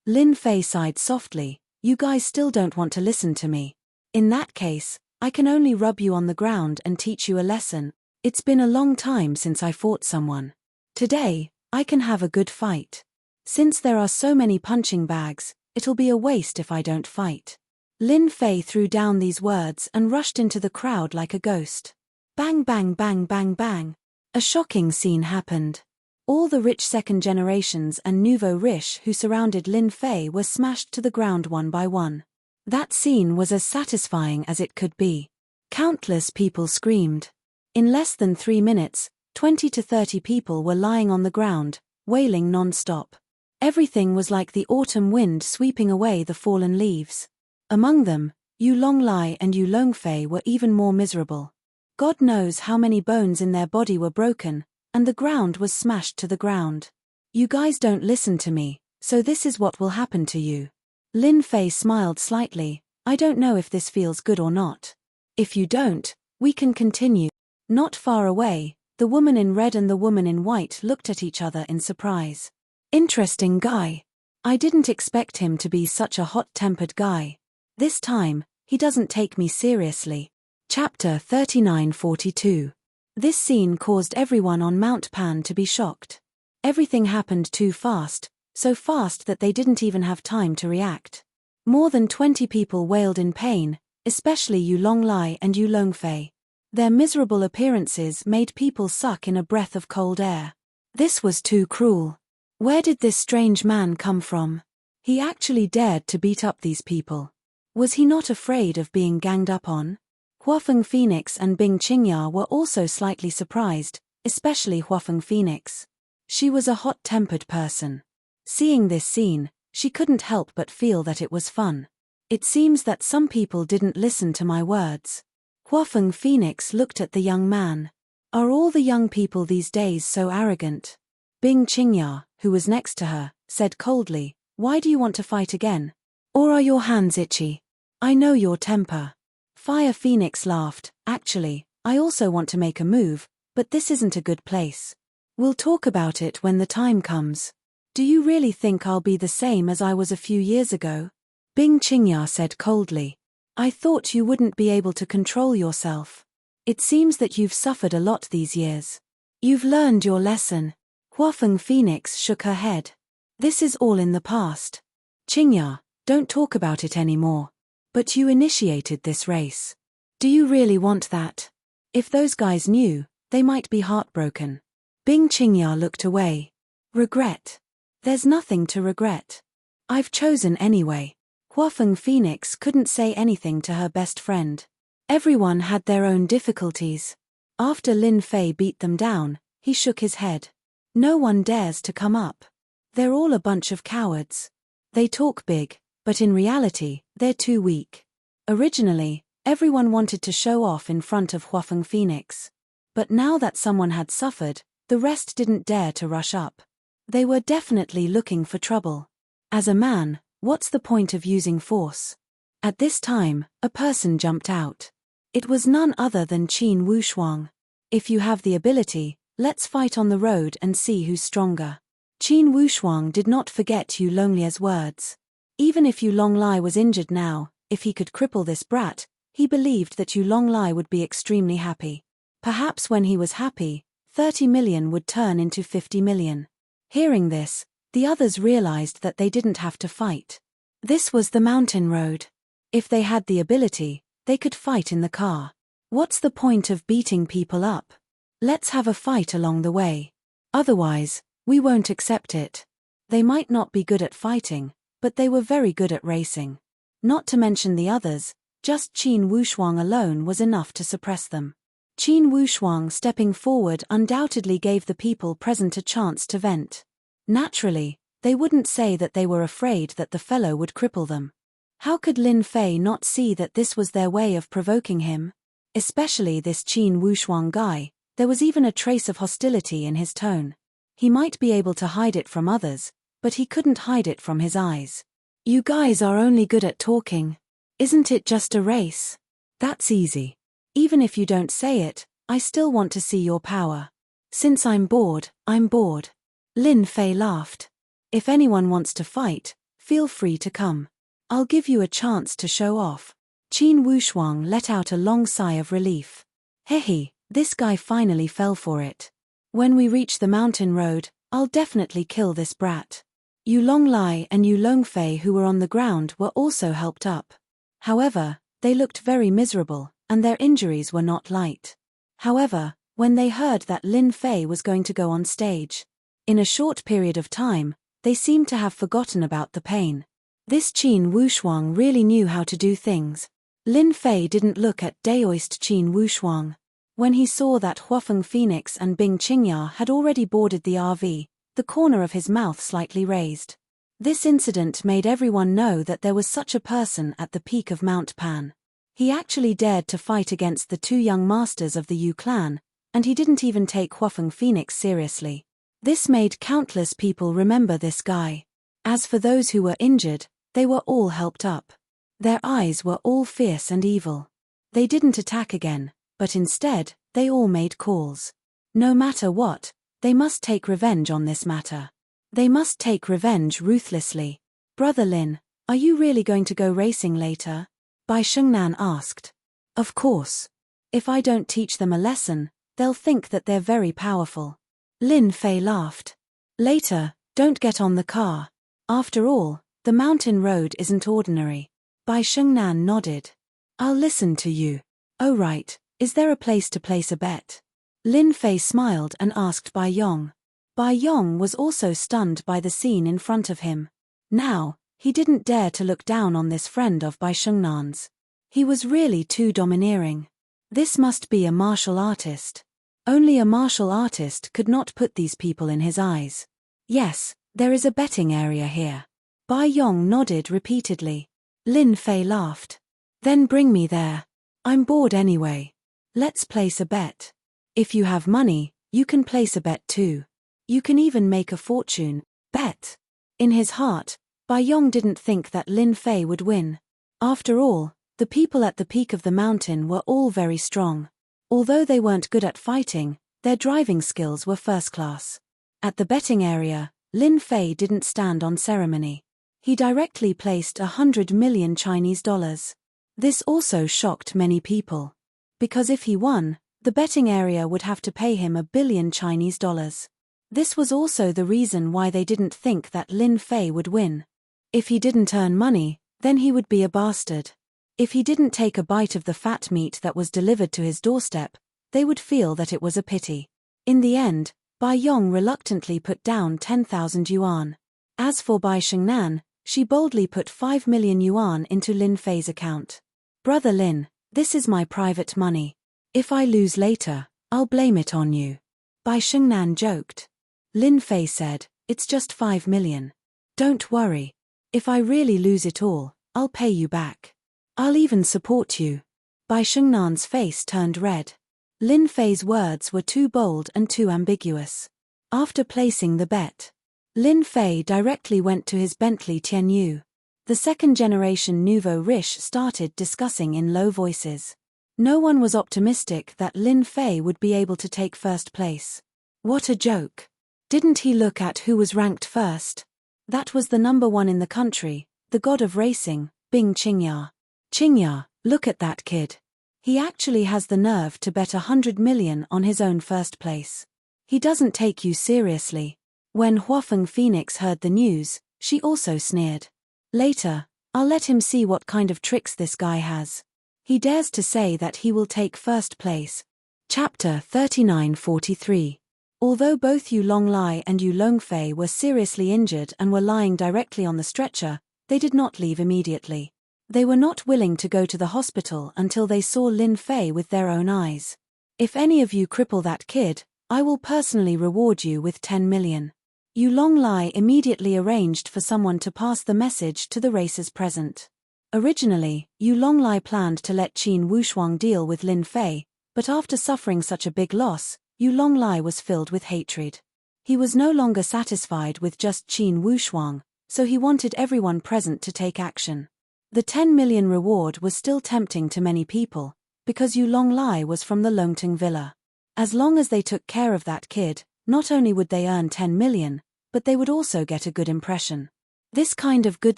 Lin Fei sighed softly. You guys still don't want to listen to me. In that case, I can only rub you on the ground and teach you a lesson. It's been a long time since I fought someone. Today, I can have a good fight. Since there are so many punching bags, it'll be a waste if I don't fight. Lin Fei threw down these words and rushed into the crowd like a ghost. Bang bang bang bang bang. A shocking scene happened. All the rich second generations and nouveau riche who surrounded Lin Fei were smashed to the ground one by one. That scene was as satisfying as it could be. Countless people screamed. In less than 3 minutes, 20 to 30 people were lying on the ground, wailing non-stop. Everything was like the autumn wind sweeping away the fallen leaves. Among them, Yu Longlai and Yu Longfei were even more miserable. God knows how many bones in their body were broken, and the ground was smashed to the ground. You guys don't listen to me, so this is what will happen to you. Lin Fei smiled slightly. I don't know if this feels good or not. If you don't, we can continue. Not far away, the woman in red and the woman in white looked at each other in surprise. Interesting guy. I didn't expect him to be such a hot-tempered guy. This time, he doesn't take me seriously. Chapter 3942. This scene caused everyone on Mount Pan to be shocked. Everything happened too fast, so fast that they didn't even have time to react. More than 20 people wailed in pain, especially Yu Longlai and Yu Longfei. Their miserable appearances made people suck in a breath of cold air. This was too cruel. Where did this strange man come from? He actually dared to beat up these people. Was he not afraid of being ganged up on? Huafeng Phoenix and Bing Qingya were also slightly surprised, especially Huafeng Phoenix. She was a hot-tempered person. Seeing this scene, she couldn't help but feel that it was fun. It seems that some people didn't listen to my words. Huafeng Phoenix looked at the young man. Are all the young people these days so arrogant? Bing Qingya, who was next to her, said coldly, why do you want to fight again? Or are your hands itchy? I know your temper. Fire Phoenix laughed. Actually, I also want to make a move, but this isn't a good place. We'll talk about it when the time comes. Do you really think I'll be the same as I was a few years ago? Bing Qingya said coldly. I thought you wouldn't be able to control yourself. It seems that you've suffered a lot these years. You've learned your lesson. Huafeng Phoenix shook her head. This is all in the past. Qingya, don't talk about it anymore. But you initiated this race. Do you really want that? If those guys knew, they might be heartbroken. Bing Qingya looked away. Regret? There's nothing to regret. I've chosen anyway. Huafeng Phoenix couldn't say anything to her best friend. Everyone had their own difficulties. After Lin Fei beat them down, he shook his head. No one dares to come up. They're all a bunch of cowards. They talk big, but in reality, they're too weak. Originally, everyone wanted to show off in front of Huafeng Phoenix. But now that someone had suffered, the rest didn't dare to rush up. They were definitely looking for trouble. As a man, what's the point of using force? At this time, a person jumped out. It was none other than Qin Wushuang. If you have the ability, let's fight on the road and see who's stronger. Qin Wushuang did not forget Yu Longlai's words. Even if Yu Longlai was injured now, if he could cripple this brat, he believed that Yu Longlai would be extremely happy. Perhaps when he was happy, 30 million would turn into 50 million. Hearing this, the others realized that they didn't have to fight. This was the mountain road. If they had the ability, they could fight in the car. What's the point of beating people up? Let's have a fight along the way. Otherwise, we won't accept it. They might not be good at fighting, but they were very good at racing. Not to mention the others, just Qin Wushuang alone was enough to suppress them. Qin Wushuang stepping forward undoubtedly gave the people present a chance to vent. Naturally, they wouldn't say that they were afraid that the fellow would cripple them. How could Lin Fei not see that this was their way of provoking him? Especially this Qin Wushuang guy, there was even a trace of hostility in his tone. He might be able to hide it from others, but he couldn't hide it from his eyes. You guys are only good at talking. Isn't it just a race? That's easy. Even if you don't say it, I still want to see your power. Since I'm bored, I'm bored. Lin Fei laughed. If anyone wants to fight, feel free to come. I'll give you a chance to show off. Qin Wushuang let out a long sigh of relief. Hehe, this guy finally fell for it. When we reach the mountain road, I'll definitely kill this brat. Yu Longlai and Yu Longfei, who were on the ground, were also helped up. However, they looked very miserable, and their injuries were not light. However, when they heard that Lin Fei was going to go on stage, in a short period of time, they seemed to have forgotten about the pain. This Qin Wushuang really knew how to do things. Lin Fei didn't look at Daoist Qin Wushuang. When he saw that Huafeng Phoenix and Bing Qingya had already boarded the RV, the corner of his mouth slightly raised. This incident made everyone know that there was such a person at the peak of Mount Pan. He actually dared to fight against the two young masters of the Yu clan, and he didn't even take Huafeng Phoenix seriously. This made countless people remember this guy. As for those who were injured, they were all helped up. Their eyes were all fierce and evil. They didn't attack again, but instead, they all made calls. No matter what, they must take revenge on this matter. They must take revenge ruthlessly. Brother Lin, are you really going to go racing later? Bai Shengnan asked. Of course. If I don't teach them a lesson, they'll think that they're very powerful. Lin Fei laughed. Later, don't get on the car. After all, the mountain road isn't ordinary. Bai Shengnan nodded. I'll listen to you. Oh right, is there a place to place a bet? Lin Fei smiled and asked Bai Yong. Bai Yong was also stunned by the scene in front of him. Now, he didn't dare to look down on this friend of Bai Shengnan's. He was really too domineering. This must be a martial artist. Only a martial artist could not put these people in his eyes. Yes, there is a betting area here. Bai Yong nodded repeatedly. Lin Fei laughed. Then bring me there. I'm bored anyway. Let's place a bet. If you have money, you can place a bet too. You can even make a fortune. Bet. In his heart, Bai Yong didn't think that Lin Fei would win. After all, the people at the peak of the mountain were all very strong. Although they weren't good at fighting, their driving skills were first class. At the betting area, Lin Fei didn't stand on ceremony. He directly placed 100 million Chinese dollars. This also shocked many people. Because if he won, the betting area would have to pay him 1 billion Chinese dollars. This was also the reason why they didn't think that Lin Fei would win. If he didn't earn money, then he would be a bastard. If he didn't take a bite of the fat meat that was delivered to his doorstep, they would feel that it was a pity. In the end, Bai Yong reluctantly put down 10,000 yuan. As for Bai Shengnan, she boldly put 5 million yuan into Lin Fei's account. Brother Lin, this is my private money. If I lose later, I'll blame it on you. Bai Shengnan joked. Lin Fei said, it's just 5 million. Don't worry. If I really lose it all, I'll pay you back. I'll even support you. Bai Shengnan's face turned red. Lin Fei's words were too bold and too ambiguous. After placing the bet, Lin Fei directly went to his Bentley Tianyu. The second-generation nouveau riche started discussing in low voices. No one was optimistic that Lin Fei would be able to take first place. What a joke. Didn't he look at who was ranked first? That was the #1 in the country, the god of racing, Bing Qingya. Qingya, look at that kid. He actually has the nerve to bet 100 million on his own first place. He doesn't take you seriously. When Huafeng Phoenix heard the news, she also sneered. Later, I'll let him see what kind of tricks this guy has. He dares to say that he will take first place. Chapter 3943. Although both Yu Longlai and Yu Longfei were seriously injured and were lying directly on the stretcher, they did not leave immediately. They were not willing to go to the hospital until they saw Lin Fei with their own eyes. If any of you cripple that kid, I will personally reward you with 10 million. Yu Longlai immediately arranged for someone to pass the message to the racers present. Originally, Yu Longlai planned to let Qin Wushuang deal with Lin Fei, but after suffering such a big loss, Yu Longlai was filled with hatred. He was no longer satisfied with just Qin Wushuang, so he wanted everyone present to take action. The 10 million reward was still tempting to many people, because Yu Longlai was from the Longting Villa. As long as they took care of that kid, not only would they earn 10 million, but they would also get a good impression. This kind of good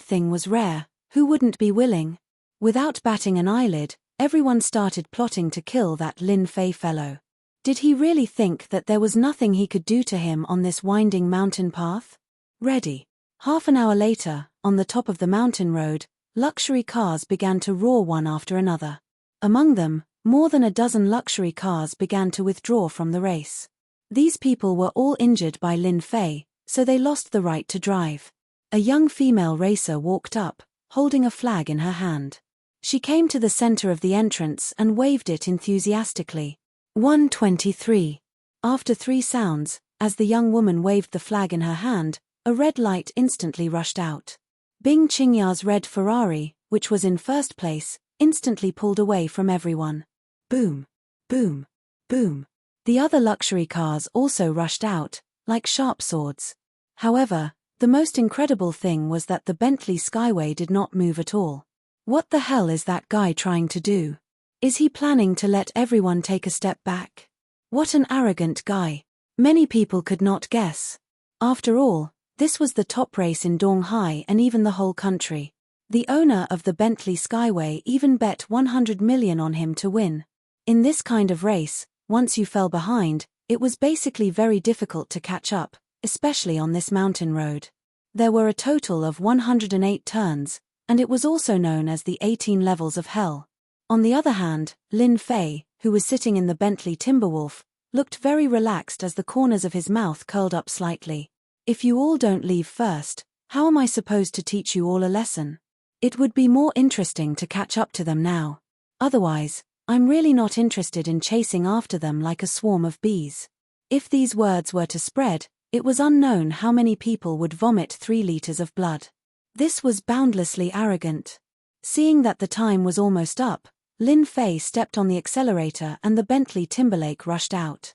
thing was rare. Who wouldn't be willing? Without batting an eyelid, everyone started plotting to kill that Lin Fei fellow. Did he really think that there was nothing he could do to him on this winding mountain path? Ready. Half an hour later, on the top of the mountain road, luxury cars began to roar one after another. Among them, more than a dozen luxury cars began to withdraw from the race. These people were all injured by Lin Fei, so they lost the right to drive. A young female racer walked up, holding a flag in her hand. She came to the center of the entrance and waved it enthusiastically. 123. After 3 sounds, as the young woman waved the flag in her hand, a red light instantly rushed out. Bing Qingya's red Ferrari, which was in first place, instantly pulled away from everyone. Boom! Boom! Boom! The other luxury cars also rushed out, like sharp swords. However, the most incredible thing was that the Bentley Skyway did not move at all. What the hell is that guy trying to do? Is he planning to let everyone take a step back? What an arrogant guy. Many people could not guess. After all, this was the top race in Donghai and even the whole country. The owner of the Bentley Skyway even bet 100 million on him to win. In this kind of race, once you fell behind, it was basically very difficult to catch up, especially on this mountain road. There were a total of 108 turns, and it was also known as the 18 levels of hell. On the other hand, Lin Fei, who was sitting in the Bentley Timberwolf, looked very relaxed as the corners of his mouth curled up slightly. If you all don't leave first, how am I supposed to teach you all a lesson? It would be more interesting to catch up to them now. Otherwise, I'm really not interested in chasing after them like a swarm of bees. If these words were to spread, it was unknown how many people would vomit 3 liters of blood. This was boundlessly arrogant. Seeing that the time was almost up, Lin Fei stepped on the accelerator and the Bentley Timberlake rushed out.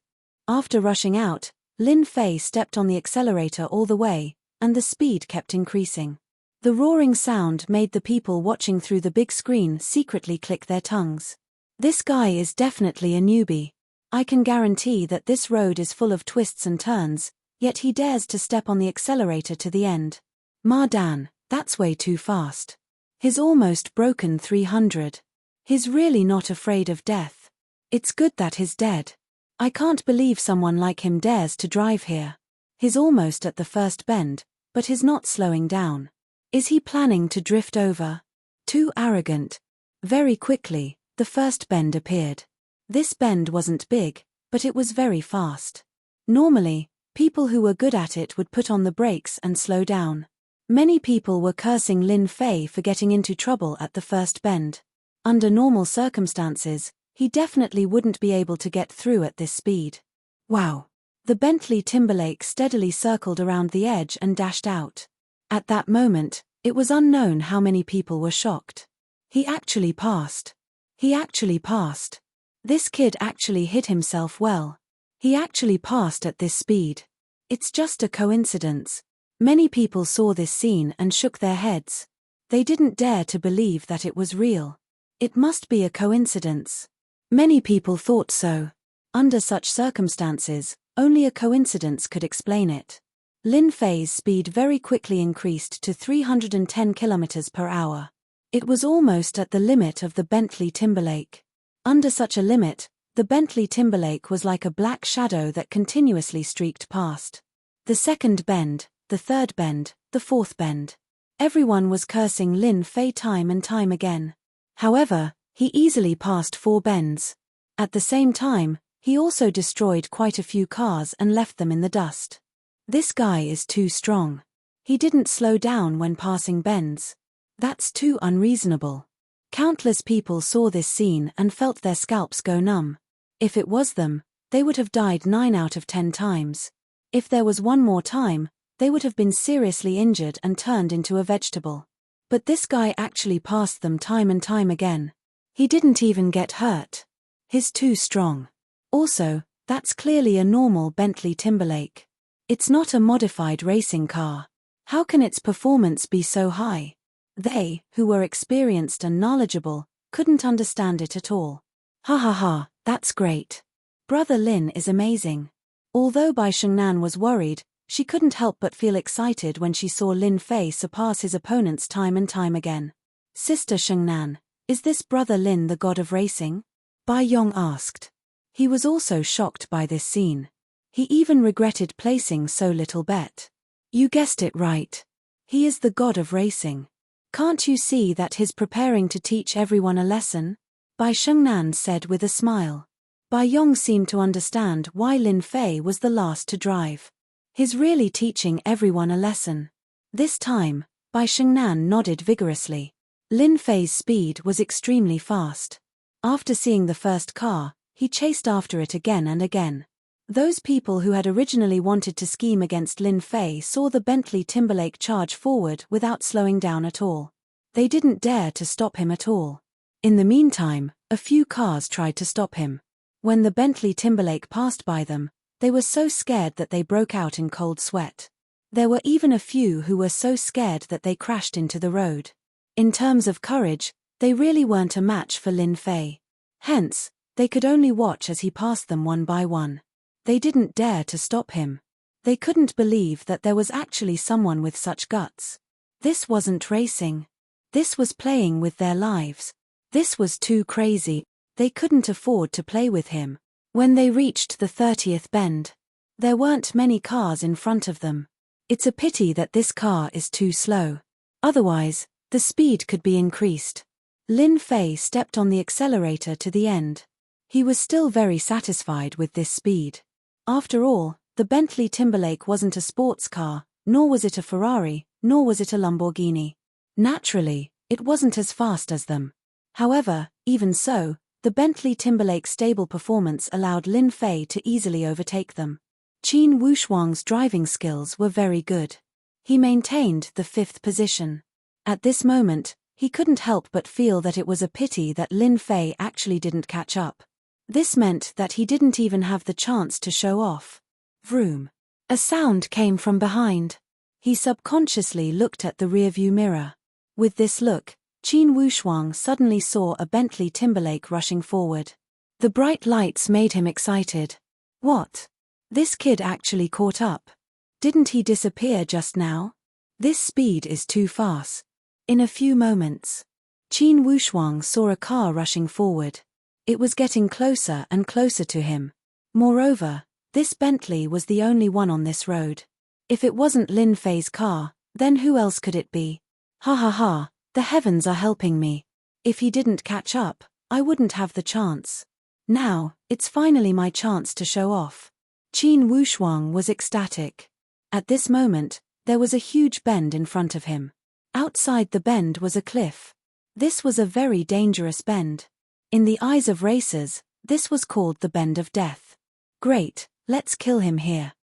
After rushing out, Lin Fei stepped on the accelerator all the way, and the speed kept increasing. The roaring sound made the people watching through the big screen secretly click their tongues. This guy is definitely a newbie. I can guarantee that this road is full of twists and turns, yet he dares to step on the accelerator to the end. Ma Dan, that's way too fast. He's almost broken 300. He's really not afraid of death. It's good that he's dead. I can't believe someone like him dares to drive here. He's almost at the first bend, but he's not slowing down. Is he planning to drift over? Too arrogant. Very quickly, the first bend appeared. This bend wasn't big, but it was very fast. Normally, people who were good at it would put on the brakes and slow down. Many people were cursing Lin Fei for getting into trouble at the first bend. Under normal circumstances, he definitely wouldn't be able to get through at this speed. Wow! The Bentley Timberlake steadily circled around the edge and dashed out. At that moment, it was unknown how many people were shocked. He actually passed. He actually passed. This kid actually hit himself well. He actually passed at this speed. It's just a coincidence. Many people saw this scene and shook their heads. They didn't dare to believe that it was real. It must be a coincidence. Many people thought so. Under such circumstances, only a coincidence could explain it. Lin Fei's speed very quickly increased to 310 km per hour. It was almost at the limit of the Bentley Timberlake. Under such a limit, the Bentley Timberlake was like a black shadow that continuously streaked past. The second bend, the third bend, the fourth bend. Everyone was cursing Lin Fei time and time again. However, he easily passed 4 bends. At the same time, he also destroyed quite a few cars and left them in the dust. This guy is too strong. He didn't slow down when passing bends. That's too unreasonable. Countless people saw this scene and felt their scalps go numb. If it was them, they would have died 9 out of 10 times. If there was one more time, they would have been seriously injured and turned into a vegetable. But this guy actually passed them time and time again. He didn't even get hurt. He's too strong. Also, that's clearly a normal Bentley Timberlake. It's not a modified racing car. How can its performance be so high? They, who were experienced and knowledgeable, couldn't understand it at all. Ha ha ha, that's great. Brother Lin is amazing. Although Bai Shengnan was worried, she couldn't help but feel excited when she saw Lin Fei surpass his opponents time and time again. Sister Shengnan, Is this brother Lin the god of racing? Bai Yong asked. He was also shocked by this scene. He even regretted placing so little bet. You guessed it right. He is the god of racing. Can't you see that he's preparing to teach everyone a lesson? Bai Shengnan said with a smile. Bai Yong seemed to understand why Lin Fei was the last to drive. He's really teaching everyone a lesson. This time, Bai Shengnan nodded vigorously. Lin Fei's speed was extremely fast. After seeing the first car, he chased after it again and again. Those people who had originally wanted to scheme against Lin Fei saw the Bentley Timberlake charge forward without slowing down at all. They didn't dare to stop him at all. In the meantime, a few cars tried to stop him. When the Bentley Timberlake passed by them, they were so scared that they broke out in cold sweat. There were even a few who were so scared that they crashed into the road. In terms of courage, they really weren't a match for Lin Fei. Hence, they could only watch as he passed them one by one. They didn't dare to stop him. They couldn't believe that there was actually someone with such guts. This wasn't racing. This was playing with their lives. This was too crazy. They couldn't afford to play with him. When they reached the 30th bend, there weren't many cars in front of them. It's a pity that this car is too slow. Otherwise, the speed could be increased. Lin Fei stepped on the accelerator to the end. He was still very satisfied with this speed. After all, the Bentley Timberlake wasn't a sports car, nor was it a Ferrari, nor was it a Lamborghini. Naturally, it wasn't as fast as them. However, even so, the Bentley Timberlake's stable performance allowed Lin Fei to easily overtake them. Qin Wushuang's driving skills were very good. He maintained the 5th position. At this moment, he couldn't help but feel that it was a pity that Lin Fei actually didn't catch up. This meant that he didn't even have the chance to show off. Vroom. A sound came from behind. He subconsciously looked at the rearview mirror. With this look, Qin Wushuang suddenly saw a Bentley Timberlake rushing forward. The bright lights made him excited. What? This kid actually caught up. Didn't he disappear just now? This speed is too fast. In a few moments, Qin Wushuang saw a car rushing forward. It was getting closer and closer to him. Moreover, this Bentley was the only one on this road. If it wasn't Lin Fei's car, then who else could it be? Ha ha ha, the heavens are helping me. If he didn't catch up, I wouldn't have the chance. Now, it's finally my chance to show off. Qin Wushuang was ecstatic. At this moment, there was a huge bend in front of him. Outside the bend was a cliff. This was a very dangerous bend. In the eyes of racers, this was called the Bend of Death. Great, let's kill him here.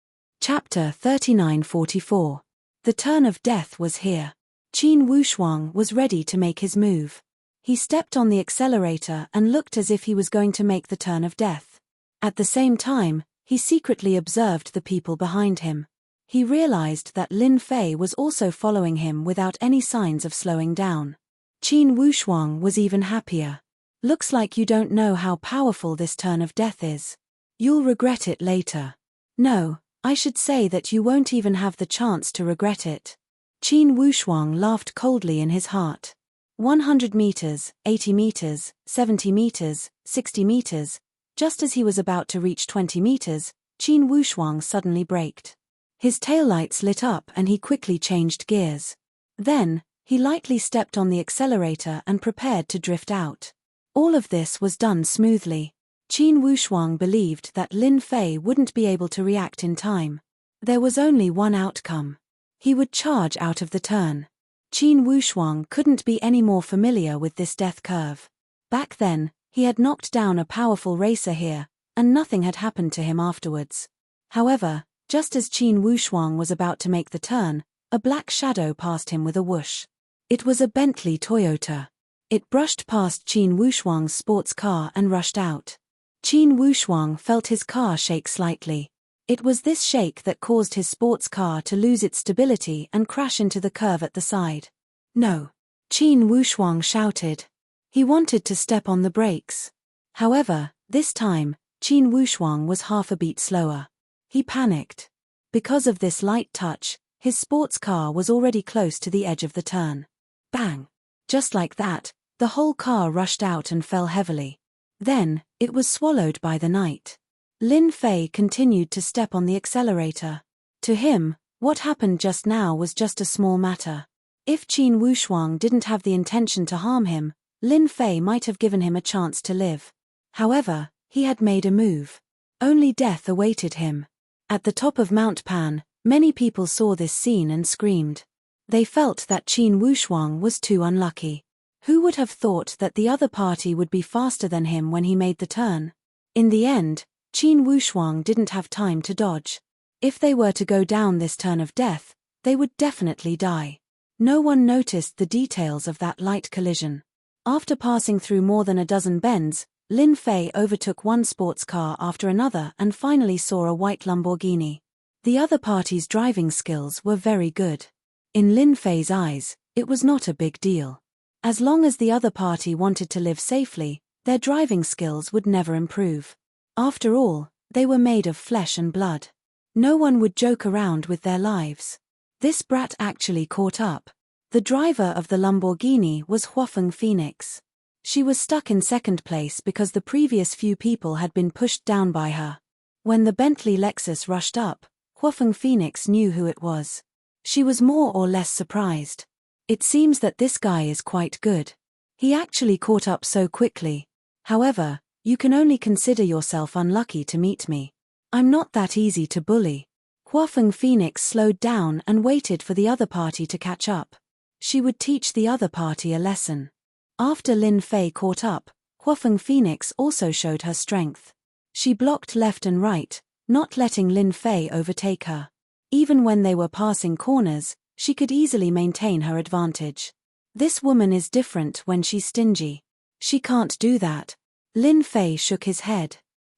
Chapter 3944. The turn of death was here. Qin Wushuang was ready to make his move. He stepped on the accelerator and looked as if he was going to make the turn of death. At the same time, he secretly observed the people behind him. He realized that Lin Fei was also following him without any signs of slowing down. Qin Wushuang was even happier. Looks like you don't know how powerful this turn of death is. You'll regret it later. No, I should say that you won't even have the chance to regret it. Qin Wushuang laughed coldly in his heart. 100 meters, 80 meters, 70 meters, 60 meters. Just as he was about to reach 20 meters, Qin Wushuang suddenly braked. His taillights lit up and he quickly changed gears. Then, he lightly stepped on the accelerator and prepared to drift out. All of this was done smoothly. Qin Wushuang believed that Lin Fei wouldn't be able to react in time. There was only one outcome. He would charge out of the turn. Qin Wushuang couldn't be any more familiar with this death curve. Back then, he had knocked down a powerful racer here, and nothing had happened to him afterwards. However, just as Qin Wushuang was about to make the turn, a black shadow passed him with a whoosh. It was a Bentley Toyota. It brushed past Qin Wushuang's sports car and rushed out. Qin Wushuang felt his car shake slightly. It was this shake that caused his sports car to lose its stability and crash into the curve at the side. No! Qin Wushuang shouted. He wanted to step on the brakes. However, this time, Qin Wushuang was half a beat slower. He panicked. Because of this light touch, his sports car was already close to the edge of the turn. Bang! Just like that, The whole car rushed out and fell heavily. Then, it was swallowed by the night. Lin Fei continued to step on the accelerator. To him, what happened just now was just a small matter. If Qin Wushuang didn't have the intention to harm him, Lin Fei might have given him a chance to live. However, he had made a move. Only death awaited him. At the top of Mount Pan, many people saw this scene and screamed. They felt that Qin Wushuang was too unlucky. Who would have thought that the other party would be faster than him when he made the turn? In the end, Qin Wushuang didn't have time to dodge. If they were to go down this turn of death, they would definitely die. No one noticed the details of that light collision. After passing through more than a dozen bends, Lin Fei overtook one sports car after another and finally saw a white Lamborghini. The other party's driving skills were very good. In Lin Fei's eyes, it was not a big deal. As long as the other party wanted to live safely, their driving skills would never improve. After all, they were made of flesh and blood. No one would joke around with their lives. This brat actually caught up. The driver of the Lamborghini was Huafeng Phoenix. She was stuck in second place because the previous few people had been pushed down by her. When the Bentley Lexus rushed up, Huafeng Phoenix knew who it was. She was more or less surprised. It seems that this guy is quite good. He actually caught up so quickly. However, you can only consider yourself unlucky to meet me. I'm not that easy to bully. Huafeng Phoenix slowed down and waited for the other party to catch up. She would teach the other party a lesson. After Lin Fei caught up, Huafeng Phoenix also showed her strength. She blocked left and right, not letting Lin Fei overtake her. Even when they were passing corners, she could easily maintain her advantage. This woman is different when she's stingy. She can't do that. Lin Fei shook his head.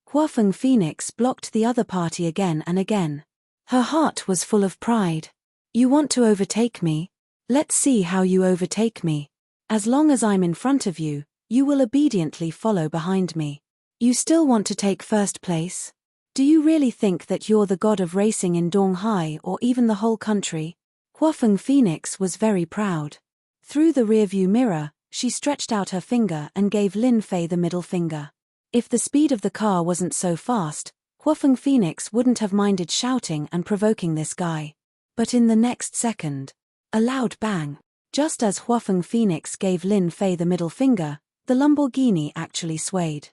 Huafeng Phoenix blocked the other party again and again. Her heart was full of pride. You want to overtake me? Let's see how you overtake me. As long as I'm in front of you, you will obediently follow behind me. You still want to take first place? Do you really think that you're the god of racing in Donghai or even the whole country? Huafeng Phoenix was very proud. Through the rearview mirror, she stretched out her finger and gave Lin Fei the middle finger. If the speed of the car wasn't so fast, Huafeng Phoenix wouldn't have minded shouting and provoking this guy. But in the next second, a loud bang. Just as Huafeng Phoenix gave Lin Fei the middle finger, the Lamborghini actually swayed.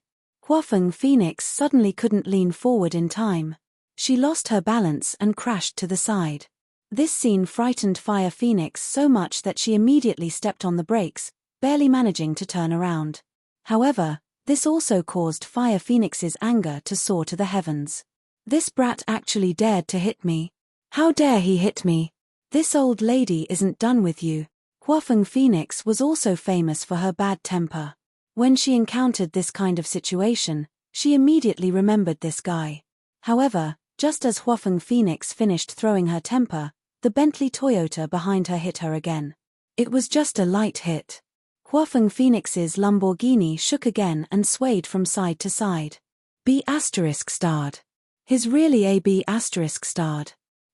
Huafeng Phoenix suddenly couldn't lean forward in time. She lost her balance and crashed to the side. This scene frightened Fire Phoenix so much that she immediately stepped on the brakes, barely managing to turn around. However, this also caused Fire Phoenix's anger to soar to the heavens. This brat actually dared to hit me. How dare he hit me? This old lady isn't done with you. Huafeng Phoenix was also famous for her bad temper. When she encountered this kind of situation, she immediately remembered this guy. However, just as Huafeng Phoenix finished throwing her temper, the Bentley Toyota behind her hit her again. It was just a light hit. Huafeng Phoenix's Lamborghini shook again and swayed from side to side. B*****. He's really a B*****.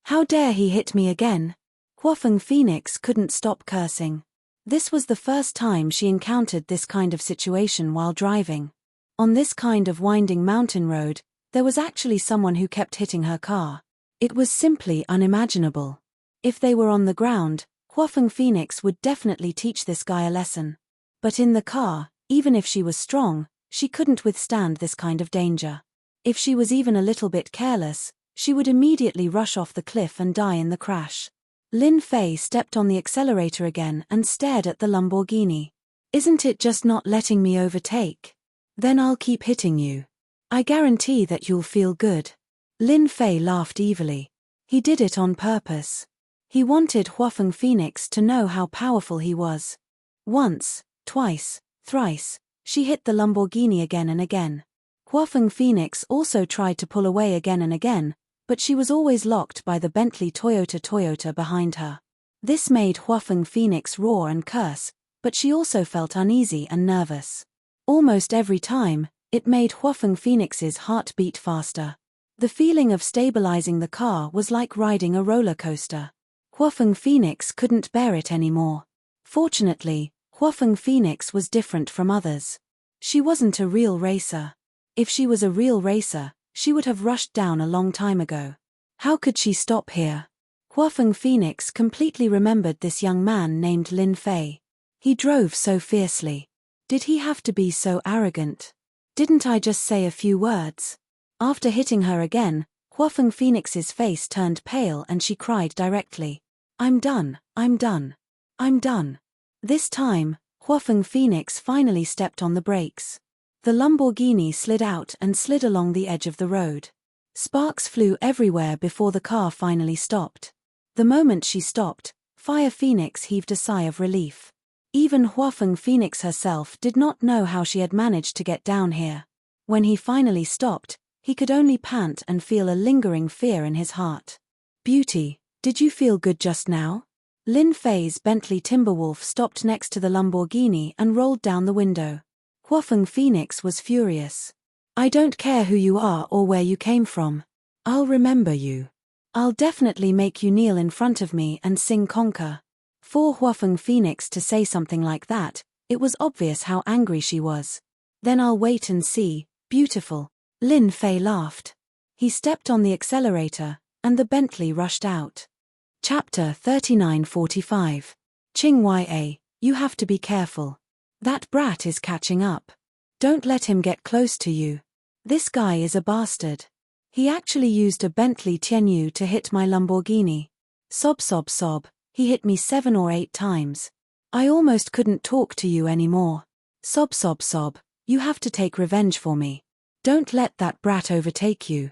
How dare he hit me again? Huafeng Phoenix couldn't stop cursing. This was the first time she encountered this kind of situation while driving. On this kind of winding mountain road, there was actually someone who kept hitting her car. It was simply unimaginable. If they were on the ground, Huafeng Phoenix would definitely teach this guy a lesson. But in the car, even if she was strong, she couldn't withstand this kind of danger. If she was even a little bit careless, she would immediately rush off the cliff and die in the crash. Lin Fei stepped on the accelerator again and stared at the Lamborghini. Isn't it just not letting me overtake? Then I'll keep hitting you. I guarantee that you'll feel good. Lin Fei laughed evilly. He did it on purpose. He wanted Huafeng Phoenix to know how powerful he was. Once, twice, thrice, she hit the Lamborghini again and again. Huafeng Phoenix also tried to pull away again and again, but she was always locked by the Bentley Toyota behind her. This made Huafeng Phoenix roar and curse, but she also felt uneasy and nervous. Almost every time, it made Huafeng Phoenix's heart beat faster. The feeling of stabilizing the car was like riding a roller coaster. Huafeng Phoenix couldn't bear it anymore. Fortunately, Huafeng Phoenix was different from others. She wasn't a real racer. If she was a real racer, she would have rushed down a long time ago. How could she stop here? Huafeng Phoenix completely remembered this young man named Lin Fei. He drove so fiercely. Did he have to be so arrogant? Didn't I just say a few words? After hitting her again, Huafeng Phoenix's face turned pale and she cried directly. I'm done, I'm done. I'm done. This time, Huafeng Phoenix finally stepped on the brakes. The Lamborghini slid out and slid along the edge of the road. Sparks flew everywhere before the car finally stopped. The moment she stopped, Fire Phoenix heaved a sigh of relief. Even Huafeng Phoenix herself did not know how she had managed to get down here. When he finally stopped, he could only pant and feel a lingering fear in his heart. Beauty, did you feel good just now? Lin Fei's Bentley Timberwolf stopped next to the Lamborghini and rolled down the window. Huafeng Phoenix was furious. I don't care who you are or where you came from. I'll remember you. I'll definitely make you kneel in front of me and sing conquer. For Huafeng Phoenix to say something like that, it was obvious how angry she was. Then I'll wait and see, beautiful. Lin Fei laughed. He stepped on the accelerator, and the Bentley rushed out. Chapter 39:45. Ching Ya, you have to be careful. That brat is catching up. Don't let him get close to you. This guy is a bastard. He actually used a Bentley Tianyu to hit my Lamborghini. Sob sob sob, he hit me 7 or 8 times. I almost couldn't talk to you anymore. Sob sob sob, you have to take revenge for me. Don't let that brat overtake you.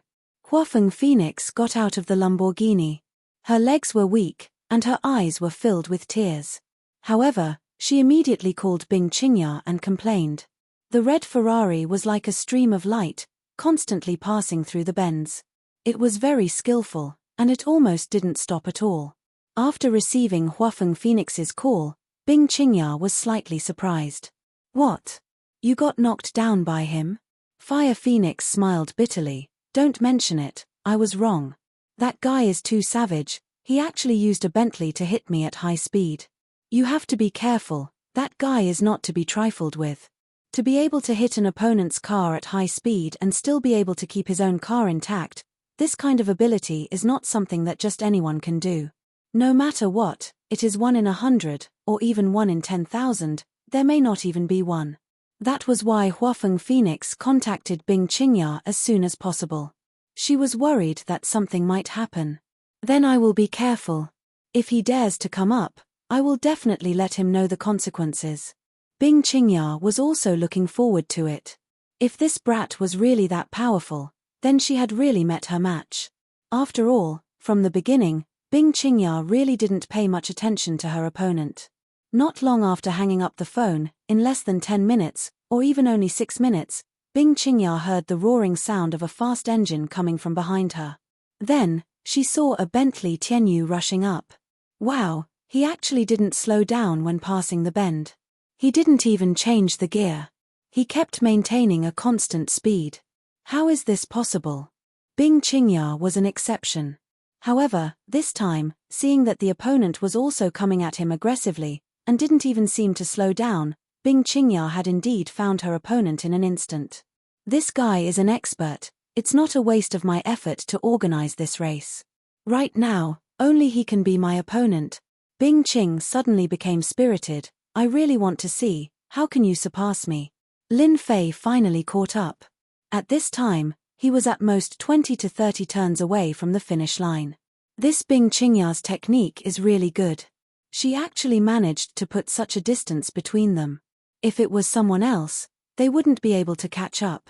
Huafeng Phoenix got out of the Lamborghini. Her legs were weak, and her eyes were filled with tears. However, she immediately called Bing Qingya and complained. The red Ferrari was like a stream of light, constantly passing through the bends. It was very skillful, and it almost didn't stop at all. After receiving Huafeng Phoenix's call, Bing Qingya was slightly surprised. What? You got knocked down by him? Fire Phoenix smiled bitterly. Don't mention it, I was wrong. That guy is too savage, he actually used a Bentley to hit me at high speed. You have to be careful, that guy is not to be trifled with. To be able to hit an opponent's car at high speed and still be able to keep his own car intact, this kind of ability is not something that just anyone can do. No matter what, it is 1 in 100, or even 1 in 10,000, there may not even be one. That was why Huafeng Phoenix contacted Bing Qingya as soon as possible. She was worried that something might happen. Then I will be careful. If he dares to come up, I will definitely let him know the consequences. Bing Qingya was also looking forward to it. If this brat was really that powerful, then she had really met her match. After all, from the beginning, Bing Qingya really didn't pay much attention to her opponent. Not long after hanging up the phone, in less than 10 minutes, or even only 6 minutes, Bing Qingya heard the roaring sound of a fast engine coming from behind her. Then, she saw a Bentley Tianyu rushing up. Wow, he actually didn't slow down when passing the bend. He didn't even change the gear. He kept maintaining a constant speed. How is this possible? Bing Qingya was an exception. However, this time, seeing that the opponent was also coming at him aggressively, and didn't even seem to slow down, Bing Qingya had indeed found her opponent in an instant. This guy is an expert, it's not a waste of my effort to organize this race. Right now, only he can be my opponent. Bing Qing suddenly became spirited. I really want to see, how can you surpass me? Lin Fei finally caught up. At this time, he was at most 20 to 30 turns away from the finish line. This Bing Qingya's technique is really good. She actually managed to put such a distance between them. If it was someone else, they wouldn't be able to catch up.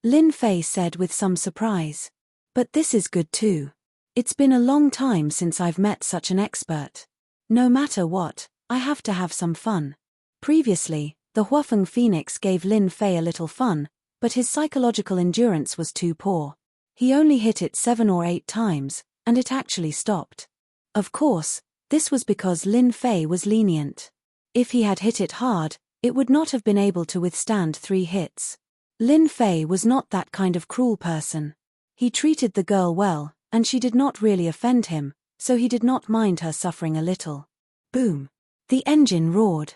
Lin Fei said with some surprise. But this is good too. It's been a long time since I've met such an expert. No matter what, I have to have some fun. Previously, the Huafeng Phoenix gave Lin Fei a little fun, but his psychological endurance was too poor. He only hit it 7 or 8 times, and it actually stopped. Of course, this was because Lin Fei was lenient. If he had hit it hard, it would not have been able to withstand 3 hits. Lin Fei was not that kind of cruel person. He treated the girl well, and she did not really offend him, so he did not mind her suffering a little. Boom! The engine roared.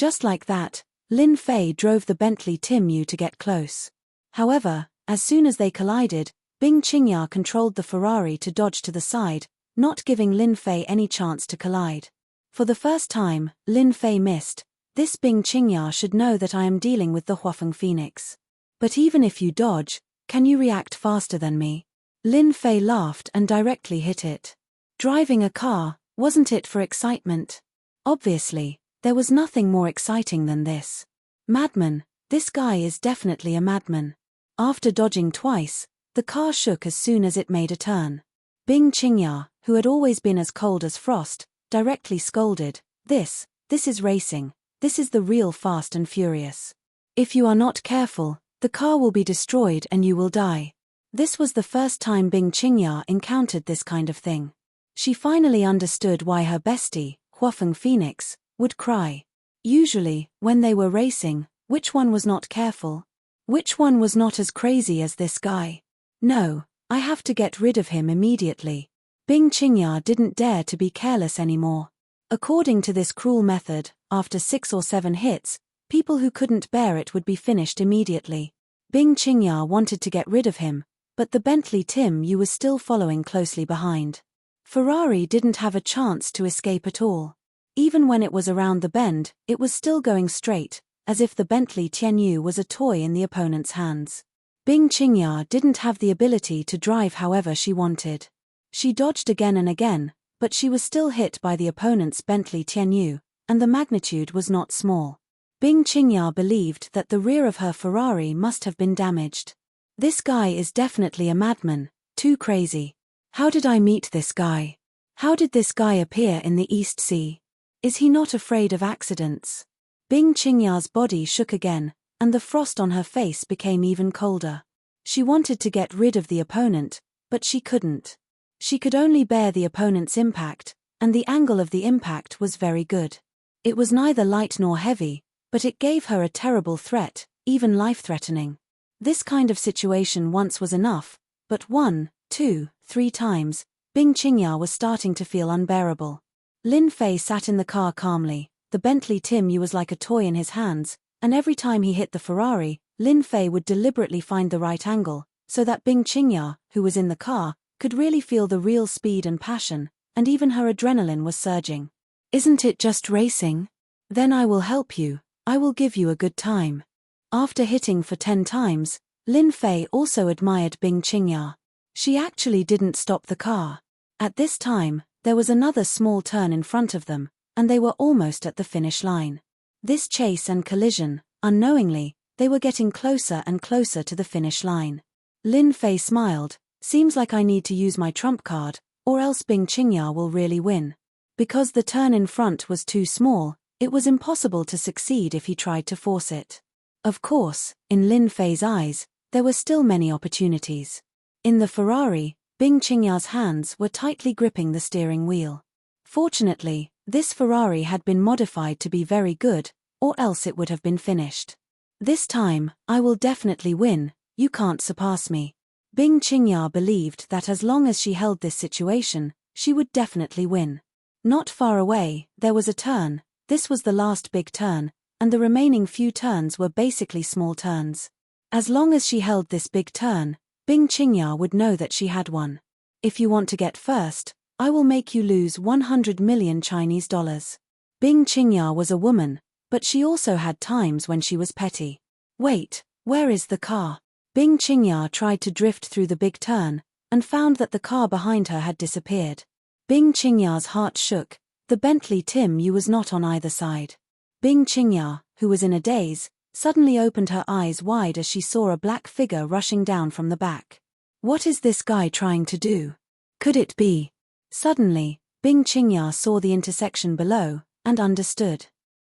Just like that, Lin Fei drove the Bentley Tim to get close. However, as soon as they collided, Bing Qingya controlled the Ferrari to dodge to the side, not giving Lin Fei any chance to collide. For the first time, Lin Fei missed. This Bing Qingya should know that I am dealing with the Huafeng Phoenix. But even if you dodge, can you react faster than me? Lin Fei laughed and directly hit it. Driving a car, wasn't it for excitement? Obviously, there was nothing more exciting than this. Madman, this guy is definitely a madman. After dodging twice, the car shook as soon as it made a turn. Bing Qingya, who had always been as cold as frost, directly scolded, This is racing. This is the real Fast and Furious. If you are not careful, the car will be destroyed and you will die. This was the first time Bing Qingya encountered this kind of thing. She finally understood why her bestie, Huafeng Phoenix, would cry. Usually, when they were racing, which one was not careful? Which one was not as crazy as this guy? No, I have to get rid of him immediately. Bing Qingya didn't dare to be careless anymore. According to this cruel method, after 6 or 7 hits, people who couldn't bear it would be finished immediately. Bing Qingya wanted to get rid of him, but the Bentley Tim was still following closely behind. Ferrari didn't have a chance to escape at all. Even when it was around the bend, it was still going straight, as if the Bentley Tianyu was a toy in the opponent's hands. Bing Qingya didn't have the ability to drive however she wanted. She dodged again and again, but she was still hit by the opponent's Bentley Tianyu, and the magnitude was not small. Bing Qingya believed that the rear of her Ferrari must have been damaged. This guy is definitely a madman, too crazy. How did I meet this guy? How did this guy appear in the East Sea? Is he not afraid of accidents? Bing Qingya's body shook again, and the frost on her face became even colder. She wanted to get rid of the opponent, but she couldn't. She could only bear the opponent's impact, and the angle of the impact was very good. It was neither light nor heavy, but it gave her a terrible threat, even life-threatening. This kind of situation once was enough, but 1, 2, 3 times, Bing Qingya was starting to feel unbearable. Lin Fei sat in the car calmly. The Bentley Tim was like a toy in his hands, and every time he hit the Ferrari, Lin Fei would deliberately find the right angle, so that Bing Qingya, who was in the car, could really feel the real speed and passion, and even her adrenaline was surging. Isn't it just racing? Then I will help you, I will give you a good time. After hitting for 10 times, Lin Fei also admired Bing Qingya. She actually didn't stop the car. At this time, there was another small turn in front of them, and they were almost at the finish line. This chase and collision, unknowingly, they were getting closer and closer to the finish line. Lin Fei smiled. Seems like I need to use my trump card, or else Bing Qingya will really win. Because the turn in front was too small, it was impossible to succeed if he tried to force it. Of course, in Lin Fei's eyes, there were still many opportunities. In the Ferrari, Bing Qingya's hands were tightly gripping the steering wheel. Fortunately, this Ferrari had been modified to be very good, or else it would have been finished. This time, I will definitely win, you can't surpass me. Bing Qingya believed that as long as she held this situation, she would definitely win. Not far away, there was a turn. This was the last big turn, and the remaining few turns were basically small turns. As long as she held this big turn, Bing Qingya would know that she had won. If you want to get first, I will make you lose 100 million Chinese dollars. Bing Qingya was a woman, but she also had times when she was petty. Wait, where is the car? Bing Qingya tried to drift through the big turn, and found that the car behind her had disappeared. Bing Qingya's heart shook. The Bentley Tim was not on either side. Bing Qingya, who was in a daze, suddenly opened her eyes wide as she saw a black figure rushing down from the back. What is this guy trying to do? Could it be? Suddenly, Bing Qingya saw the intersection below, and understood.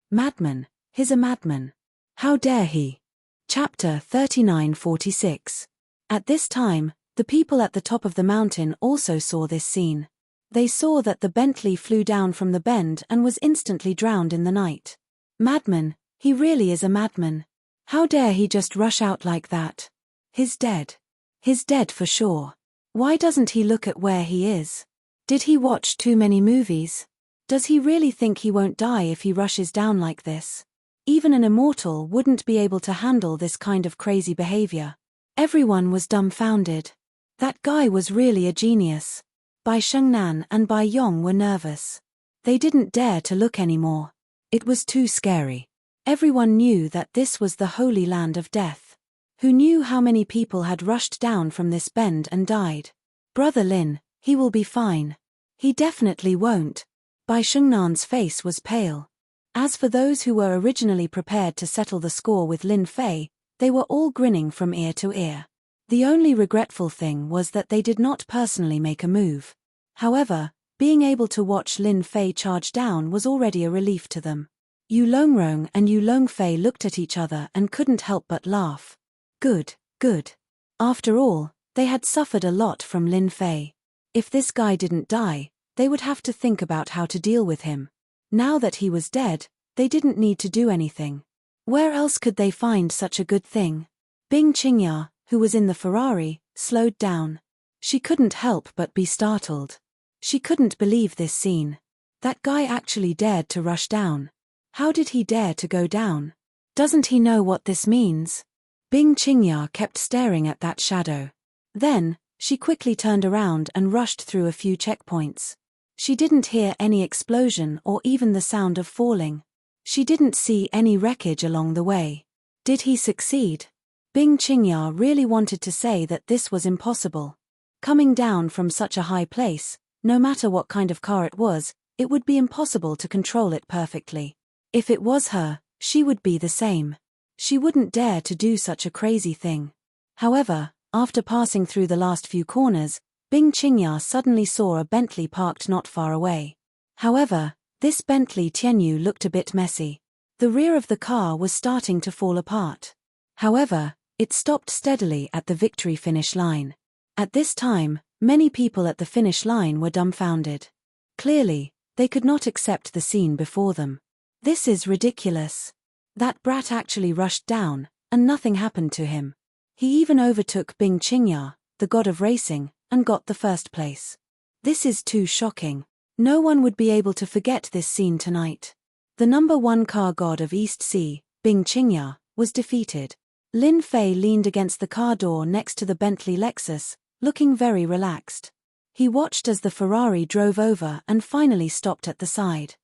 Madman, he's a madman. How dare he? Chapter 39:46. At this time, the people at the top of the mountain also saw this scene. They saw that the Bentley flew down from the bend and was instantly drowned in the night. Madman, he really is a madman. How dare he just rush out like that? He's dead. He's dead for sure. Why doesn't he look at where he is? Did he watch too many movies? Does he really think he won't die if he rushes down like this? Even an immortal wouldn't be able to handle this kind of crazy behavior. Everyone was dumbfounded. That guy was really a genius. Bai Shengnan and Bai Yong were nervous. They didn't dare to look anymore. It was too scary. Everyone knew that this was the holy land of death. Who knew how many people had rushed down from this bend and died? Brother Lin, he will be fine. He definitely won't. Bai Shengnan's face was pale. As for those who were originally prepared to settle the score with Lin Fei, they were all grinning from ear to ear. The only regretful thing was that they did not personally make a move. However, being able to watch Lin Fei charge down was already a relief to them. Yu Longrong and Yu Longfei looked at each other and couldn't help but laugh. Good, good. After all, they had suffered a lot from Lin Fei. If this guy didn't die, they would have to think about how to deal with him. Now that he was dead, they didn't need to do anything. Where else could they find such a good thing? Bing Qingya, who was in the Ferrari, slowed down. She couldn't help but be startled. She couldn't believe this scene. That guy actually dared to rush down. How did he dare to go down? Doesn't he know what this means? Bing Qingya kept staring at that shadow. Then, she quickly turned around and rushed through a few checkpoints. She didn't hear any explosion or even the sound of falling. She didn't see any wreckage along the way. Did he succeed? Bing Qingya really wanted to say that this was impossible. Coming down from such a high place, no matter what kind of car it was, it would be impossible to control it perfectly. If it was her, she would be the same. She wouldn't dare to do such a crazy thing. However, after passing through the last few corners, Bing Qingya suddenly saw a Bentley parked not far away. However, this Bentley Tianyu looked a bit messy. The rear of the car was starting to fall apart. However, it stopped steadily at the victory finish line. At this time, many people at the finish line were dumbfounded. Clearly, they could not accept the scene before them. This is ridiculous. That brat actually rushed down, and nothing happened to him. He even overtook Bing Qingya, the god of racing, and got the first place. This is too shocking. No one would be able to forget this scene tonight. The number one car god of East Sea, Bing Qingya, was defeated. Lin Fei leaned against the car door next to the Bentley Lexus, looking very relaxed. He watched as the Ferrari drove over and finally stopped at the side.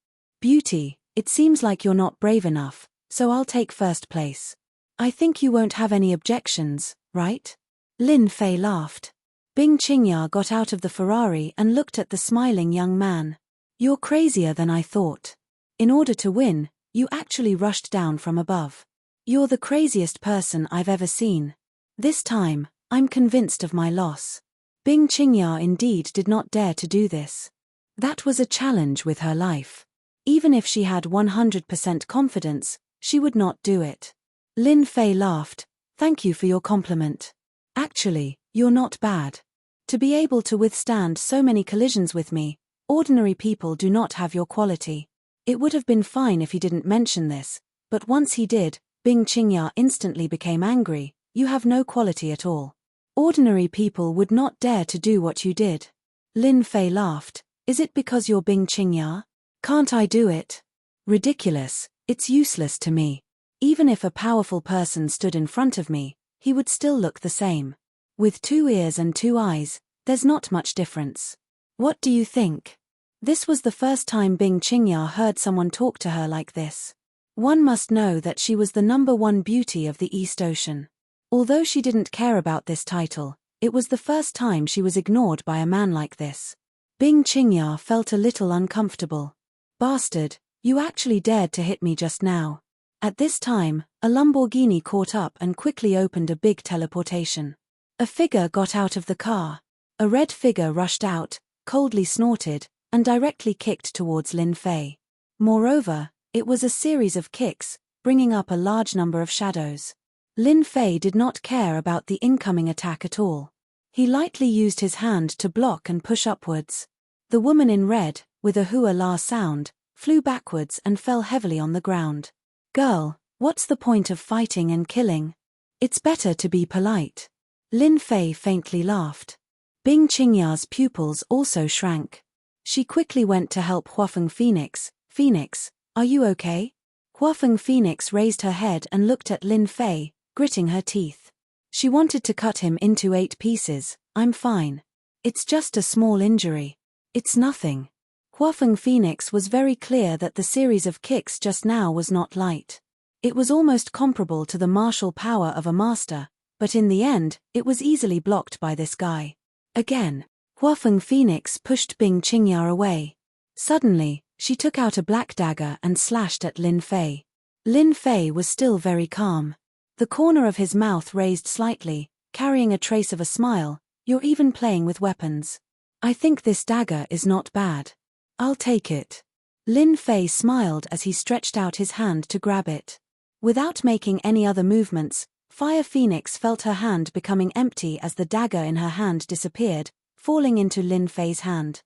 Beauty, it seems like you're not brave enough, so I'll take first place. I think you won't have any objections, right? Lin Fei laughed. Bing Qingya got out of the Ferrari and looked at the smiling young man. You're crazier than I thought. In order to win, you actually rushed down from above. You're the craziest person I've ever seen. This time, I'm convinced of my loss. Bing Qingya indeed did not dare to do this. That was a challenge with her life. Even if she had 100% confidence, she would not do it. Lin Fei laughed. Thank you for your compliment. Actually, you're not bad. To be able to withstand so many collisions with me, ordinary people do not have your quality. It would have been fine if he didn't mention this, but once he did, Bing Qingya instantly became angry. You have no quality at all. Ordinary people would not dare to do what you did. Lin Fei laughed. Is it because you're Bing Qingya? Can't I do it? Ridiculous, it's useless to me. Even if a powerful person stood in front of me, he would still look the same. With 2 ears and 2 eyes, there's not much difference. What do you think? This was the first time Bing Qingya heard someone talk to her like this. One must know that she was the number one beauty of the East Ocean. Although she didn't care about this title, it was the first time she was ignored by a man like this. Bing Qingya felt a little uncomfortable. Bastard, you actually dared to hit me just now. At this time, a Lamborghini caught up and quickly opened a big teleportation. A figure got out of the car. A red figure rushed out, coldly snorted, and directly kicked towards Lin Fei. Moreover, it was a series of kicks, bringing up a large number of shadows. Lin Fei did not care about the incoming attack at all. He lightly used his hand to block and push upwards. The woman in red, with a hua la sound, flew backwards and fell heavily on the ground. Girl, what's the point of fighting and killing? It's better to be polite. Lin Fei faintly laughed. Bing Qingya's pupils also shrank. She quickly went to help Huafeng Phoenix. Phoenix, are you okay? Huafeng Phoenix raised her head and looked at Lin Fei, gritting her teeth. She wanted to cut him into 8 pieces. I'm fine. It's just a small injury. It's nothing. Huafeng Phoenix was very clear that the series of kicks just now was not light. It was almost comparable to the martial power of a master, but in the end, it was easily blocked by this guy. Again, Huafeng Phoenix pushed Bing Qingya away. Suddenly, she took out a black dagger and slashed at Lin Fei. Lin Fei was still very calm. The corner of his mouth raised slightly, carrying a trace of a smile. You're even playing with weapons. I think this dagger is not bad. I'll take it. Lin Fei smiled as he stretched out his hand to grab it. Without making any other movements, Fire Phoenix felt her hand becoming empty as the dagger in her hand disappeared, falling into Lin Fei's hand.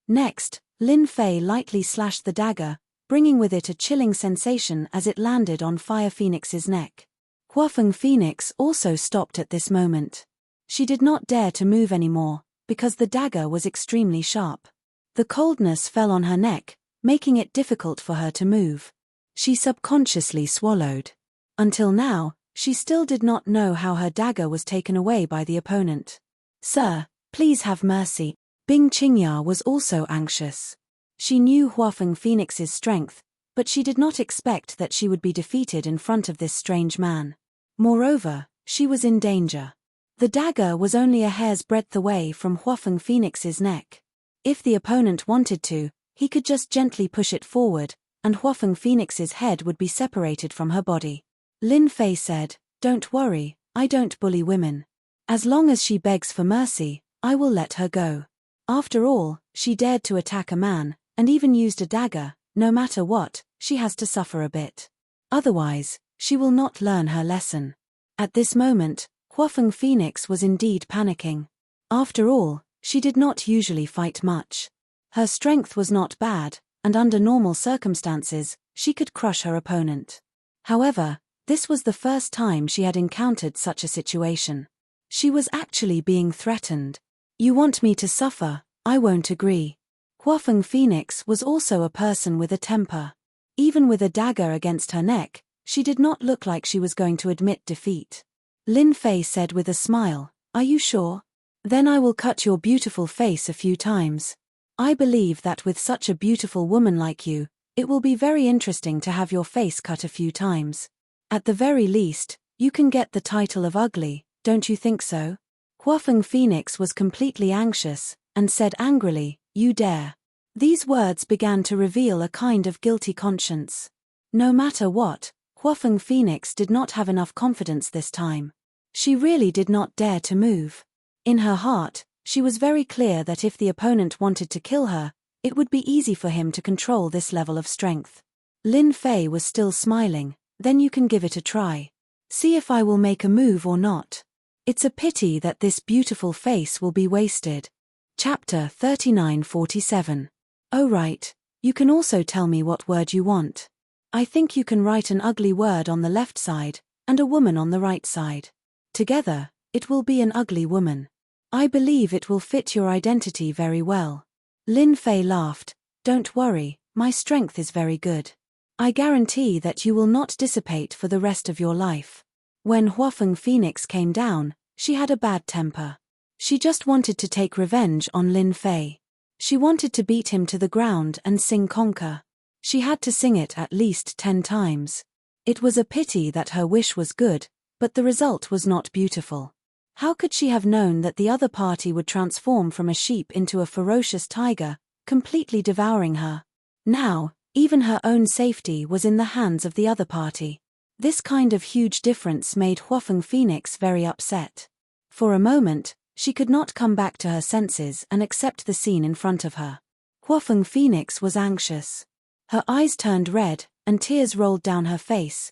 Next, Lin Fei lightly slashed the dagger, bringing with it a chilling sensation as it landed on Fire Phoenix's neck. Huafeng Phoenix also stopped at this moment. She did not dare to move anymore, because the dagger was extremely sharp. The coldness fell on her neck, making it difficult for her to move. She subconsciously swallowed. Until now, she still did not know how her dagger was taken away by the opponent. Sir, please have mercy. Bing Qingya was also anxious. She knew Huafeng Phoenix's strength, but she did not expect that she would be defeated in front of this strange man. Moreover, she was in danger. The dagger was only a hair's breadth away from Huafeng Phoenix's neck. If the opponent wanted to, he could just gently push it forward, and Huafeng Phoenix's head would be separated from her body. Lin Fei said, "Don't worry, I don't bully women. As long as she begs for mercy, I will let her go." After all, she dared to attack a man, and even used a dagger. No matter what, she has to suffer a bit. Otherwise, she will not learn her lesson. At this moment, Huafeng Phoenix was indeed panicking. After all, she did not usually fight much. Her strength was not bad, and under normal circumstances, she could crush her opponent. However, this was the first time she had encountered such a situation. She was actually being threatened. You want me to suffer? I won't agree. Huafeng Phoenix was also a person with a temper. Even with a dagger against her neck, she did not look like she was going to admit defeat. Lin Fei said with a smile, "Are you sure? Then I will cut your beautiful face a few times. I believe that with such a beautiful woman like you, it will be very interesting to have your face cut a few times. At the very least, you can get the title of ugly, don't you think so?" Huafeng Phoenix was completely anxious, and said angrily, "You dare." These words began to reveal a kind of guilty conscience. No matter what, Huafeng Phoenix did not have enough confidence this time. She really did not dare to move. In her heart, she was very clear that if the opponent wanted to kill her, it would be easy for him to control this level of strength. Lin Fei was still smiling. "Then you can give it a try. See if I will make a move or not. It's a pity that this beautiful face will be wasted." Chapter 3947. Oh right, you can also tell me what word you want. I think you can write an ugly word on the left side, and a woman on the right side. Together, it will be an ugly woman. I believe it will fit your identity very well. Lin Fei laughed. "Don't worry, my strength is very good. I guarantee that you will not dissipate for the rest of your life." When Huafeng Phoenix came down, she had a bad temper. She just wanted to take revenge on Lin Fei. She wanted to beat him to the ground and sing Conquer. She had to sing it at least 10 times. It was a pity that her wish was good, but the result was not beautiful. How could she have known that the other party would transform from a sheep into a ferocious tiger, completely devouring her? Now, even her own safety was in the hands of the other party. This kind of huge difference made Huafeng Phoenix very upset. For a moment, she could not come back to her senses and accept the scene in front of her. Huafeng Phoenix was anxious. Her eyes turned red, and tears rolled down her face.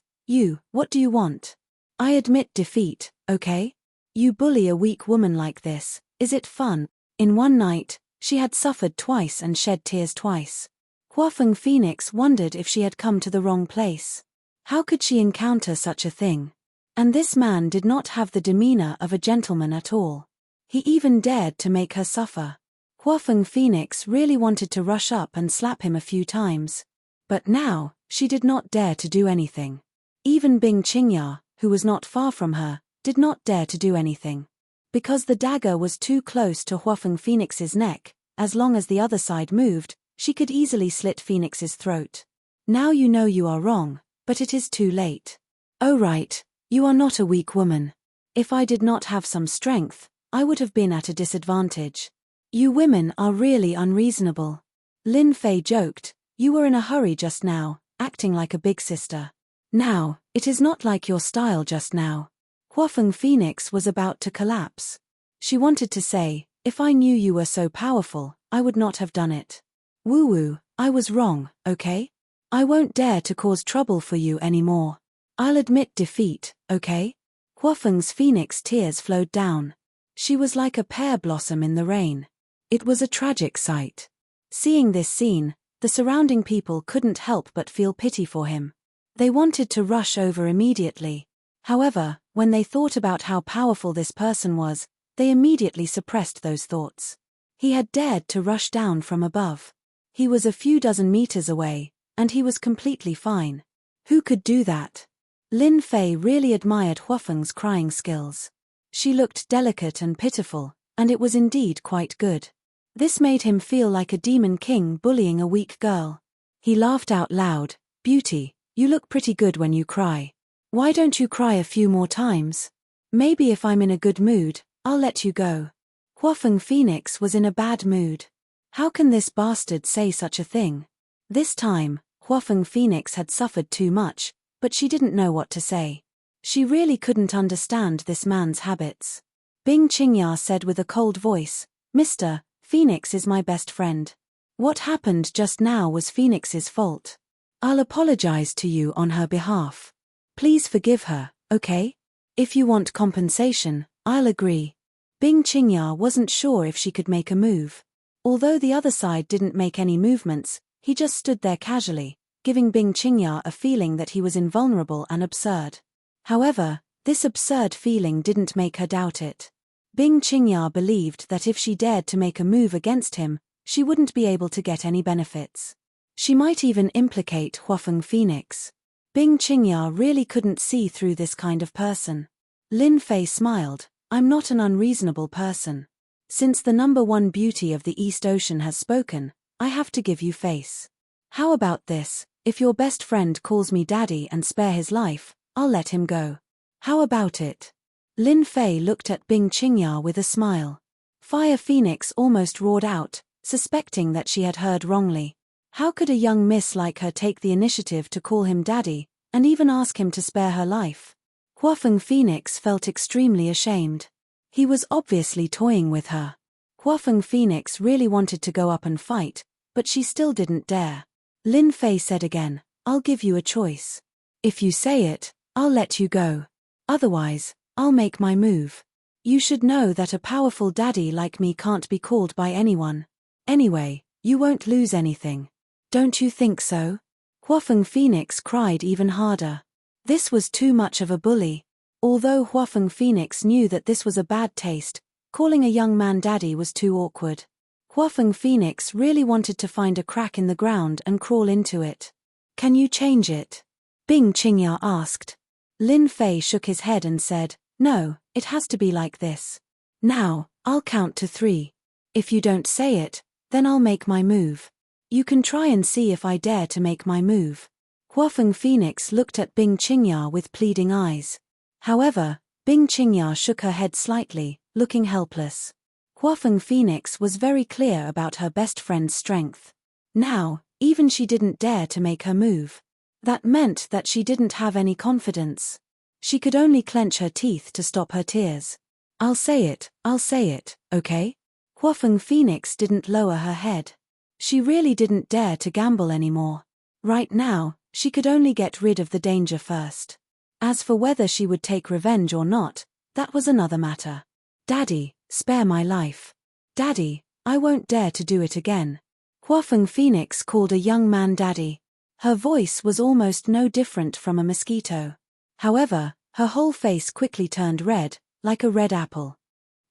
What do you want? I admit defeat, okay? You bully a weak woman like this, is it fun? In one night, she had suffered twice and shed tears twice. Huafeng Phoenix wondered if she had come to the wrong place. How could she encounter such a thing? And this man did not have the demeanor of a gentleman at all. He even dared to make her suffer. Huafeng Phoenix really wanted to rush up and slap him a few times. But now, She did not dare to do anything. Even Bing Qingya, who was not far from her, did not dare to do anything. Because the dagger was too close to Huafeng Phoenix's neck, as long as the other side moved, she could easily slit Phoenix's throat. Now you know you are wrong, but it is too late. Oh right, you are not a weak woman. If I did not have some strength, I would have been at a disadvantage. You women are really unreasonable. Lin Fei joked, you were in a hurry just now, acting like a big sister. Now, it is not like your style just now. Huafeng Phoenix was about to collapse. She wanted to say, if I knew you were so powerful, I would not have done it. Woo-woo, I was wrong, okay? I won't dare to cause trouble for you anymore. I'll admit defeat, okay? Huafeng's phoenix tears flowed down. She was like a pear blossom in the rain. It was a tragic sight. Seeing this scene, the surrounding people couldn't help but feel pity for him. They wanted to rush over immediately. However, when they thought about how powerful this person was, they immediately suppressed those thoughts. He had dared to rush down from above. He was a few dozen meters away, and he was completely fine. Who could do that? Lin Fei really admired Huafeng's crying skills. She looked delicate and pitiful, and it was indeed quite good. This made him feel like a demon king bullying a weak girl. He laughed out loud, "Beauty, you look pretty good when you cry. Why don't you cry a few more times? Maybe if I'm in a good mood, I'll let you go." Huafeng Phoenix was in a bad mood. How can this bastard say such a thing? This time, Huafeng Phoenix had suffered too much, but she didn't know what to say. She really couldn't understand this man's habits. Bing Qingya said with a cold voice, "Mr. Phoenix is my best friend. What happened just now was Phoenix's fault. I'll apologize to you on her behalf. Please forgive her, okay? If you want compensation, I'll agree." Bing Qingya wasn't sure if she could make a move. Although the other side didn't make any movements, he just stood there casually, giving Bing Qingya a feeling that he was invulnerable and absurd. However, this absurd feeling didn't make her doubt it. Bing Qingya believed that if she dared to make a move against him, she wouldn't be able to get any benefits. She might even implicate Huafeng Phoenix. Bing Qingya really couldn't see through this kind of person. Lin Fei smiled, "I'm not an unreasonable person. Since the number one beauty of the East Ocean has spoken, I have to give you face. How about this, if your best friend calls me daddy and spare his life, I'll let him go. How about it?" Lin Fei looked at Bing Qingya with a smile. Fire Phoenix almost roared out, suspecting that she had heard wrongly. How could a young miss like her take the initiative to call him daddy, and even ask him to spare her life? Huafeng Phoenix felt extremely ashamed. He was obviously toying with her. Huafeng Phoenix really wanted to go up and fight, but she still didn't dare. Lin Fei said again, "I'll give you a choice. If you say it, I'll let you go. Otherwise, I'll make my move. You should know that a powerful daddy like me can't be called by anyone. Anyway, you won't lose anything. Don't you think so?" Huafeng Phoenix cried even harder. This was too much of a bully. Although Huafeng Phoenix knew that this was a bad taste, calling a young man daddy was too awkward. Huafeng Phoenix really wanted to find a crack in the ground and crawl into it. "Can you change it?" Bing Qingya asked. Lin Fei shook his head and said, "No, it has to be like this. Now, I'll count to 3. If you don't say it, then I'll make my move. You can try and see if I dare to make my move." Huafeng Phoenix looked at Bing Qingya with pleading eyes. However, Bing Qingya shook her head slightly, looking helpless. Huafeng Phoenix was very clear about her best friend's strength. Now, even she didn't dare to make her move. That meant that she didn't have any confidence. She could only clench her teeth to stop her tears. I'll say it, okay?" Huafeng Phoenix didn't lower her head. She really didn't dare to gamble anymore. Right now, she could only get rid of the danger first. As for whether she would take revenge or not, that was another matter. "Daddy, spare my life. Daddy, I won't dare to do it again." Huafeng Phoenix called a young man daddy. Her voice was almost no different from a mosquito. However, her whole face quickly turned red, like a red apple.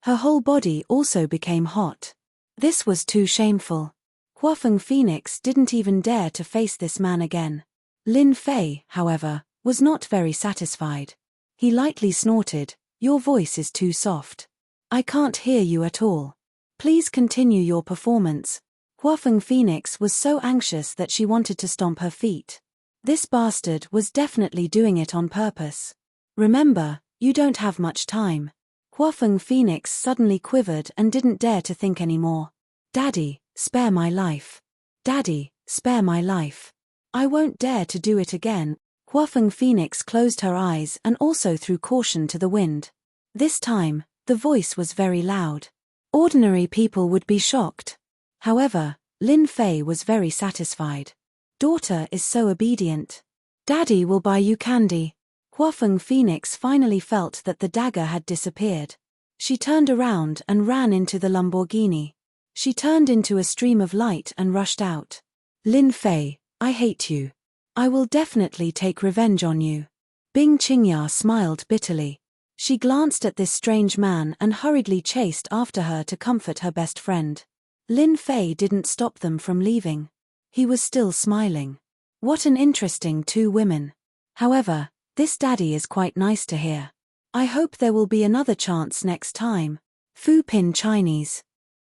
Her whole body also became hot. This was too shameful. Huafeng Phoenix didn't even dare to face this man again. Lin Fei, however, was not very satisfied. He lightly snorted, "Your voice is too soft. I can't hear you at all. Please continue your performance." Huafeng Phoenix was so anxious that she wanted to stomp her feet. This bastard was definitely doing it on purpose. "Remember, you don't have much time." Huafeng Phoenix suddenly quivered and didn't dare to think anymore. "Daddy, spare my life. Daddy, spare my life. I won't dare to do it again." Huafeng Phoenix closed her eyes and also threw caution to the wind. This time, the voice was very loud. Ordinary people would be shocked. However, Lin Fei was very satisfied. Daughter is so obedient. Daddy will buy you candy. Huafeng Phoenix finally felt that the dagger had disappeared. She turned around and ran into the Lamborghini. She turned into a stream of light and rushed out. "Lin Fei, I hate you. I will definitely take revenge on you." Bing Qingya smiled bitterly. She glanced at this strange man and hurriedly chased after her to comfort her best friend. Lin Fei didn't stop them from leaving. He was still smiling. What an interesting two women. However, this daddy is quite nice to hear. I hope there will be another chance next time. Fu Pin Chinese.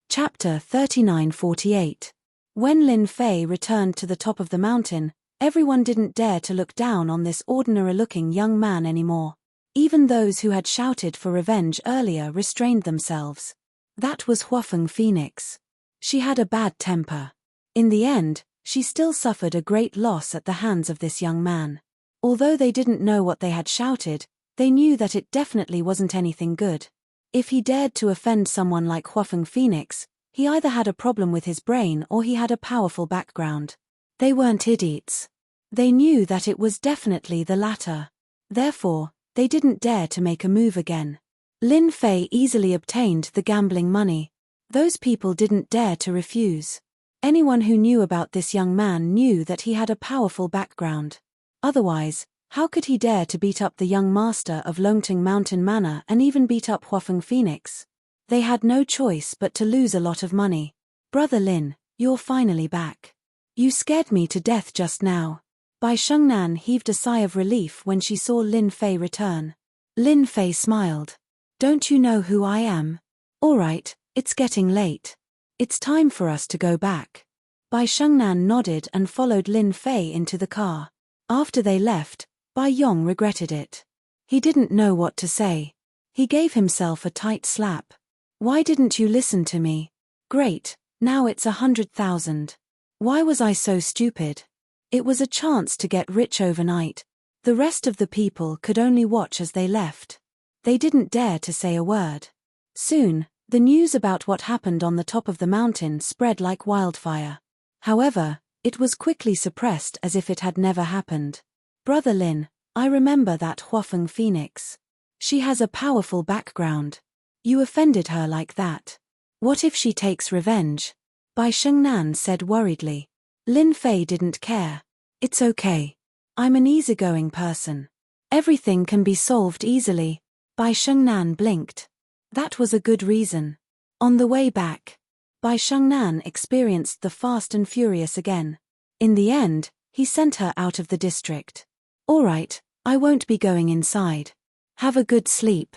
Chapter 3948. When Lin Fei returned to the top of the mountain, everyone didn't dare to look down on this ordinary-looking young man anymore. Even those who had shouted for revenge earlier restrained themselves. That was Huafeng Phoenix. She had a bad temper. In the end, she still suffered a great loss at the hands of this young man. Although they didn't know what they had shouted, they knew that it definitely wasn't anything good. If he dared to offend someone like Huafeng Phoenix, he either had a problem with his brain or he had a powerful background. They weren't idiots. They knew that it was definitely the latter. Therefore, they didn't dare to make a move again. Lin Fei easily obtained the gambling money. Those people didn't dare to refuse. Anyone who knew about this young man knew that he had a powerful background. Otherwise, how could he dare to beat up the young master of Longting Mountain Manor and even beat up Huafeng Phoenix? They had no choice but to lose a lot of money. "Brother Lin, you're finally back. You scared me to death just now." Bai Shengnan heaved a sigh of relief when she saw Lin Fei return. Lin Fei smiled. "Don't you know who I am? All right, it's getting late. It's time for us to go back." Bai Shengnan nodded and followed Lin Fei into the car. After they left, Bai Yong regretted it. He didn't know what to say. He gave himself a tight slap. "Why didn't you listen to me? Great, now it's 100,000. Why was I so stupid? It was a chance to get rich overnight." The rest of the people could only watch as they left. They didn't dare to say a word. Soon, the news about what happened on the top of the mountain spread like wildfire. However, it was quickly suppressed as if it had never happened. "Brother Lin, I remember that Huafeng Phoenix. She has a powerful background. You offended her like that. What if she takes revenge?" Bai Shengnan said worriedly. Lin Fei didn't care. "It's okay. I'm an easygoing person. Everything can be solved easily." Bai Shengnan blinked. That was a good reason. On the way back, Bai Shengnan experienced the Fast and Furious again. In the end, he sent her out of the district. "All right, I won't be going inside. Have a good sleep."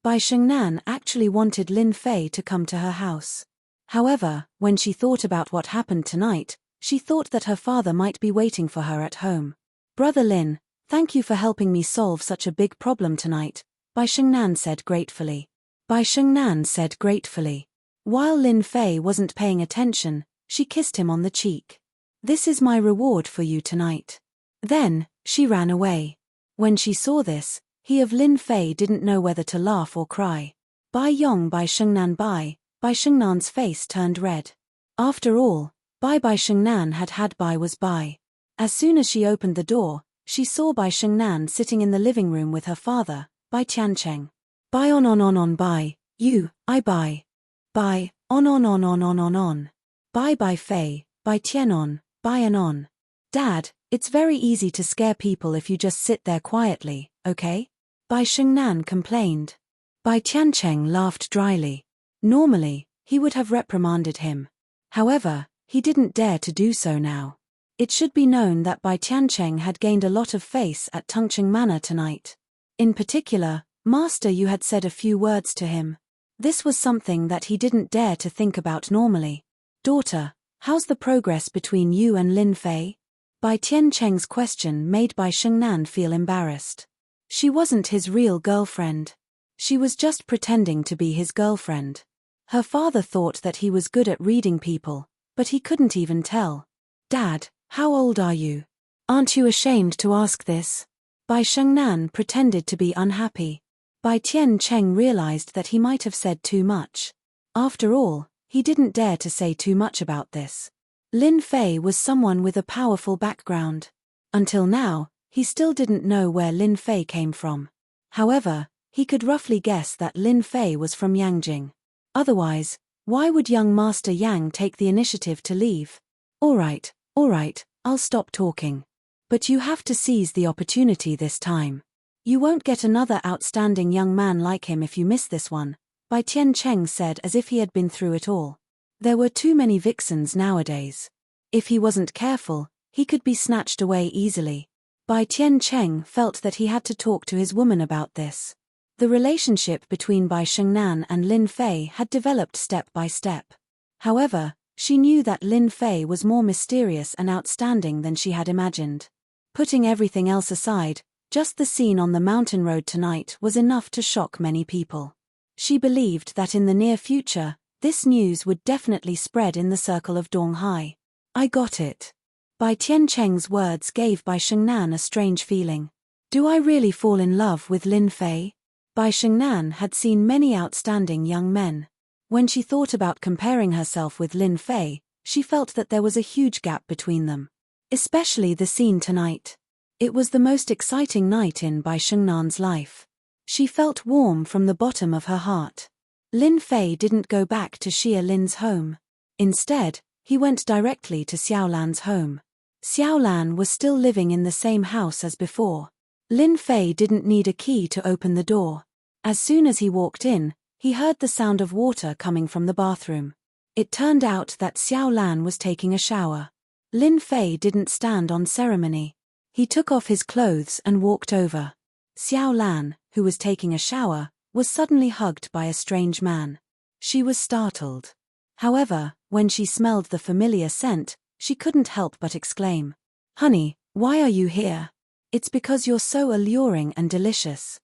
Bai Shengnan actually wanted Lin Fei to come to her house. However, when she thought about what happened tonight, she thought that her father might be waiting for her at home. "Brother Lin, thank you for helping me solve such a big problem tonight," Bai Shengnan said gratefully. Bai Shengnan said gratefully. While Lin Fei wasn't paying attention, she kissed him on the cheek. "This is my reward for you tonight." Then, she ran away. When she saw this, he of Lin Fei didn't know whether to laugh or cry. Bai Yong Bai Shengnan's face turned red. After all, Bai Shengnan had Bai was Bai. As soon as she opened the door, she saw Bai Shengnan sitting in the living room with her father, Bai Tiancheng. "Bai on Bai, you, I Bai. Bai, on. Bai Fei, Bai Tian on. Dad, it's very easy to scare people if you just sit there quietly, okay?" Bai Shengnan complained. Bai Tiancheng laughed dryly. Normally, he would have reprimanded him. However, he didn't dare to do so now. It should be known that Bai Tiancheng had gained a lot of face at Tungcheng Manor tonight. In particular, Master Yu had said a few words to him. This was something that he didn't dare to think about normally. Daughter, how's the progress between you and Lin Fei? Bai Tiancheng's question made Bai Shengnan feel embarrassed. She wasn't his real girlfriend. She was just pretending to be his girlfriend. Her father thought that he was good at reading people, but he couldn't even tell. Dad, how old are you? Aren't you ashamed to ask this? Bai Shengnan pretended to be unhappy. Bai Tiancheng realized that he might have said too much. After all, he didn't dare to say too much about this. Lin Fei was someone with a powerful background. Until now, he still didn't know where Lin Fei came from. However, he could roughly guess that Lin Fei was from Yangjing. Otherwise, why would young Master Yang take the initiative to leave? All right, I'll stop talking. But you have to seize the opportunity this time. You won't get another outstanding young man like him if you miss this one, Bai Tiancheng said as if he had been through it all. There were too many vixens nowadays. If he wasn't careful, he could be snatched away easily. Bai Tiancheng felt that he had to talk to his woman about this. The relationship between Bai Shengnan and Lin Fei had developed step by step. However, she knew that Lin Fei was more mysterious and outstanding than she had imagined. Putting everything else aside, just the scene on the mountain road tonight was enough to shock many people. She believed that in the near future, this news would definitely spread in the circle of Donghai. I got it. Bai Tiancheng's words gave Bai Shengnan a strange feeling. Do I really fall in love with Lin Fei? Bai Shengnan had seen many outstanding young men. When she thought about comparing herself with Lin Fei, she felt that there was a huge gap between them. Especially the scene tonight. It was the most exciting night in Bai Shengnan's life. She felt warm from the bottom of her heart. Lin Fei didn't go back to Xia Lin's home. Instead, he went directly to Xiaolan's home. Xiaolan was still living in the same house as before. Lin Fei didn't need a key to open the door. As soon as he walked in, he heard the sound of water coming from the bathroom. It turned out that Xiaolan was taking a shower. Lin Fei didn't stand on ceremony. He took off his clothes and walked over. Xiaolan, who was taking a shower, was suddenly hugged by a strange man. She was startled. However, when she smelled the familiar scent, she couldn't help but exclaim, "Honey, why are you here? It's because you're so alluring and delicious.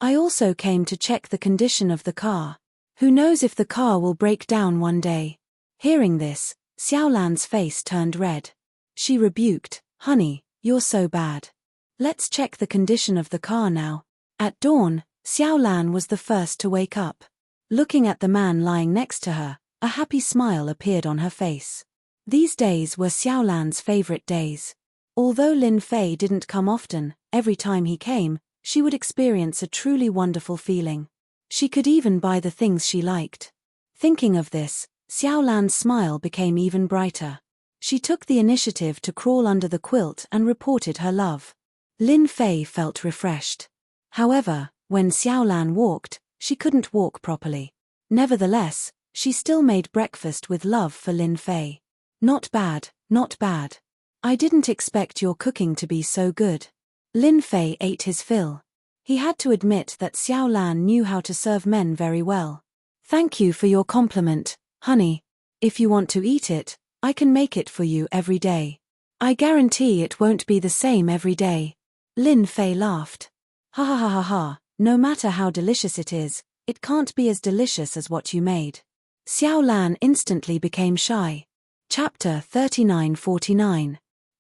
I also came to check the condition of the car. Who knows if the car will break down one day." Hearing this, Xiaolan's face turned red. She rebuked, "Honey, you're so bad. Let's check the condition of the car now." At dawn, Xiaolan was the first to wake up. Looking at the man lying next to her, a happy smile appeared on her face. These days were Xiaolan's favorite days. Although Lin Fei didn't come often, every time he came, she would experience a truly wonderful feeling. She could even buy the things she liked. Thinking of this, Xiaolan's smile became even brighter. She took the initiative to crawl under the quilt and reported her love. Lin Fei felt refreshed. However, when Xiaolan walked, she couldn't walk properly. Nevertheless, she still made breakfast with love for Lin Fei. Not bad, not bad. I didn't expect your cooking to be so good." Lin Fei ate his fill. He had to admit that Xiaolan knew how to serve men very well. "Thank you for your compliment, honey. If you want to eat it, I can make it for you every day. I guarantee it won't be the same every day." Lin Fei laughed. "Ha ha ha ha ha, no matter how delicious it is, it can't be as delicious as what you made." Xiaolan instantly became shy. Chapter 39-49.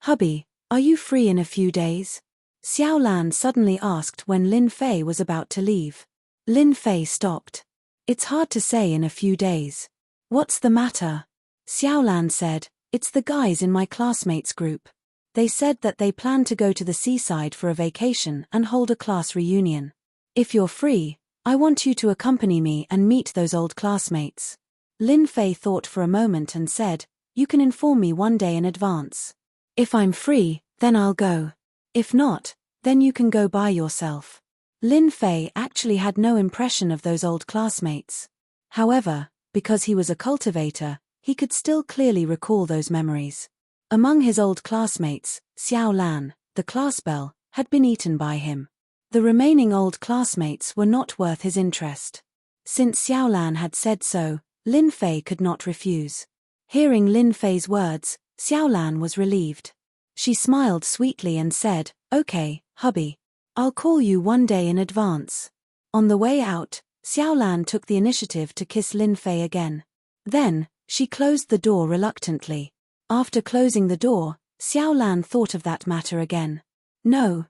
"Hubby, are you free in a few days?" Xiaolan suddenly asked when Lin Fei was about to leave. Lin Fei stopped. "It's hard to say in a few days." "What's the matter?" Xiaolan said, "It's the guys in my classmates group. They said that they plan to go to the seaside for a vacation and hold a class reunion. If you're free, I want you to accompany me and meet those old classmates." Lin Fei thought for a moment and said, "You can inform me one day in advance. If I'm free, then I'll go. If not, then you can go by yourself." Lin Fei actually had no impression of those old classmates. However, because he was a cultivator, he could still clearly recall those memories. Among his old classmates, Xiao Lan, the class belle, had been eaten by him. The remaining old classmates were not worth his interest. Since Xiao Lan had said so, Lin Fei could not refuse. Hearing Lin Fei's words, Xiao Lan was relieved. She smiled sweetly and said, "Okay, hubby. I'll call you one day in advance." On the way out, Xiao Lan took the initiative to kiss Lin Fei again. Then, she closed the door reluctantly. After closing the door, Xiao Lan thought of that matter again. No,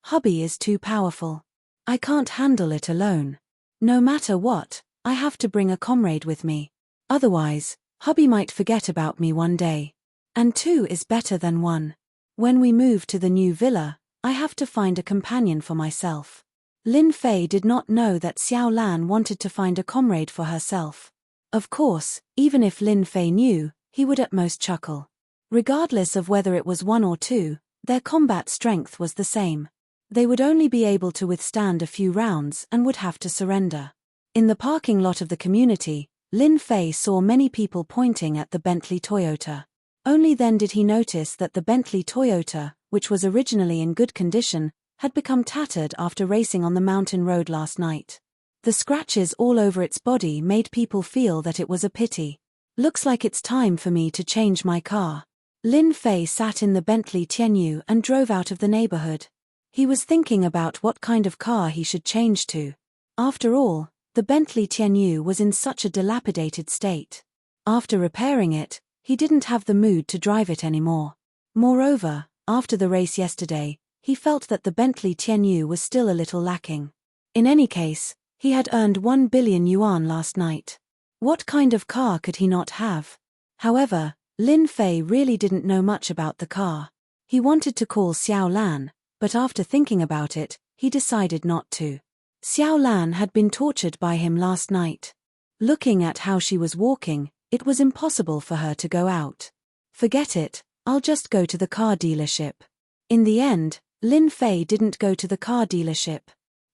hubby is too powerful. I can't handle it alone. No matter what, I have to bring a comrade with me. Otherwise, hubby might forget about me one day. And two is better than one. When we move to the new villa, I have to find a companion for myself. Lin Fei did not know that Xiao Lan wanted to find a comrade for herself. Of course, even if Lin Fei knew, he would at most chuckle. Regardless of whether it was one or two, their combat strength was the same. They would only be able to withstand a few rounds and would have to surrender. In the parking lot of the community, Lin Fei saw many people pointing at the Bentley Toyota. Only then did he notice that the Bentley Toyota, which was originally in good condition, had become tattered after racing on the mountain road last night. The scratches all over its body made people feel that it was a pity. Looks like it's time for me to change my car. Lin Fei sat in the Bentley Tianyu and drove out of the neighborhood. He was thinking about what kind of car he should change to. After all, the Bentley Tianyu was in such a dilapidated state. After repairing it, he didn't have the mood to drive it anymore. Moreover, after the race yesterday, he felt that the Bentley Tianyu was still a little lacking. In any case, he had earned 1 billion yuan last night. What kind of car could he not have? However, Lin Fei really didn't know much about the car. He wanted to call Xiao Lan, but after thinking about it, he decided not to. Xiao Lan had been tortured by him last night. Looking at how she was walking, it was impossible for her to go out. Forget it, I'll just go to the car dealership. In the end, Lin Fei didn't go to the car dealership.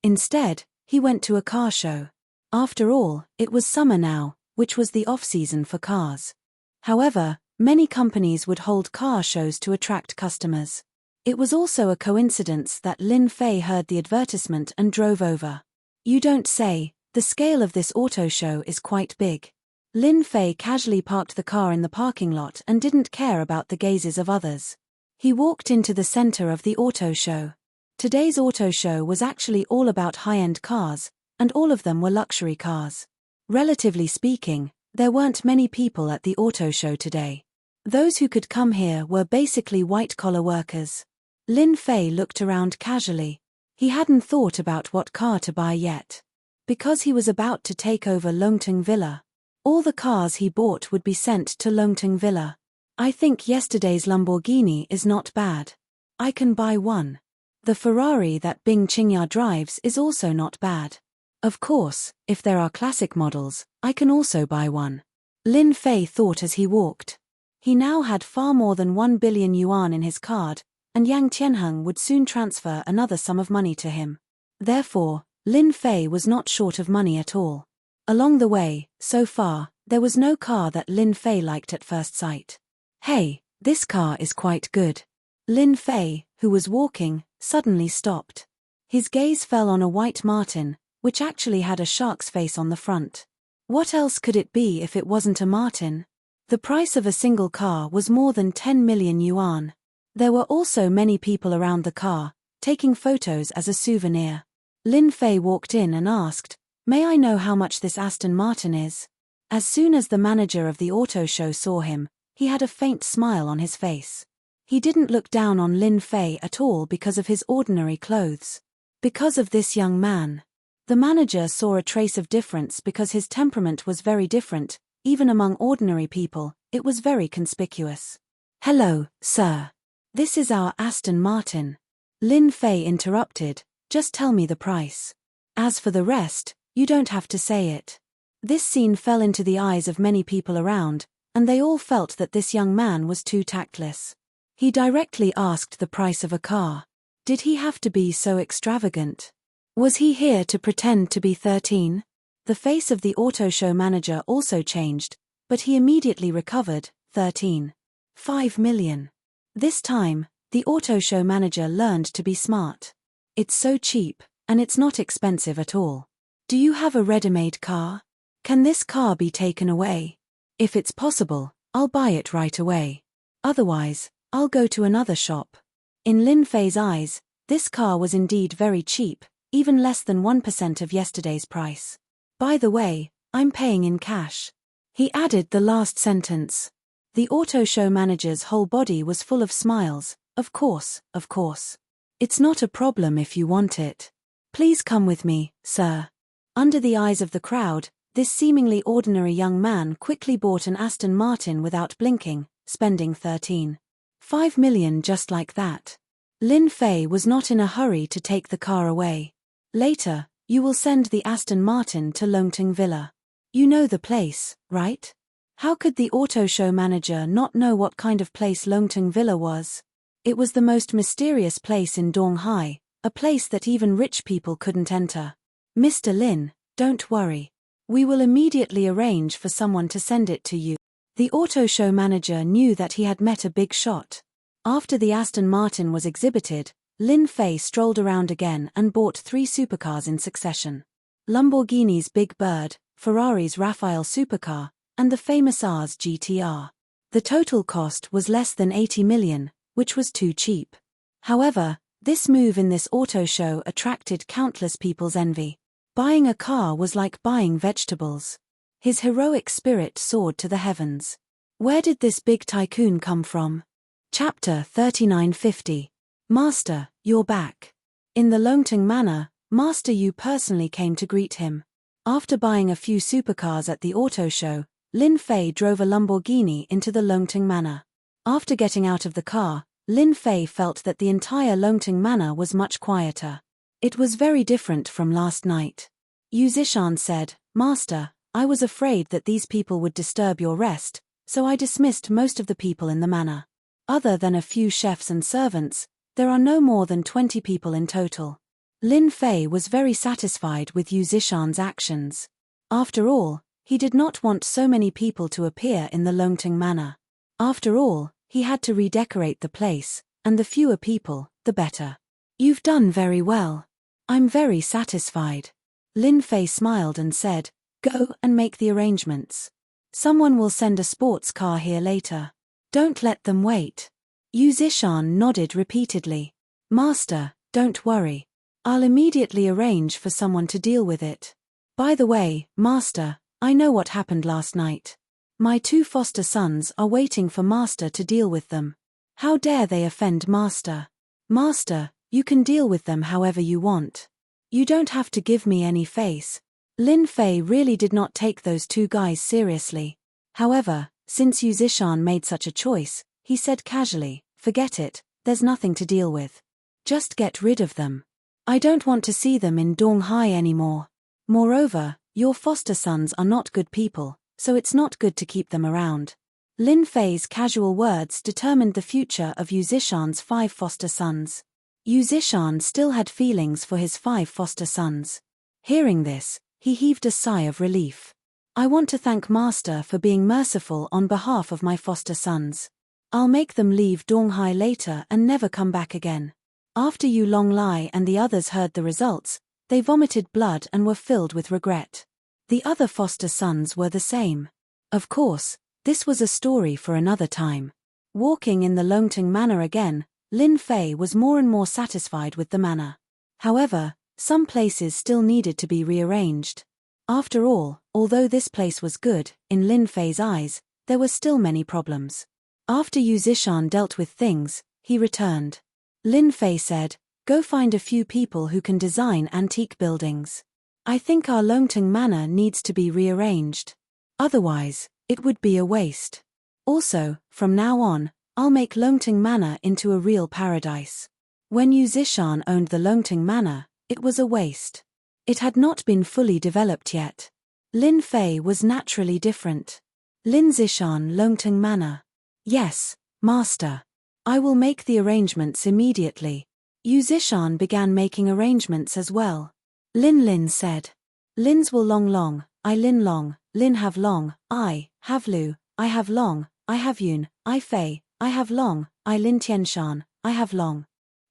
Instead, he went to a car show. After all, it was summer now, which was the off-season for cars. However, many companies would hold car shows to attract customers. It was also a coincidence that Lin Fei heard the advertisement and drove over. You don't say, the scale of this auto show is quite big. Lin Fei casually parked the car in the parking lot and didn't care about the gazes of others. He walked into the center of the auto show. Today's auto show was actually all about high-end cars, and all of them were luxury cars. Relatively speaking, there weren't many people at the auto show today. Those who could come here were basically white-collar workers. Lin Fei looked around casually. He hadn't thought about what car to buy yet. Because he was about to take over Longtung Villa. All the cars he bought would be sent to Longtung Villa. I think yesterday's Lamborghini is not bad. I can buy one. The Ferrari that Bing Qingya drives is also not bad. Of course, if there are classic models, I can also buy one. Lin Fei thought as he walked. He now had far more than 1 billion yuan in his card, and Yang Tianheng would soon transfer another sum of money to him. Therefore, Lin Fei was not short of money at all. Along the way, so far, there was no car that Lin Fei liked at first sight. Hey, this car is quite good. Lin Fei, who was walking, suddenly stopped. His gaze fell on a white Martin, which actually had a shark's face on the front. What else could it be if it wasn't a Martin? The price of a single car was more than 10 million yuan. There were also many people around the car, taking photos as a souvenir. Lin Fei walked in and asked, "May I know how much this Aston Martin is?" As soon as the manager of the auto show saw him, he had a faint smile on his face. He didn't look down on Lin Fei at all because of his ordinary clothes. Because of this young man. The manager saw a trace of difference because his temperament was very different, even among ordinary people, it was very conspicuous. "Hello, sir. This is our Aston Martin." Lin Fei interrupted, "Just tell me the price. As for the rest, you don't have to say it." This scene fell into the eyes of many people around, and they all felt that this young man was too tactless. He directly asked the price of a car. Did he have to be so extravagant? Was he here to pretend to be 13? The face of the auto show manager also changed, but he immediately recovered. 13. 5 million. This time, the auto show manager learned to be smart. It's so cheap, and it's not expensive at all. Do you have a ready-made car? Can this car be taken away? If it's possible, I'll buy it right away. Otherwise, I'll go to another shop. In Lin Fei's eyes, this car was indeed very cheap, even less than 1% of yesterday's price. By the way, I'm paying in cash. He added the last sentence. The auto show manager's whole body was full of smiles. Of course, of course. It's not a problem if you want it. Please come with me, sir. Under the eyes of the crowd, this seemingly ordinary young man quickly bought an Aston Martin without blinking, spending 13.5 million just like that. Lin Fei was not in a hurry to take the car away. Later, you will send the Aston Martin to Longting Villa. You know the place, right? How could the auto show manager not know what kind of place Longting Villa was? It was the most mysterious place in Donghai, a place that even rich people couldn't enter. Mr. Lin, don't worry. We will immediately arrange for someone to send it to you. The auto show manager knew that he had met a big shot. After the Aston Martin was exhibited, Lin Fei strolled around again and bought 3 supercars in succession. Lamborghini's Big Bird, Ferrari's Rafale supercar, and the famous Ars GTR. The total cost was less than 80 million, which was too cheap. However, this move in this auto show attracted countless people's envy. Buying a car was like buying vegetables. His heroic spirit soared to the heavens. Where did this big tycoon come from? Chapter 3950. Master, you're back. In the Longting Manor, Master Yu personally came to greet him. After buying a few supercars at the auto show, Lin Fei drove a Lamborghini into the Longting Manor. After getting out of the car, Lin Fei felt that the entire Longting Manor was much quieter. It was very different from last night. Yu Zishan said, Master, I was afraid that these people would disturb your rest, so I dismissed most of the people in the manor. Other than a few chefs and servants, there are no more than 20 people in total. Lin Fei was very satisfied with Yu Zishan's actions. After all, he did not want so many people to appear in the Longting Manor. After all, he had to redecorate the place, and the fewer people, the better. You've done very well. I'm very satisfied. Lin Fei smiled and said, Go and make the arrangements. Someone will send a sports car here later. Don't let them wait. Yu Zishan nodded repeatedly. Master, don't worry. I'll immediately arrange for someone to deal with it. By the way, Master, I know what happened last night. My 2 foster sons are waiting for Master to deal with them. How dare they offend Master? Master, you can deal with them however you want. You don't have to give me any face. Lin Fei really did not take those 2 guys seriously. However, since Yu Zishan made such a choice, he said casually, Forget it, there's nothing to deal with. Just get rid of them. I don't want to see them in Donghai anymore. Moreover, your foster sons are not good people, so it's not good to keep them around. Lin Fei's casual words determined the future of Yu Zishan's 5 foster sons. Yu Zishan still had feelings for his 5 foster sons. Hearing this, he heaved a sigh of relief. I want to thank Master for being merciful on behalf of my foster sons. I'll make them leave Donghai later and never come back again. After Yu Longlai and the others heard the results, they vomited blood and were filled with regret. The other foster sons were the same. Of course, this was a story for another time. Walking in the Longting Manor again, Lin Fei was more and more satisfied with the manor. However, some places still needed to be rearranged. After all, although this place was good, in Lin Fei's eyes, there were still many problems. After Yu Zishan dealt with things, he returned. Lin Fei said, Go find a few people who can design antique buildings. I think our Longting Manor needs to be rearranged. Otherwise, it would be a waste. Also, from now on, I'll make Longting Manor into a real paradise. When Yu Zishan owned the Longting Manor, it was a waste. It had not been fully developed yet. Lin Fei was naturally different. Lin Zishan Longting Manor. Yes, Master. I will make the arrangements immediately. Yu Zishan began making arrangements as well. Lin said. Lin's will long, I Lin long, Lin have long, I have lu, I have long, I have Yun, I Fei, I have Long, I Lin Tianshan, I have Long.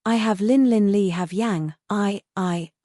I have Lin Lin Li have Yang, I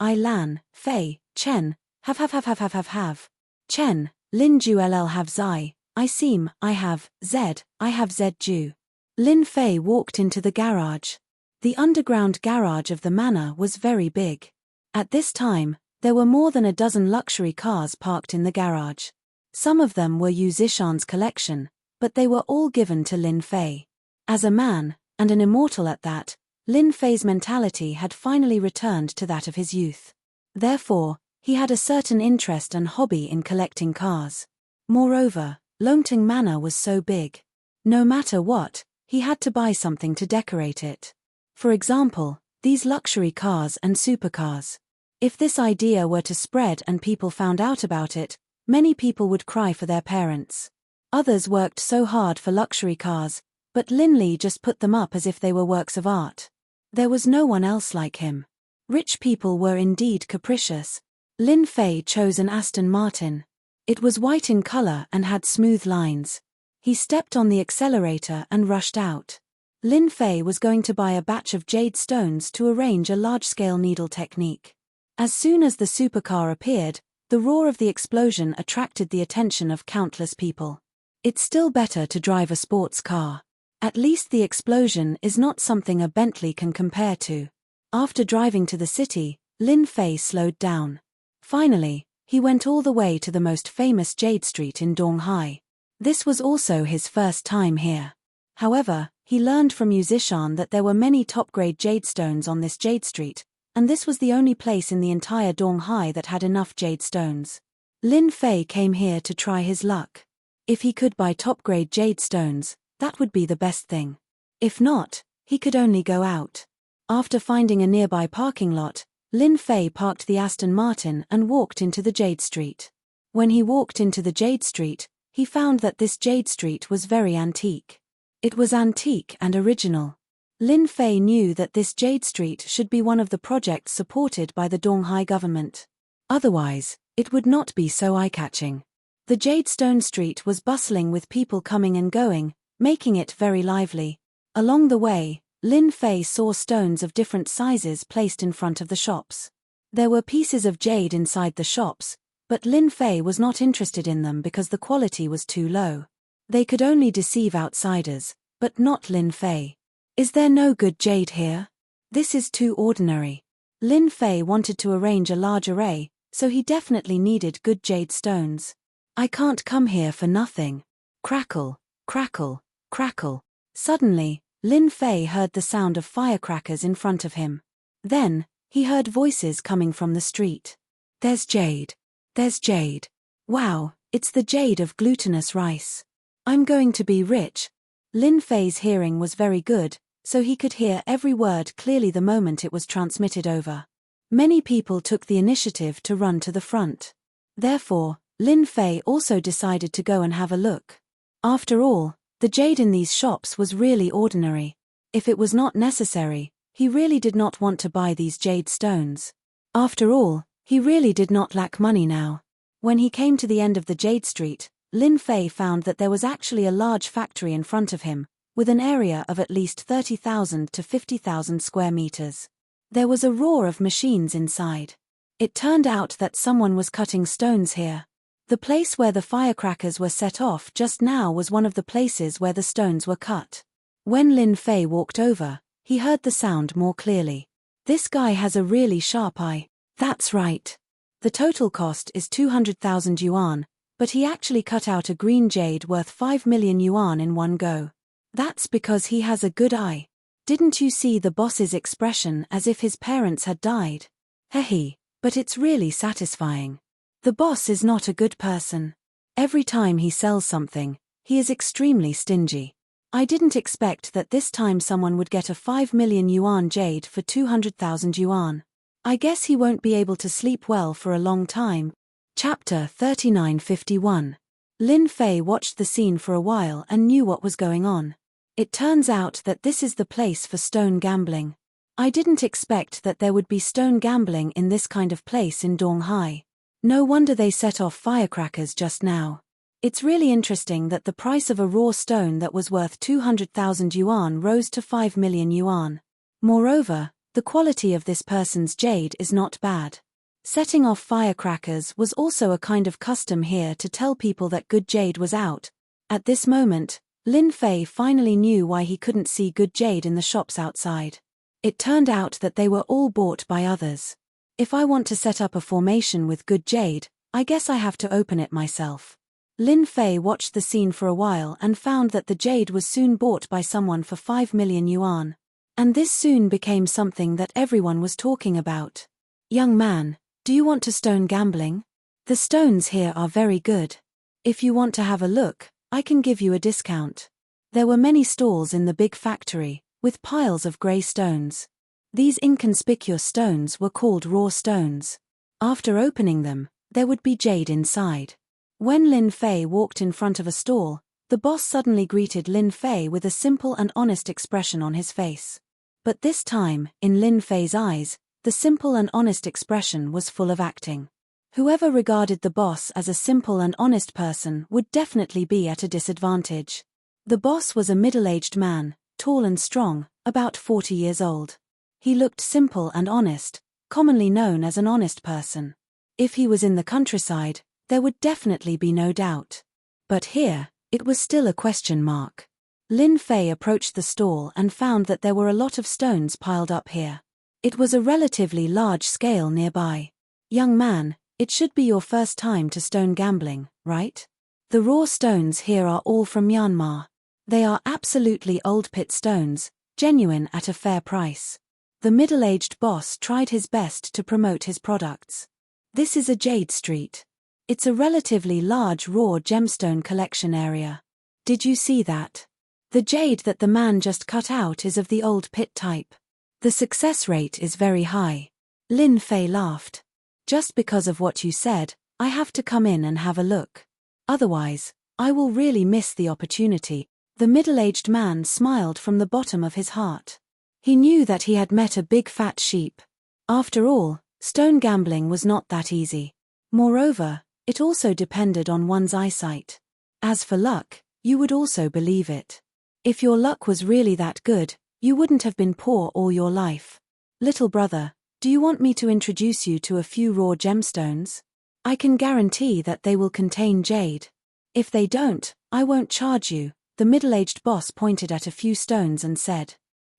Lan, Fei, Chen, have. Chen, Lin Ju LL have Zai, I Seem, I have Z Ju. Lin Fei walked into the garage. The underground garage of the manor was very big. At this time, there were more than a dozen luxury cars parked in the garage. Some of them were Yu Zishan's collection, but they were all given to Lin Fei. As a man, and an immortal at that, Lin Fei's mentality had finally returned to that of his youth. Therefore, he had a certain interest and hobby in collecting cars. Moreover, Longting Manor was so big. No matter what, he had to buy something to decorate it. For example, these luxury cars and supercars. If this idea were to spread and people found out about it, many people would cry for their parents. Others worked so hard for luxury cars, but Lin Li just put them up as if they were works of art. There was no one else like him. Rich people were indeed capricious. Lin Fei chose an Aston Martin. It was white in color and had smooth lines. He stepped on the accelerator and rushed out. Lin Fei was going to buy a batch of jade stones to arrange a large-scale needle technique. As soon as the supercar appeared, the roar of the explosion attracted the attention of countless people. It's still better to drive a sports car. At least the explosion is not something a Bentley can compare to. After driving to the city, Lin Fei slowed down. Finally, he went all the way to the most famous Jade Street in Donghai. This was also his first time here. However, he learned from Yu Zishan that there were many top-grade jade stones on this Jade Street, and this was the only place in the entire Donghai that had enough jade stones. Lin Fei came here to try his luck. If he could buy top-grade jade stones, that would be the best thing. If not, he could only go out. After finding a nearby parking lot, Lin Fei parked the Aston Martin and walked into the Jade Street. When he walked into the Jade Street, he found that this Jade Street was very antique. It was antique and original. Lin Fei knew that this Jade Street should be one of the projects supported by the Donghai government. Otherwise, it would not be so eye-catching. The Jade Stone Street was bustling with people coming and going, making it very lively. Along the way, Lin Fei saw stones of different sizes placed in front of the shops. There were pieces of jade inside the shops, but Lin Fei was not interested in them because the quality was too low. They could only deceive outsiders, but not Lin Fei. Is there no good jade here? This is too ordinary. Lin Fei wanted to arrange a large array, so he definitely needed good jade stones. I can't come here for nothing. Crackle, crackle, crackle. Suddenly, Lin Fei heard the sound of firecrackers in front of him. Then, he heard voices coming from the street. There's jade. There's jade. Wow, it's the jade of glutinous rice. I'm going to be rich. Lin Fei's hearing was very good, so he could hear every word clearly the moment it was transmitted over. Many people took the initiative to run to the front. Therefore, Lin Fei also decided to go and have a look. After all, the jade in these shops was really ordinary. If it was not necessary, he really did not want to buy these jade stones. After all, he really did not lack money now. When he came to the end of the Jade Street, Lin Fei found that there was actually a large factory in front of him, with an area of at least 30,000 to 50,000 square meters. There was a roar of machines inside. It turned out that someone was cutting stones here. The place where the firecrackers were set off just now was one of the places where the stones were cut. When Lin Fei walked over, he heard the sound more clearly. This guy has a really sharp eye. That's right. The total cost is 200,000 yuan, but he actually cut out a green jade worth 5 million yuan in one go. That's because he has a good eye. Didn't you see the boss's expression as if his parents had died? Hehe, but it's really satisfying. The boss is not a good person. Every time he sells something, he is extremely stingy. I didn't expect that this time someone would get a 5 million yuan jade for 200,000 yuan. I guess he won't be able to sleep well for a long time. Chapter 3951. Lin Fei watched the scene for a while and knew what was going on. It turns out that this is the place for stone gambling. I didn't expect that there would be stone gambling in this kind of place in Donghai. No wonder they set off firecrackers just now. It's really interesting that the price of a raw stone that was worth 200,000 yuan rose to 5 million yuan. Moreover, the quality of this person's jade is not bad. Setting off firecrackers was also a kind of custom here to tell people that good jade was out. At this moment, Lin Fei finally knew why he couldn't see good jade in the shops outside. It turned out that they were all bought by others. If I want to set up a formation with good jade, I guess I have to open it myself. Lin Fei watched the scene for a while and found that the jade was soon bought by someone for 5 million yuan. And this soon became something that everyone was talking about. Young man, do you want to stone gambling? The stones here are very good. If you want to have a look, I can give you a discount. There were many stalls in the big factory, with piles of grey stones. These inconspicuous stones were called raw stones. After opening them, there would be jade inside. When Lin Fei walked in front of a stall, the boss suddenly greeted Lin Fei with a simple and honest expression on his face. But this time, in Lin Fei's eyes, the simple and honest expression was full of acting. Whoever regarded the boss as a simple and honest person would definitely be at a disadvantage. The boss was a middle-aged man, tall and strong, about 40 years old. He looked simple and honest, commonly known as an honest person. If he was in the countryside, there would definitely be no doubt. But here, it was still a question mark. Lin Fei approached the stall and found that there were a lot of stones piled up here. It was a relatively large scale nearby. Young man, it should be your first time to stone gambling, right? The raw stones here are all from Myanmar. They are absolutely old pit stones, genuine at a fair price. The middle-aged boss tried his best to promote his products. This is a jade street. It's a relatively large raw gemstone collection area. Did you see that? The jade that the man just cut out is of the old pit type. The success rate is very high. Lin Fei laughed. Just because of what you said, I have to come in and have a look. Otherwise, I will really miss the opportunity. The middle-aged man smiled from the bottom of his heart. He knew that he had met a big fat sheep. After all, stone gambling was not that easy. Moreover, it also depended on one's eyesight. As for luck, you would also believe it. If your luck was really that good, you wouldn't have been poor all your life. Little brother, do you want me to introduce you to a few raw gemstones? I can guarantee that they will contain jade. If they don't, I won't charge you. The middle-aged boss pointed at a few stones and said.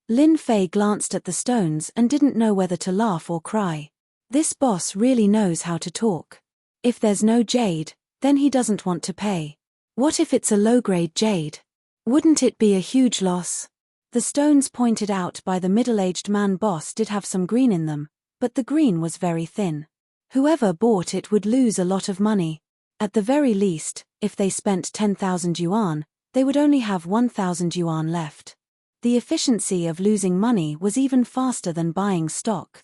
Lin Fei glanced at the stones and didn't know whether to laugh or cry. This boss really knows how to talk. If there's no jade, then he doesn't want to pay. What if it's a low-grade jade? Wouldn't it be a huge loss? The stones pointed out by the middle-aged man boss did have some green in them, but the green was very thin. Whoever bought it would lose a lot of money. At the very least, if they spent 10,000 yuan, they would only have 1,000 yuan left. The efficiency of losing money was even faster than buying stock.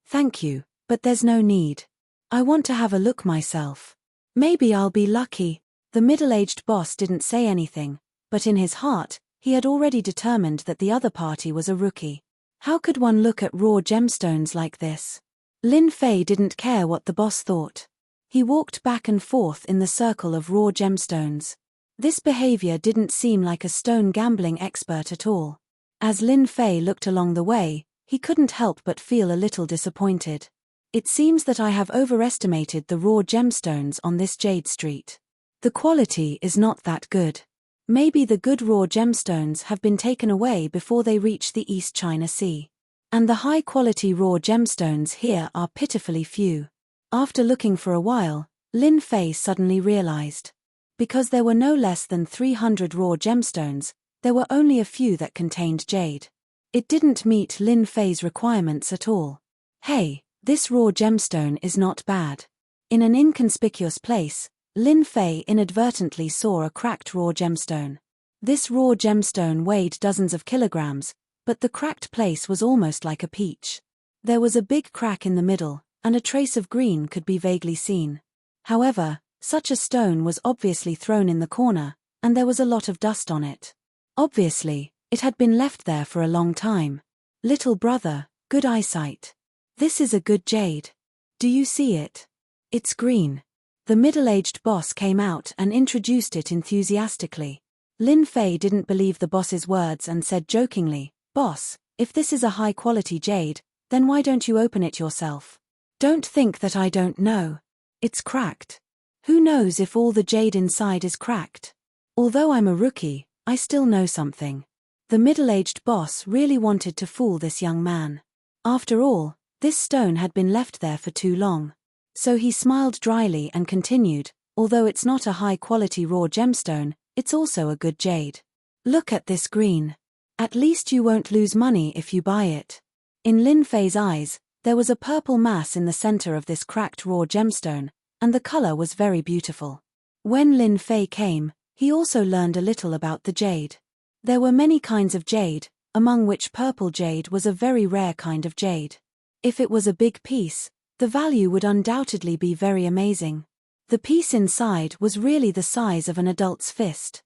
Thank you, but there's no need. I want to have a look myself. Maybe I'll be lucky. The middle-aged boss didn't say anything, but in his heart, he had already determined that the other party was a rookie. How could one look at raw gemstones like this? Lin Fei didn't care what the boss thought. He walked back and forth in the circle of raw gemstones. This behavior didn't seem like a stone gambling expert at all. As Lin Fei looked along the way, he couldn't help but feel a little disappointed. It seems that I have overestimated the raw gemstones on this jade street. The quality is not that good. Maybe the good raw gemstones have been taken away before they reach the East China Sea. And the high-quality raw gemstones here are pitifully few. After looking for a while, Lin Fei suddenly realized. Because there were no less than 300 raw gemstones, there were only a few that contained jade. It didn't meet Lin Fei's requirements at all. Hey, this raw gemstone is not bad. In an inconspicuous place, Lin Fei inadvertently saw a cracked raw gemstone. This raw gemstone weighed dozens of kilograms, but the cracked place was almost like a peach. There was a big crack in the middle, and a trace of green could be vaguely seen. However, such a stone was obviously thrown in the corner, and there was a lot of dust on it. Obviously, it had been left there for a long time. Little brother, good eyesight. This is a good jade. Do you see it? It's green. The middle-aged boss came out and introduced it enthusiastically. Lin Fei didn't believe the boss's words and said jokingly, "Boss, if this is a high-quality jade, then why don't you open it yourself? Don't think that I don't know. It's cracked. Who knows if all the jade inside is cracked? Although I'm a rookie, I still know something." The middle-aged boss really wanted to fool this young man. After all, this stone had been left there for too long. So he smiled dryly and continued, "Although it's not a high-quality raw gemstone, it's also a good jade. Look at this green. At least you won't lose money if you buy it." In Lin Fei's eyes, there was a purple mass in the center of this cracked raw gemstone, and the color was very beautiful. When Lin Fei came, he also learned a little about the jade. There were many kinds of jade, among which purple jade was a very rare kind of jade. If it was a big piece, the value would undoubtedly be very amazing. The piece inside was really the size of an adult's fist.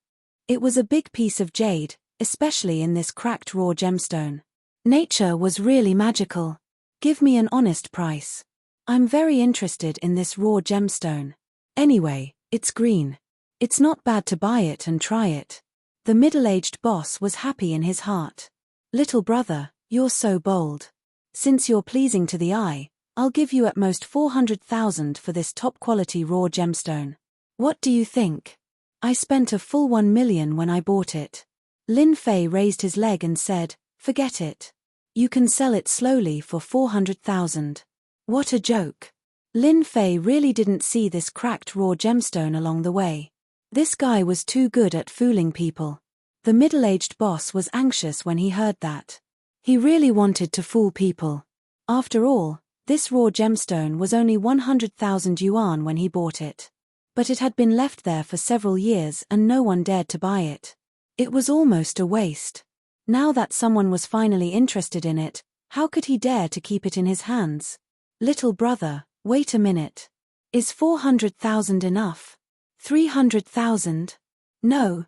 It was a big piece of jade, especially in this cracked raw gemstone. Nature was really magical. Give me an honest price. I'm very interested in this raw gemstone. Anyway, it's green. It's not bad to buy it and try it. The middle-aged boss was happy in his heart. "Little brother, you're so bold. Since you're pleasing to the eye, I'll give you at most 400,000 for this top-quality raw gemstone. What do you think? I spent a full 1 million when I bought it." Lin Fei raised his leg and said, "Forget it. You can sell it slowly for 400,000. What a joke. Lin Fei really didn't see this cracked raw gemstone along the way. This guy was too good at fooling people. The middle-aged boss was anxious when he heard that. He really wanted to fool people. After all, this raw gemstone was only 100,000 yuan when he bought it. But it had been left there for several years and no one dared to buy it. It was almost a waste. Now that someone was finally interested in it, how could he dare to keep it in his hands? "Little brother, wait a minute. Is 400,000 enough? 300,000? No,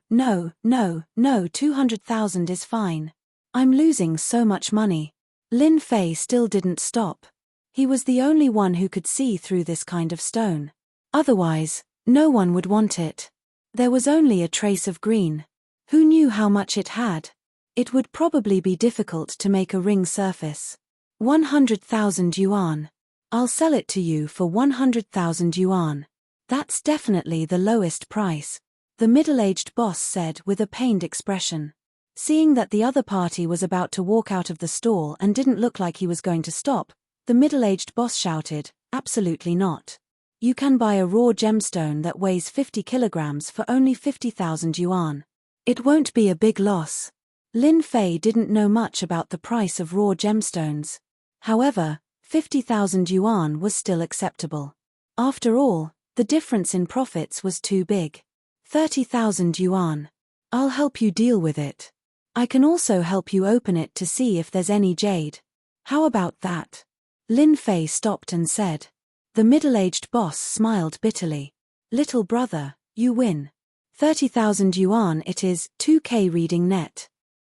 200,000 is fine. I'm losing so much money." Lin Fei still didn't stop. He was the only one who could see through this kind of stone. Otherwise, no one would want it. There was only a trace of green. Who knew how much it had? It would probably be difficult to make a ring surface. 100,000 yuan. I'll sell it to you for 100,000 yuan. That's definitely the lowest price, the middle-aged boss said with a pained expression. Seeing that the other party was about to walk out of the stall and didn't look like he was going to stop, the middle-aged boss shouted, "Absolutely not. You can buy a raw gemstone that weighs 50 kilograms for only 50,000 yuan. It won't be a big loss." Lin Fei didn't know much about the price of raw gemstones. However, 50,000 yuan was still acceptable. After all, the difference in profits was too big. 30,000 yuan. I'll help you deal with it. I can also help you open it to see if there's any jade. How about that? Lin Fei stopped and said. The middle-aged boss smiled bitterly. "Little brother, you win. 30,000 yuan it is, 2K reading net."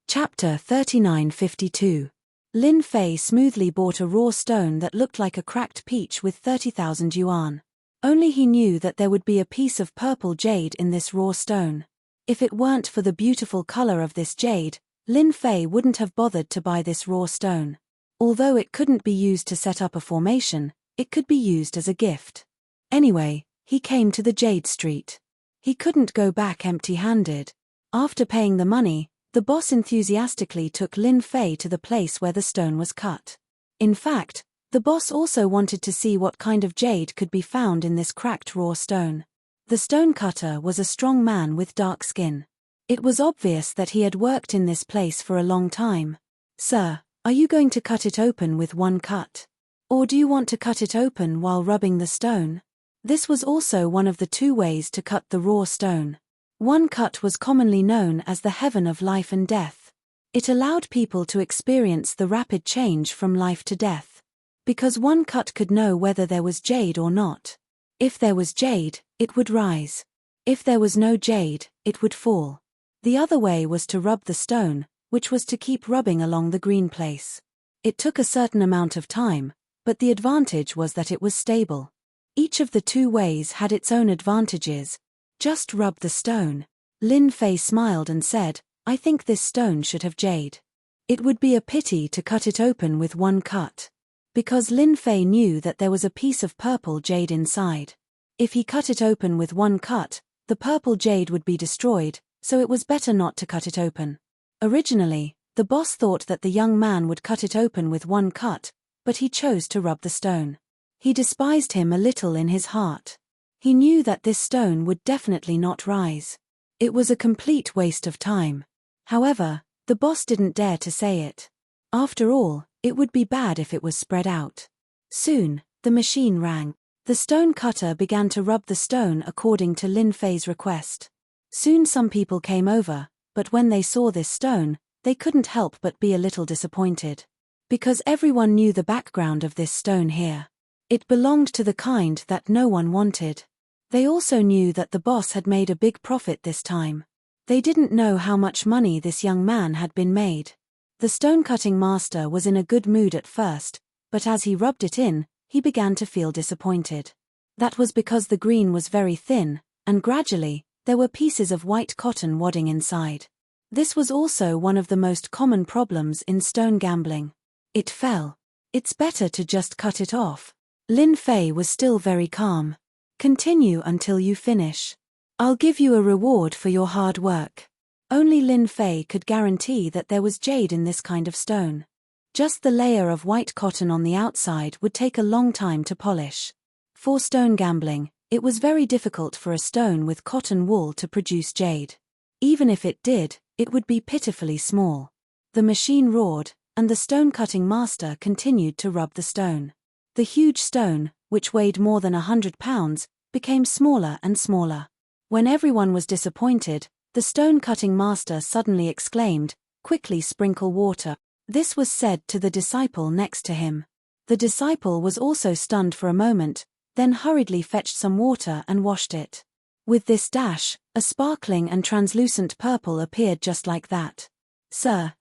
Chapter 3952. Lin Fei smoothly bought a raw stone that looked like a cracked peach with 30,000 yuan. Only he knew that there would be a piece of purple jade in this raw stone. If it weren't for the beautiful color of this jade, Lin Fei wouldn't have bothered to buy this raw stone. Although it couldn't be used to set up a formation, it could be used as a gift. Anyway, he came to the Jade Street. He couldn't go back empty-handed. After paying the money, the boss enthusiastically took Lin Fei to the place where the stone was cut. In fact, the boss also wanted to see what kind of jade could be found in this cracked raw stone. The stonecutter was a strong man with dark skin. It was obvious that he had worked in this place for a long time. "Sir, are you going to cut it open with one cut? Or do you want to cut it open while rubbing the stone?" This was also one of the two ways to cut the raw stone. One cut was commonly known as the heaven of life and death. It allowed people to experience the rapid change from life to death. Because one cut could know whether there was jade or not. If there was jade, it would rise. If there was no jade, it would fall. The other way was to rub the stone, which was to keep rubbing along the green place. It took a certain amount of time, but the advantage was that it was stable. Each of the two ways had its own advantages. Just rub the stone. Lin Fei smiled and said, I think this stone should have jade. It would be a pity to cut it open with one cut. Because Lin Fei knew that there was a piece of purple jade inside. If he cut it open with one cut, the purple jade would be destroyed, so it was better not to cut it open. Originally, the boss thought that the young man would cut it open with one cut, but he chose to rub the stone. He despised him a little in his heart. He knew that this stone would definitely not rise. It was a complete waste of time. However, the boss didn't dare to say it. After all, it would be bad if it was spread out. Soon, the machine rang. The stone cutter began to rub the stone according to Lin Fei's request. Soon some people came over, but when they saw this stone, they couldn't help but be a little disappointed. Because everyone knew the background of this stone here. It belonged to the kind that no one wanted. They also knew that the boss had made a big profit this time. They didn't know how much money this young man had been made. The stone-cutting master was in a good mood at first, but as he rubbed it in, he began to feel disappointed. That was because the green was very thin, and gradually, there were pieces of white cotton wadding inside. This was also one of the most common problems in stone gambling. It fell. It's better to just cut it off. Lin Fei was still very calm. Continue until you finish. I'll give you a reward for your hard work. Only Lin Fei could guarantee that there was jade in this kind of stone. Just the layer of white cotton on the outside would take a long time to polish. For stone gambling, it was very difficult for a stone with cotton wool to produce jade. Even if it did, it would be pitifully small. The machine roared, and the stone-cutting master continued to rub the stone. The huge stone, which weighed more than 100 pounds, became smaller and smaller. When everyone was disappointed, the stone-cutting master suddenly exclaimed, "Quickly sprinkle water." This was said to the disciple next to him. The disciple was also stunned for a moment, then hurriedly fetched some water and washed it. With this dash, a sparkling and translucent purple appeared just like that. Sir,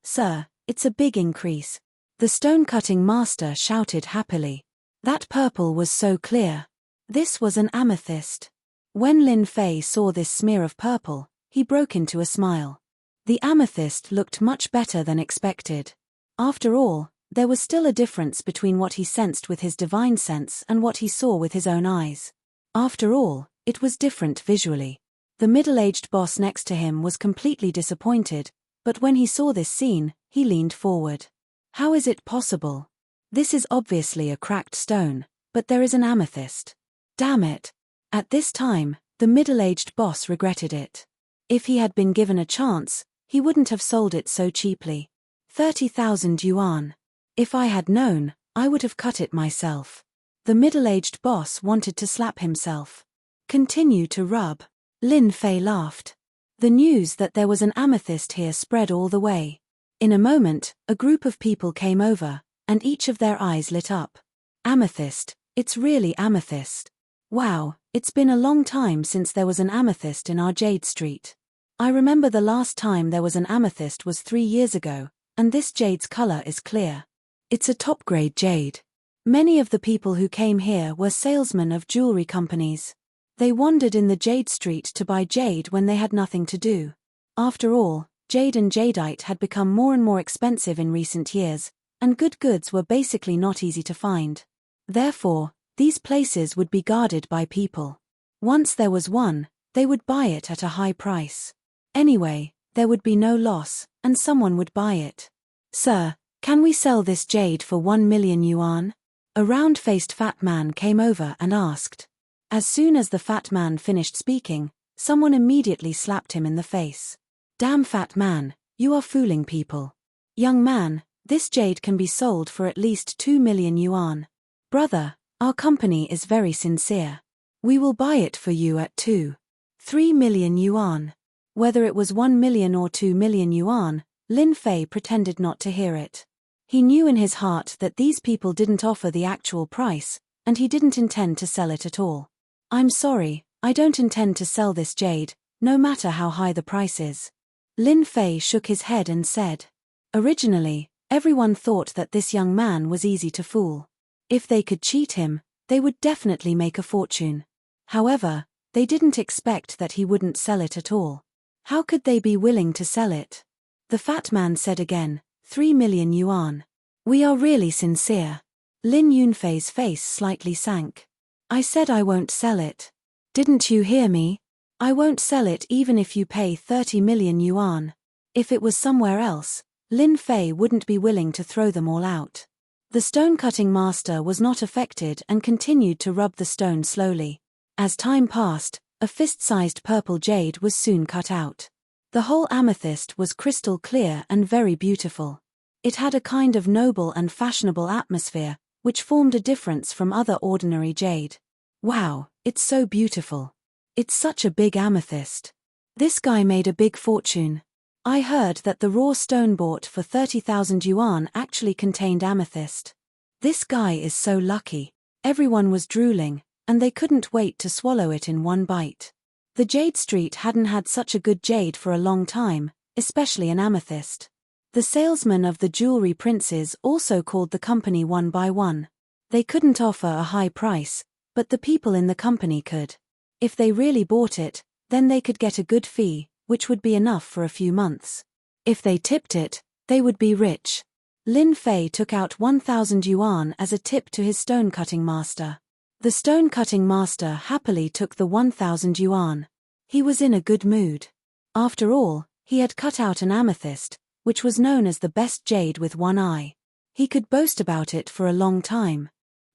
it's a big increase. The stone-cutting master shouted happily. That purple was so clear. This was an amethyst. When Lin Fei saw this smear of purple, he broke into a smile. The amethyst looked much better than expected. After all, there was still a difference between what he sensed with his divine sense and what he saw with his own eyes. After all, it was different visually. The middle-aged boss next to him was completely disappointed, but when he saw this scene, he leaned forward. How is it possible? This is obviously a cracked stone, but there is an amethyst. Damn it. At this time, the middle-aged boss regretted it. If he had been given a chance, he wouldn't have sold it so cheaply. 30,000 yuan. If I had known, I would have cut it myself. The middle-aged boss wanted to slap himself. Continue to rub. Lin Fei laughed. The news that there was an amethyst here spread all the way. In a moment, a group of people came over, and each of their eyes lit up. Amethyst, it's really amethyst. Wow, it's been a long time since there was an amethyst in our Jade Street. I remember the last time there was an amethyst was 3 years ago, and this jade's color is clear. It's a top-grade jade. Many of the people who came here were salesmen of jewelry companies. They wandered in the Jade Street to buy jade when they had nothing to do. After all, jade and jadeite had become more and more expensive in recent years, and good goods were basically not easy to find. Therefore, these places would be guarded by people. Once there was one, they would buy it at a high price. Anyway, there would be no loss, and someone would buy it. Sir, can we sell this jade for 1 million yuan? A round-faced fat man came over and asked. As soon as the fat man finished speaking, someone immediately slapped him in the face. Damn fat man, you are fooling people. Young man, this jade can be sold for at least 2 million yuan. Brother, our company is very sincere. We will buy it for you at 3 million yuan. Whether it was 1 million or 2 million yuan, Lin Fei pretended not to hear it. He knew in his heart that these people didn't offer the actual price, and he didn't intend to sell it at all. I'm sorry, I don't intend to sell this jade, no matter how high the price is. Lin Fei shook his head and said. Originally, everyone thought that this young man was easy to fool. If they could cheat him, They would definitely make a fortune. However, they didn't expect that he wouldn't sell it at all. How could they be willing to sell it? The fat man said again, 3 million yuan. We are really sincere. Lin Yunfei's face slightly sank. I said I won't sell it. Didn't you hear me? I won't sell it even if you pay 30 million yuan. If it was somewhere else, Lin Fei wouldn't be willing to throw them all out. The stone-cutting master was not affected and continued to rub the stone slowly. As time passed, a fist-sized purple jade was soon cut out. The whole amethyst was crystal clear and very beautiful. It had a kind of noble and fashionable atmosphere, which formed a difference from other ordinary jade. Wow, it's so beautiful. It's such a big amethyst. This guy made a big fortune. I heard that the raw stone bought for 30,000 yuan actually contained amethyst. This guy is so lucky. Everyone was drooling, and they couldn't wait to swallow it in one bite. The Jade Street hadn't had such a good jade for a long time, especially an amethyst. The salesmen of the jewelry princes also called the company one by one. They couldn't offer a high price, but the people in the company could. If they really bought it, then they could get a good fee, which would be enough for a few months. If they tipped it, they would be rich. Lin Fei took out 1,000 yuan as a tip to his stone-cutting master. The stone-cutting master happily took the 1,000 yuan. He was in a good mood. After all, he had cut out an amethyst, which was known as the best jade with one eye. He could boast about it for a long time.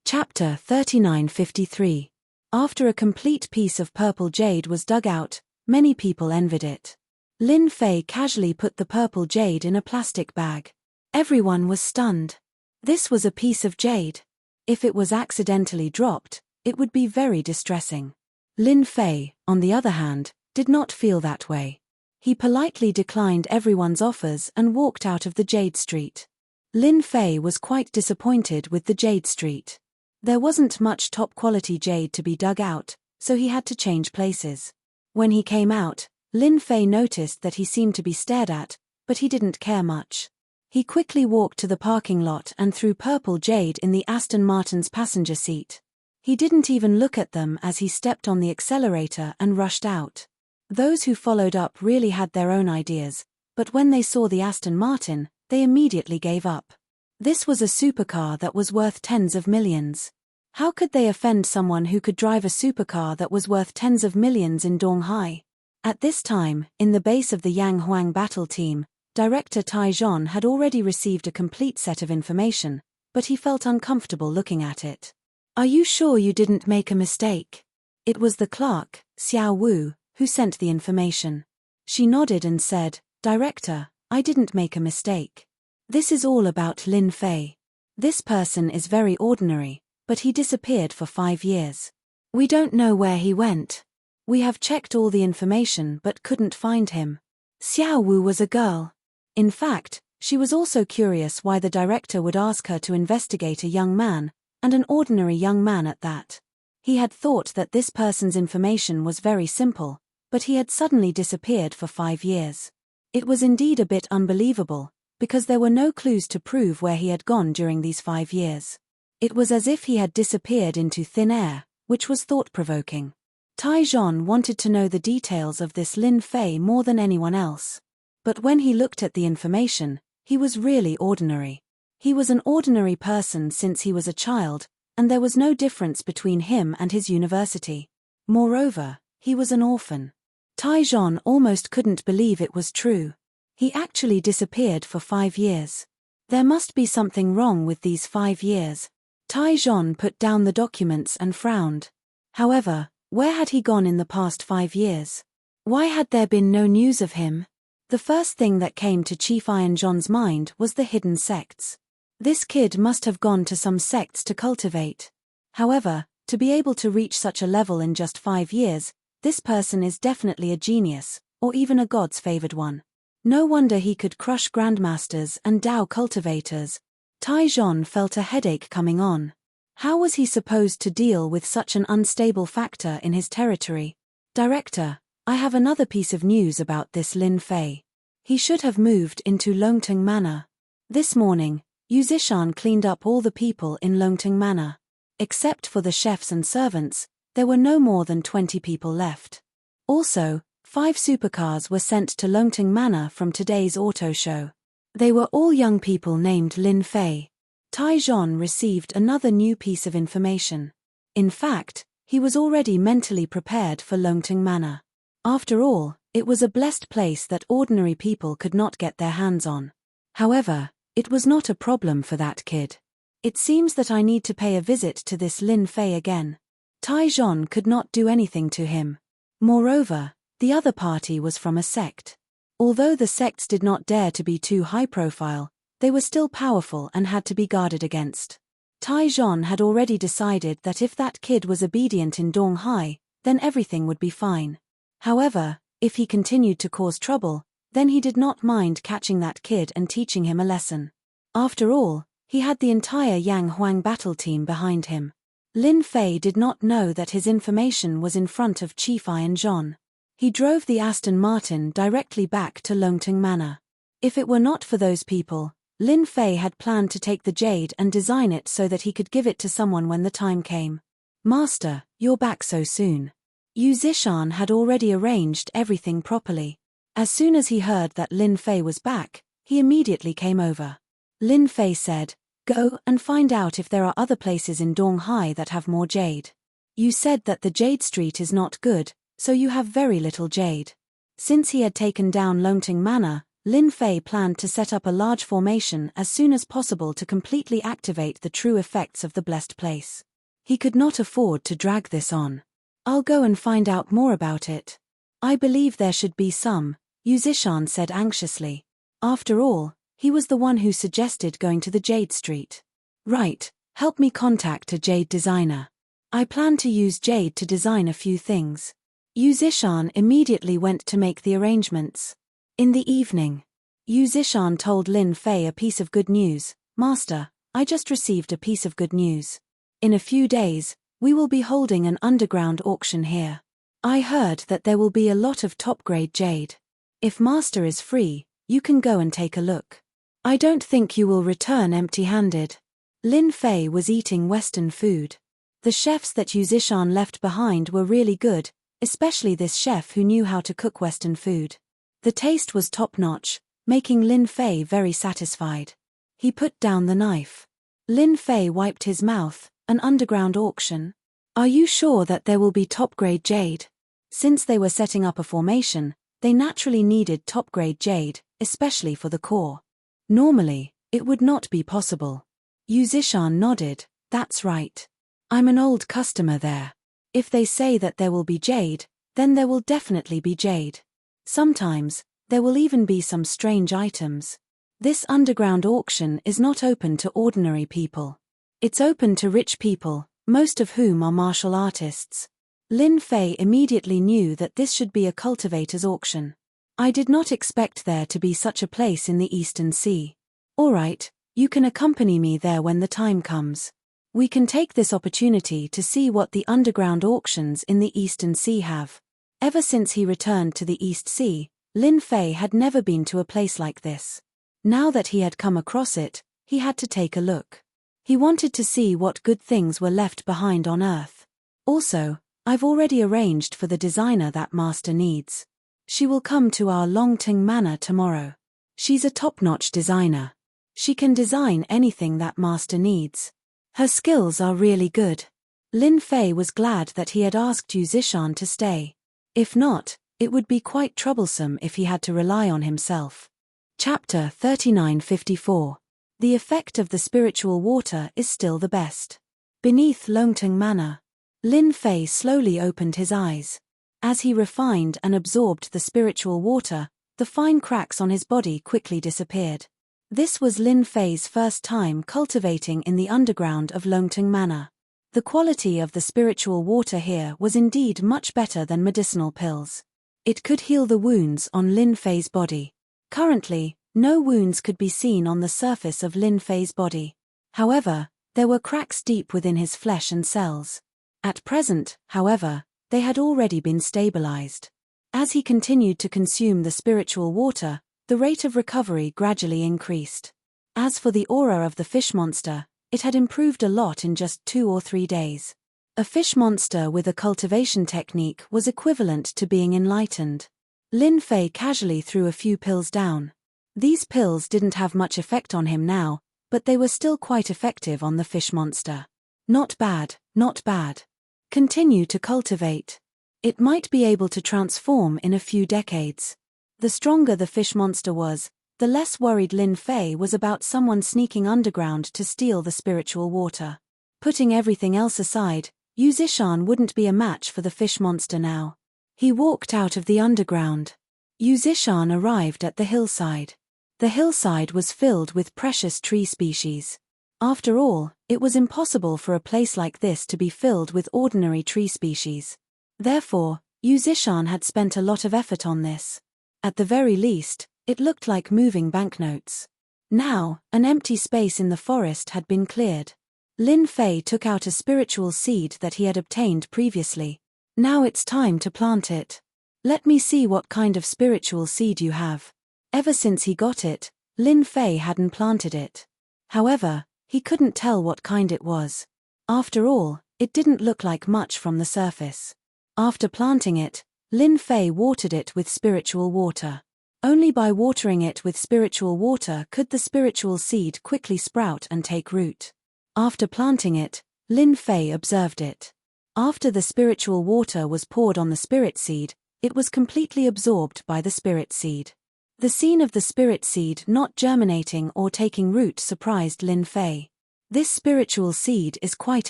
Chapter 3953. After a complete piece of purple jade was dug out, many people envied it. Lin Fei casually put the purple jade in a plastic bag. Everyone was stunned. This was a piece of jade. If it was accidentally dropped, it would be very distressing. Lin Fei, on the other hand, did not feel that way. He politely declined everyone's offers and walked out of the Jade Street. Lin Fei was quite disappointed with the Jade Street. There wasn't much top-quality jade to be dug out, so he had to change places. When he came out, Lin Fei noticed that he seemed to be stared at, but he didn't care much. He quickly walked to the parking lot and threw purple jade in the Aston Martin's passenger seat. He didn't even look at them as he stepped on the accelerator and rushed out. Those who followed up really had their own ideas, but when they saw the Aston Martin, they immediately gave up. This was a supercar that was worth tens of millions. How could they offend someone who could drive a supercar that was worth tens of millions in Donghai? At this time, in the base of the Yang Huang battle team, Director Tai Zhon had already received a complete set of information, but he felt uncomfortable looking at it. Are you sure you didn't make a mistake? It was the clerk, Xiao Wu, who sent the information. She nodded and said, Director, I didn't make a mistake. This is all about Lin Fei. This person is very ordinary, but he disappeared for 5 years. We don't know where he went. We have checked all the information but couldn't find him. Xiao Wu was a girl. In fact, she was also curious why the director would ask her to investigate a young man, and an ordinary young man at that. He had thought that this person's information was very simple, but he had suddenly disappeared for 5 years. It was indeed a bit unbelievable, because there were no clues to prove where he had gone during these 5 years. It was as if he had disappeared into thin air, which was thought-provoking. Tai Zhon wanted to know the details of this Lin Fei more than anyone else. But when he looked at the information, he was really ordinary. He was an ordinary person since he was a child, and there was no difference between him and his university. Moreover, he was an orphan. Tai Zhon almost couldn't believe it was true. He actually disappeared for 5 years. There must be something wrong with these 5 years. Tai Zhon put down the documents and frowned. However, where had he gone in the past 5 years? Why had there been no news of him? The first thing that came to Chief Iron John's mind was the hidden sects. This kid must have gone to some sects to cultivate. However, to be able to reach such a level in just 5 years, this person is definitely a genius, or even a god's favored one. No wonder he could crush grandmasters and Dao cultivators. Tai Zhon felt a headache coming on. How was he supposed to deal with such an unstable factor in his territory? Director, I have another piece of news about this Lin Fei. He should have moved into Longting Manor. This morning, Yu Zishan cleaned up all the people in Longting Manor. Except for the chefs and servants, there were no more than 20 people left. Also, 5 supercars were sent to Longting Manor from today's auto show. They were all young people named Lin Fei. Tai Zhan received another new piece of information. In fact, he was already mentally prepared for Longting Manor. After all, it was a blessed place that ordinary people could not get their hands on. However, it was not a problem for that kid. It seems that I need to pay a visit to this Lin Fei again. Tai Zhan could not do anything to him. Moreover, the other party was from a sect. Although the sects did not dare to be too high profile, they were still powerful and had to be guarded against. Tai Zhan had already decided that if that kid was obedient in Donghai, then everything would be fine. However, if he continued to cause trouble, then he did not mind catching that kid and teaching him a lesson. After all, he had the entire Yang Huang battle team behind him. Lin Fei did not know that his information was in front of Chief Iron Zhan. He drove the Aston Martin directly back to Longting Manor. If it were not for those people, Lin Fei had planned to take the jade and design it so that he could give it to someone when the time came. Master, you're back so soon. Yu Zishan had already arranged everything properly. As soon as he heard that Lin Fei was back, he immediately came over. Lin Fei said, "Go and find out if there are other places in Donghai that have more jade. You said that the Jade Street is not good, so you have very little jade." Since he had taken down Longting Manor, Lin Fei planned to set up a large formation as soon as possible to completely activate the true effects of the blessed place. He could not afford to drag this on. "I'll go and find out more about it. I believe there should be some," Yu Zishan said anxiously. After all, he was the one who suggested going to the Jade Street. "Right, help me contact a jade designer. I plan to use jade to design a few things." Yu Zishan immediately went to make the arrangements. In the evening, Yu Zishan told Lin Fei a piece of good news. "Master, I just received a piece of good news. In a few days, we will be holding an underground auction here. I heard that there will be a lot of top-grade jade. If Master is free, you can go and take a look. I don't think you will return empty-handed." Lin Fei was eating Western food. The chefs that Yu Zishan left behind were really good, especially this chef who knew how to cook Western food. The taste was top-notch, making Lin Fei very satisfied. He put down the knife. Lin Fei wiped his mouth. "An underground auction? Are you sure that there will be top-grade jade?" Since they were setting up a formation, they naturally needed top-grade jade, especially for the core. Normally, it would not be possible. Yu Zishan nodded. "That's right. I'm an old customer there. If they say that there will be jade, then there will definitely be jade. Sometimes, there will even be some strange items. This underground auction is not open to ordinary people. It's open to rich people, most of whom are martial artists." Lin Fei immediately knew that this should be a cultivator's auction. "I did not expect there to be such a place in the Eastern Sea. All right, you can accompany me there when the time comes. We can take this opportunity to see what the underground auctions in the Eastern Sea have." Ever since he returned to the East Sea, Lin Fei had never been to a place like this. Now that he had come across it, he had to take a look. He wanted to see what good things were left behind on Earth. "Also, I've already arranged for the designer that Master needs. She will come to our Longting Manor tomorrow. She's a top-notch designer. She can design anything that Master needs. Her skills are really good." Lin Fei was glad that he had asked Yu Zishan to stay. If not, it would be quite troublesome if he had to rely on himself. Chapter 3954. The effect of the spiritual water is still the best. Beneath Longting Manor, Lin Fei slowly opened his eyes. As he refined and absorbed the spiritual water, the fine cracks on his body quickly disappeared. This was Lin Fei's first time cultivating in the underground of Longting Manor. The quality of the spiritual water here was indeed much better than medicinal pills. It could heal the wounds on Lin Fei's body. Currently, no wounds could be seen on the surface of Lin Fei's body. However, there were cracks deep within his flesh and cells. At present, however, they had already been stabilized. As he continued to consume the spiritual water, the rate of recovery gradually increased. As for the aura of the fish monster, it had improved a lot in just 2 or 3 days. A fish monster with a cultivation technique was equivalent to being enlightened. Lin Fei casually threw a few pills down. These pills didn't have much effect on him now, but they were still quite effective on the fish monster. Not bad, not bad. Continue to cultivate. It might be able to transform in a few decades. The stronger the fish monster was, the less worried Lin Fei was about someone sneaking underground to steal the spiritual water. Putting everything else aside, Yu Zishan wouldn't be a match for the fish monster now. He walked out of the underground. Yu Zishan arrived at the hillside. The hillside was filled with precious tree species. After all, it was impossible for a place like this to be filled with ordinary tree species. Therefore, Yu Zishan had spent a lot of effort on this. At the very least, it looked like moving banknotes. Now, an empty space in the forest had been cleared. Lin Fei took out a spiritual seed that he had obtained previously. Now it's time to plant it. Let me see what kind of spiritual seed you have. Ever since he got it, Lin Fei hadn't planted it. However, he couldn't tell what kind it was. After all, it didn't look like much from the surface. After planting it, Lin Fei watered it with spiritual water. Only by watering it with spiritual water could the spiritual seed quickly sprout and take root. After planting it, Lin Fei observed it. After the spiritual water was poured on the spirit seed, it was completely absorbed by the spirit seed. The scene of the spirit seed not germinating or taking root surprised Lin Fei. This spiritual seed is quite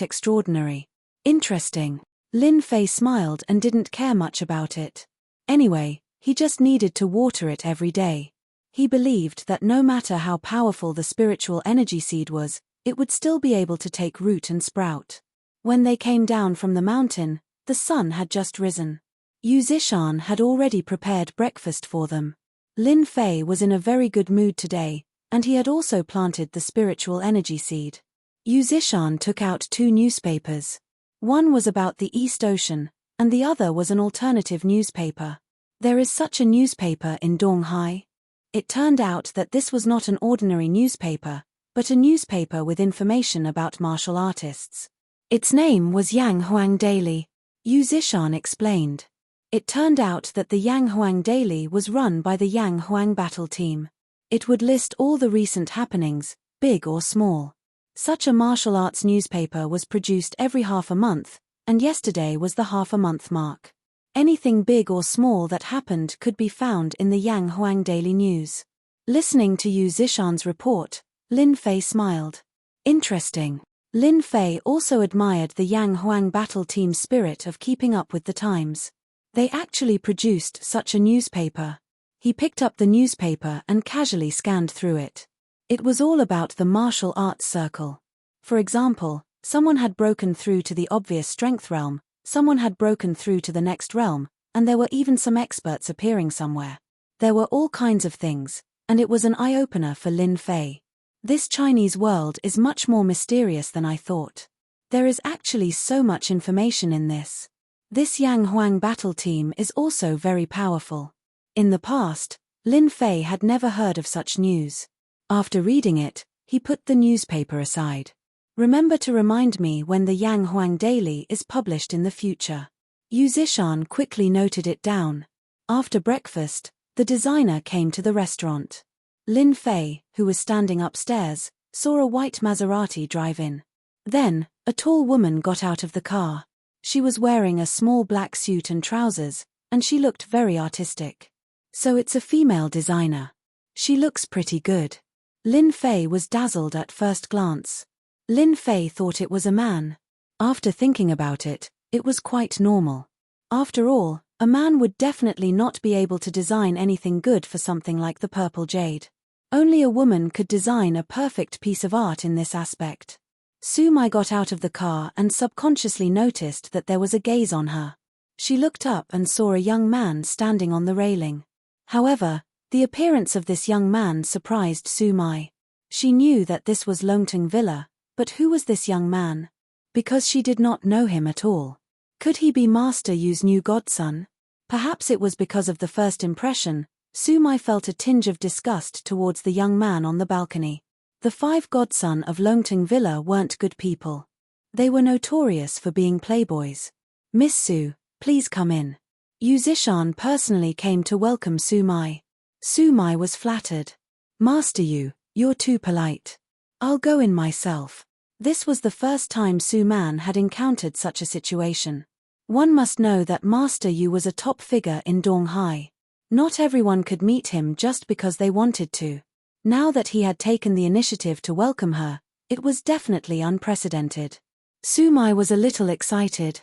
extraordinary. Interesting. Lin Fei smiled and didn't care much about it. Anyway, he just needed to water it every day. He believed that no matter how powerful the spiritual energy seed was, it would still be able to take root and sprout. When they came down from the mountain, the sun had just risen. Yu Zishan had already prepared breakfast for them. Lin Fei was in a very good mood today, and he had also planted the spiritual energy seed. Yu Zishan took out 2 newspapers. One was about the East Ocean, and the other was an alternative newspaper. There is such a newspaper in Donghai. It turned out that this was not an ordinary newspaper, but a newspaper with information about martial artists. Its name was Yang Huang Daily. Yu Zishan explained. It turned out that the Yang Huang Daily was run by the Yang Huang battle team. It would list all the recent happenings, big or small. Such a martial arts newspaper was produced every half a month, and yesterday was the half-a-month mark. Anything big or small that happened could be found in the Yang Huang Daily News. Listening to Yu Zishan's report, Lin Fei smiled. Interesting. Lin Fei also admired the Yang Huang battle team's spirit of keeping up with the times. They actually produced such a newspaper. He picked up the newspaper and casually scanned through it. It was all about the martial arts circle. For example, someone had broken through to the obvious strength realm, someone had broken through to the next realm, and there were even some experts appearing somewhere. There were all kinds of things, and it was an eye-opener for Lin Fei. This Chinese world is much more mysterious than I thought. There is actually so much information in this. This Yang Huang battle team is also very powerful. In the past, Lin Fei had never heard of such news. After reading it, he put the newspaper aside. Remember to remind me when the Yang Huang Daily is published in the future. Yu Zishan quickly noted it down. After breakfast, the designer came to the restaurant. Lin Fei, who was standing upstairs, saw a white Maserati drive in. Then, a tall woman got out of the car. She was wearing a small black suit and trousers, and she looked very artistic. So it's a female designer. She looks pretty good. Lin Fei was dazzled at first glance. Lin Fei thought it was a man. After thinking about it, it was quite normal. After all, a man would definitely not be able to design anything good for something like the purple jade. Only a woman could design a perfect piece of art in this aspect. Su Mai got out of the car and subconsciously noticed that there was a gaze on her. She looked up and saw a young man standing on the railing. However, the appearance of this young man surprised Su Mai. She knew that this was Longting Villa, but who was this young man? Because she did not know him at all. Could he be Master Yu's new godson? Perhaps it was because of the first impression, Su Mai felt a tinge of disgust towards the young man on the balcony. The 5 godson of Longting Villa weren't good people. They were notorious for being playboys. Miss Su, please come in. Yu Zishan personally came to welcome Su Mai. Su Mai was flattered. Master Yu, you're too polite. I'll go in myself. This was the first time Su Man had encountered such a situation. One must know that Master Yu was a top figure in Donghai. Not everyone could meet him just because they wanted to. Now that he had taken the initiative to welcome her, it was definitely unprecedented. Su Mai was a little excited.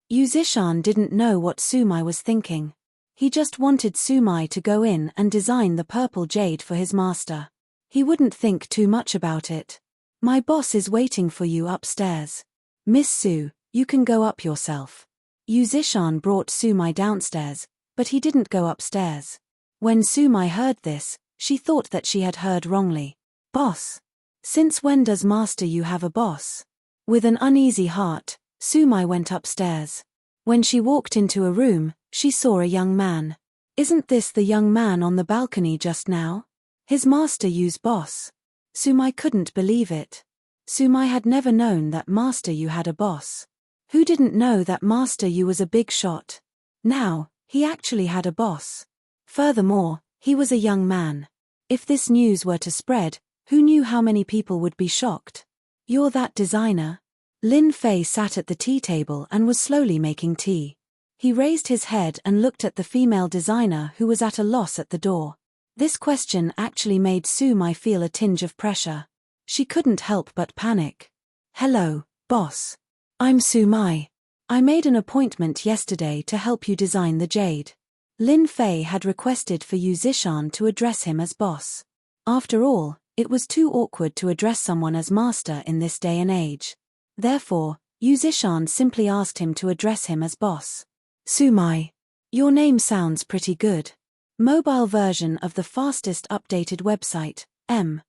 Yu Zishan didn't know what Su Mai was thinking. He just wanted Su Mai to go in and design the purple jade for his master. He wouldn't think too much about it. My boss is waiting for you upstairs. Miss Su, you can go up yourself. Yu Zishan brought Su Mai downstairs, but he didn't go upstairs. When Su Mai heard this, she thought that she had heard wrongly. Boss? Since when does Master Yu have a boss? With an uneasy heart, Su Mai went upstairs. When she walked into a room, she saw a young man. Isn't this the young man on the balcony just now? His Master Yu's boss. Su Mai couldn't believe it. Su Mai had never known that Master Yu had a boss. Who didn't know that Master Yu was a big shot? Now, he actually had a boss. Furthermore, he was a young man. If this news were to spread, who knew how many people would be shocked? You're that designer? Lin Fei sat at the tea table and was slowly making tea. He raised his head and looked at the female designer who was at a loss at the door. This question actually made Su Mai feel a tinge of pressure. She couldn't help but panic. Hello, boss. I'm Su Mai. I made an appointment yesterday to help you design the jade. Lin Fei had requested for Yu Zishan to address him as boss. After all, it was too awkward to address someone as master in this day and age. Therefore, Yu Zishan simply asked him to address him as boss. Su Mai. Your name sounds pretty good. Mobile version of the fastest updated website, M.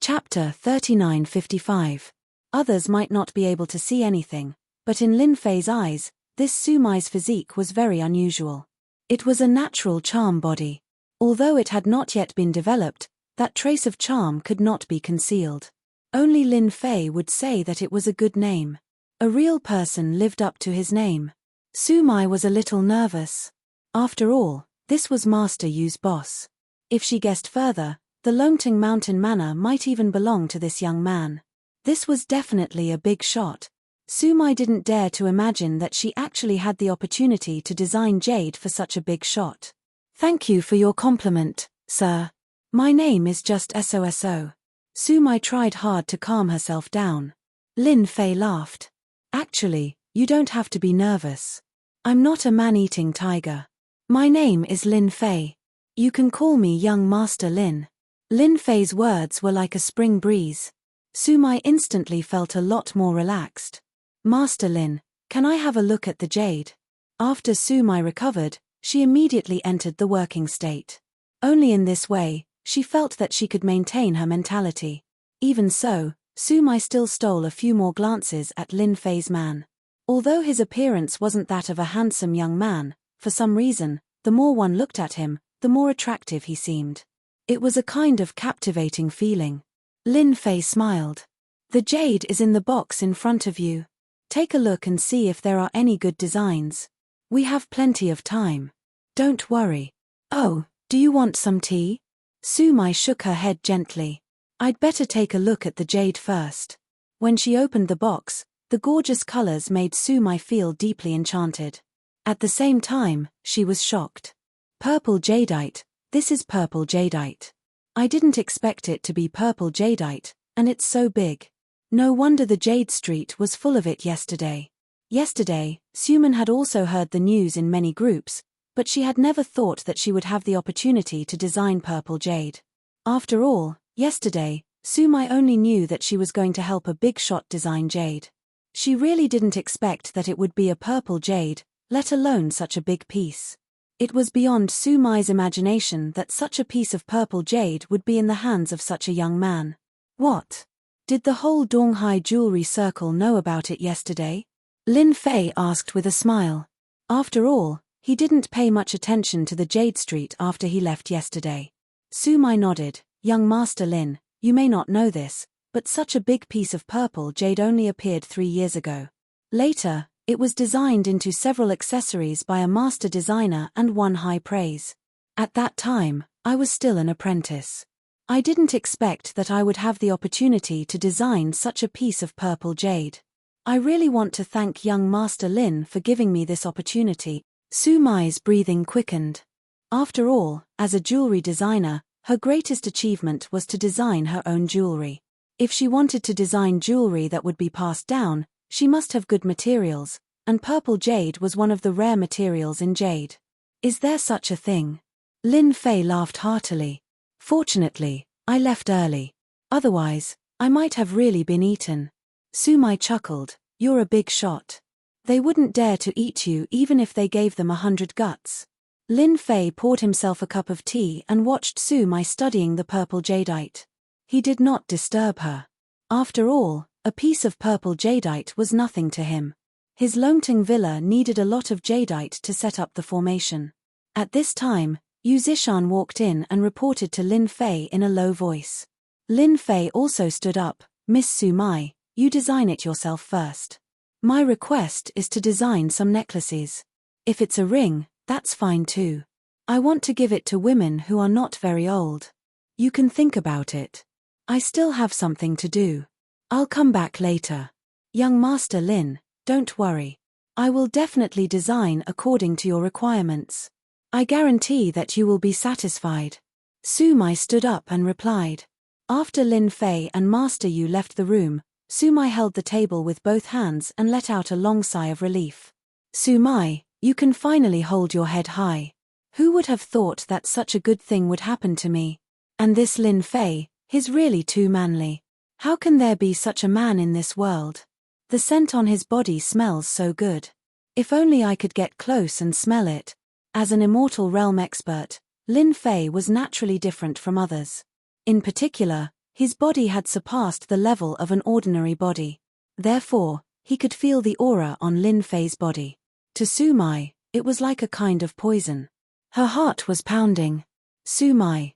Chapter 3955. Others might not be able to see anything, but in Lin Fei's eyes, this Su Mai's physique was very unusual. It was a natural charm body. Although it had not yet been developed, that trace of charm could not be concealed. Only Lin Fei would say that it was a good name. A real person lived up to his name. Su Mai was a little nervous. After all, this was Master Yu's boss. If she guessed further, the Longting Mountain Manor might even belong to this young man. This was definitely a big shot. Su Mai didn't dare to imagine that she actually had the opportunity to design jade for such a big shot. Thank you for your compliment, sir. My name is just SOSO. Su Mai tried hard to calm herself down. Lin Fei laughed. Actually, you don't have to be nervous. I'm not a man-eating tiger. My name is Lin Fei. You can call me young Master Lin. Lin Fei's words were like a spring breeze. Su Mai instantly felt a lot more relaxed. Master Lin, can I have a look at the jade? After Su Mai recovered, she immediately entered the working state. Only in this way, she felt that she could maintain her mentality. Even so, Su Mai still stole a few more glances at Lin Fei's man. Although his appearance wasn't that of a handsome young man, for some reason, the more one looked at him, the more attractive he seemed. It was a kind of captivating feeling. Lin Fei smiled. The jade is in the box in front of you. Take a look and see if there are any good designs. We have plenty of time. Don't worry. Oh, do you want some tea? Su Mai shook her head gently. I'd better take a look at the jade first. When she opened the box, the gorgeous colors made Su Mai feel deeply enchanted. At the same time, she was shocked. Purple jadeite, this is purple jadeite. I didn't expect it to be purple jadeite, and it's so big. No wonder the Jade Street was full of it yesterday. Yesterday, Suman had also heard the news in many groups, but she had never thought that she would have the opportunity to design purple jade. After all, yesterday, Su Mai only knew that she was going to help a big shot design jade. She really didn't expect that it would be a purple jade, let alone such a big piece. It was beyond Su Mai's imagination that such a piece of purple jade would be in the hands of such a young man. What? Did the whole Donghai jewelry circle know about it yesterday? Lin Fei asked with a smile. After all, he didn't pay much attention to the Jade Street after he left yesterday. Su Mai nodded. Young Master Lin, you may not know this, but such a big piece of purple jade only appeared 3 years ago. Later, it was designed into several accessories by a master designer and won high praise. At that time, I was still an apprentice. I didn't expect that I would have the opportunity to design such a piece of purple jade. I really want to thank young Master Lin for giving me this opportunity. Su Mai's breathing quickened. After all, as a jewelry designer, her greatest achievement was to design her own jewelry. If she wanted to design jewelry that would be passed down, she must have good materials, and purple jade was one of the rare materials in jade. Is there such a thing? Lin Fei laughed heartily. Fortunately, I left early. Otherwise, I might have really been eaten. Su Mai chuckled. You're a big shot. They wouldn't dare to eat you even if they gave them 100 guts. Lin Fei poured himself a cup of tea and watched Su Mai studying the purple jadeite. He did not disturb her. After all, a piece of purple jadeite was nothing to him. His Longting villa needed a lot of jadeite to set up the formation. At this time, Yu Zishan walked in and reported to Lin Fei in a low voice. Lin Fei also stood up. Miss Su Mai, you design it yourself first. My request is to design some necklaces. If it's a ring, that's fine too. I want to give it to women who are not very old. You can think about it. I still have something to do. I'll come back later. Young Master Lin, don't worry. I will definitely design according to your requirements. I guarantee that you will be satisfied. Su Mai stood up and replied. After Lin Fei and Master Yu left the room, Su Mai held the table with both hands and let out a long sigh of relief. Su Mai, you can finally hold your head high. Who would have thought that such a good thing would happen to me? And this Lin Fei, he's really too manly. How can there be such a man in this world? The scent on his body smells so good. If only I could get close and smell it. As an immortal realm expert, Lin Fei was naturally different from others. In particular, his body had surpassed the level of an ordinary body. Therefore, he could feel the aura on Lin Fei's body. To Su Mai, it was like a kind of poison. Her heart was pounding. Su Mai,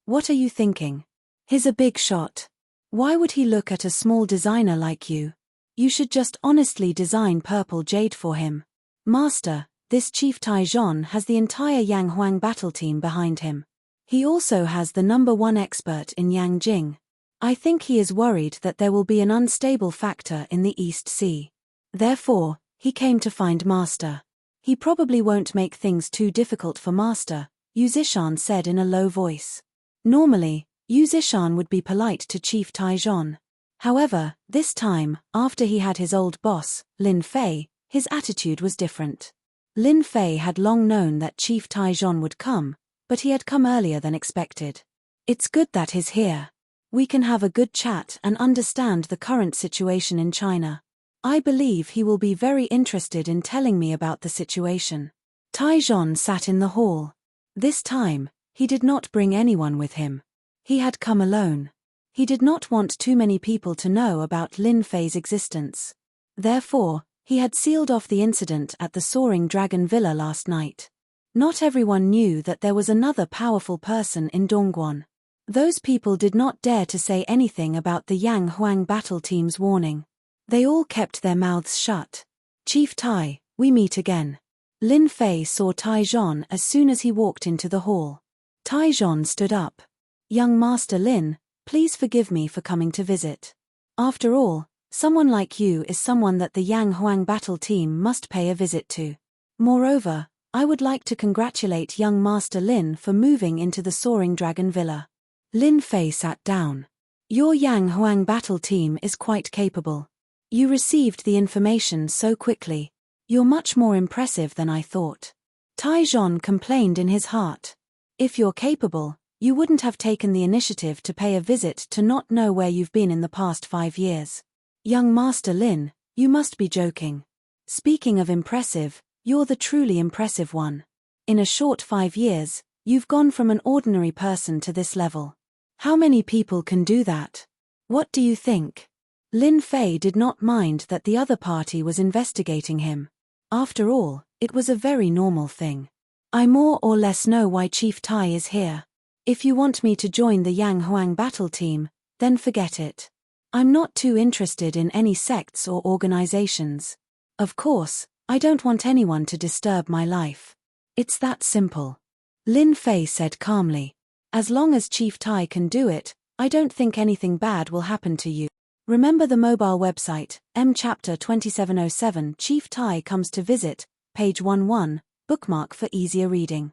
what are you thinking? He's a big shot. Why would he look at a small designer like you? You should just honestly design purple jade for him. Master, this Chief Taijon has the entire Yang Huang battle team behind him. He also has the #1 expert in Yang Jing. I think he is worried that there will be an unstable factor in the East Sea. Therefore, he came to find Master. He probably won't make things too difficult for Master, Yu Zishan said in a low voice. Normally, Yu Zishan would be polite to Chief Taijon. However, this time, after he had his old boss, Lin Fei, his attitude was different. Lin Fei had long known that Chief Taijon would come, but he had come earlier than expected. It's good that he's here. We can have a good chat and understand the current situation in China. I believe he will be very interested in telling me about the situation. Taijon sat in the hall. This time, he did not bring anyone with him. He had come alone. He did not want too many people to know about Lin Fei's existence. Therefore, he had sealed off the incident at the Soaring Dragon Villa last night. Not everyone knew that there was another powerful person in Dongguan. Those people did not dare to say anything about the Yang Huang battle team's warning. They all kept their mouths shut. Chief Tai, we meet again. Lin Fei saw Taijon as soon as he walked into the hall. Taijon stood up. Young Master Lin, please forgive me for coming to visit. After all, someone like you is someone that the Yang Huang battle team must pay a visit to. Moreover, I would like to congratulate young Master Lin for moving into the Soaring Dragon Villa. Lin Fei sat down. Your Yang Huang battle team is quite capable. You received the information so quickly. You're much more impressive than I thought. Taijon complained in his heart. If you're capable, you wouldn't have taken the initiative to pay a visit to not know where you've been in the past 5 years. Young Master Lin, you must be joking. Speaking of impressive, you're the truly impressive one. In a short 5 years, you've gone from an ordinary person to this level. How many people can do that? What do you think? Lin Fei did not mind that the other party was investigating him. After all, it was a very normal thing. I more or less know why Chief Tai is here. If you want me to join the Yang Huang battle team, then forget it. I'm not too interested in any sects or organizations. Of course, I don't want anyone to disturb my life. It's that simple. Lin Fei said calmly. As long as Chief Tai can do it, I don't think anything bad will happen to you. Remember the mobile website, Chapter 2707 Chief Tai comes to visit, page 11, bookmark for easier reading.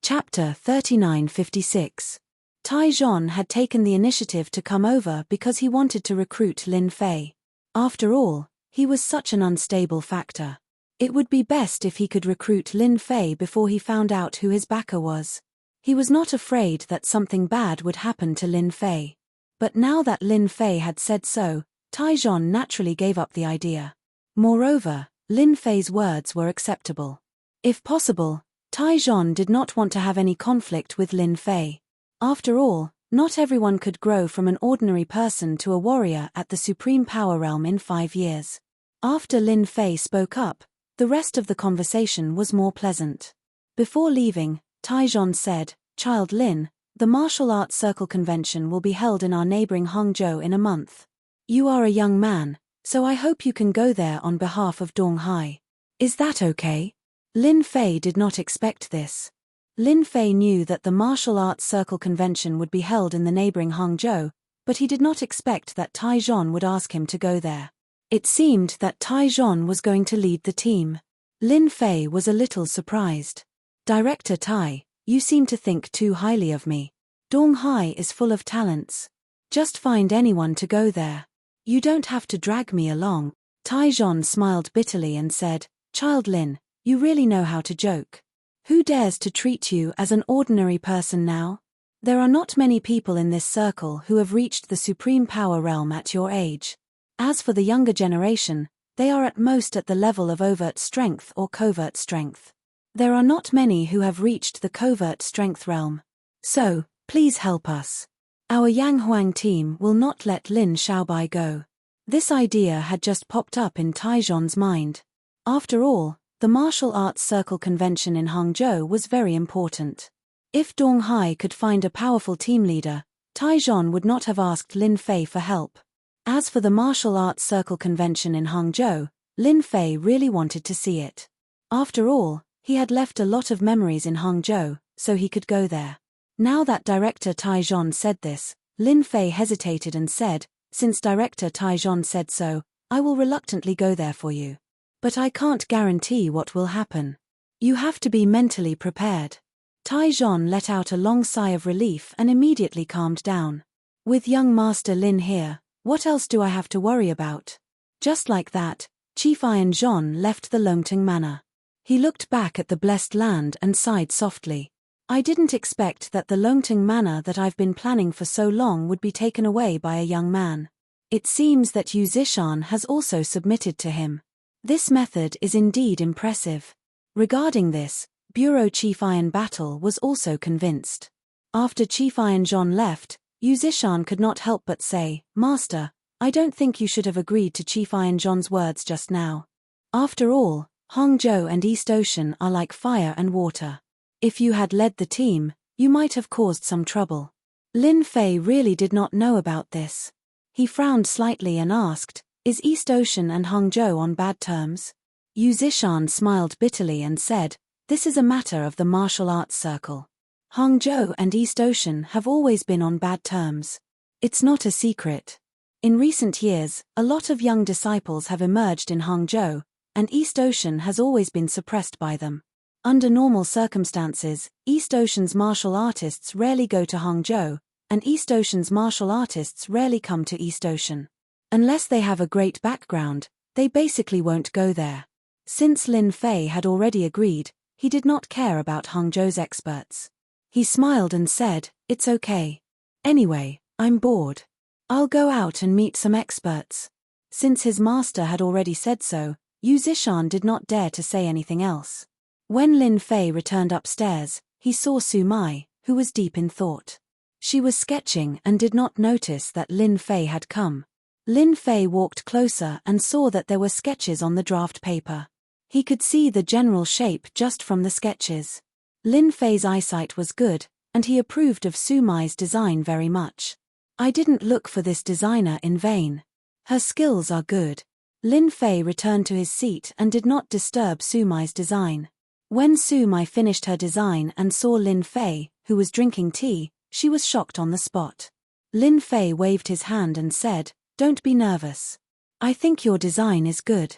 Chapter 3956. Tai Zhon had taken the initiative to come over because he wanted to recruit Lin Fei. After all, he was such an unstable factor. It would be best if he could recruit Lin Fei before he found out who his backer was. He was not afraid that something bad would happen to Lin Fei. But now that Lin Fei had said so, Tai Zhon naturally gave up the idea. Moreover, Lin Fei's words were acceptable. If possible, Tai Zhon did not want to have any conflict with Lin Fei. After all, not everyone could grow from an ordinary person to a warrior at the Supreme Power Realm in 5 years. After Lin Fei spoke up, the rest of the conversation was more pleasant. Before leaving, Tai Zhon said, "Child Lin, the martial arts circle convention will be held in our neighboring Hangzhou in a month. You are a young man, so I hope you can go there on behalf of Dong Hai. Is that okay?" Lin Fei did not expect this. Lin Fei knew that the martial arts circle convention would be held in the neighboring Hangzhou, but he did not expect that Tai Zhon would ask him to go there. It seemed that Tai Zhon was going to lead the team. Lin Fei was a little surprised. "Director Tai, you seem to think too highly of me. Dong Hai is full of talents. Just find anyone to go there. You don't have to drag me along." Tai Zhon smiled bitterly and said, "Child Lin, you really know how to joke. Who dares to treat you as an ordinary person now? There are not many people in this circle who have reached the Supreme Power Realm at your age. As for the younger generation, they are at most at the level of overt strength or covert strength. There are not many who have reached the covert strength realm. So, please help us. Our Yang Huang team will not let Lin Xiaobai go." This idea had just popped up in Tai Zhon's mind. After all, the martial arts circle convention in Hangzhou was very important. If Dong Hai could find a powerful team leader, Tai Zhon would not have asked Lin Fei for help. As for the martial arts circle convention in Hangzhou, Lin Fei really wanted to see it. After all, he had left a lot of memories in Hangzhou, so he could go there. Now that Director Tai Zhon said this, Lin Fei hesitated and said, "Since Director Tai Zhon said so, I will reluctantly go there for you. But I can't guarantee what will happen. You have to be mentally prepared." Tai Zhon let out a long sigh of relief and immediately calmed down. With young Master Lin here, what else do I have to worry about? Just like that, Chief Iron Zhon left the Longting Manor. He looked back at the blessed land and sighed softly. "I didn't expect that the Longting Manor that I've been planning for so long would be taken away by a young man. It seems that Yu Zishan has also submitted to him. This method is indeed impressive." Regarding this, Bureau Chief Iron Battle was also convinced. After Chief Iron Zhon left, Yu Zishan could not help but say, "Master, I don't think you should have agreed to Chief Iron Zhon's words just now. After all, Hangzhou and East Ocean are like fire and water. If you had led the team, you might have caused some trouble." Lin Fei really did not know about this. He frowned slightly and asked, "Is East Ocean and Hangzhou on bad terms?" Yu Zishan smiled bitterly and said, "This is a matter of the martial arts circle. Hangzhou and East Ocean have always been on bad terms. It's not a secret. In recent years, a lot of young disciples have emerged in Hangzhou, and East Ocean has always been suppressed by them. Under normal circumstances, East Ocean's martial artists rarely go to Hangzhou, and East Ocean's martial artists rarely come to East Ocean. Unless they have a great background, they basically won't go there." Since Lin Fei had already agreed, he did not care about Hangzhou's experts. He smiled and said, "It's okay. Anyway, I'm bored. I'll go out and meet some experts." Since his master had already said so, Yu Zishan did not dare to say anything else. When Lin Fei returned upstairs, he saw Su Mai, who was deep in thought. She was sketching and did not notice that Lin Fei had come. Lin Fei walked closer and saw that there were sketches on the draft paper. He could see the general shape just from the sketches. Lin Fei's eyesight was good, and he approved of Su Mai's design very much. I didn't look for this designer in vain. Her skills are good. Lin Fei returned to his seat and did not disturb Su Mai's design. When Su Mai finished her design and saw Lin Fei, who was drinking tea, she was shocked on the spot. Lin Fei waved his hand and said, "Don't be nervous. I think your design is good.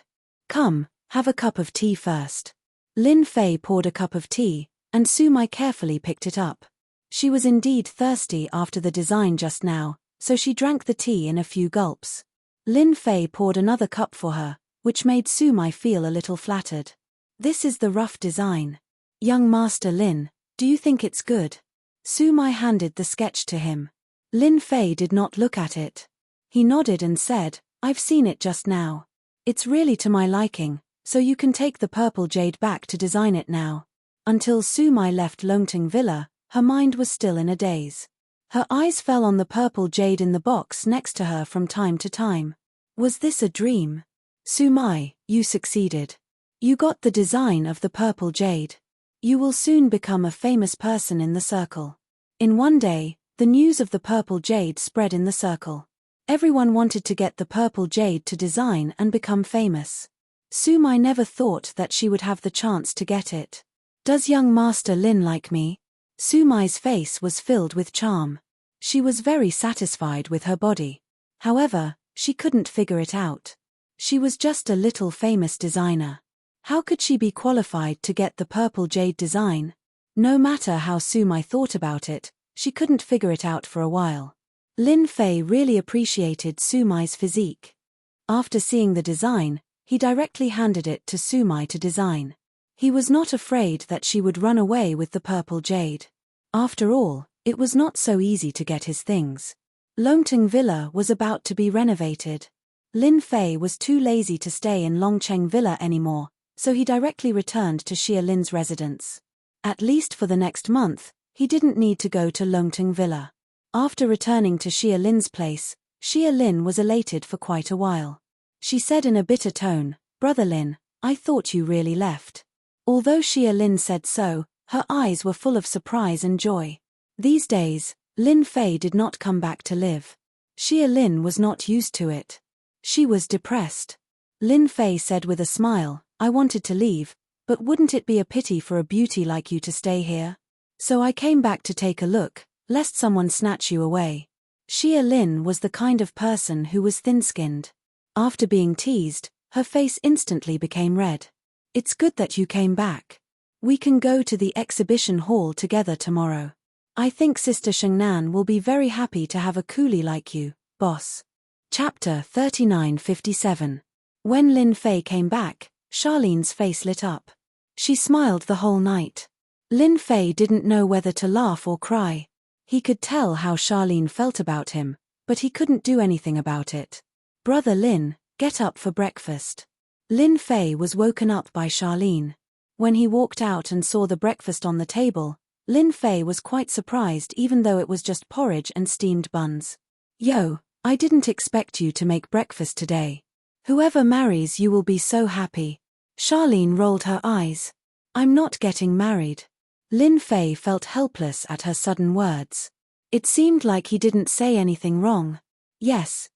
Come, have a cup of tea first." Lin Fei poured a cup of tea, and Su Mai carefully picked it up. She was indeed thirsty after the design just now, so she drank the tea in a few gulps. Lin Fei poured another cup for her, which made Su Mai feel a little flattered. "This is the rough design. Young Master Lin, do you think it's good?" Su Mai handed the sketch to him. Lin Fei did not look at it. He nodded and said, "I've seen it just now. It's really to my liking, so you can take the purple jade back to design it now." Until Su Mai left Longting Villa, her mind was still in a daze. Her eyes fell on the purple jade in the box next to her from time to time. Was this a dream? "Su Mai, you succeeded. You got the design of the purple jade. You will soon become a famous person in the circle." In one day, the news of the purple jade spread in the circle. Everyone wanted to get the purple jade to design and become famous. Su Mai never thought that she would have the chance to get it. "Does young Master Lin like me?" Su Mai's face was filled with charm. She was very satisfied with her body. However, she couldn't figure it out. She was just a little famous designer. How could she be qualified to get the purple jade design? No matter how Su Mai thought about it, she couldn't figure it out for a while. Lin Fei really appreciated Su Mai's physique. After seeing the design, he directly handed it to Su Mai to design. He was not afraid that she would run away with the purple jade. After all, it was not so easy to get his things. Longting Villa was about to be renovated. Lin Fei was too lazy to stay in Longcheng Villa anymore, so he directly returned to Xia Lin's residence. At least for the next month, he didn't need to go to Longting Villa. After returning to Xia Lin's place, Xia Lin was elated for quite a while. She said in a bitter tone, "Brother Lin, I thought you really left." Although Xia Lin said so, her eyes were full of surprise and joy. These days, Lin Fei did not come back to live. Xia Lin was not used to it. She was depressed. Lin Fei said with a smile, "I wanted to leave, but wouldn't it be a pity for a beauty like you to stay here? So I came back to take a look, lest someone snatch you away." Xia Lin was the kind of person who was thin-skinned. After being teased, her face instantly became red. "It's good that you came back. We can go to the exhibition hall together tomorrow. I think Sister Shengnan will be very happy to have a coolie like you, boss." Chapter 3957. When Lin Fei came back, Charlene's face lit up. She smiled the whole night. Lin Fei didn't know whether to laugh or cry. He could tell how Charlene felt about him, but he couldn't do anything about it. "Brother Lin, get up for breakfast." Lin Fei was woken up by Charlene. When he walked out and saw the breakfast on the table, Lin Fei was quite surprised even though it was just porridge and steamed buns. "Yo, I didn't expect you to make breakfast today. Whoever marries you will be so happy." Charlene rolled her eyes. "I'm not getting married." Lin Fei felt helpless at her sudden words. It seemed like he didn't say anything wrong. Yes,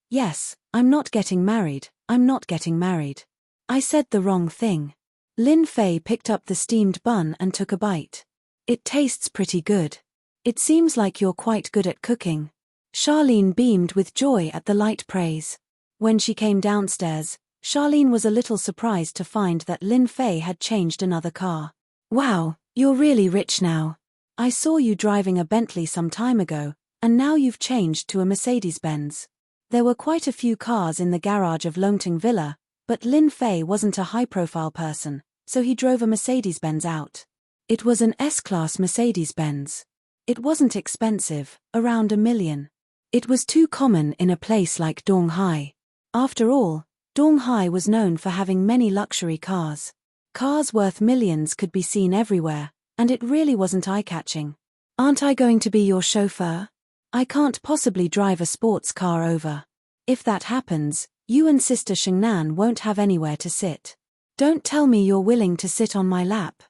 I'm not getting married, I'm not getting married. I said the wrong thing." Lin Fei picked up the steamed bun and took a bite. "It tastes pretty good. It seems like you're quite good at cooking." Charlene beamed with joy at the light praise. When she came downstairs, Charlene was a little surprised to find that Lin Fei had changed another car. "Wow, you're really rich now. I saw you driving a Bentley some time ago, and now you've changed to a Mercedes-Benz." There were quite a few cars in the garage of Longting Villa, but Lin Fei wasn't a high-profile person, so he drove a Mercedes-Benz out. It was an S-Class Mercedes-Benz. It wasn't expensive, around $1 million. It was too common in a place like Donghai. After all, Donghai was known for having many luxury cars. Cars worth millions could be seen everywhere, and it really wasn't eye-catching. "Aren't I going to be your chauffeur? I can't possibly drive a sports car over. If that happens, you and Sister Shengnan won't have anywhere to sit. Don't tell me you're willing to sit on my lap."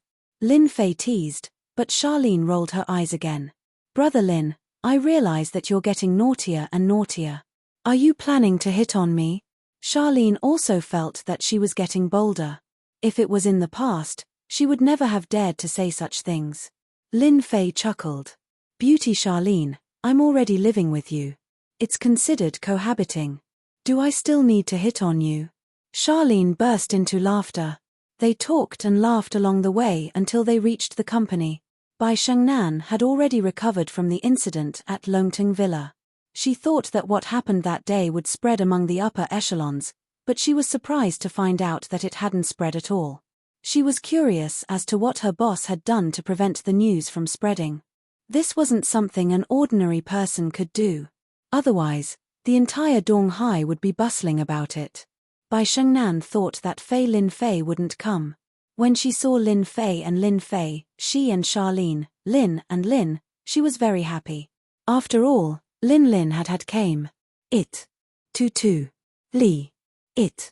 Lin Fei teased, but Charlene rolled her eyes again. "Brother Lin, I realize that you're getting naughtier and naughtier. Are you planning to hit on me? Charlene also felt that she was getting bolder. If it was in the past, she would never have dared to say such things. Lin Fei chuckled. Beauty Charlene, I'm already living with you. It's considered cohabiting. Do I still need to hit on you? Charlene burst into laughter. They talked and laughed along the way until they reached the company. Bai Shengnan had already recovered from the incident at Longting Villa. She thought that what happened that day would spread among the upper echelons, but she was surprised to find out that it hadn't spread at all. She was curious as to what her boss had done to prevent the news from spreading. This wasn't something an ordinary person could do. Otherwise, the entire Donghai would be bustling about it. Bai Shengnan thought that Lin Fei wouldn't come. When she saw Lin Fei and Lin Fei, she and Charlene, Lin and Lin, she was very happy. After all, Lin had came. It. Tu. Li. It.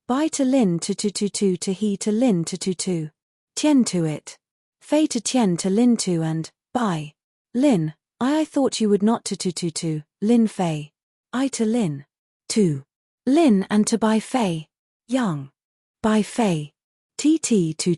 Bai to Lin to he to Lin to. Tian to it. Fei to Tian to Lin to and, Bai. Lin, I thought you would not to, Lin Fei. I to Lin. To. Lin and to Bai Fei. Young. Bai Fei. TT to.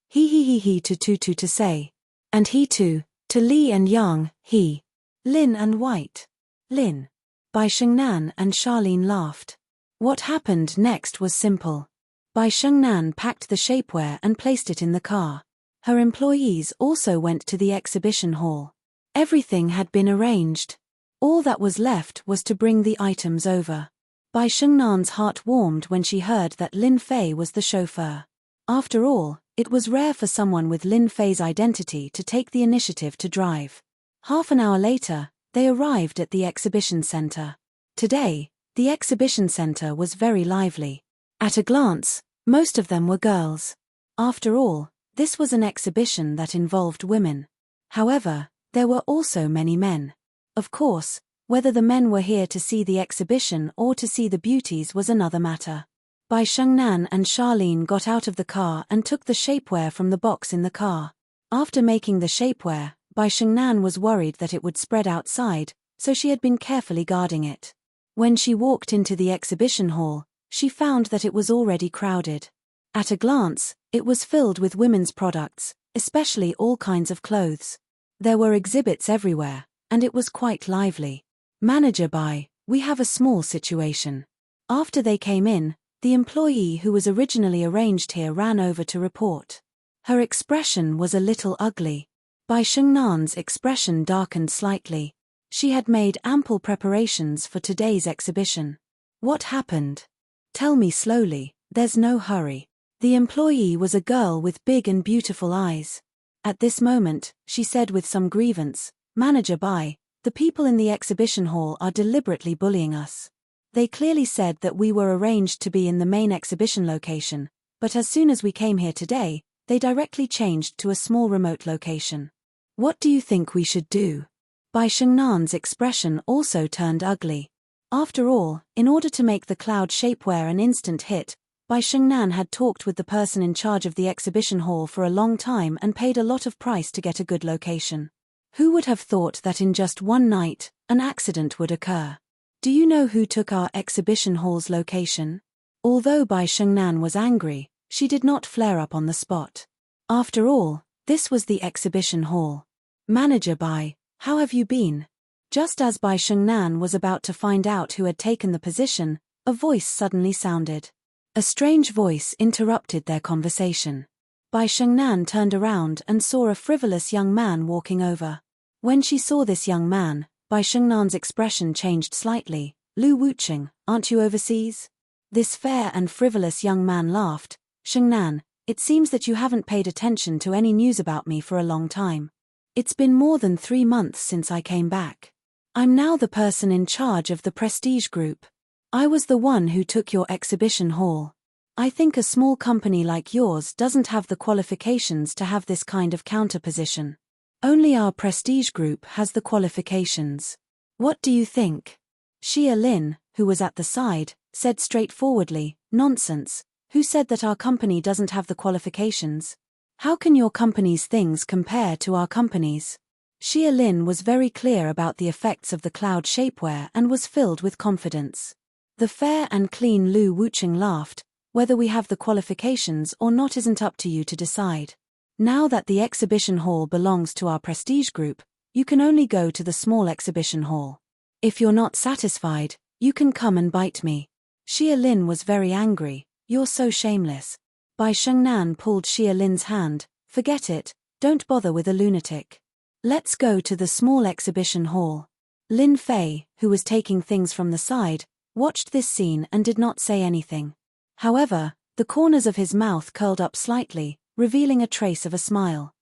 He to say. And he to Li and Yang, he. Lin and White. Lin. Bai Shengnan and Charlene laughed. What happened next was simple. Bai Shengnan packed the shapewear and placed it in the car. Her employees also went to the exhibition hall. Everything had been arranged. All that was left was to bring the items over. Bai Shengnan's heart warmed when she heard that Lin Fei was the chauffeur. After all, it was rare for someone with Lin Fei's identity to take the initiative to drive. Half an hour later, they arrived at the exhibition center. Today, the exhibition center was very lively. At a glance, most of them were girls. After all, this was an exhibition that involved women. However, there were also many men. Of course, whether the men were here to see the exhibition or to see the beauties was another matter. Bai Shengnan and Charlene got out of the car and took the shapewear from the box in the car. After making the shapewear, Bai Shengnan was worried that it would spread outside, so she had been carefully guarding it. When she walked into the exhibition hall, she found that it was already crowded. At a glance, it was filled with women's products, especially all kinds of clothes. There were exhibits everywhere, and it was quite lively. Manager Bai, we have a small situation. After they came in, the employee who was originally arranged here ran over to report. Her expression was a little ugly. Bai Shengnan's expression darkened slightly. She had made ample preparations for today's exhibition. What happened? Tell me slowly, there's no hurry. The employee was a girl with big and beautiful eyes. At this moment, she said with some grievance, Manager Bai, the people in the exhibition hall are deliberately bullying us. They clearly said that we were arranged to be in the main exhibition location, but as soon as we came here today, they directly changed to a small remote location. What do you think we should do? Bai Shengnan's expression also turned ugly. After all, in order to make the cloud shapewear an instant hit, Bai Shengnan had talked with the person in charge of the exhibition hall for a long time and paid a lot of price to get a good location. Who would have thought that in just one night, an accident would occur? Do you know who took our exhibition hall's location? Although Bai Shengnan was angry, she did not flare up on the spot. After all, this was the exhibition hall. Manager Bai, how have you been? Just as Bai Shengnan was about to find out who had taken the position, a voice suddenly sounded. A strange voice interrupted their conversation. Bai Shengnan turned around and saw a frivolous young man walking over. When she saw this young man, Bai Shengnan's expression changed slightly. Lu Wucheng, aren't you overseas? This fair and frivolous young man laughed. Shengnan, it seems that you haven't paid attention to any news about me for a long time. It's been more than 3 months since I came back. I'm now the person in charge of the Prestige Group. I was the one who took your exhibition hall. I think a small company like yours doesn't have the qualifications to have this kind of counterposition. Only our Prestige Group has the qualifications. What do you think? Xia Lin, who was at the side, said straightforwardly, nonsense. Who said that our company doesn't have the qualifications? How can your company's things compare to our company's? Xia Lin was very clear about the effects of the cloud shapewear and was filled with confidence. The fair and clean Lu Wucheng laughed. Whether we have the qualifications or not isn't up to you to decide. Now that the exhibition hall belongs to our prestige group, you can only go to the small exhibition hall. If you're not satisfied, you can come and bite me. Xia Lin was very angry. You're so shameless. Bai Shengnan pulled Xia Lin's hand. Forget it, don't bother with a lunatic. Let's go to the small exhibition hall. Lin Fei, who was taking things from the side, watched this scene and did not say anything. However, the corners of his mouth curled up slightly, revealing a trace of a smile.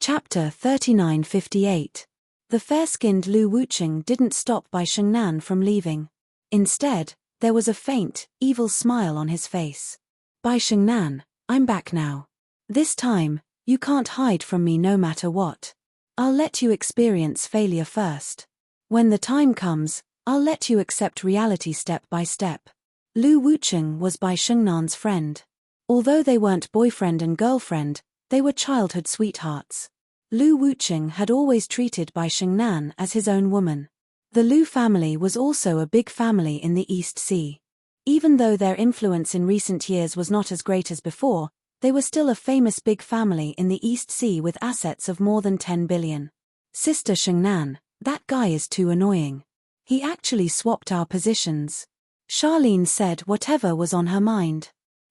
Chapter 3958. The fair-skinned Lu Wucheng didn't stop Bai Shengnan from leaving. Instead, there was a faint, evil smile on his face. Bai Shengnan, I'm back now. This time, you can't hide from me no matter what. I'll let you experience failure first. When the time comes, I'll let you accept reality step by step. Lu Wucheng was Bai Shengnan's friend. Although they weren't boyfriend and girlfriend, they were childhood sweethearts. Lu Wucheng had always treated Bai Shengnan as his own woman. The Lu family was also a big family in the East Sea. Even though their influence in recent years was not as great as before, they were still a famous big family in the East Sea with assets of more than 10 billion. Sister Shengnan, that guy is too annoying. He actually swapped our positions. Charlene said whatever was on her mind.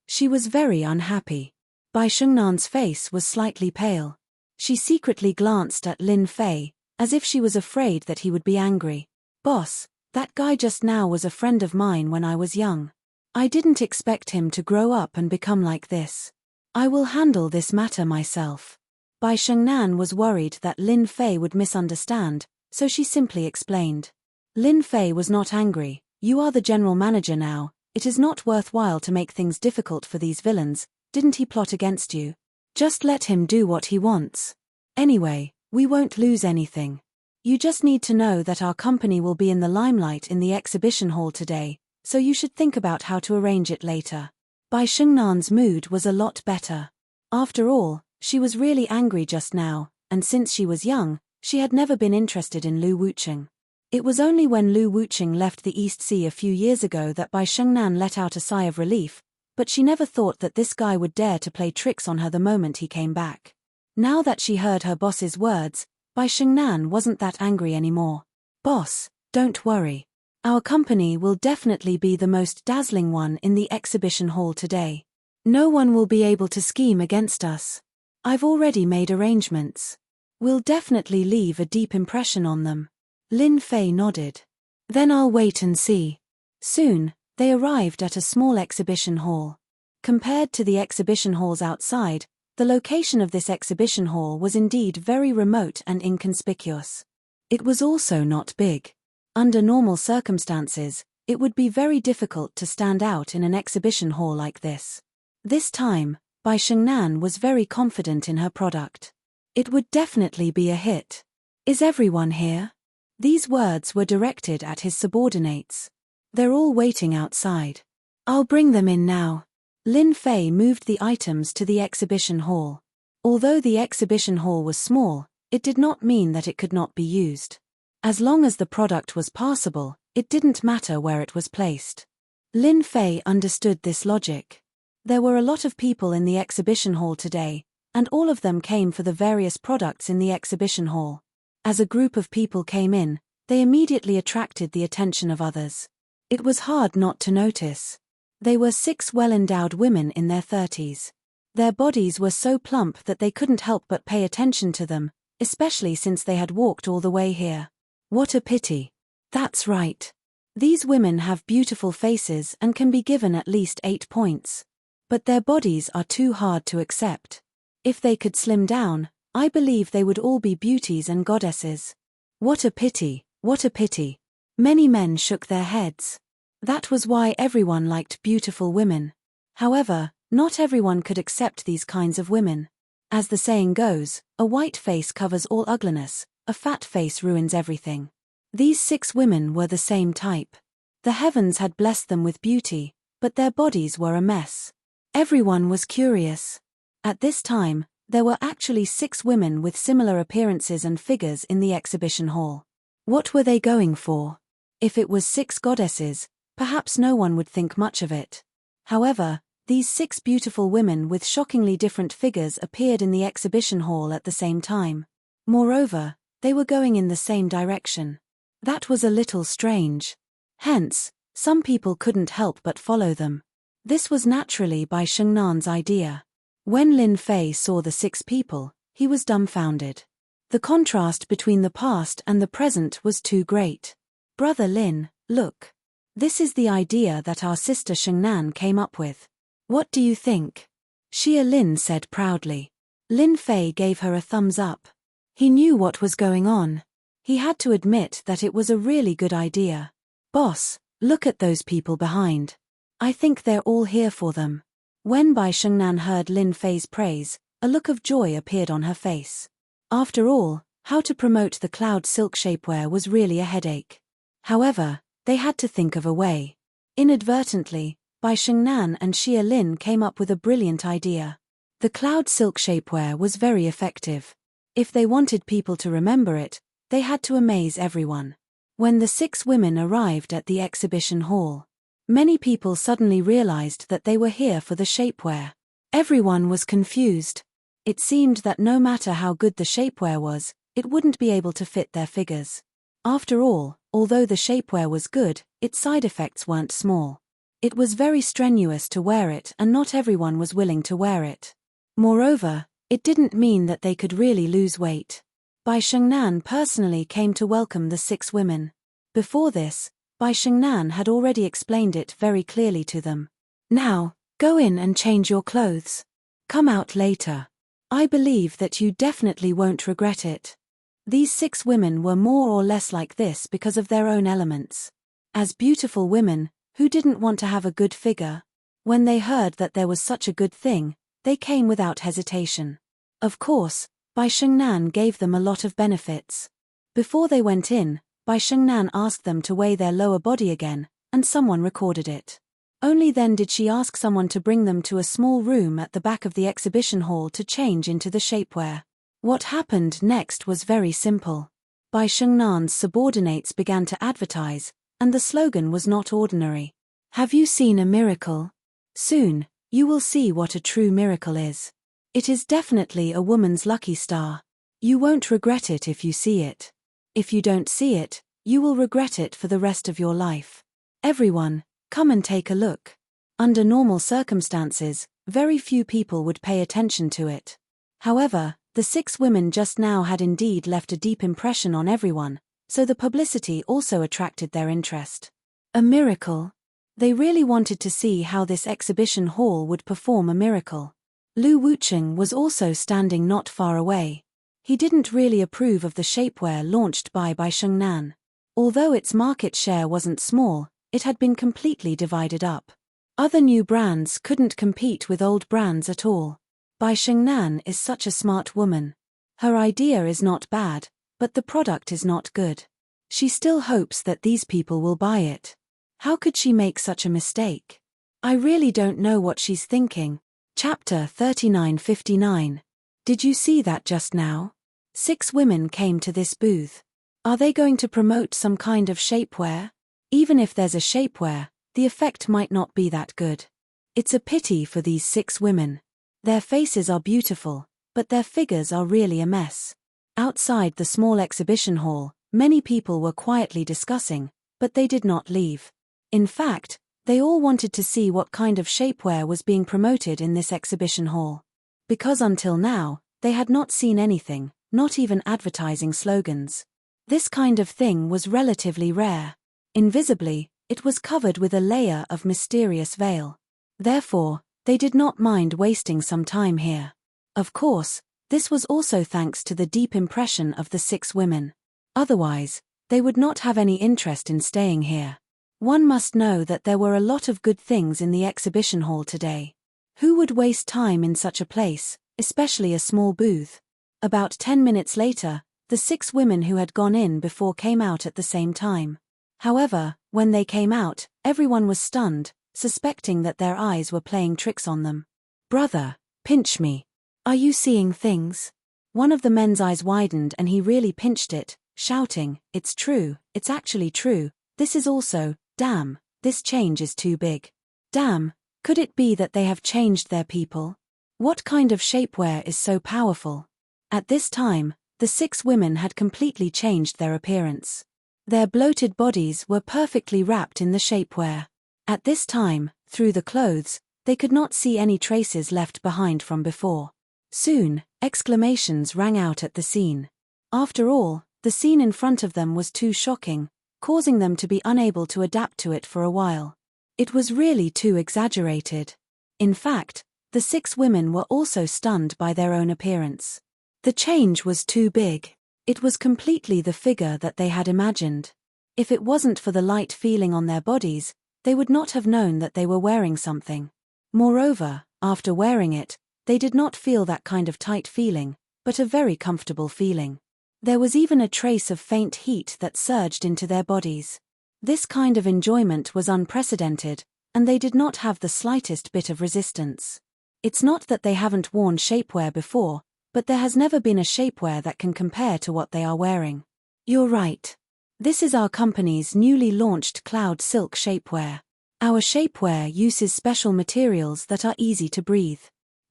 She was very unhappy. Bai Shengnan's face was slightly pale. She secretly glanced at Lin Fei, as if she was afraid that he would be angry. Boss, that guy just now was a friend of mine when I was young. I didn't expect him to grow up and become like this. I will handle this matter myself. Bai Shengnan was worried that Lin Fei would misunderstand, so she simply explained. Lin Fei was not angry. You are the general manager now, it is not worthwhile to make things difficult for these villains. Didn't he plot against you? Just let him do what he wants. Anyway, we won't lose anything. You just need to know that our company will be in the limelight in the exhibition hall today, so you should think about how to arrange it later. Bai Shengnan's mood was a lot better. After all, she was really angry just now, and since she was young, she had never been interested in Lu Wucheng. It was only when Lu Wucheng left the East Sea a few years ago that Bai Shengnan let out a sigh of relief, but she never thought that this guy would dare to play tricks on her the moment he came back. Now that she heard her boss's words, Bai Shengnan wasn't that angry anymore. Boss, don't worry. Our company will definitely be the most dazzling one in the exhibition hall today. No one will be able to scheme against us. I've already made arrangements. We'll definitely leave a deep impression on them. Lin Fei nodded. Then I'll wait and see. Soon, they arrived at a small exhibition hall. Compared to the exhibition halls outside, the location of this exhibition hall was indeed very remote and inconspicuous. It was also not big. Under normal circumstances, it would be very difficult to stand out in an exhibition hall like this. This time, Bai Shengnan was very confident in her product. It would definitely be a hit. Is everyone here? These words were directed at his subordinates. They're all waiting outside. I'll bring them in now. Lin Fei moved the items to the exhibition hall. Although the exhibition hall was small, it did not mean that it could not be used. As long as the product was passable, it didn't matter where it was placed. Lin Fei understood this logic. There were a lot of people in the exhibition hall today, and all of them came for the various products in the exhibition hall. As a group of people came in, they immediately attracted the attention of others. It was hard not to notice. They were 6 well-endowed women in their 30s. Their bodies were so plump that they couldn't help but pay attention to them, especially since they had walked all the way here. What a pity. That's right. These women have beautiful faces and can be given at least 8 points. But their bodies are too hard to accept. If they could slim down, I believe they would all be beauties and goddesses. What a pity, what a pity. Many men shook their heads. That was why everyone liked beautiful women. However, not everyone could accept these kinds of women. As the saying goes, a white face covers all ugliness, a fat face ruins everything. These 6 women were the same type. The heavens had blessed them with beauty, but their bodies were a mess. Everyone was curious. At this time, There were actually 6 women with similar appearances and figures in the exhibition hall. What were they going for? If it was 6 goddesses, perhaps no one would think much of it. However, these 6 beautiful women with shockingly different figures appeared in the exhibition hall at the same time. Moreover, they were going in the same direction. That was a little strange. Hence, some people couldn't help but follow them. This was naturally Bai Shengnan's idea. When Lin Fei saw the 6 people, he was dumbfounded. The contrast between the past and the present was too great. Brother Lin, look. This is the idea that our sister Shengnan came up with. What do you think? Xia Lin said proudly. Lin Fei gave her a thumbs up. He knew what was going on. He had to admit that it was a really good idea. Boss, look at those people behind. I think they're all here for them. When Bai Shengnan heard Lin Fei's praise, a look of joy appeared on her face. After all, how to promote the cloud silk shapewear was really a headache. However, they had to think of a way. Inadvertently, Bai Shengnan and Xia Lin came up with a brilliant idea. The cloud silk shapewear was very effective. If they wanted people to remember it, they had to amaze everyone. When the 6 women arrived at the exhibition hall, many people suddenly realized that they were here for the shapewear. Everyone was confused. It seemed that no matter how good the shapewear was, it wouldn't be able to fit their figures. After all, although the shapewear was good, its side effects weren't small. It was very strenuous to wear it and not everyone was willing to wear it. Moreover, it didn't mean that they could really lose weight. Bai Shengnan personally came to welcome the 6 women. Before this, Bai Shengnan had already explained it very clearly to them. Now, go in and change your clothes. Come out later. I believe that you definitely won't regret it. These 6 women were more or less like this because of their own elements. As beautiful women, who didn't want to have a good figure, when they heard that there was such a good thing, they came without hesitation. Of course, Bai Shengnan gave them a lot of benefits. Before they went in, Bai Shengnan asked them to weigh their lower body again, and someone recorded it. Only then did she ask someone to bring them to a small room at the back of the exhibition hall to change into the shapewear. What happened next was very simple. Bai Shengnan's subordinates began to advertise, and the slogan was not ordinary. Have you seen a miracle? Soon, you will see what a true miracle is. It is definitely a woman's lucky star. You won't regret it if you see it. If you don't see it, you will regret it for the rest of your life. Everyone, come and take a look. Under normal circumstances, very few people would pay attention to it. However, the 6 women just now had indeed left a deep impression on everyone, so the publicity also attracted their interest. A miracle? They really wanted to see how this exhibition hall would perform a miracle. Lu Wucheng was also standing not far away. He didn't really approve of the shapewear launched by Bai Shengnan. Although its market share wasn't small, it had been completely divided up. Other new brands couldn't compete with old brands at all. Bai Shengnan is such a smart woman. Her idea is not bad, but the product is not good. She still hopes that these people will buy it. How could she make such a mistake? I really don't know what she's thinking. Chapter 3959. Did you see that just now? 6 women came to this booth. Are they going to promote some kind of shapewear? Even if there's a shapewear, the effect might not be that good. It's a pity for these 6 women. Their faces are beautiful, but their figures are really a mess. Outside the small exhibition hall, many people were quietly discussing, but they did not leave. In fact, they all wanted to see what kind of shapewear was being promoted in this exhibition hall. Because until now, they had not seen anything, not even advertising slogans. This kind of thing was relatively rare. Invisibly, it was covered with a layer of mysterious veil. Therefore, they did not mind wasting some time here. Of course, this was also thanks to the deep impression of the 6 women. Otherwise, they would not have any interest in staying here. One must know that there were a lot of good things in the exhibition hall today. Who would waste time in such a place, especially a small booth? About 10 minutes later, the 6 women who had gone in before came out at the same time. However, when they came out, everyone was stunned, suspecting that their eyes were playing tricks on them. Brother, pinch me. Are you seeing things? One of the men's eyes widened and he really pinched it, shouting, "It's true, it's actually true. This is also, damn, this change is too big. Damn, could it be that they have changed their people? What kind of shapewear is so powerful?" At this time, the 6 women had completely changed their appearance. Their bloated bodies were perfectly wrapped in the shapewear. At this time, through the clothes, they could not see any traces left behind from before. Soon, exclamations rang out at the scene. After all, the scene in front of them was too shocking, causing them to be unable to adapt to it for a while. It was really too exaggerated. In fact, the 6 women were also stunned by their own appearance. The change was too big. It was completely the figure that they had imagined. If it wasn't for the light feeling on their bodies, they would not have known that they were wearing something. Moreover, after wearing it, they did not feel that kind of tight feeling, but a very comfortable feeling. There was even a trace of faint heat that surged into their bodies. This kind of enjoyment was unprecedented, and they did not have the slightest bit of resistance. It's not that they haven't worn shapewear before, but there has never been a shapewear that can compare to what they are wearing. You're right. This is our company's newly launched Cloud Silk shapewear. Our shapewear uses special materials that are easy to breathe.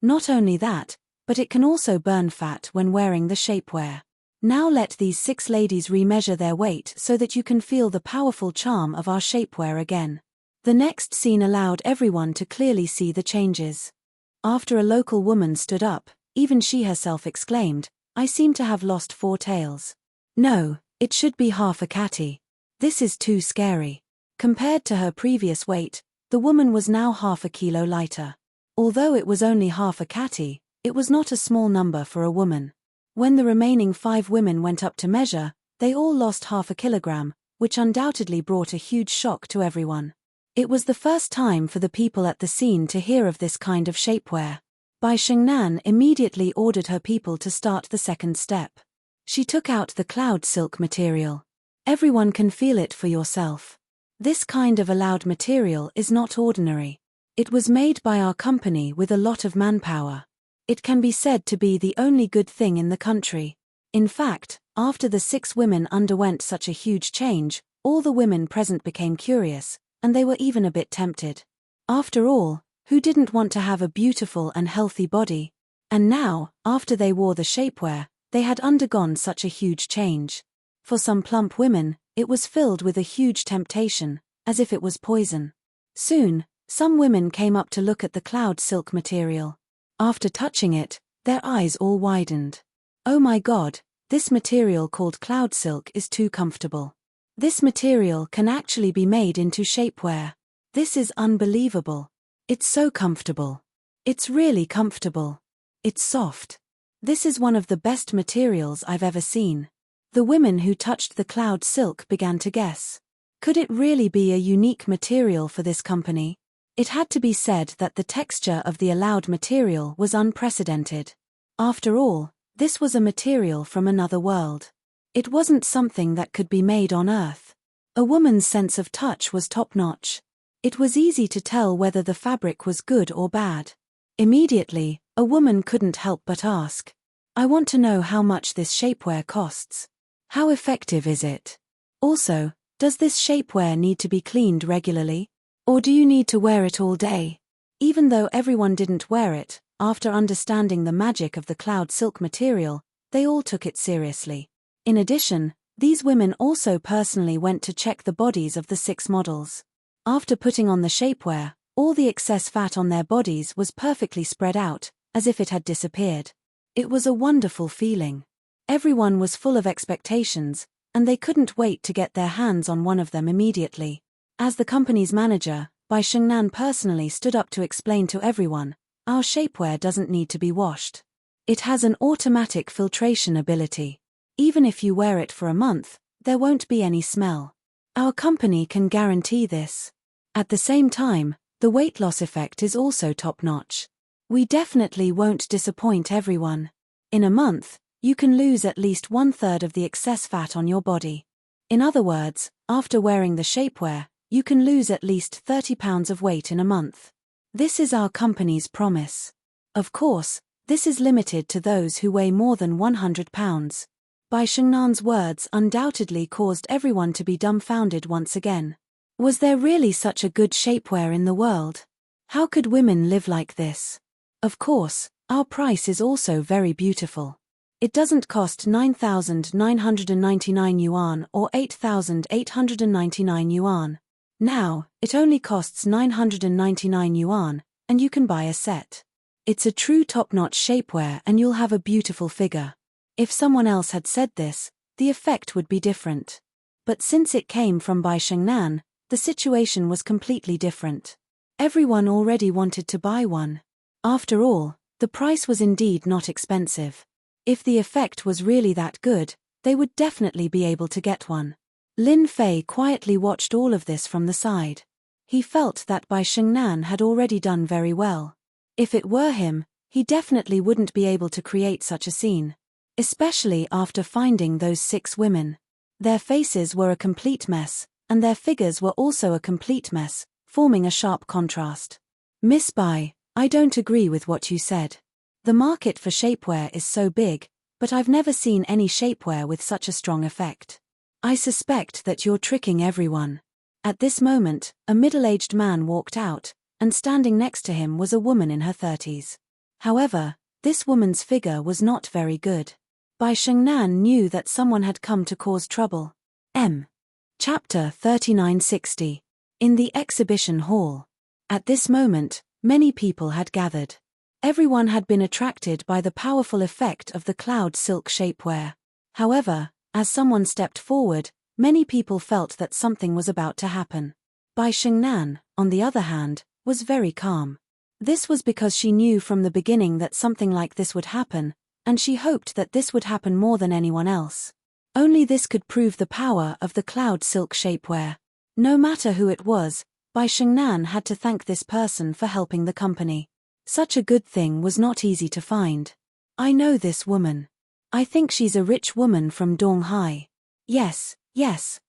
Not only that, but it can also burn fat when wearing the shapewear. Now let these 6 ladies remeasure their weight so that you can feel the powerful charm of our shapewear again. The next scene allowed everyone to clearly see the changes. After a local woman stood up, even she herself exclaimed, "I seem to have lost 4 tails. No, it should be half a catty. This is too scary." Compared to her previous weight, the woman was now half a kilo lighter. Although it was only half a catty, it was not a small number for a woman. When the remaining 5 women went up to measure, they all lost half a kilogram, which undoubtedly brought a huge shock to everyone. It was the first time for the people at the scene to hear of this kind of shapewear. Bai Shengnan immediately ordered her people to start the second step. She took out the cloud silk material. Everyone can feel it for yourself. This kind of allowed material is not ordinary. It was made by our company with a lot of manpower. It can be said to be the only good thing in the country. In fact, after the 6 women underwent such a huge change, all the women present became curious, and they were even a bit tempted. After all, who didn't want to have a beautiful and healthy body? And now, after they wore the shapewear, they had undergone such a huge change. For some plump women, it was filled with a huge temptation, as if it was poison. Soon, some women came up to look at the cloud silk material. After touching it, their eyes all widened. Oh my God, this material called cloud silk is too comfortable. This material can actually be made into shapewear. This is unbelievable. It's so comfortable. It's really comfortable. It's soft. This is one of the best materials I've ever seen. The women who touched the cloud silk began to guess. Could it really be a unique material for this company? It had to be said that the texture of the allowed material was unprecedented. After all, this was a material from another world. It wasn't something that could be made on Earth. A woman's sense of touch was top-notch. It was easy to tell whether the fabric was good or bad. Immediately, a woman couldn't help but ask, "I want to know how much this shapewear costs. How effective is it? Also, does this shapewear need to be cleaned regularly? Or do you need to wear it all day?" Even though everyone didn't wear it, after understanding the magic of the cloud silk material, they all took it seriously. In addition, these women also personally went to check the bodies of the 6 models. After putting on the shapewear, all the excess fat on their bodies was perfectly spread out, as if it had disappeared. It was a wonderful feeling. Everyone was full of expectations, and they couldn't wait to get their hands on one of them immediately. As the company's manager, Bai Shengnan personally stood up to explain to everyone, "Our shapewear doesn't need to be washed. It has an automatic filtration ability. Even if you wear it for a month, there won't be any smell. Our company can guarantee this. At the same time, the weight loss effect is also top-notch. We definitely won't disappoint everyone. In a month, you can lose at least 1/3 of the excess fat on your body. In other words, after wearing the shapewear, you can lose at least 30 pounds of weight in a month. This is our company's promise. Of course, This is limited to those who weigh more than 100 pounds. Bai Shengnan's words undoubtedly caused everyone to be dumbfounded once again. Was there really such a good shapewear in the world? How could women live like this? Of course, our price is also very beautiful. It doesn't cost 9,999 yuan or 8,899 yuan. Now, it only costs 999 yuan, and you can buy a set. It's a true top-notch shapewear and you'll have a beautiful figure. If someone else had said this, the effect would be different. But since it came from Bai Shengnan, the situation was completely different. Everyone already wanted to buy one. After all, the price was indeed not expensive. If the effect was really that good, they would definitely be able to get one. Lin Fei quietly watched all of this from the side. He felt that Bai Shengnan had already done very well. If it were him, he definitely wouldn't be able to create such a scene. Especially after finding those 6 women. Their faces were a complete mess, and their figures were also a complete mess, forming a sharp contrast. Miss Bai, I don't agree with what you said. The market for shapewear is so big, but I've never seen any shapewear with such a strong effect. I suspect that you're tricking everyone. At this moment, a middle-aged man walked out, and standing next to him was a woman in her 30s. However, this woman's figure was not very good. Bai Shengnan knew that someone had come to cause trouble. Chapter 3960. In the exhibition hall. At this moment, many people had gathered. Everyone had been attracted by the powerful effect of the cloud silk shapewear. However, as someone stepped forward, many people felt that something was about to happen. Bai Shengnan, on the other hand, was very calm. This was because she knew from the beginning that something like this would happen, and she hoped that this would happen more than anyone else. Only this could prove the power of the cloud silk shapewear. No matter who it was, Bai Shengnan had to thank this person for helping the company. Such a good thing was not easy to find. I know this woman. I think she's a rich woman from Donghai. Yes,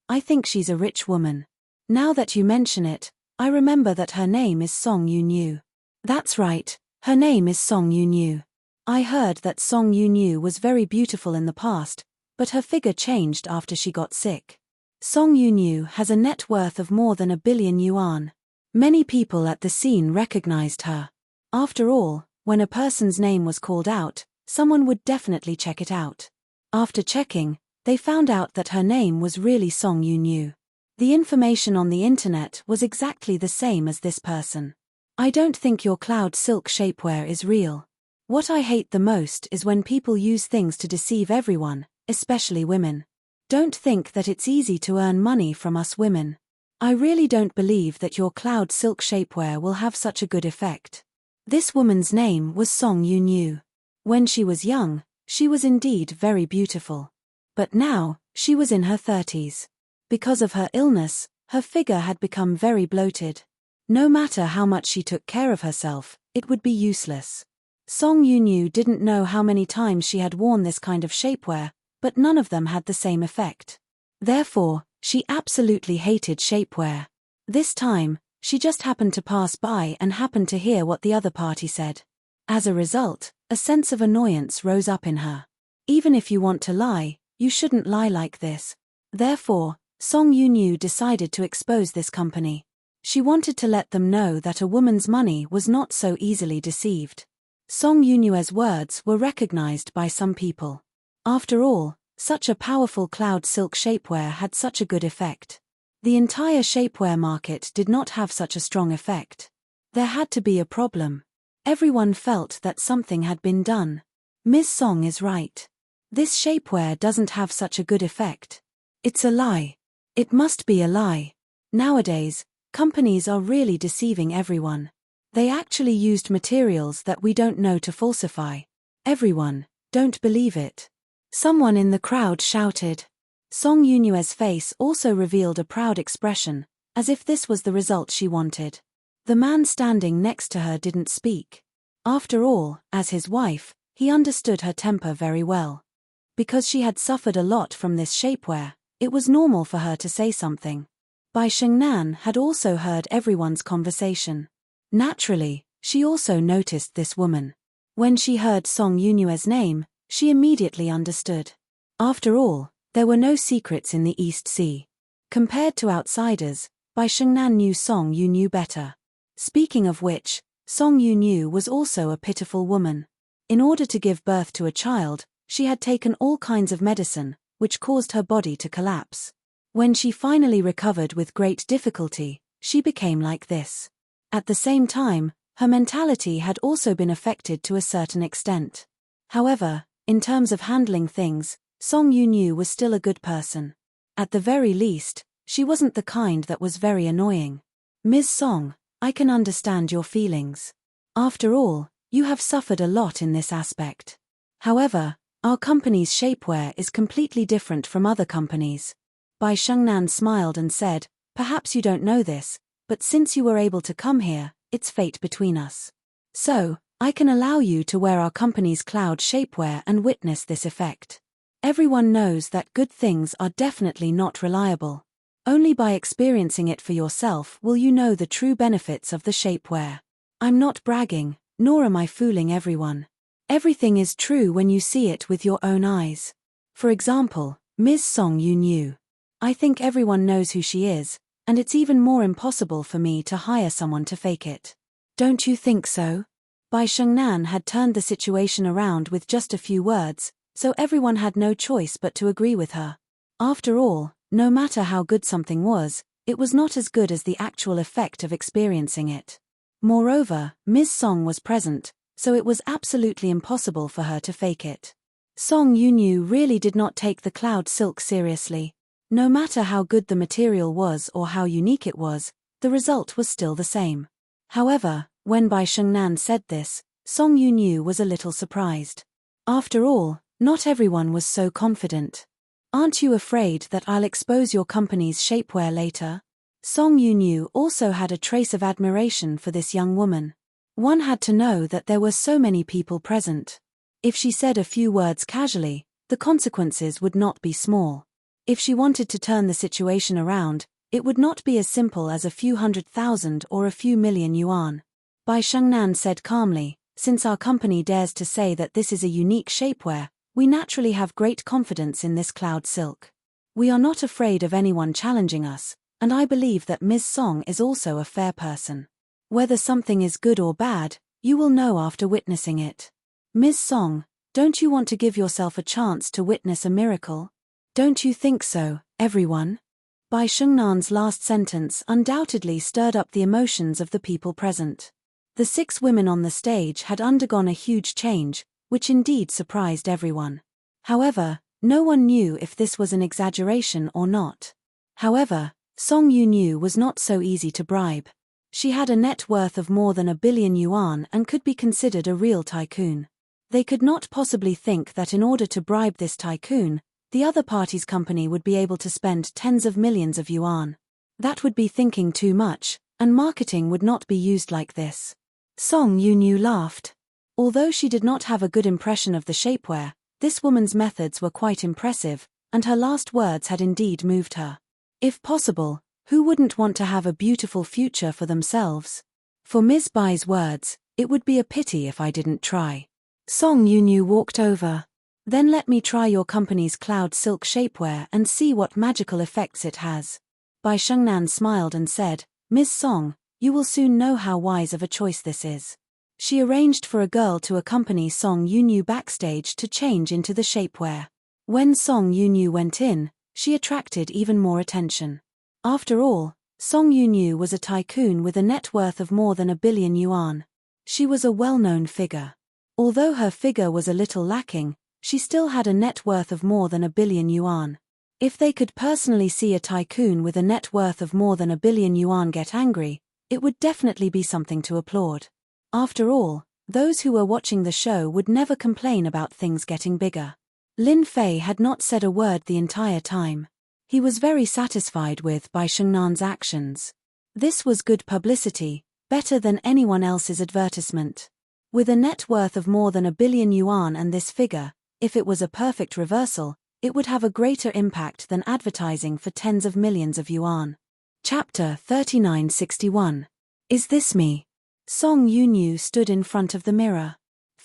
I think she's a rich woman. Now that you mention it, I remember that her name is Song Yunyu. That's right, her name is Song Yunyu. I heard that Song Yunyu was very beautiful in the past, but her figure changed after she got sick. Song Yunyu has a net worth of more than 1 billion yuan. Many people at the scene recognized her. After all, when a person's name was called out, someone would definitely check it out. After checking, they found out that her name was really Song Yunyu. The information on the internet was exactly the same as this person. I don't think your cloud silk shapewear is real. What I hate the most is when people use things to deceive everyone, especially women. Don't think that it's easy to earn money from us women. I really don't believe that your cloud silk shapewear will have such a good effect. This woman's name was Song Yunyu. When she was young, she was indeed very beautiful. But now, she was in her 30s. Because of her illness, her figure had become very bloated. No matter how much she took care of herself, it would be useless. Song Yunyu didn't know how many times she had worn this kind of shapewear, but none of them had the same effect. Therefore, she absolutely hated shapewear. This time, she just happened to pass by and happened to hear what the other party said. As a result, a sense of annoyance rose up in her. Even if you want to lie, you shouldn't lie like this. Therefore, Song Yunyu decided to expose this company. She wanted to let them know that a woman's money was not so easily deceived. Song Yunyue's words were recognized by some people. After all, such a powerful cloud silk shapewear had such a good effect. The entire shapewear market did not have such a strong effect. There had to be a problem. Everyone felt that something had been done. Ms. Song is right. This shapewear doesn't have such a good effect. It's a lie. It must be a lie. Nowadays, companies are really deceiving everyone. They actually used materials that we don't know to falsify. Everyone, don't believe it. Someone in the crowd shouted. Song Yunyue's face also revealed a proud expression, as if this was the result she wanted. The man standing next to her didn't speak. After all, as his wife, he understood her temper very well. Because she had suffered a lot from this shapewear, it was normal for her to say something. Bai Shengnan had also heard everyone's conversation. Naturally, she also noticed this woman. When she heard Song Yunue's name, she immediately understood. After all, there were no secrets in the East Sea. Compared to outsiders, Bai Shengnan knew Song Yunyu better. Speaking of which, Song Yunyu was also a pitiful woman. In order to give birth to a child, she had taken all kinds of medicine, which caused her body to collapse. When she finally recovered with great difficulty, she became like this. At the same time, her mentality had also been affected to a certain extent. However, in terms of handling things, Song Yunyu was still a good person. At the very least, she wasn't the kind that was very annoying. Ms. Song, I can understand your feelings. After all, you have suffered a lot in this aspect. However, our company's shapewear is completely different from other companies. Bai Shengnan smiled and said, perhaps you don't know this, but since you were able to come here, it's fate between us. So, I can allow you to wear our company's cloud shapewear and witness this effect. Everyone knows that good things are definitely not reliable. Only by experiencing it for yourself will you know the true benefits of the shapewear. I'm not bragging, nor am I fooling everyone. Everything is true when you see it with your own eyes. For example, Ms. Song Yunyu. I think everyone knows who she is, and it's even more impossible for me to hire someone to fake it. Don't you think so? Bai Shengnan had turned the situation around with just a few words, so everyone had no choice but to agree with her. After all, no matter how good something was, it was not as good as the actual effect of experiencing it. Moreover, Ms. Song was present, so it was absolutely impossible for her to fake it. Song Yunyu really did not take the cloud silk seriously. No matter how good the material was or how unique it was, the result was still the same. However, when Bai Shengnan said this, Song Yunyu was a little surprised. After all, not everyone was so confident. Aren't you afraid that I'll expose your company's shapewear later? Song Yunyu also had a trace of admiration for this young woman. One had to know that there were so many people present. If she said a few words casually, the consequences would not be small. If she wanted to turn the situation around, it would not be as simple as a few 100,000 or a few million yuan. Bai Shengnan said calmly, since our company dares to say that this is a unique shapewear, we naturally have great confidence in this cloud silk. We are not afraid of anyone challenging us, and I believe that Ms. Song is also a fair person. Whether something is good or bad, you will know after witnessing it. Ms. Song, don't you want to give yourself a chance to witness a miracle? Don't you think so, everyone? Bai Shengnan's last sentence undoubtedly stirred up the emotions of the people present. The 6 women on the stage had undergone a huge change, which indeed surprised everyone. However, no one knew if this was an exaggeration or not. However, Song Yunyu was not so easy to bribe. She had a net worth of more than 1 billion yuan and could be considered a real tycoon. They could not possibly think that in order to bribe this tycoon, the other party's company would be able to spend tens of millions of yuan. That would be thinking too much, and marketing would not be used like this. Song Yunyu laughed. Although she did not have a good impression of the shapewear, this woman's methods were quite impressive, and her last words had indeed moved her. If possible, who wouldn't want to have a beautiful future for themselves? For Ms. Bai's words, it would be a pity if I didn't try. Song Yunyu walked over. Then let me try your company's cloud silk shapewear and see what magical effects it has. Bai Shengnan smiled and said, Ms. Song, you will soon know how wise of a choice this is. She arranged for a girl to accompany Song Yunyu backstage to change into the shapewear. When Song Yunyu went in, she attracted even more attention. After all, Song Yunyu was a tycoon with a net worth of more than 1 billion yuan. She was a well-known figure. Although her figure was a little lacking, she still had a net worth of more than 1 billion yuan. If they could personally see a tycoon with a net worth of more than 1 billion yuan get angry, it would definitely be something to applaud. After all, those who were watching the show would never complain about things getting bigger. Lin Fei had not said a word the entire time. He was very satisfied with Bai Shengnan's actions. This was good publicity, better than anyone else's advertisement. With a net worth of more than 1 billion yuan and this figure, if it was a perfect reversal, it would have a greater impact than advertising for tens of millions of yuan. Chapter 3961. Is this me? Song Yunyu stood in front of the mirror.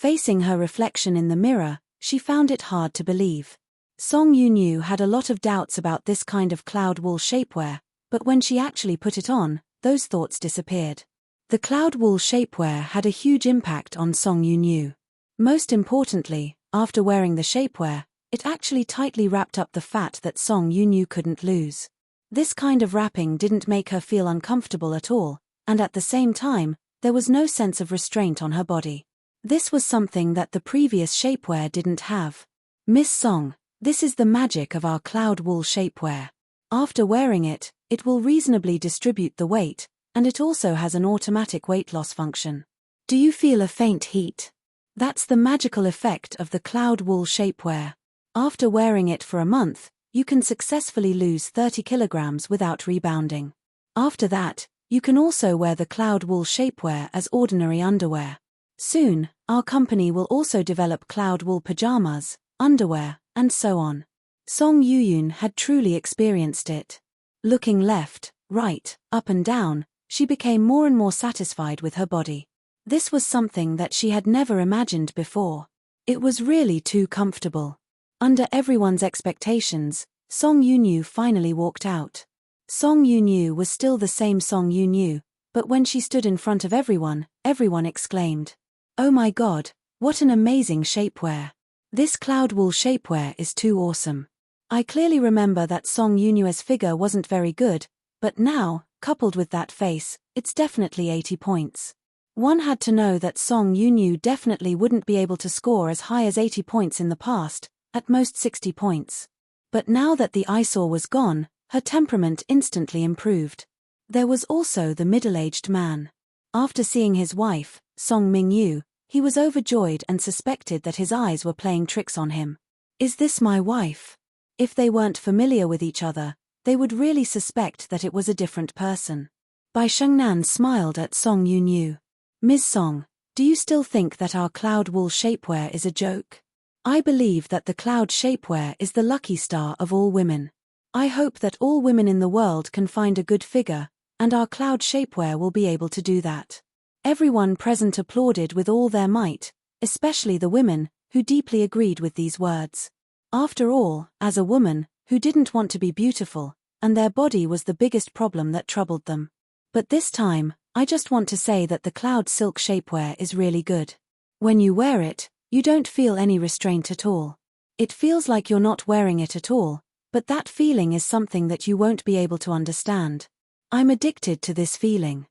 Facing her reflection in the mirror, she found it hard to believe. Song Yunyu had a lot of doubts about this kind of cloud wool shapewear, but when she actually put it on, those thoughts disappeared. The cloud wool shapewear had a huge impact on Song Yunyu. Most importantly, after wearing the shapewear, it actually tightly wrapped up the fat that Song Yunyu couldn't lose. This kind of wrapping didn't make her feel uncomfortable at all, and at the same time, there was no sense of restraint on her body. This was something that the previous shapewear didn't have. Miss Song, this is the magic of our cloud wool shapewear. After wearing it, it will reasonably distribute the weight, and it also has an automatic weight loss function. Do you feel a faint heat? That's the magical effect of the cloud wool shapewear. After wearing it for a month, you can successfully lose 30 kilograms without rebounding. After that, you can also wear the cloud wool shapewear as ordinary underwear. Soon, our company will also develop cloud wool pajamas, underwear, and so on. Song Yuyun had truly experienced it. Looking left, right, up and down, she became more and more satisfied with her body. This was something that she had never imagined before. It was really too comfortable. Under everyone's expectations, Song Yunyu finally walked out. Song Yunyu was still the same Song Yunyu, but when she stood in front of everyone, everyone exclaimed, "Oh my God, what an amazing shapewear. This cloud wool shapewear is too awesome." I clearly remember that Song Yunyu's figure wasn't very good, but now, coupled with that face, it's definitely 80 points. One had to know that Song Yunyu definitely wouldn't be able to score as high as 80 points in the past, at most 60 points. But now that the eyesore was gone, her temperament instantly improved. There was also the middle-aged man. After seeing his wife, Song Mingyu, he was overjoyed and suspected that his eyes were playing tricks on him. Is this my wife? If they weren't familiar with each other, they would really suspect that it was a different person. Bai Shengnan smiled at Song Yunyu. Ms. Song, do you still think that our cloud wool shapewear is a joke? I believe that the cloud shapewear is the lucky star of all women. I hope that all women in the world can find a good figure, and our cloud shapewear will be able to do that. Everyone present applauded with all their might, especially the women, who deeply agreed with these words. After all, as a woman, who didn't want to be beautiful, and their body was the biggest problem that troubled them. But this time, I just want to say that the cloud silk shapewear is really good. When you wear it, you don't feel any restraint at all. It feels like you're not wearing it at all, but that feeling is something that you won't be able to understand. I'm addicted to this feeling.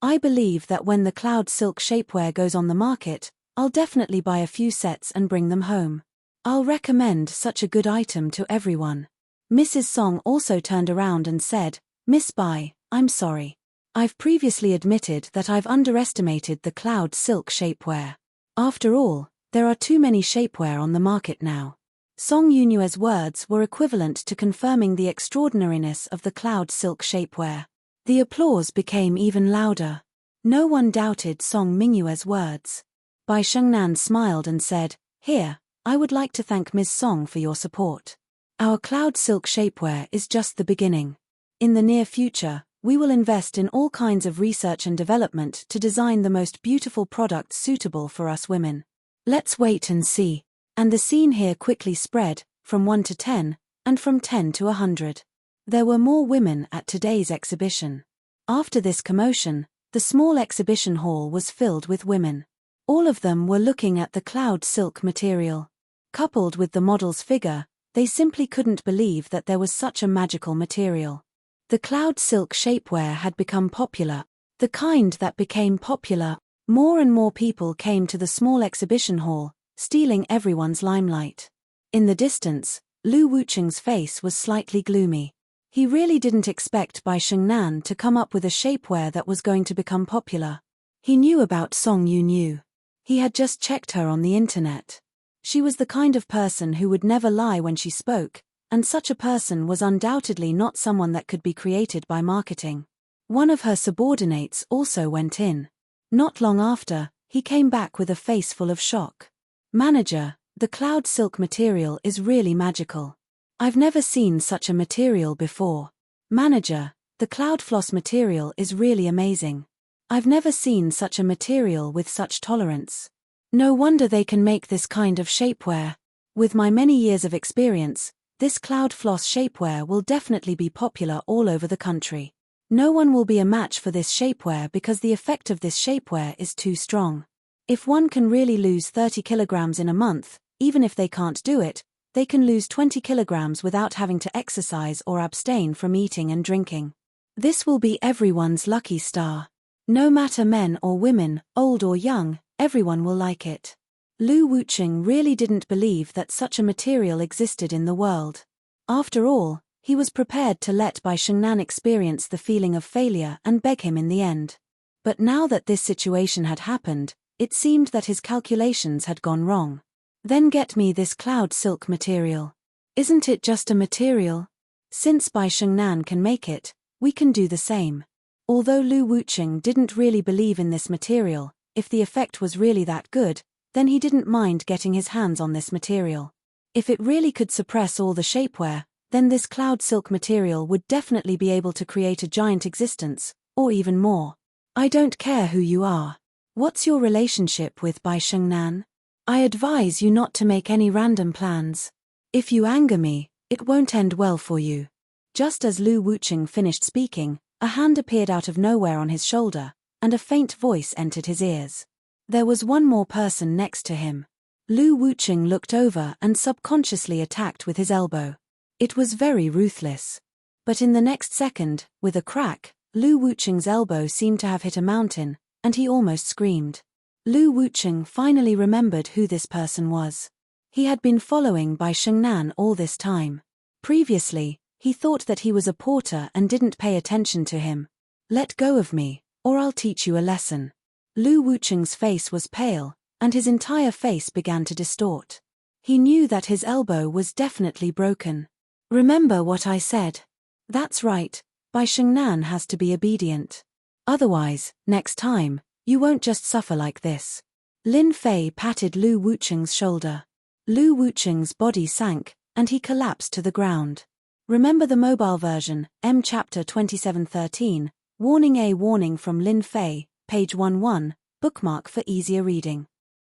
I believe that when the cloud silk shapewear goes on the market, I'll definitely buy a few sets and bring them home. I'll recommend such a good item to everyone. Mrs. Song also turned around and said, Miss Bai, I'm sorry. I've previously admitted that I've underestimated the cloud silk shapewear. After all, there are too many shapewear on the market now. Song Yunyue's words were equivalent to confirming the extraordinariness of the cloud silk shapewear. The applause became even louder. No one doubted Song Mingyue's words. Bai Shengnan smiled and said, Here, I would like to thank Ms. Song for your support. Our cloud silk shapewear is just the beginning. In the near future, we will invest in all kinds of research and development to design the most beautiful products suitable for us women. Let's wait and see. And the scene here quickly spread, from 1 to 10, and from 10 to 100. There were more women at today's exhibition. After this commotion, the small exhibition hall was filled with women. All of them were looking at the cloud silk material. Coupled with the model's figure, they simply couldn't believe that there was such a magical material. The cloud silk shapewear had become popular, the kind that became popular. More and more people came to the small exhibition hall, stealing everyone's limelight. In the distance, Lu Wucheng's face was slightly gloomy. He really didn't expect Bai Shengnan to come up with a shapewear that was going to become popular. He knew about Song Yunyu. He had just checked her on the internet. She was the kind of person who would never lie when she spoke, and such a person was undoubtedly not someone that could be created by marketing. One of her subordinates also went in. Not long after, he came back with a face full of shock. Manager, the cloud silk material is really magical. I've never seen such a material before. Manager, the cloud floss material is really amazing. I've never seen such a material with such tolerance. No wonder they can make this kind of shapewear. With my many years of experience, this cloud floss shapewear will definitely be popular all over the country. No one will be a match for this shapewear because the effect of this shapewear is too strong. If one can really lose 30 kilograms in a month, even if they can't do it, they can lose 20 kilograms without having to exercise or abstain from eating and drinking. This will be everyone's lucky star. No matter men or women, old or young, everyone will like it. Lu Wucheng really didn't believe that such a material existed in the world. After all, he was prepared to let Bai Shengnan experience the feeling of failure and beg him in the end. But now that this situation had happened, it seemed that his calculations had gone wrong. Then get me this cloud silk material. Isn't it just a material? Since Bai Shengnan can make it, we can do the same. Although Lu Wucheng didn't really believe in this material, if the effect was really that good, then he didn't mind getting his hands on this material. If it really could suppress all the shapewear, then this cloud silk material would definitely be able to create a giant existence, or even more. I don't care who you are. What's your relationship with Bai Shengnan? I advise you not to make any random plans. If you anger me, it won't end well for you. Just as Lu Wucheng finished speaking, a hand appeared out of nowhere on his shoulder, and a faint voice entered his ears. There was one more person next to him. Lu Wucheng looked over and subconsciously attacked with his elbow. It was very ruthless. But in the next second, with a crack, Lu Wucheng's elbow seemed to have hit a mountain, and he almost screamed. Lu Wucheng finally remembered who this person was. He had been following Bai Shengnan all this time. Previously, he thought that he was a porter and didn't pay attention to him. Let go of me, or I'll teach you a lesson. Lu Wucheng's face was pale, and his entire face began to distort. He knew that his elbow was definitely broken. Remember what I said. That's right, Bai Shengnan has to be obedient. Otherwise, next time, you won't just suffer like this. Lin Fei patted Lu Wucheng's shoulder. Lu Wucheng's body sank, and he collapsed to the ground. Remember the mobile version, M Chapter 2713, Warning A Warning from Lin Fei, page 11, bookmark for easier reading.